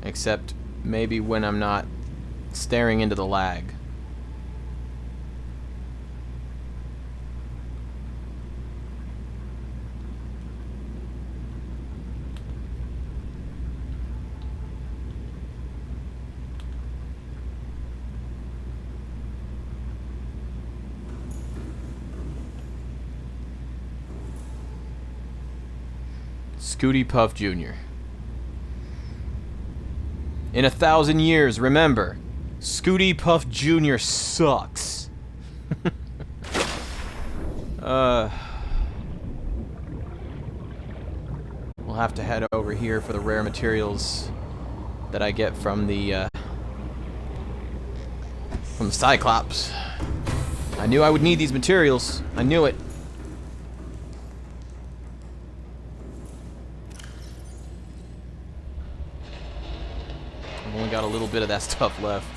Except maybe when I'm not staring into the lag. Scooty Puff Jr. In 1,000 years, remember, Scooty Puff Jr. sucks. We'll have to head over here for the rare materials that I get from the Cyclops. I knew I would need these materials. I knew it. I've only got a little bit of that stuff left.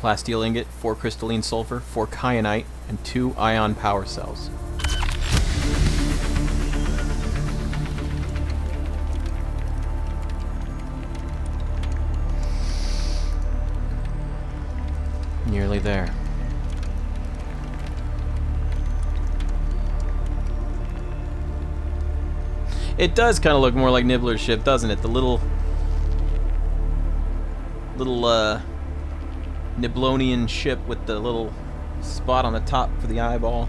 Plasteel ingot, 4 crystalline sulfur, 4 kyanite, and 2 ion power cells. Nearly there. It does kind of look more like Nibbler's ship, doesn't it? The little Niblonian ship with the little spot on the top for the eyeball.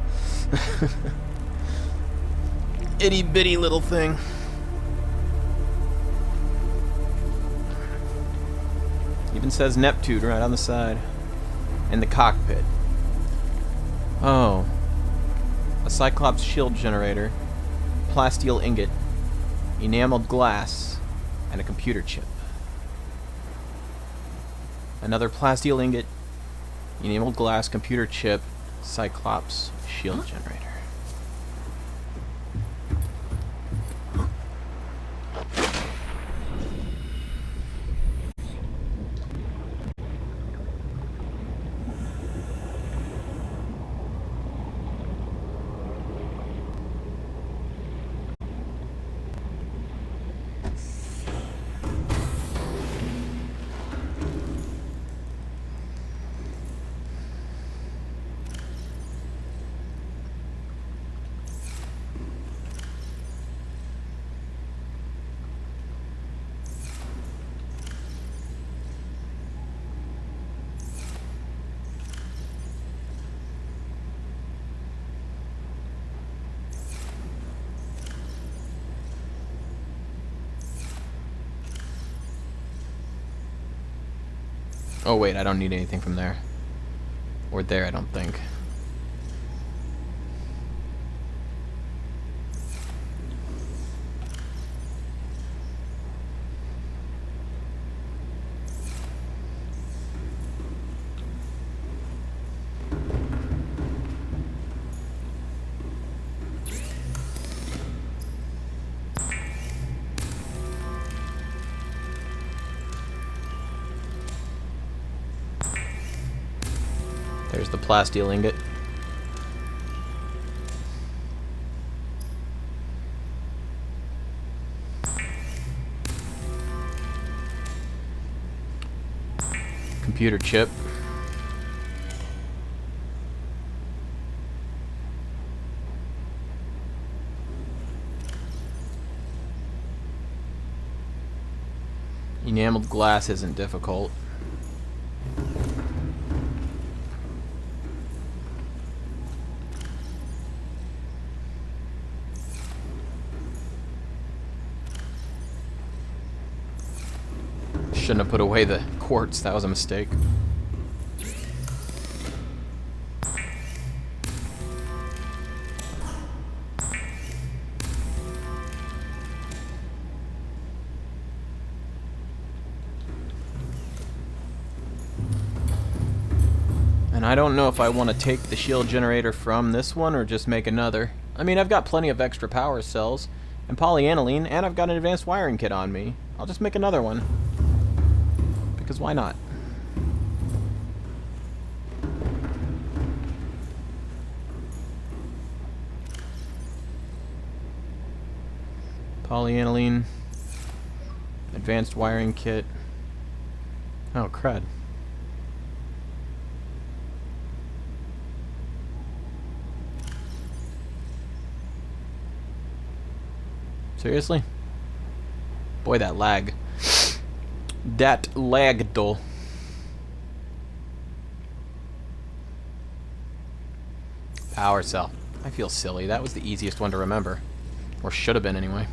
Itty bitty little thing. Even says Neptune right on the side. And the cockpit. Oh. A Cyclops shield generator. Plasteel ingot. Enameled glass. And a computer chip. Another plasteel ingot, enameled glass, computer chip, Cyclops shield generator. Oh wait, I don't need anything from there. Or there, I don't think. There's the plasteel ingot. Computer chip. Enameled glass isn't difficult. Shouldn't have put away the quartz. That was a mistake. And I don't know if I want to take the shield generator from this one or just make another. I mean, I've got plenty of extra power cells and polyaniline, and I've got an advanced wiring kit on me. I'll just make another one. Because why not? Polyaniline, advanced wiring kit. Oh, crud. Seriously? Boy, that lag. That lag, though. Power cell. I feel silly. That was the easiest one to remember. Or should have been, anyway.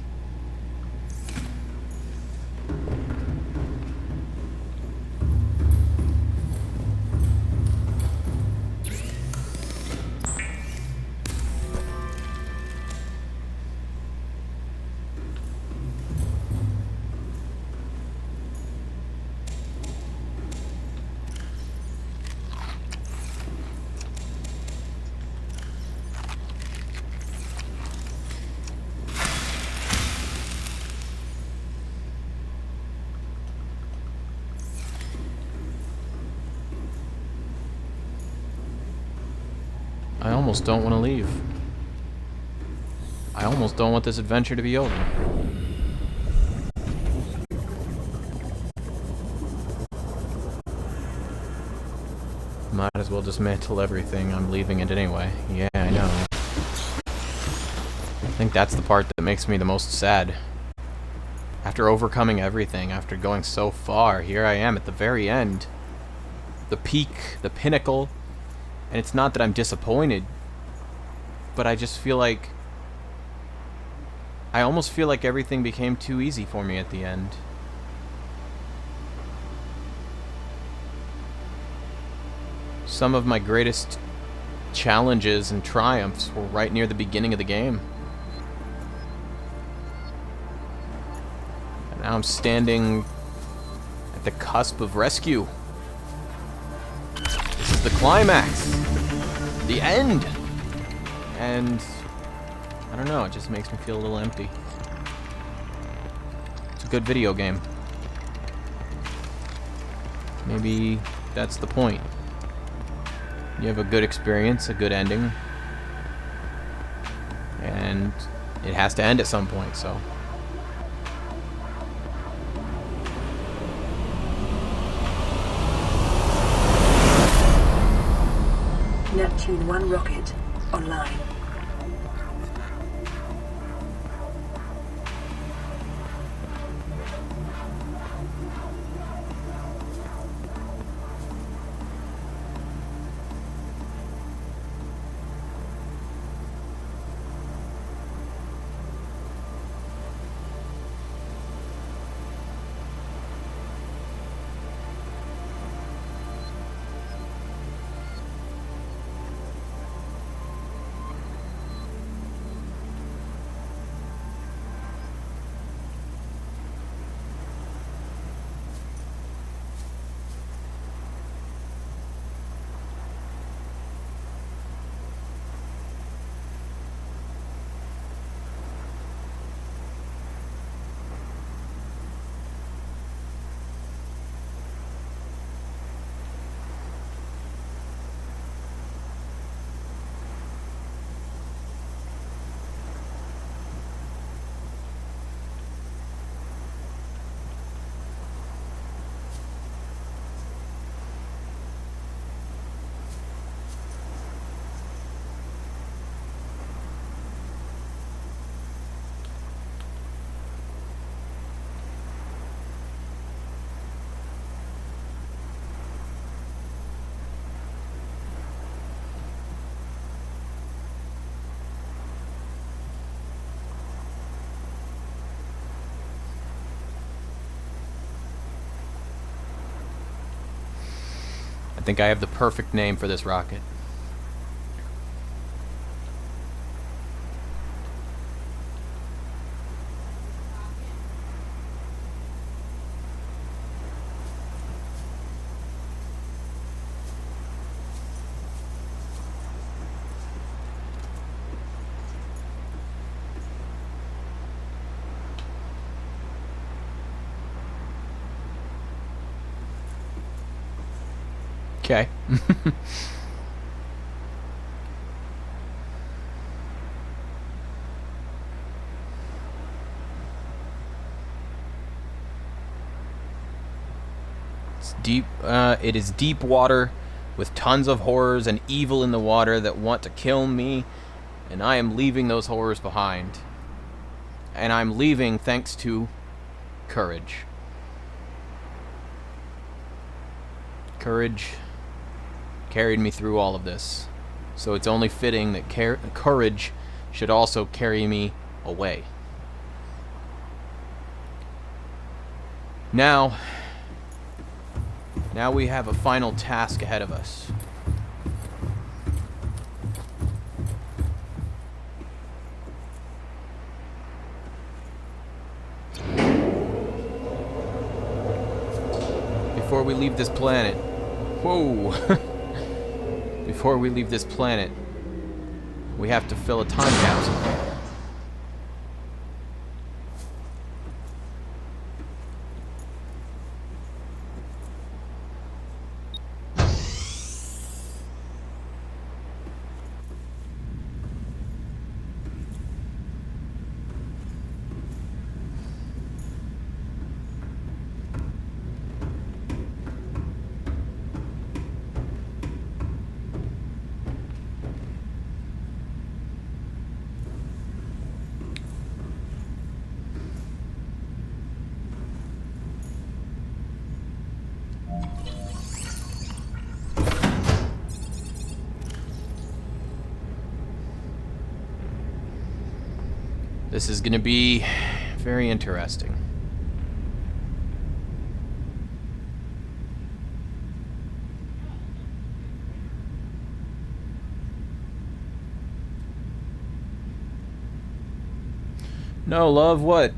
I almost don't want to leave. I almost don't want this adventure to be over. Might as well dismantle everything. I'm leaving it anyway. Yeah, I know. I think that's the part that makes me the most sad. After overcoming everything, after going so far, here I am at the very end. The peak, the pinnacle. And it's not that I'm disappointed, but I just feel like... I almost feel like everything became too easy for me at the end. Some of my greatest challenges and triumphs were right near the beginning of the game. And now I'm standing at the cusp of rescue. This is the climax. The end. And I don't know, it just makes me feel a little empty. It's a good video game. Maybe that's the point. You have a good experience, a good ending, and it has to end at some point, so. Neptune 1 rocket online. I think I have the perfect name for this rocket. Okay. It's deep. It is deep water with tons of horrors and evil in the water that want to kill me, and I am leaving those horrors behind. And I'm leaving thanks to courage. Courage carried me through all of this. So it's only fitting that courage should also carry me away. Now we have a final task ahead of us. Before we leave this planet. Whoa! Before we leave this planet, we have to fill a time capsule. This is going to be very interesting. No, love, what?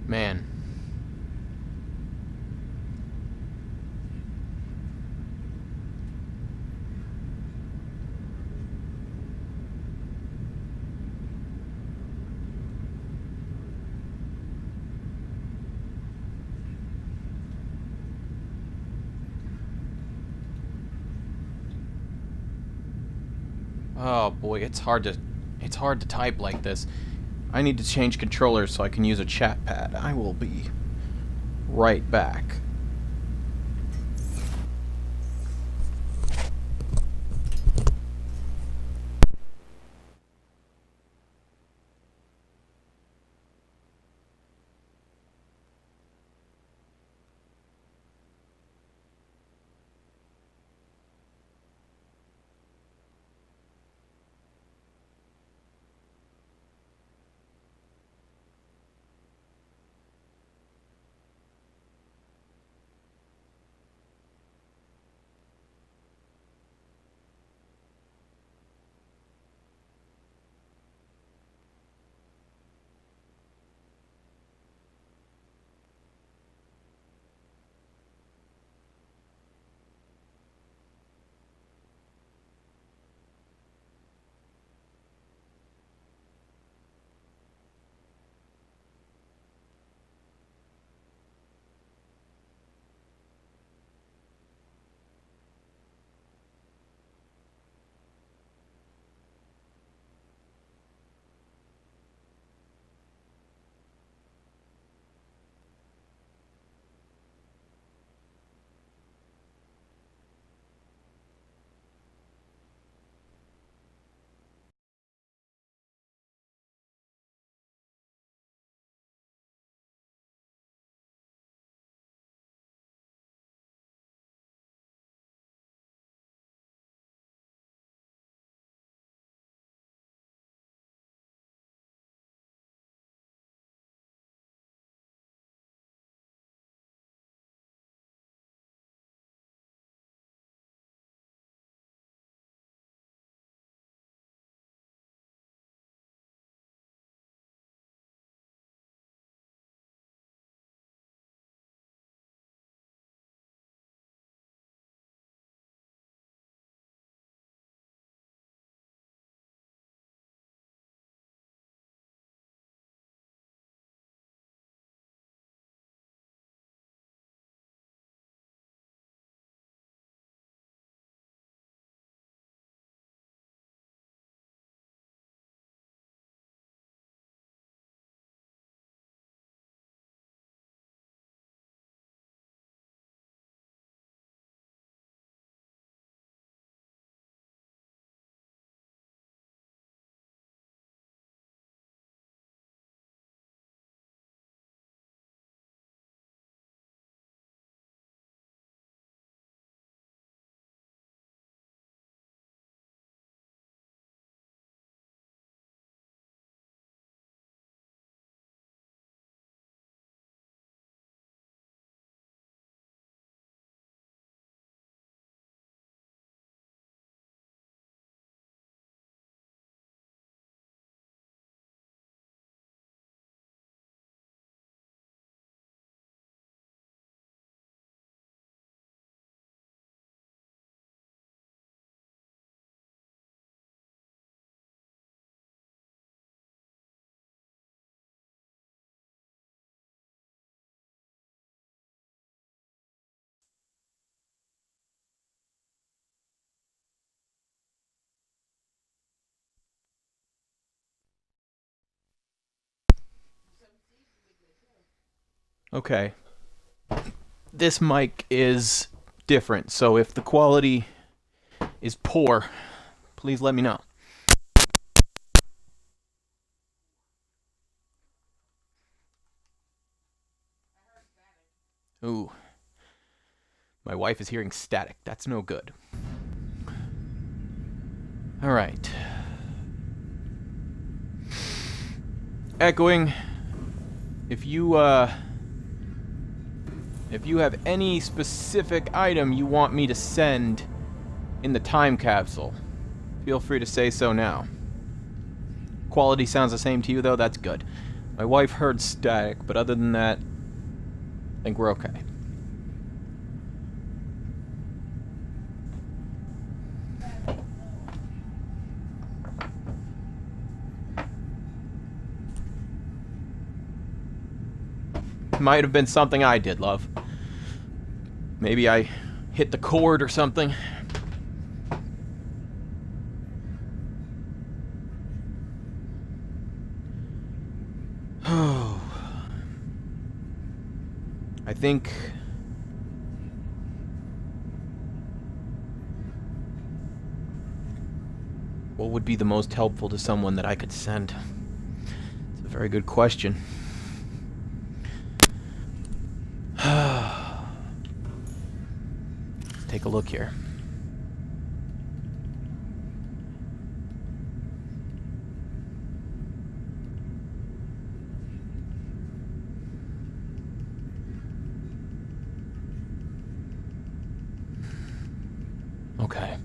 Man. Oh boy, it's hard to type like this. I need to change controllers so I can use a chat pad. I will be right back. Okay. This mic is different, so if the quality is poor, please let me know. Ooh. My wife is hearing static. That's no good. Alright. Echoing. If you have any specific item you want me to send in the time capsule, feel free to say so now. Quality sounds the same to you, though. That's good. My wife heard static, but other than that, I think we're okay. Might have been something I did, love. Maybe I hit the cord or something. I think... what would be the most helpful to someone that I could send? It's a very good question. Let's take a look here. Okay.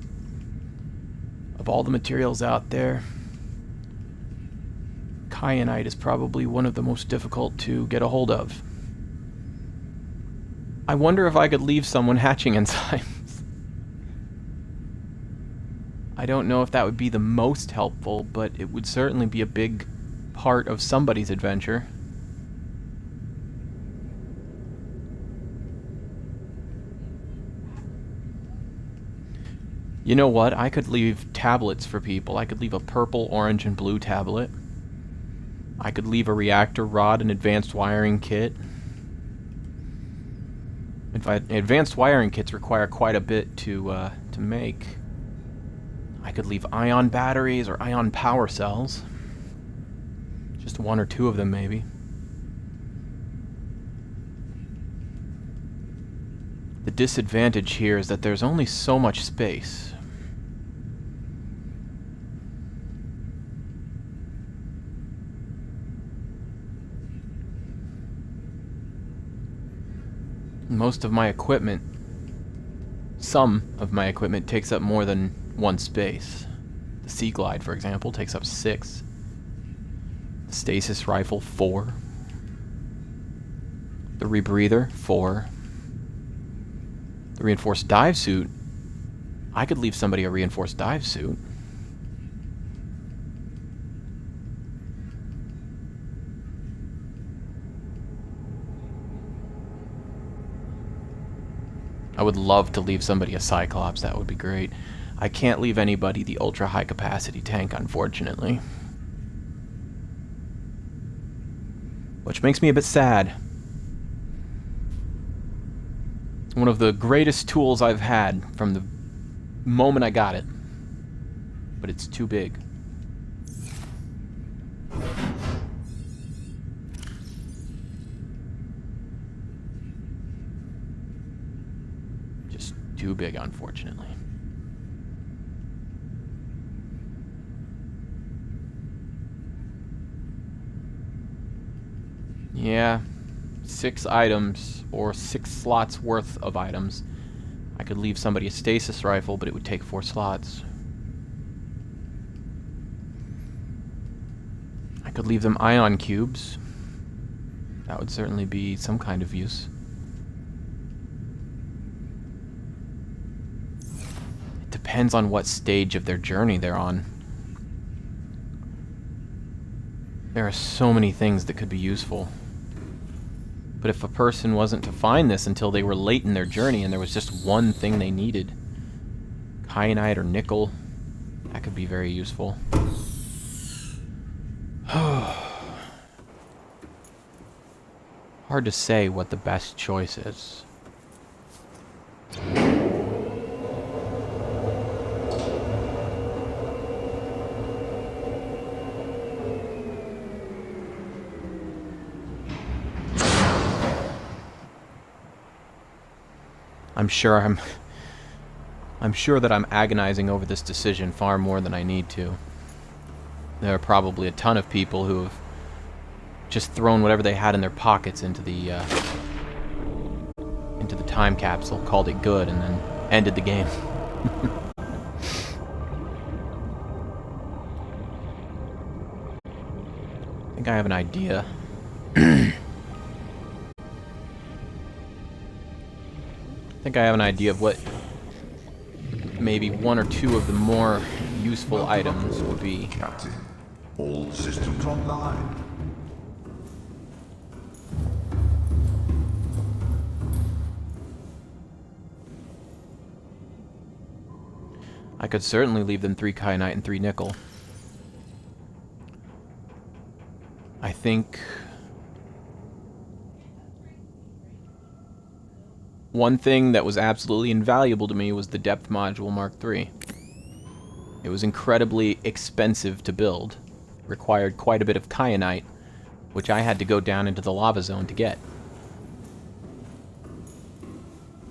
Of all the materials out there, kyanite is probably one of the most difficult to get a hold of. I wonder if I could leave someone hatching enzymes. I don't know if that would be the most helpful, but it would certainly be a big part of somebody's adventure. You know what? I could leave tablets for people. I could leave a purple, orange, and blue tablet. I could leave a reactor rod and advanced wiring kit. Advanced wiring kits require quite a bit to make. I could leave ion batteries or ion power cells. Just one or two of them, maybe. The disadvantage here is that there's only so much space. Most of my equipment, some of my equipment takes up more than one space. The Sea Glide, for example, takes up 6. The Stasis Rifle, 4. The Rebreather, 4. The Reinforced Dive Suit, I could leave somebody a Reinforced Dive Suit. I would love to leave somebody a Cyclops, that would be great. I can't leave anybody the ultra high capacity tank, unfortunately. Which makes me a bit sad. One of the greatest tools I've had from the moment I got it. But it's too big. Just too big, unfortunately. Yeah, 6 items, or 6 slots worth of items. I could leave somebody a stasis rifle, but it would take 4 slots. I could leave them ion cubes. That would certainly be some kind of use. It depends on what stage of their journey they're on. There are so many things that could be useful. But if a person wasn't to find this until they were late in their journey and there was just one thing they needed, kyanite or nickel, that could be very useful. Hard to say what the best choice is. I'm sure that I'm agonizing over this decision far more than I need to. There are probably a ton of people who have just thrown whatever they had in their pockets into the time capsule, called it good, and then ended the game. I think I have an idea. I think I have an idea of what maybe 1 or 2 of the more useful items would be. Captain, all systems online. I could certainly leave them 3 kyanite and 3 nickel. I think One thing that was absolutely invaluable to me was the depth module Mark III. It was incredibly expensive to build, required quite a bit of kyanite, which I had to go down into the lava zone to get.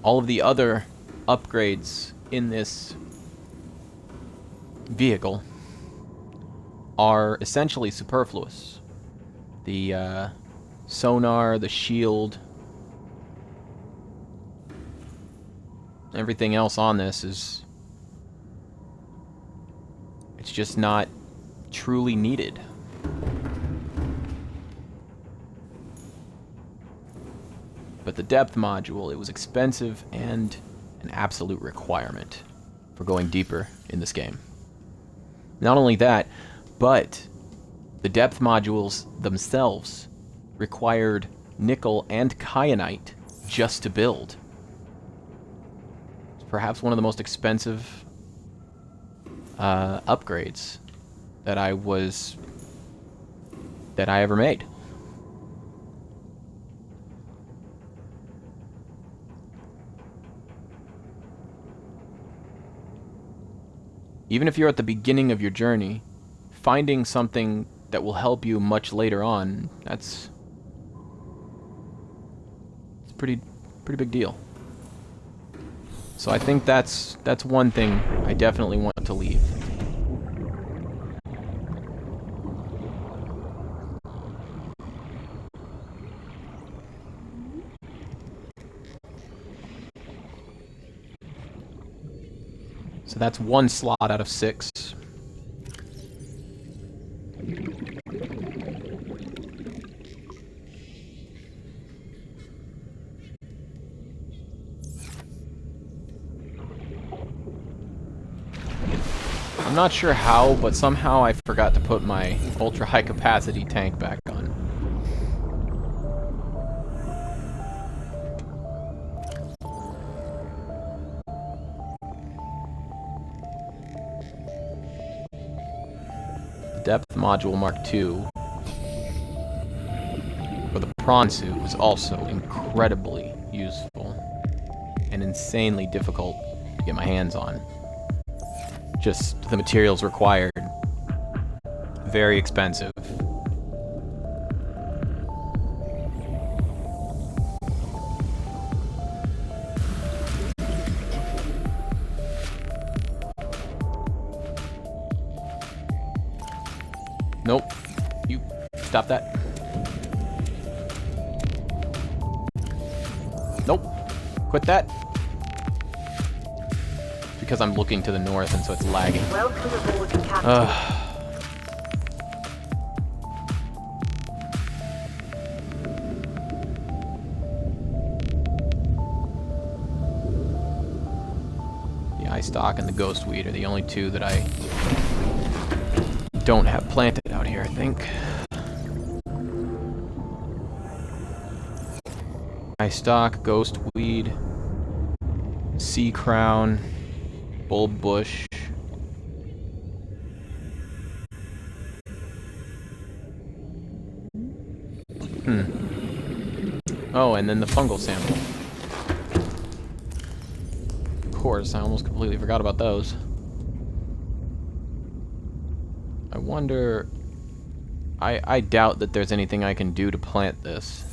All of the other upgrades in this vehicle are essentially superfluous. The sonar, the shield, everything else on this is... it's just not truly needed. But the depth module, it was expensive and an absolute requirement for going deeper in this game. Not only that, but the depth modules themselves required nickel and kyanite just to build. It's perhaps one of the most expensive upgrades that I ever made. Even if you're at the beginning of your journey, finding something that will help you much later on, it's a pretty big deal. So I think that's one thing I definitely want to leave. So that's one slot out of 6. I'm not sure how, but somehow I forgot to put my ultra high capacity tank back on. Depth module Mark II for the prawn suit was also incredibly useful and insanely difficult to get my hands on. Just the materials required, very expensive. Nope. You stop that. Nope. Quit that. Because I'm looking to the north and so it's lagging. Welcome aboard, Captain. The eye stalk and the ghost weed are the only two that I don't have planted out here, I think. Eye stalk, ghost weed, sea crown, bulb bush. Oh, and then the fungal sample. Of course, I almost completely forgot about those. I wonder... I doubt that there's anything I can do to plant this.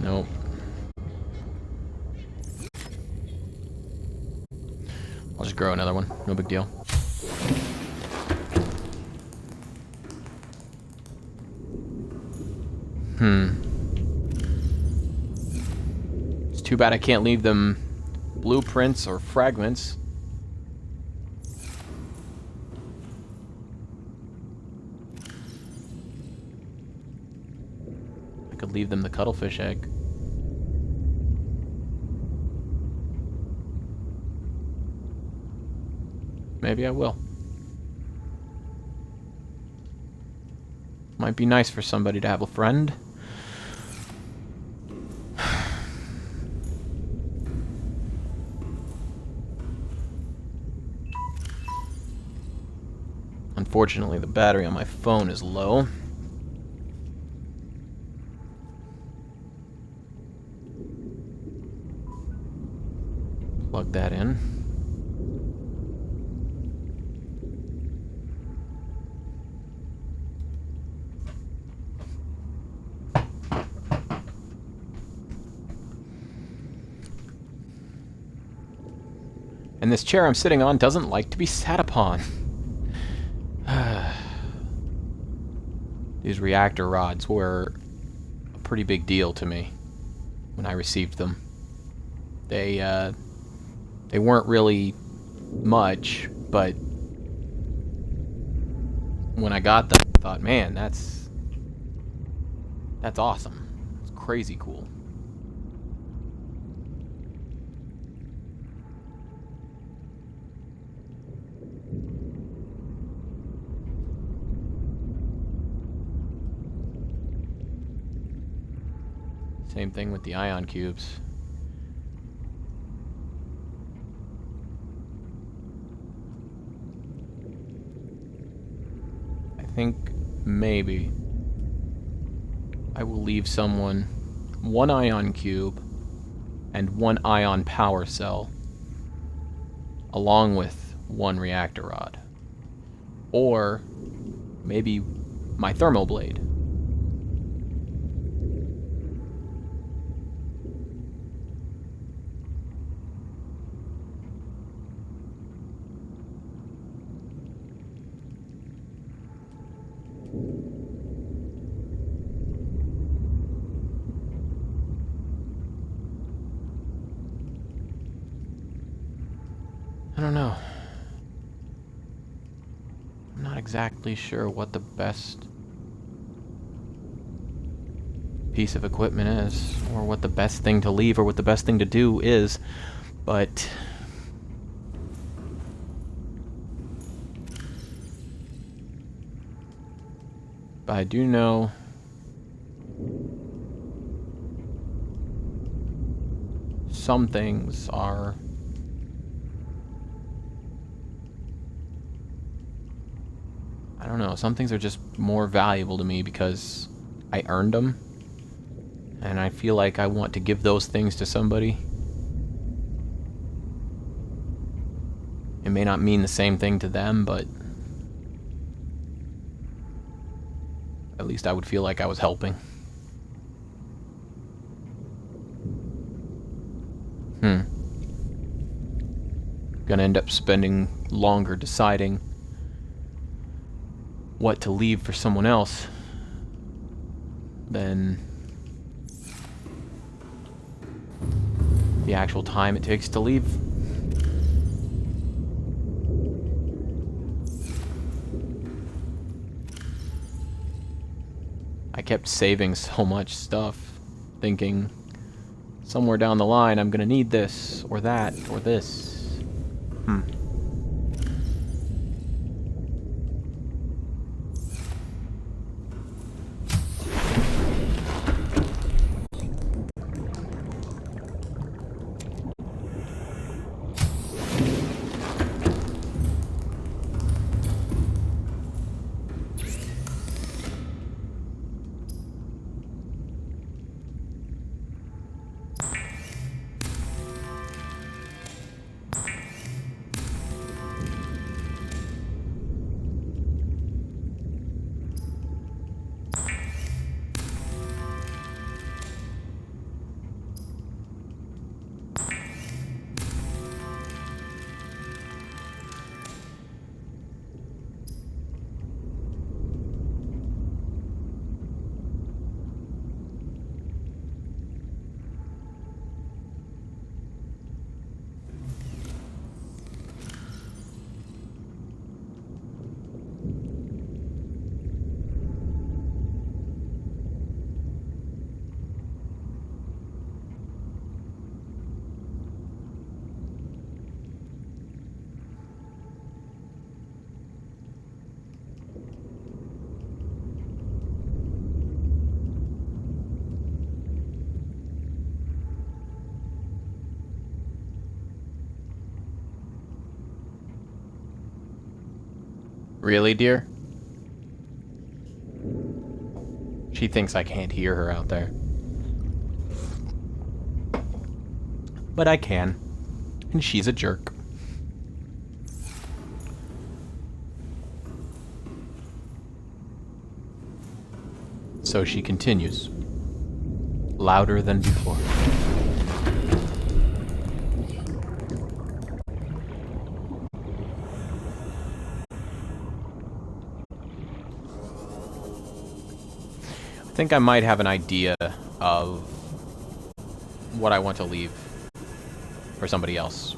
Nope. I'll just grow another one. No big deal. It's too bad I can't leave them blueprints or fragments. I could leave them the cuttlefish egg. Maybe I will. Might be nice for somebody to have a friend. Unfortunately, the battery on my phone is low. Plug that in. And this chair I'm sitting on doesn't like to be sat upon. These reactor rods were a pretty big deal to me when I received them. They weren't really much, but when I got them, I thought, man, that's awesome. It's crazy cool. Same thing with the ion cubes. I think maybe I will leave someone one ion cube and one ion power cell along with one reactor rod. Or maybe my thermal blade. I don't know. I'm not exactly sure what the best piece of equipment is, or what the best thing to leave, or what the best thing to do is, but I do know some things are I don't know, some things are just more valuable to me because I earned them, and I feel like I want to give those things to somebody. It may not mean the same thing to them, but at least I would feel like I was helping. Gonna end up spending longer deciding what to leave for someone else than the actual time it takes to leave. I kept saving so much stuff, thinking somewhere down the line I'm gonna need this, or that, or this. Really, dear? She thinks I can't hear her out there. But I can. And she's a jerk. So she continues. Louder than before. I think I might have an idea of what I want to leave for somebody else.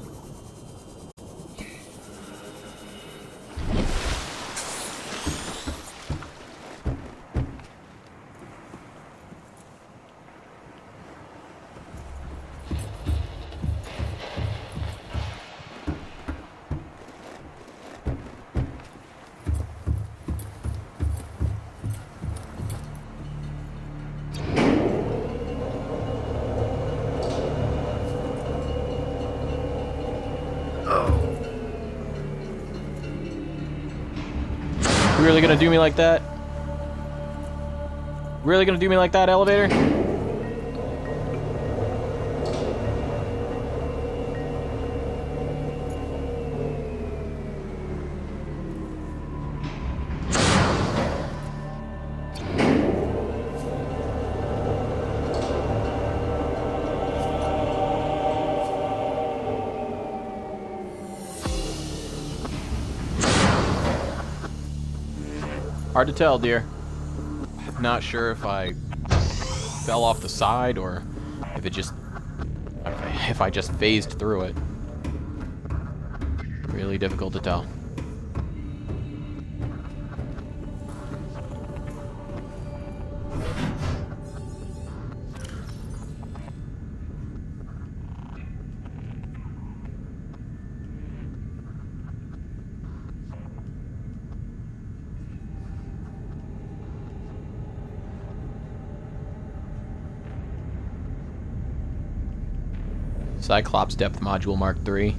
You really gonna do me like that? Really gonna do me like that, elevator? Hard to tell, dear. Not sure if I fell off the side or if it just... if I just phased through it. Really difficult to tell. Cyclops Depth Module Mark III.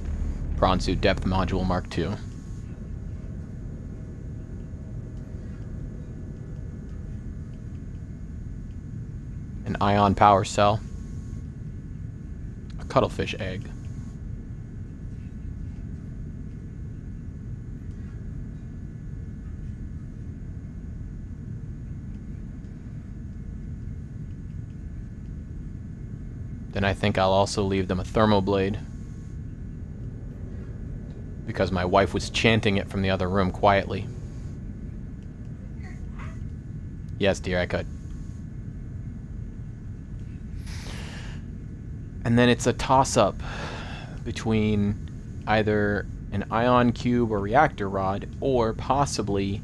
Prawn Suit Depth Module Mark II. An ion power cell. A cuttlefish egg. Then I think I'll also leave them a thermoblade. Because my wife was chanting it from the other room quietly. Yes, dear, I could. And then it's a toss-up between either an ion cube or reactor rod, or possibly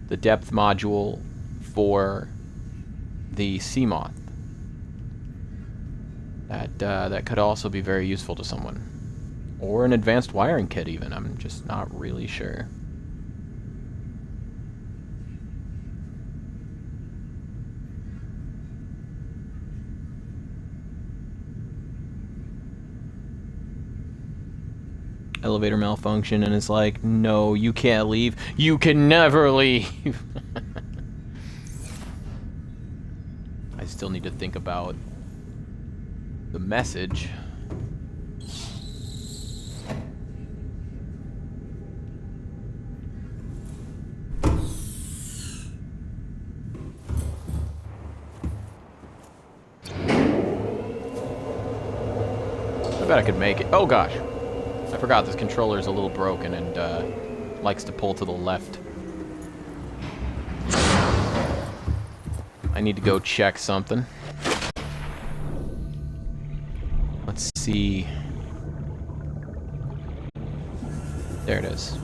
the depth module for the sea moth. That could also be very useful to someone. Or an advanced wiring kit, even. I'm just not really sure. Elevator malfunction, and it's like, no, you can't leave. You can never leave. I still need to think about the message. I bet I could make it. Oh gosh. I forgot this controller is a little broken and likes to pull to the left. I need to go check something. Let's see. There it is.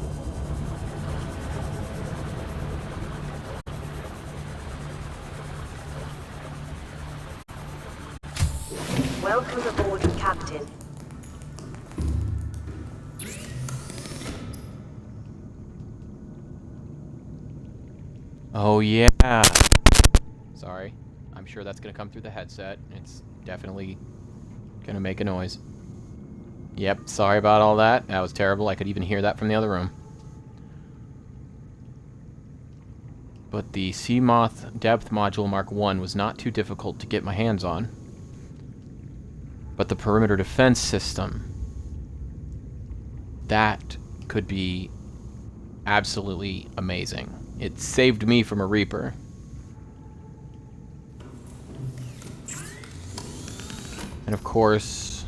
Welcome aboard, Captain. Oh yeah. Sorry. I'm sure that's gonna come through the headset. It's definitely gonna make a noise. Yep, sorry about all that. That was terrible. I could even hear that from the other room. But the Seamoth Depth Module Mark 1 was not too difficult to get my hands on. But the perimeter defense system, that could be absolutely amazing. It saved me from a Reaper. And of course,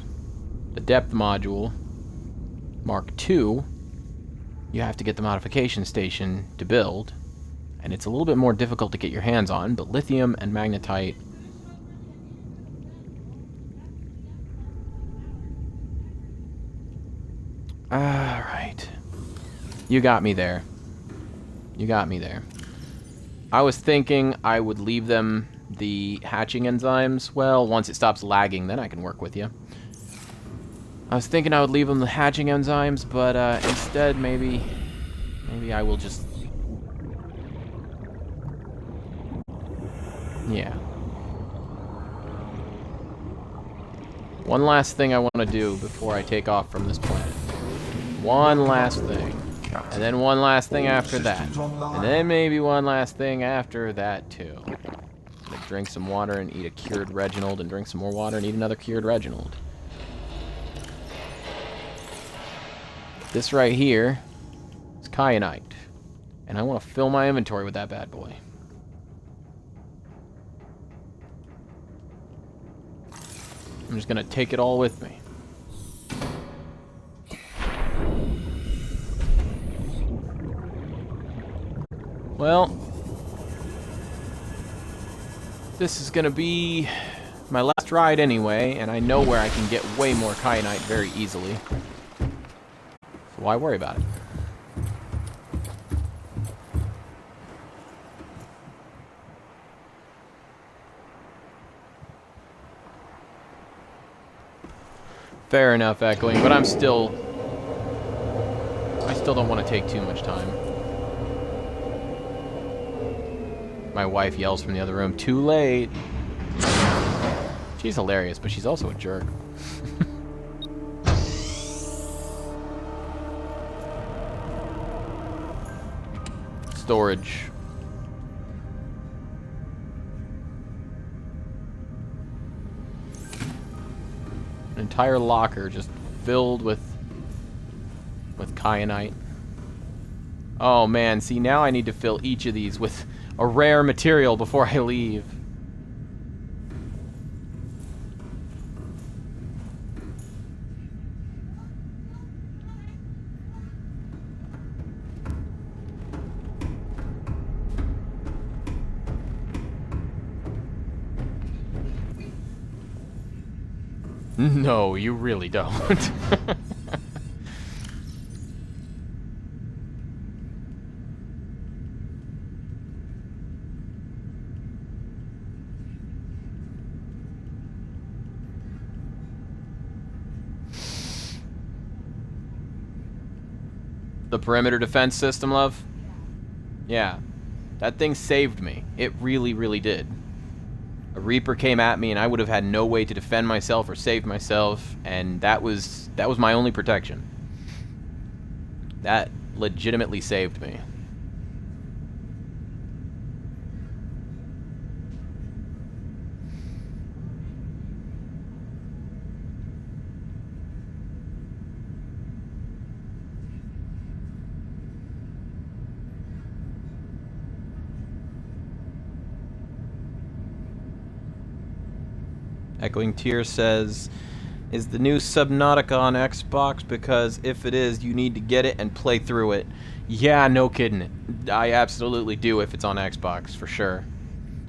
the Depth Module Mark 2, you have to get the modification station to build. And it's a little bit more difficult to get your hands on, but lithium and magnetite... Alright. You got me there. You got me there. I was thinking I would leave them the hatching enzymes. Well, once it stops lagging, then I can work with you. I was thinking I would leave them the hatching enzymes, but instead, maybe I will just... Yeah. One last thing I want to do before I take off from this planet. One last thing. And then one last thing after that. And then maybe one last thing after that, too. I'm gonna drink some water and eat a cured Reginald, and drink some more water and eat another cured Reginald. This right here is kyanite. And I want to fill my inventory with that bad boy. I'm just gonna take it all with me. Well, this is gonna be my last ride anyway, and I know where I can get way more kyanite very easily. So why worry about it? Fair enough, Echoing, but I still don't want to take too much time. My wife yells from the other room, "Too late!" She's hilarious, but she's also a jerk. Storage. An entire locker just filled with kyanite. Oh man, see, now I need to fill each of these with a rare material before I leave. No, you really don't. The perimeter defense system, love? Yeah. That thing saved me. It really, really did. A Reaper came at me and I would have had no way to defend myself or save myself, and that was my only protection. That legitimately saved me. Echoing Tear says, is the new Subnautica on Xbox? Because if it is, you need to get it and play through it. Yeah, no kidding. I absolutely do if it's on Xbox, for sure.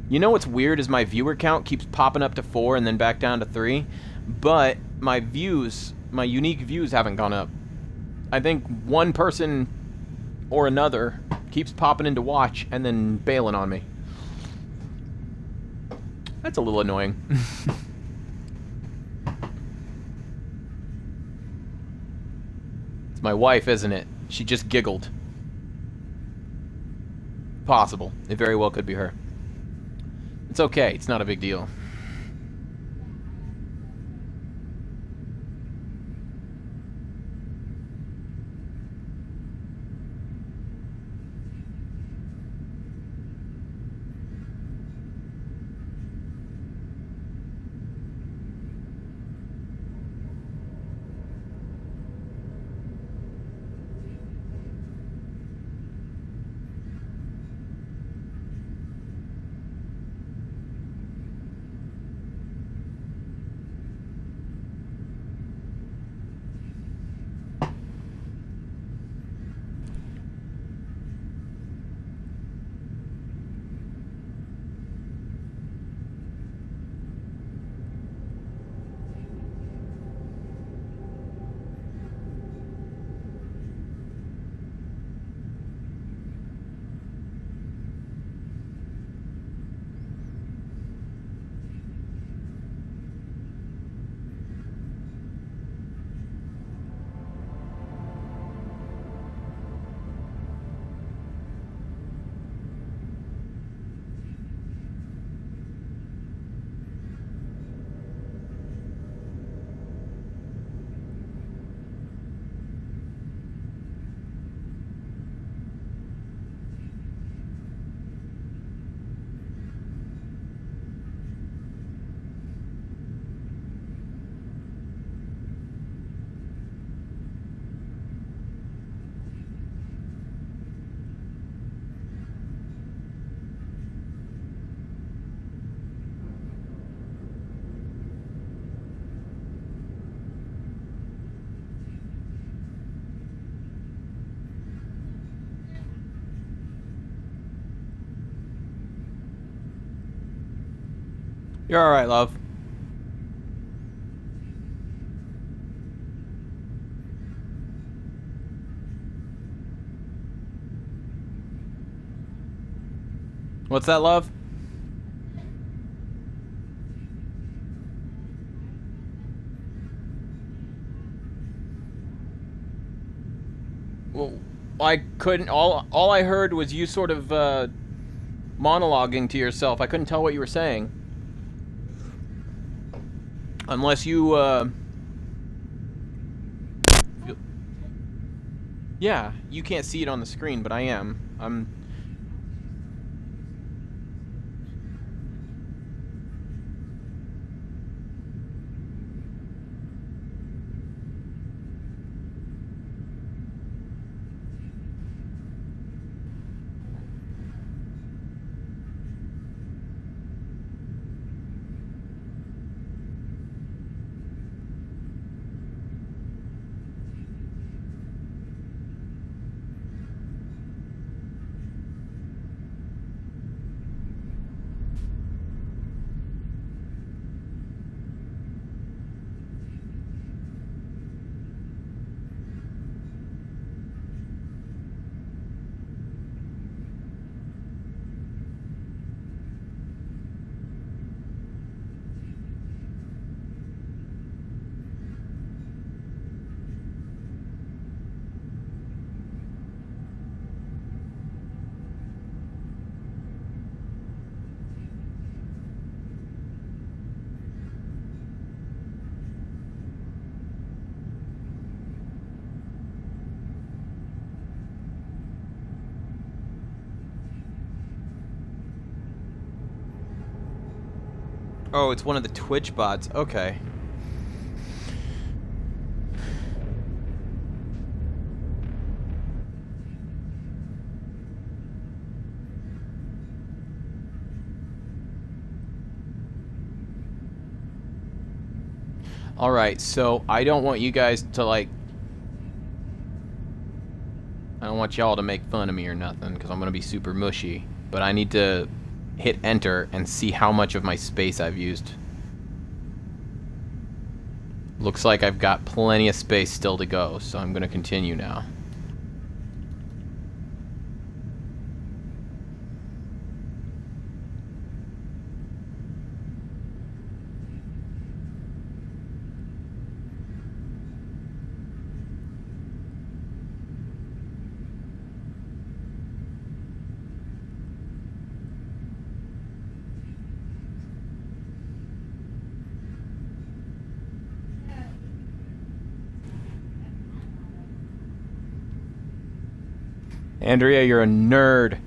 You know what's weird is my viewer count keeps popping up to 4 and then back down to 3, but my views, my unique views haven't gone up. I think one person or another keeps popping in to watch and then bailing on me. That's a little annoying. My wife, isn't it? She just giggled. Possible. It very well could be her. It's okay. It's not a big deal. You're alright, love. What's that, love? Well, I couldn't. All I heard was you sort of monologuing to yourself. I couldn't tell what you were saying, unless you. Yeah, you can't see it on the screen, but I am. I'm. Oh, it's one of the Twitch bots. Okay. Alright, so I don't want you guys to, like... I don't want y'all to make fun of me or nothing, because I'm going to be super mushy. But I need to hit enter and see how much of my space I've used. Looks like I've got plenty of space still to go, so I'm going to continue now. Andrea, you're a nerd.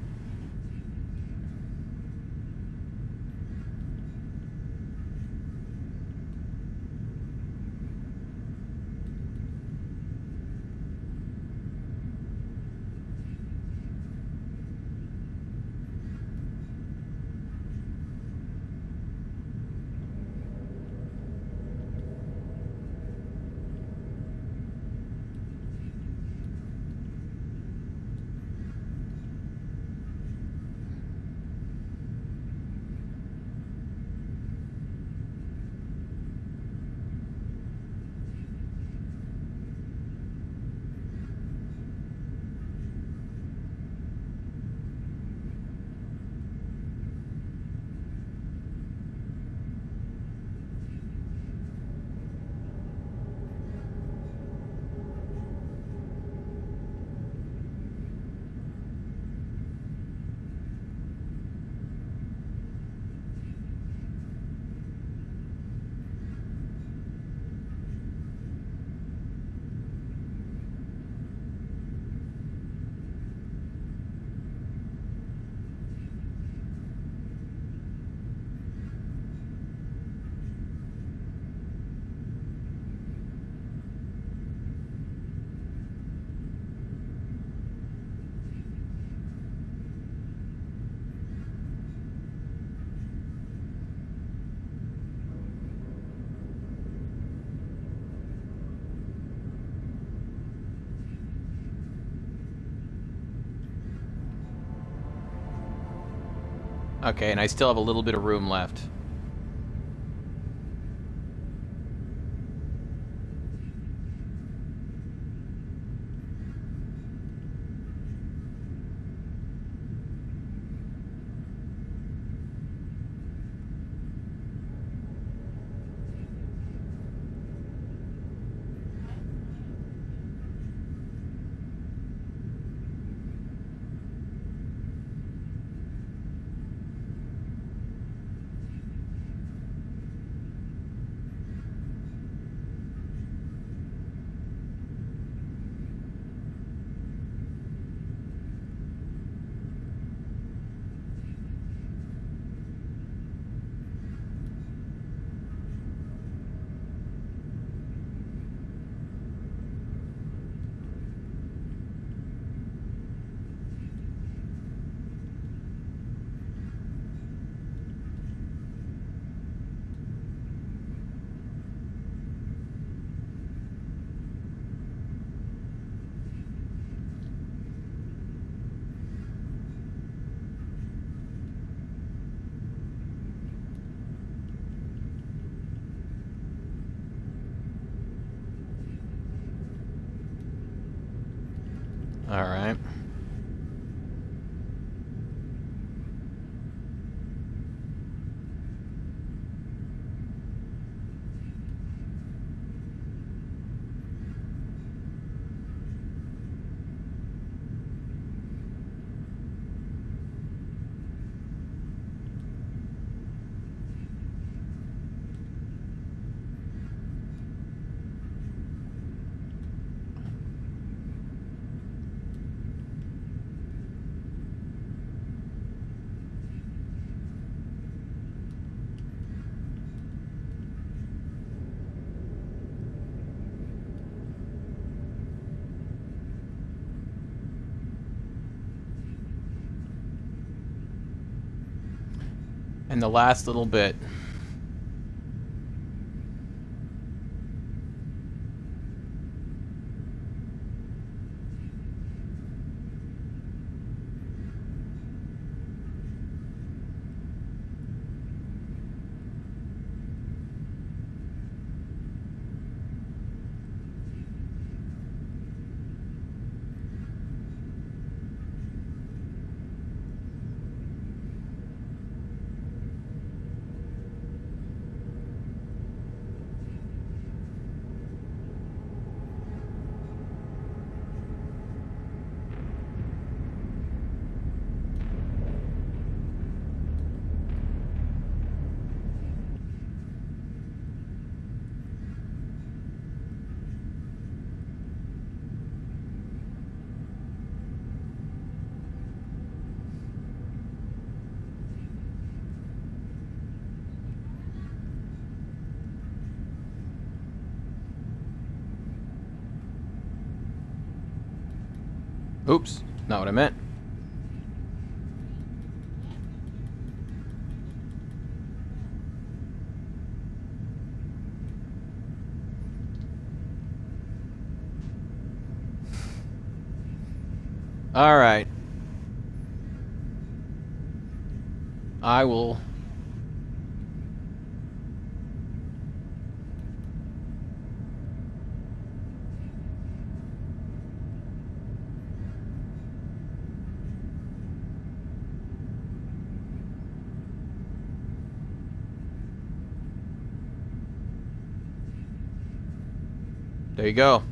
Okay, and I still have a little bit of room left. Alright. And the last little bit. Oops, not what I meant. All right. I will. There you go.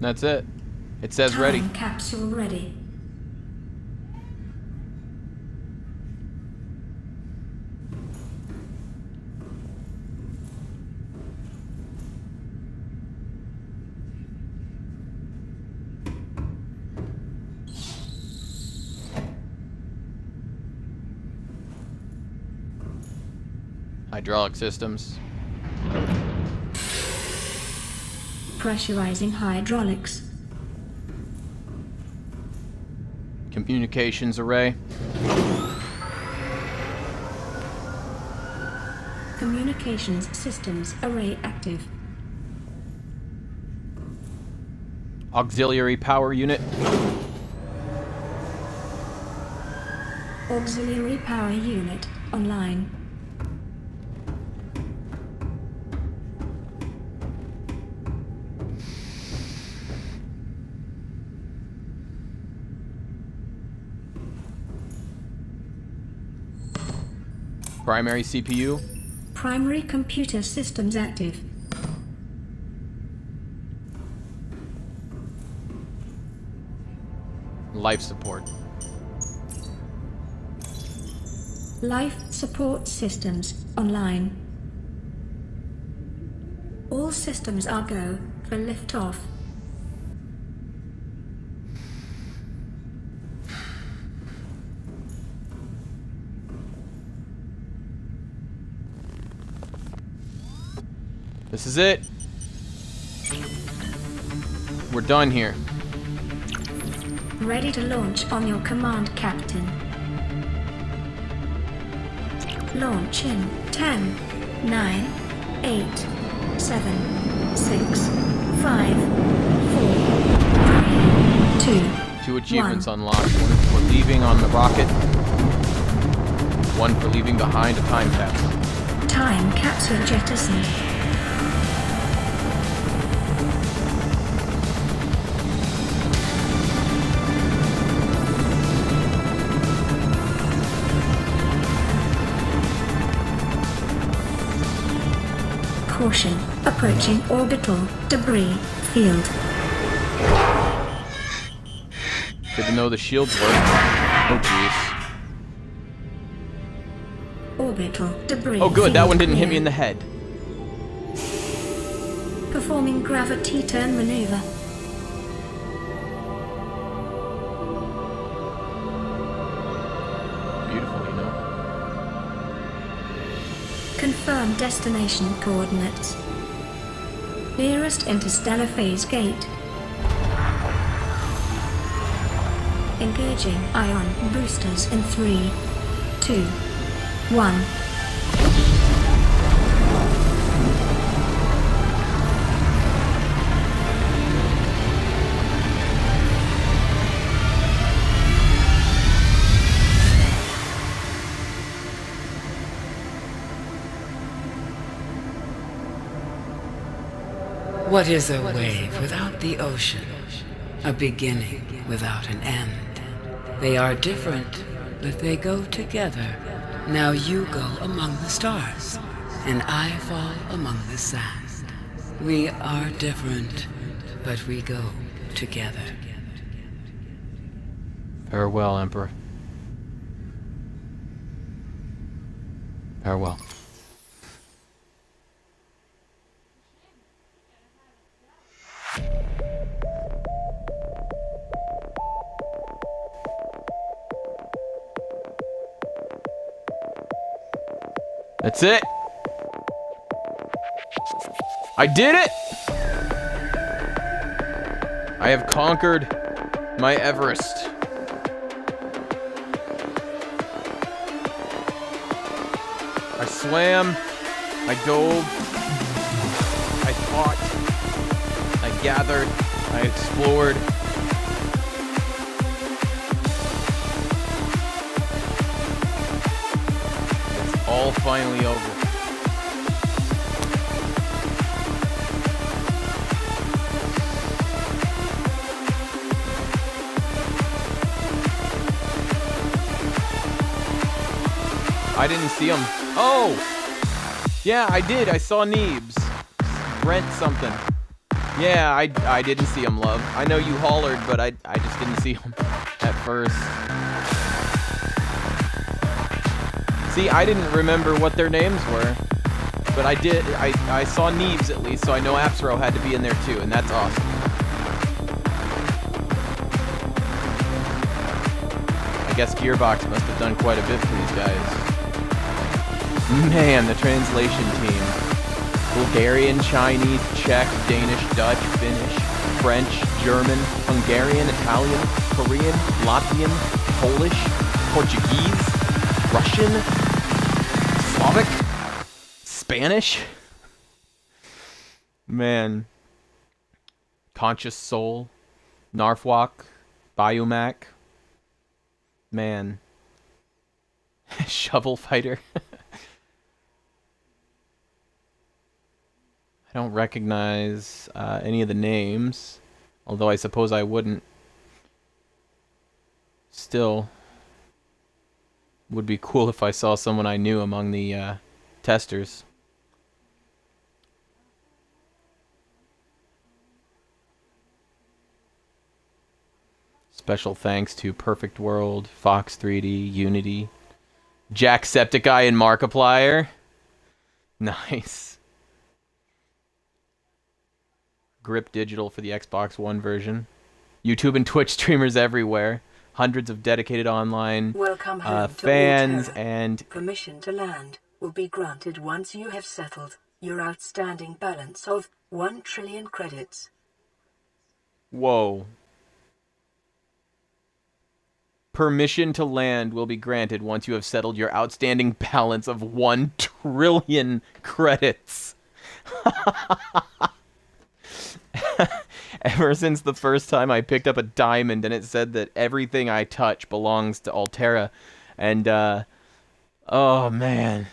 That's it. It says ready. Time capsule ready. Hydraulic systems. Pressurizing hydraulics. Communications array. Communications systems array active. Auxiliary power unit. Auxiliary power unit online. Primary CPU. Primary computer systems active. Life support. Life support systems online. All systems are go for liftoff. This is it. We're done here. Ready to launch on your command, Captain. Launch in 10, 9, 8, 7, 6, 5, 4, 3, 2. 2 achievements unlocked. 1 for leaving on the rocket. 1 for leaving behind a time capsule. Time capsule jettisoned. Caution, approaching orbital debris field. Good to know the shields work. Oh, jeez. Orbital debris Oh, good. That field one didn't hit me clear. in the head. Performing gravity turn maneuver. Beautiful, you know. Confirm destination coordinates. Nearest interstellar phase gate. Engaging ion boosters in 3, 2, 1. What is a wave without the ocean? A beginning without an end. They are different, but they go together. Now you go among the stars, and I fall among the sand. We are different, but we go together. Farewell, Emperor. Farewell. That's it. I did it. I have conquered my Everest. I swam, I dove, I fought, I gathered, I explored. It's all finally over. I didn't see him. Oh! Yeah, I did. I saw Neebs. Brent something. Yeah, I didn't see him, love. I know you hollered, but I just didn't see him at first. See, I didn't remember what their names were. But I did. I saw Neebs at least, so I know Apsro had to be in there too, and that's awesome. I guess Gearbox must have done quite a bit for these guys. Man, the translation team. Bulgarian, Chinese, Czech, Danish, Dutch, Finnish, French, German, Hungarian, Italian, Korean, Latvian, Polish, Portuguese, Russian, Slavic, Spanish. Man. Conscious Soul, Narfwalk, Biomac. Man. Shovel Fighter. I don't recognize any of the names, although I suppose I wouldn't. Still, would be cool if I saw someone I knew among the testers. Special thanks to Perfect World, Fox 3D, Unity, Jacksepticeye, and Markiplier. Nice. Grip Digital for the Xbox One version. YouTube and Twitch streamers everywhere. Hundreds of dedicated online Welcome home to fans Alterra. and... Permission to land will be granted once you have settled your outstanding balance of 1 trillion credits. Whoa. Permission to land will be granted once you have settled your outstanding balance of 1 trillion credits. Ever since the first time I picked up a diamond and it said that everything I touch belongs to Altera. And, oh man.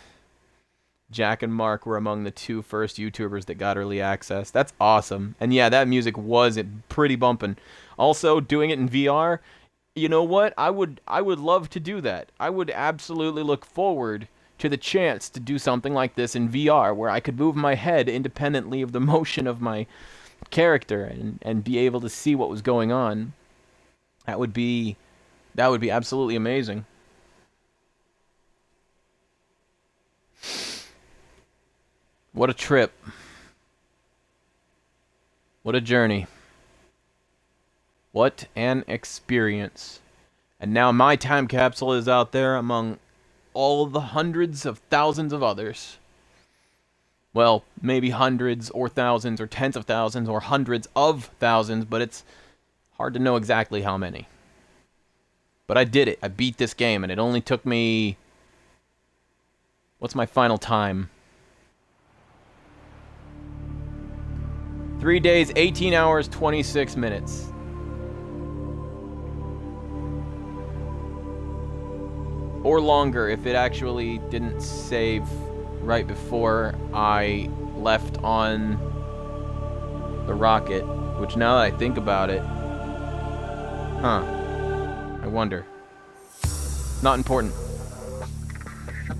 Jack and Mark were among the 2 first YouTubers that got early access. That's awesome. And yeah, that music was pretty bumpin'. Also, doing it in VR, you know what? I would love to do that. I would absolutely look forward to the chance to do something like this in VR, where I could move my head independently of the motion of my character and be able to see what was going on. That would be absolutely amazing. What a trip. What a journey. What an experience. And now my time capsule is out there among all the hundreds of thousands of others. Well, maybe hundreds or thousands or tens of thousands or hundreds of thousands, but it's hard to know exactly how many. But I did it. I beat this game, and it only took me... What's my final time? 3 days, 18 hours, 26 minutes. Or longer if it actually didn't save right before I left on the rocket. Which, now that I think about it... I wonder. Not important.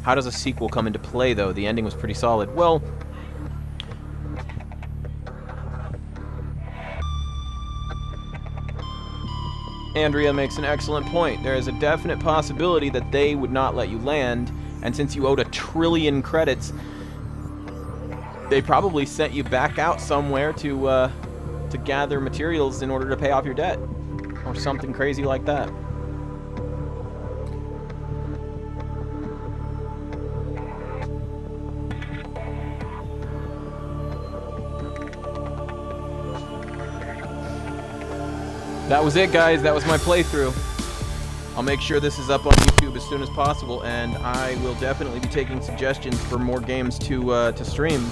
How does a sequel come into play, though? The ending was pretty solid. Well... Andrea makes an excellent point. There is a definite possibility that they would not let you land, and since you owed 1 trillion credits, they probably sent you back out somewhere to gather materials in order to pay off your debt. Or something crazy like that. That was it, guys. That was my playthrough. I'll make sure this is up on YouTube as soon as possible, and I will definitely be taking suggestions for more games to stream.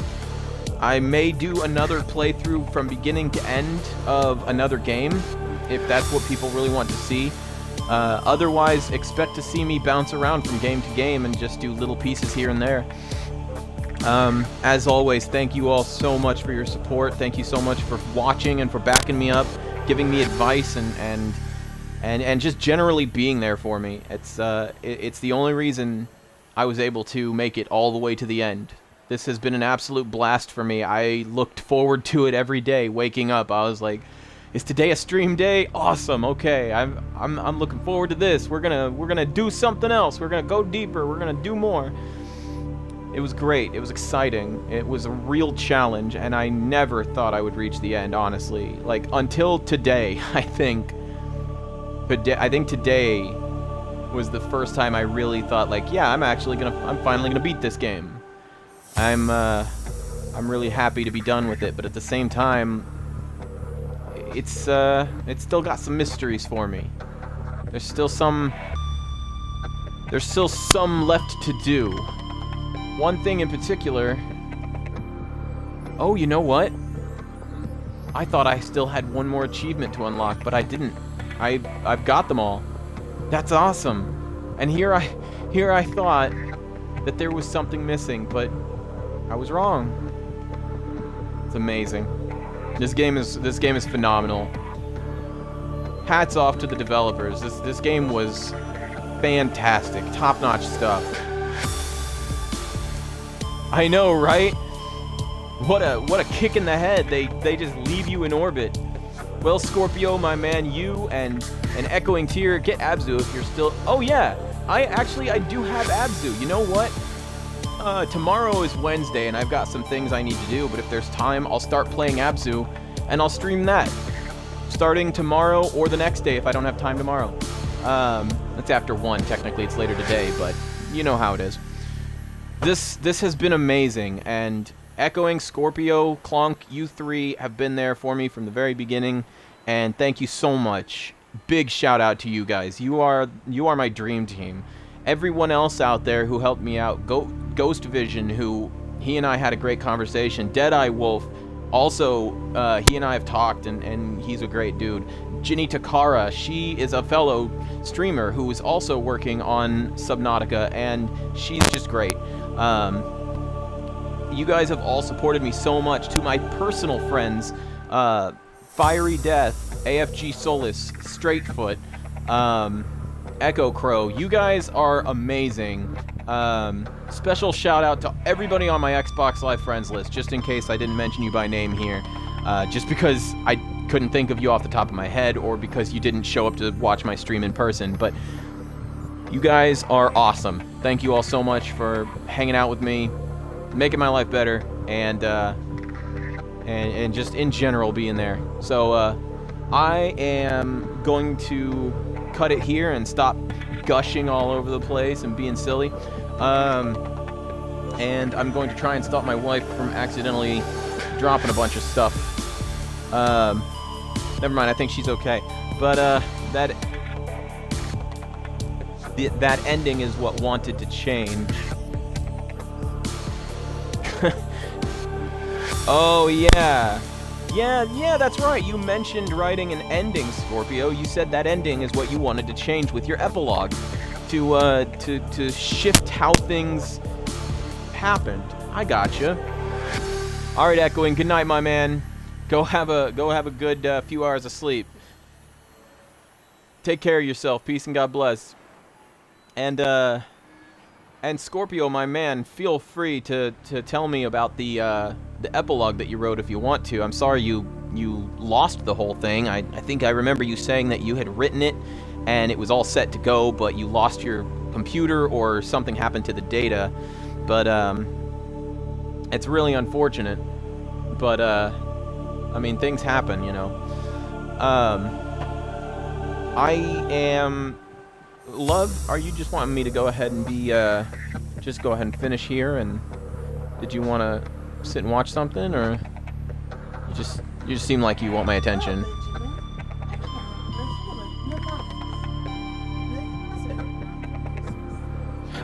I may do another playthrough from beginning to end of another game, if that's what people really want to see. Otherwise, expect to see me bounce around from game to game and just do little pieces here and there. As always, thank you all so much for your support. Thank you so much for watching and for backing me up, giving me advice and just generally being there for me. It's the only reason I was able to make it all the way to the end. This has been an absolute blast for me. I looked forward to it every day. Waking up, I was like, "Is today a stream day? Awesome. Okay, I'm looking forward to this. We're gonna do something else. We're gonna go deeper. We're gonna do more." It was great. It was exciting. It was a real challenge, and I never thought I would reach the end, honestly. Like, until today, I think. But I think today was the first time I really thought, like, yeah, I'm finally gonna beat this game. I'm really happy to be done with it, but at the same time, it's still got some mysteries for me. There's still some left to do. One thing in particular... Oh, you know what? I thought I still had one more achievement to unlock, but I didn't. I've got them all. That's awesome. And here I thought that there was something missing, but I was wrong. It's amazing. This game is phenomenal. Hats off to the developers. This game was fantastic. Top-notch stuff. I know, right? What a kick in the head. They just leave you in orbit. Well, Scorpio, my man, you and an Echoing Tear, get Abzu if you're still... Oh, yeah. I do have Abzu. You know what? Tomorrow is Wednesday, and I've got some things I need to do, but if there's time, I'll start playing Abzu, and I'll stream that. Starting tomorrow or the next day if I don't have time tomorrow. It's after 1, technically. It's later today, but you know how it is. This has been amazing, and Echoing, Scorpio, Clonk, you three have been there for me from the very beginning, and thank you so much. Big shout out to you guys. You are my dream team. Everyone else out there who helped me out, Ghost Vision, who he and I had a great conversation. Deadeye Wolf, also, he and I have talked, and he's a great dude. Ginny Takara, she is a fellow streamer who is also working on Subnautica, and she's just great. You guys have all supported me so much. To my personal friends, Fiery Death, AFG Solus, Straightfoot, Echo Crow, you guys are amazing. Special shout out to everybody on my Xbox Live friends list, just in case I didn't mention you by name here, just because I couldn't think of you off the top of my head, or because you didn't show up to watch my stream in person, but you guys are awesome. Thank you all so much for hanging out with me, making my life better, and just in general being there. So I am going to cut it here and stop gushing all over the place and being silly. And I'm going to try and stop my wife from accidentally dropping a bunch of stuff. Never mind, I think she's okay. But that ending is what wanted to change. Oh yeah. Yeah, that's right. You mentioned writing an ending, Scorpio. You said that ending is what you wanted to change with your epilogue to shift how things happened. I gotcha. All right, Echoing. Good night, my man. Go have a good few hours of sleep. Take care of yourself. Peace and God bless. And Scorpio, my man, feel free to tell me about the epilogue that you wrote if you want to. I'm sorry you lost the whole thing. I think I remember you saying that you had written it and it was all set to go, but you lost your computer or something happened to the data. But it's really unfortunate. But I mean, things happen, you know. I am... Love, are you just wanting me to go ahead and be, just go ahead and finish here, and did you want to sit and watch something, or you just seem like you want my attention?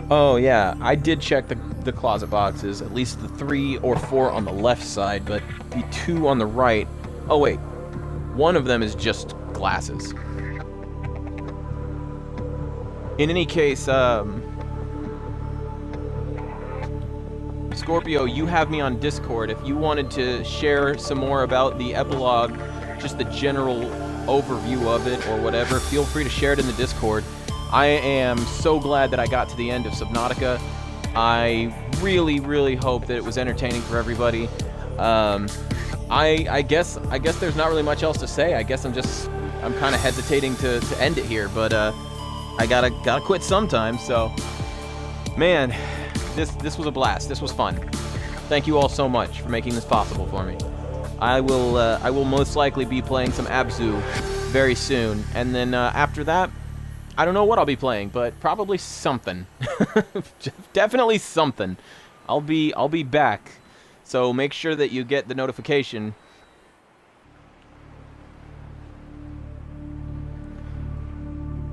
Oh yeah, I did check the closet boxes, at least the 3 or 4 on the left side, but the 2 on the right, oh wait, one of them is just glasses. In any case, Scorpio, you have me on Discord. If you wanted to share some more about the epilogue, just the general overview of it or whatever, feel free to share it in the Discord. I am so glad that I got to the end of Subnautica. I really, really hope that it was entertaining for everybody. I guess there's not really much else to say. I guess I'm kind of hesitating to end it here, but I gotta quit sometime. So, man, this was a blast. This was fun. Thank you all so much for making this possible for me. I will most likely be playing some Abzu very soon, and then after that, I don't know what I'll be playing, but probably something. Definitely something. I'll be back. So make sure that you get the notification.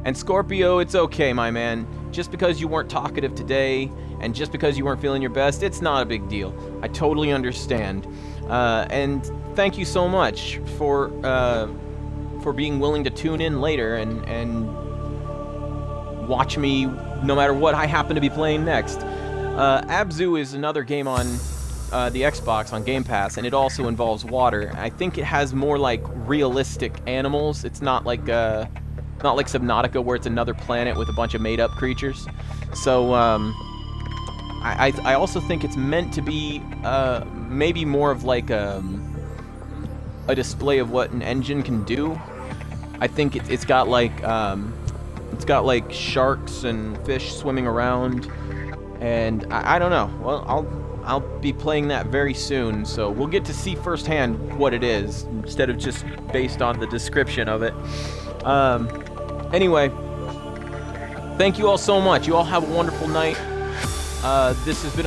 And Scorpio, it's okay, my man. Just because you weren't talkative today, and just because you weren't feeling your best, it's not a big deal. I totally understand. And thank you so much for being willing to tune in later and watch me no matter what I happen to be playing next. Abzu is another game on the Xbox on Game Pass, and it also involves water. I think it has more like realistic animals. It's not like Subnautica, where it's another planet with a bunch of made-up creatures. So I also think it's meant to be maybe more of like a display of what an engine can do. I think it's got like sharks and fish swimming around, and I don't know. Well, I'll be playing that very soon, so we'll get to see firsthand what it is instead of just based on the description of it. Anyway, thank you all so much. You all have a wonderful night. This has been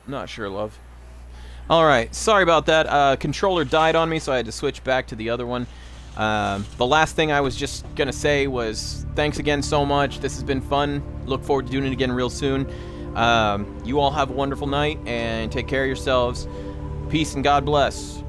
Not sure, love. Alright, sorry about that. Controller died on me, so I had to switch back to the other one. The last thing I was just gonna say was thanks again so much. This has been fun. Look forward to doing it again real soon. You all have a wonderful night, and take care of yourselves. Peace and God bless.